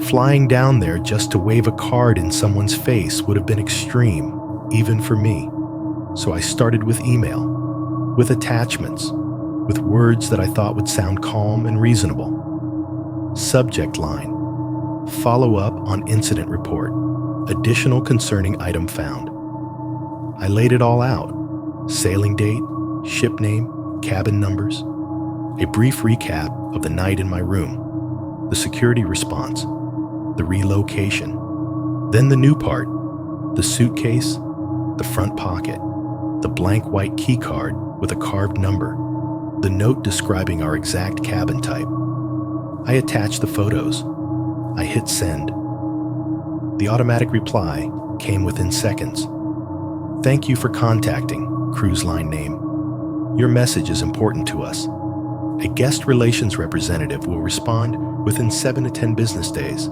Flying down there just to wave a card in someone's face would have been extreme, even for me. So I started with email, with attachments, with words that I thought would sound calm and reasonable. Subject line: follow up on incident report, additional concerning item found. I laid it all out: sailing date, ship name, cabin numbers, a brief recap of the night in my room, the security response, the relocation, then the new part, the suitcase, the front pocket, the blank white key card with a carved number, the note describing our exact cabin type. I attached the photos. I hit send. The automatic reply came within seconds. "Thank you for contacting, cruise line name. Your message is important to us. A guest relations representative will respond within 7 to 10 business days.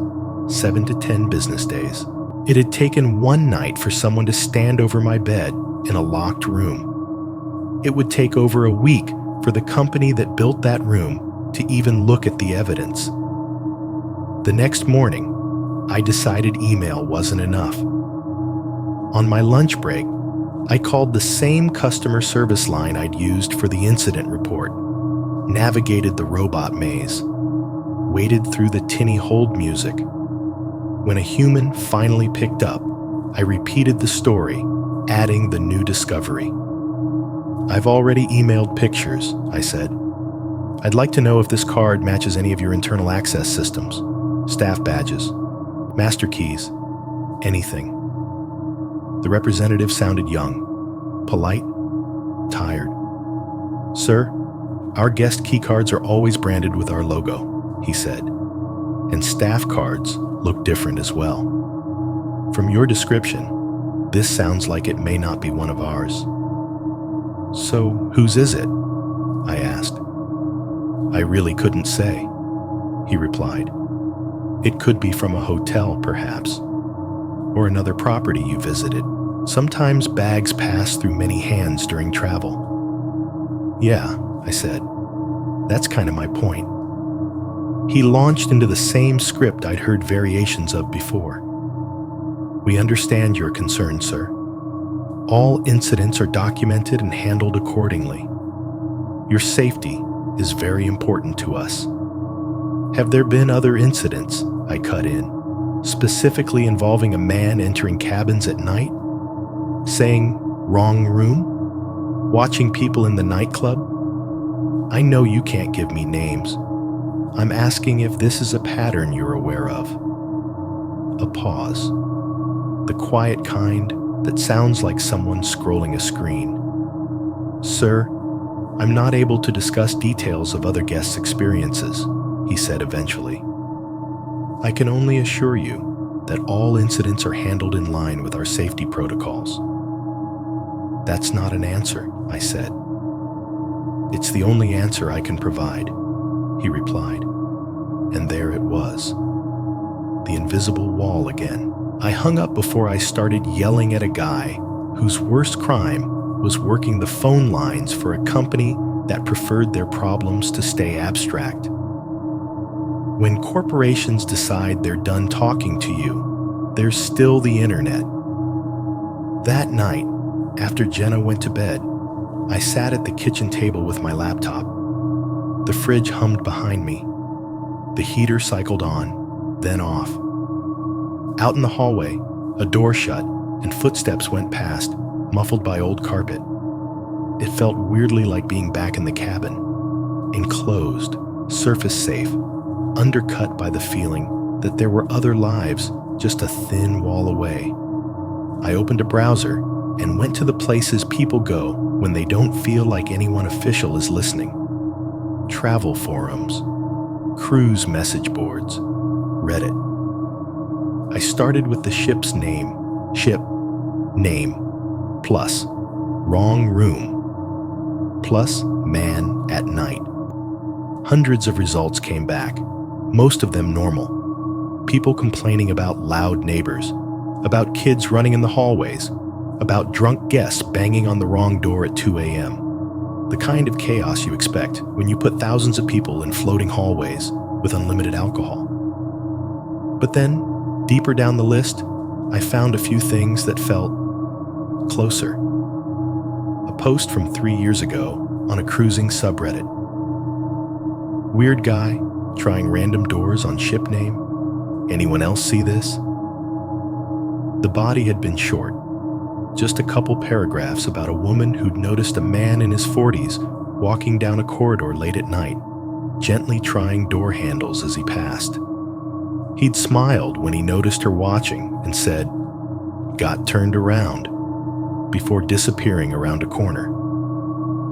7 to 10 business days. It had taken one night for someone to stand over my bed in a locked room. It would take over a week for the company that built that room to even look at the evidence. The next morning, I decided email wasn't enough. On my lunch break, I called the same customer service line I'd used for the incident report, navigated the robot maze, waited through the tinny hold music. When a human finally picked up, I repeated the story, adding the new discovery. "I've already emailed pictures," I said. "I'd like to know if this card matches any of your internal access systems, staff badges, master keys, anything." The representative sounded young, polite, tired. "Sir, our guest key cards are always branded with our logo," he said, "and staff cards look different as well. From your description, This sounds like it may not be one of ours. So, whose is it? I asked. I really couldn't say, he replied. It could be from a hotel, perhaps, or another property you visited. Sometimes bags pass through many hands during travel. Yeah, I said. That's kind of my point. He launched into the same script I'd heard variations of before. We understand your concern, sir. All incidents are documented and handled accordingly. Your safety is very important to us. Have there been other incidents, I cut in, specifically involving a man entering cabins at night, saying, wrong room, watching people in the nightclub? I know you can't give me names. I'm asking if this is a pattern you're aware of. A pause. The quiet kind that sounds like someone scrolling a screen. Sir, I'm not able to discuss details of other guests' experiences, he said eventually. I can only assure you that all incidents are handled in line with our safety protocols. That's not an answer, I said. It's the only answer I can provide, he replied. And there it was. The invisible wall again. I hung up before I started yelling at a guy whose worst crime was working the phone lines for a company that preferred their problems to stay abstract. When corporations decide they're done talking to you, there's still the internet. That night, after Jenna went to bed, I sat at the kitchen table with my laptop. The fridge hummed behind me. The heater cycled on, then off. Out in the hallway, a door shut and footsteps went past, muffled by old carpet. It felt weirdly like being back in the cabin, enclosed, surface safe, undercut by the feeling that there were other lives just a thin wall away. I opened a browser and went to the places people go when they don't feel like anyone official is listening. Travel forums, cruise message boards, Reddit. I started with the ship's name, plus wrong room, plus man at night. Hundreds of results came back, most of them normal. People complaining about loud neighbors, about kids running in the hallways, about drunk guests banging on the wrong door at 2 a.m. The kind of chaos you expect when you put thousands of people in floating hallways with unlimited alcohol. But then, deeper down the list, I found a few things that felt closer. A post from 3 years ago on a cruising subreddit. Weird guy trying random doors on ship name. Anyone else see this? The body had been short. Just a couple paragraphs about a woman who'd noticed a man in his 40s walking down a corridor late at night, gently trying door handles as he passed. He'd smiled when he noticed her watching and said, "Got turned around," before disappearing around a corner.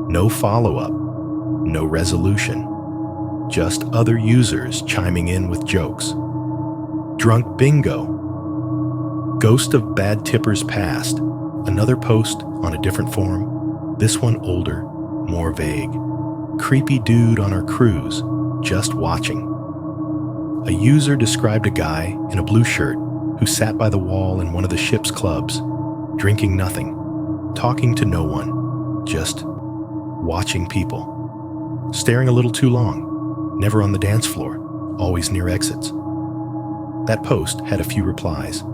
No follow-up, no resolution, just other users chiming in with jokes. Drunk bingo. Ghost of bad tippers past. Another post on a different forum, this one older, more vague. Creepy dude on our cruise, just watching. A user described a guy in a blue shirt who sat by the wall in one of the ship's clubs, drinking nothing, talking to no one, just watching people. Staring a little too long, never on the dance floor, always near exits. That post had a few replies,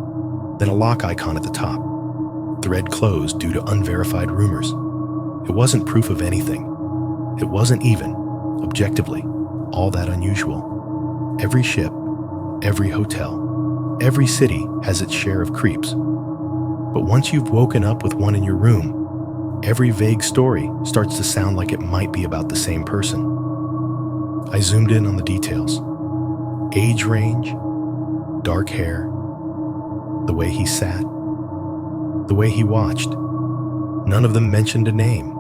then a lock icon at the top. Thread closed due to unverified rumors. It wasn't proof of anything. It wasn't even, objectively, all that unusual. Every ship, every hotel, every city has its share of creeps. But once you've woken up with one in your room, every vague story starts to sound like it might be about the same person. I zoomed in on the details. Age range, dark hair, the way he sat, the way he watched. None of them mentioned a name.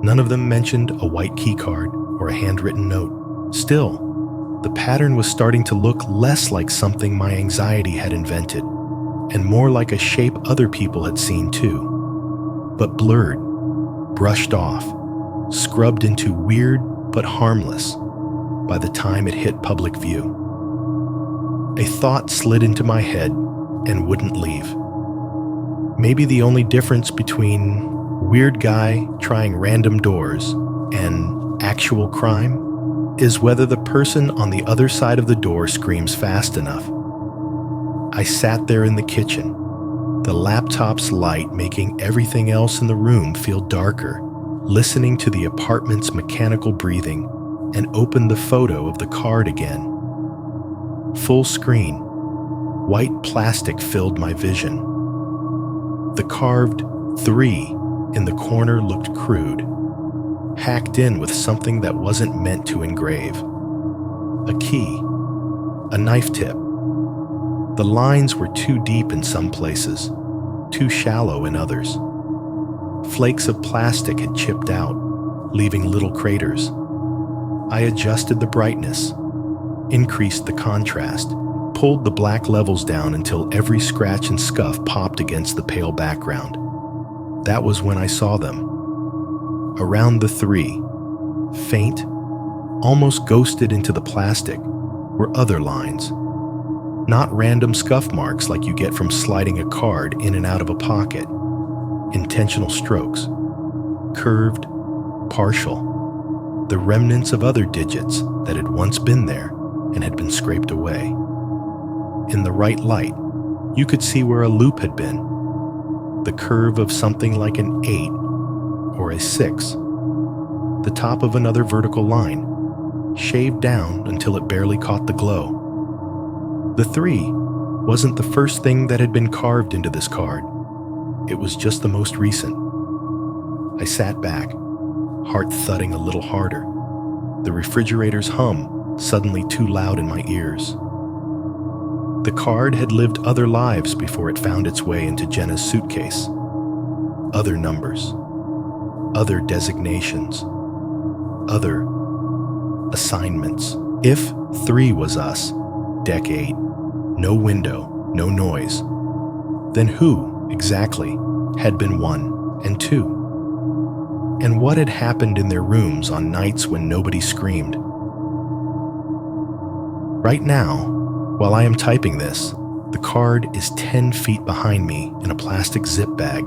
None of them mentioned a white key card or a handwritten note. Still, the pattern was starting to look less like something my anxiety had invented and more like a shape other people had seen too, but blurred, brushed off, scrubbed into weird but harmless by the time it hit public view. A thought slid into my head and wouldn't leave. Maybe the only difference between weird guy trying random doors and actual crime is whether the person on the other side of the door screams fast enough. I sat there in the kitchen, the laptop's light making everything else in the room feel darker, listening to the apartment's mechanical breathing, and opened the photo of the card again. Full screen, white plastic filled my vision. The carved 3 in the corner looked crude, hacked in with something that wasn't meant to engrave. A key, a knife tip. The lines were too deep in some places, too shallow in others. Flakes of plastic had chipped out, leaving little craters. I adjusted the brightness, increased the contrast, pulled the black levels down until every scratch and scuff popped against the pale background. That was when I saw them. Around the 3, faint, almost ghosted into the plastic, were other lines. Not random scuff marks like you get from sliding a card in and out of a pocket. Intentional strokes, curved, partial, the remnants of other digits that had once been there and had been scraped away. In the right light, you could see where a loop had been, the curve of something like an 8 or a 6, the top of another vertical line, shaved down until it barely caught the glow. The 3 wasn't the first thing that had been carved into this card. It was just the most recent. I sat back, heart thudding a little harder, the refrigerator's hum suddenly too loud in my ears. The card had lived other lives before it found its way into Jenna's suitcase. Other numbers, other designations, other assignments. If 3 was us, deck 8, no window, no noise, then who, exactly, had been 1 and 2? And what had happened in their rooms on nights when nobody screamed? Right now, while I am typing this, the card is 10 feet behind me in a plastic zip bag.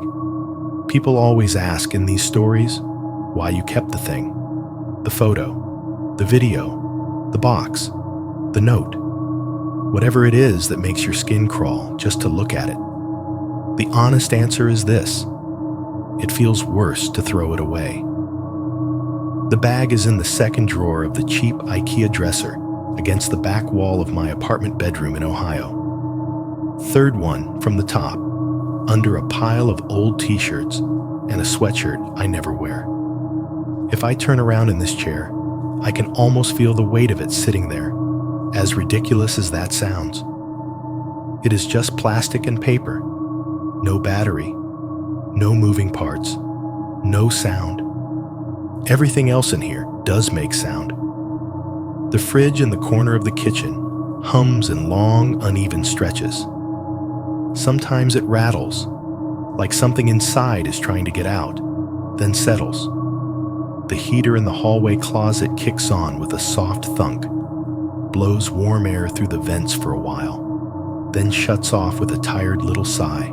People always ask in these stories why you kept the thing, the photo, the video, the box, the note, whatever it is that makes your skin crawl just to look at it. The honest answer is this: it feels worse to throw it away. The bag is in the second drawer of the cheap IKEA dresser against the back wall of my apartment bedroom in Ohio. Third one from the top, under a pile of old t-shirts and a sweatshirt I never wear. If I turn around in this chair, I can almost feel the weight of it sitting there, as ridiculous as that sounds. It is just plastic and paper, no battery, no moving parts, no sound. Everything else in here does make sound. The fridge in the corner of the kitchen hums in long, uneven stretches. Sometimes it rattles, like something inside is trying to get out, then settles. The heater in the hallway closet kicks on with a soft thunk, blows warm air through the vents for a while, then shuts off with a tired little sigh.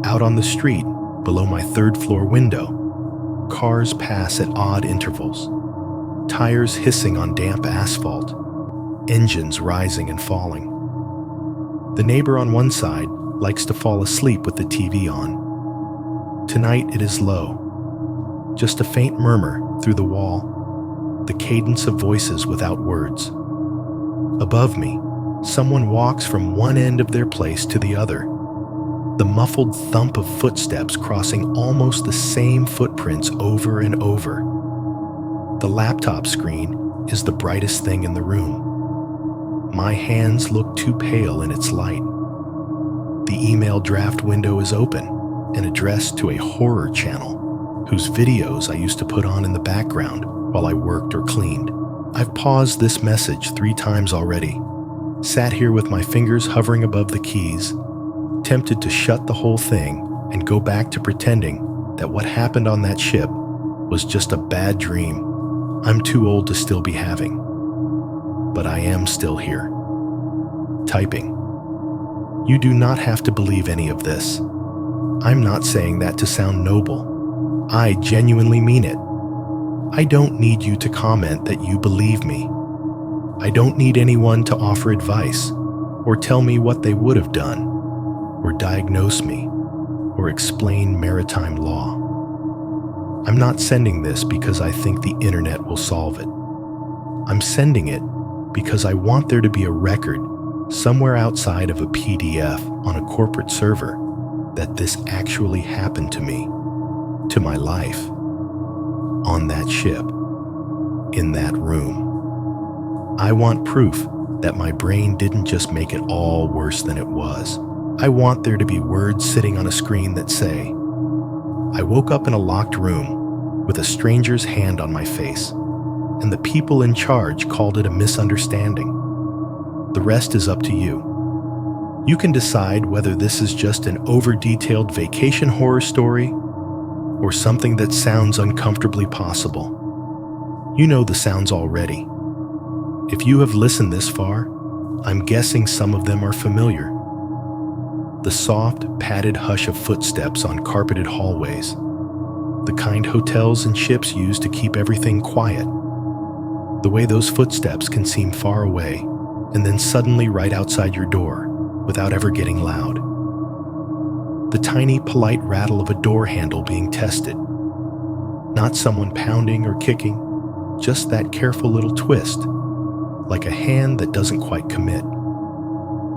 Out on the street, below my third-floor window, cars pass at odd intervals, tires hissing on damp asphalt, engines rising and falling. The neighbor on one side likes to fall asleep with the TV on. Tonight it is low, just a faint murmur through the wall, the cadence of voices without words. Above me, someone walks from one end of their place to the other, the muffled thump of footsteps crossing almost the same footprints over and over. The laptop screen is the brightest thing in the room. My hands look too pale in its light. The email draft window is open and addressed to a horror channel whose videos I used to put on in the background while I worked or cleaned. I've paused this message 3 times already, sat here with my fingers hovering above the keys, tempted to shut the whole thing and go back to pretending that what happened on that ship was just a bad dream I'm too old to still be having. But I am still here, typing. You do not have to believe any of this. I'm not saying that to sound noble. I genuinely mean it. I don't need you to comment that you believe me. I don't need anyone to offer advice or tell me what they would have done, or diagnose me, or explain maritime law. I'm not sending this because I think the internet will solve it. I'm sending it because I want there to be a record somewhere outside of a PDF on a corporate server that this actually happened to me, to my life, on that ship, in that room. I want proof that my brain didn't just make it all worse than it was. I want there to be words sitting on a screen that say, I woke up in a locked room with a stranger's hand on my face, and the people in charge called it a misunderstanding. The rest is up to you. You can decide whether this is just an over-detailed vacation horror story or something that sounds uncomfortably possible. You know the sounds already. If you have listened this far, I'm guessing some of them are familiar. The soft, padded hush of footsteps on carpeted hallways, the kind hotels and ships use to keep everything quiet. The way those footsteps can seem far away and then suddenly right outside your door without ever getting loud. The tiny, polite rattle of a door handle being tested. Not someone pounding or kicking, just that careful little twist, like a hand that doesn't quite commit.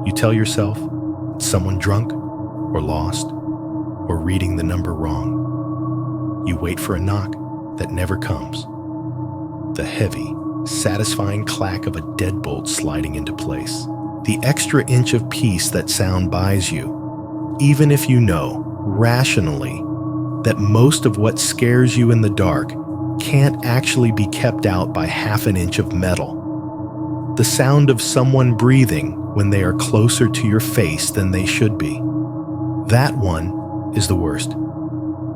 You tell yourself it's someone drunk or lost or reading the number wrong. You wait for a knock that never comes. The heavy, satisfying clack of a deadbolt sliding into place. The extra inch of peace that sound buys you, even if you know, rationally, that most of what scares you in the dark can't actually be kept out by half an inch of metal. The sound of someone breathing when they are closer to your face than they should be. That one is the worst,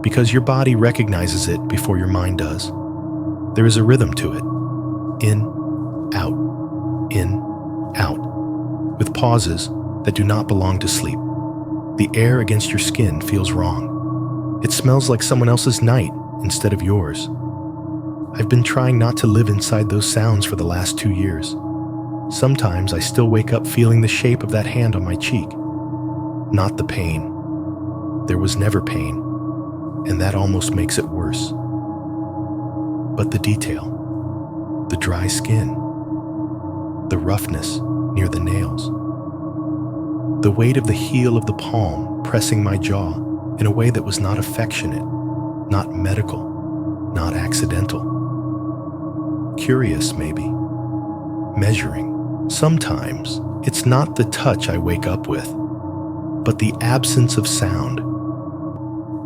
because your body recognizes it before your mind does. There is a rhythm to it. In, out, with pauses that do not belong to sleep. The air against your skin feels wrong. It smells like someone else's night instead of yours. I've been trying not to live inside those sounds for the last 2 years. Sometimes I still wake up feeling the shape of that hand on my cheek. Not the pain. There was never pain, and that almost makes it worse. But the detail. The dry skin, the roughness near the nails, the weight of the heel of the palm pressing my jaw in a way that was not affectionate, not medical, not accidental. Curious, maybe. Measuring. Sometimes it's not the touch I wake up with, but the absence of sound.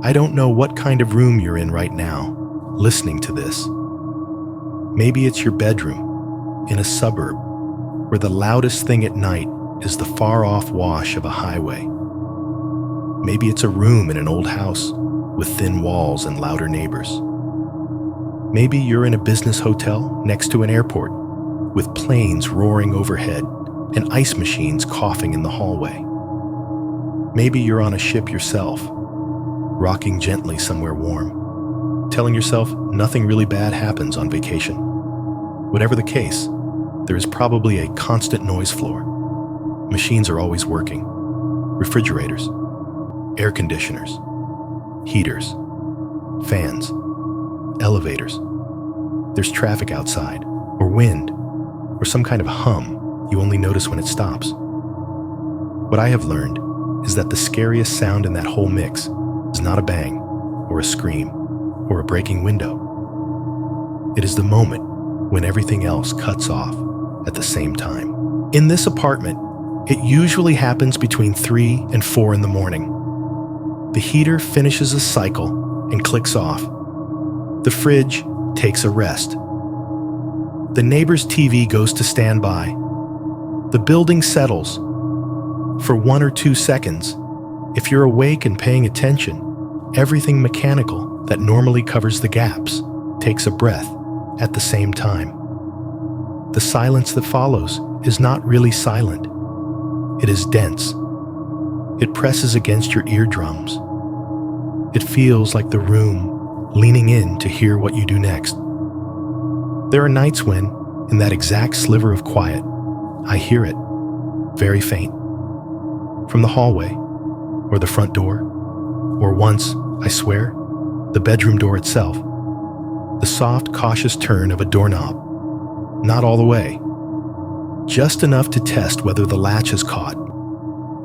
I don't know what kind of room you're in right now, listening to this. Maybe it's your bedroom, in a suburb, where the loudest thing at night is the far-off wash of a highway. Maybe it's a room in an old house with thin walls and louder neighbors. Maybe you're in a business hotel next to an airport with planes roaring overhead and ice machines coughing in the hallway. Maybe you're on a ship yourself, rocking gently somewhere warm, telling yourself nothing really bad happens on vacation. Whatever the case, there is probably a constant noise floor. Machines are always working. Refrigerators, air conditioners, heaters, fans, elevators. There's traffic outside, or wind, or some kind of hum you only notice when it stops. What I have learned is that the scariest sound in that whole mix is not a bang, or a scream, or a breaking window. It is the moment when everything else cuts off at the same time. In this apartment, it usually happens between 3 and 4 in the morning. The heater finishes a cycle and clicks off. The fridge takes a rest. The neighbor's TV goes to standby. The building settles for 1 or 2 seconds, If you're awake and paying attention, everything mechanical that normally covers the gaps takes a breath at the same time. The silence that follows is not really silent. It is dense. It presses against your eardrums. It feels like the room leaning in to hear what you do next. There are nights when, in that exact sliver of quiet, I hear it, very faint, from the hallway, or the front door, or once, I swear, the bedroom door itself. The soft, cautious turn of a doorknob. Not all the way. Just enough to test whether the latch is caught.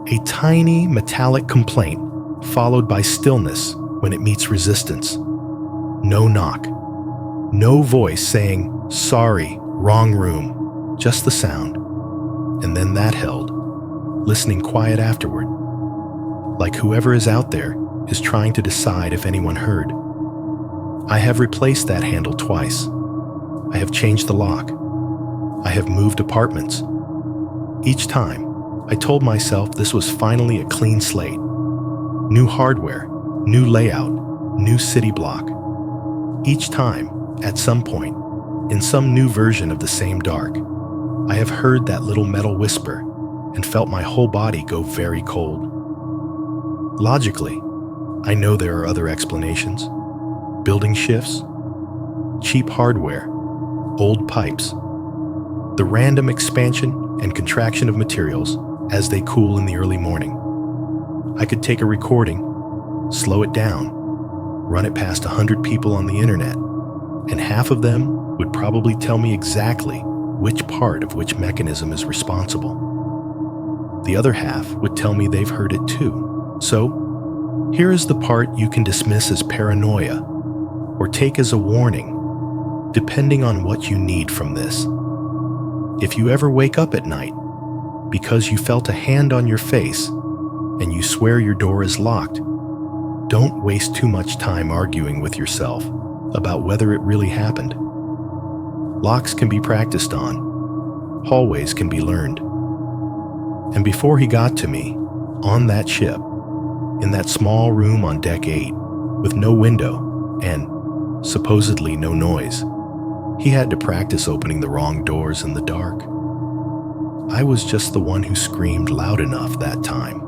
A tiny metallic complaint, followed by stillness when it meets resistance. No knock. No voice saying, "Sorry, wrong room." Just the sound. And then that held, listening quiet afterward. Like whoever is out there is trying to decide if anyone heard. I have replaced that handle twice. I have changed the lock. I have moved apartments. Each time, I told myself this was finally a clean slate. New hardware, new layout, new city block. Each time, at some point, in some new version of the same dark, I have heard that little metal whisper and felt my whole body go very cold. Logically, I know there are other explanations. Building shifts, cheap hardware, old pipes, the random expansion and contraction of materials as they cool in the early morning. I could take a recording, slow it down, run it past 100 people on the internet, and half of them would probably tell me exactly which part of which mechanism is responsible. The other half would tell me they've heard it too. So, here is the part you can dismiss as paranoia or take as a warning, depending on what you need from this. If you ever wake up at night because you felt a hand on your face and you swear your door is locked, don't waste too much time arguing with yourself about whether it really happened. Locks can be practiced on. Hallways can be learned. And before he got to me, on that ship, in that small room on deck 8, with no window and supposedly no noise, he had to practice opening the wrong doors in the dark. I was just the one who screamed loud enough that time.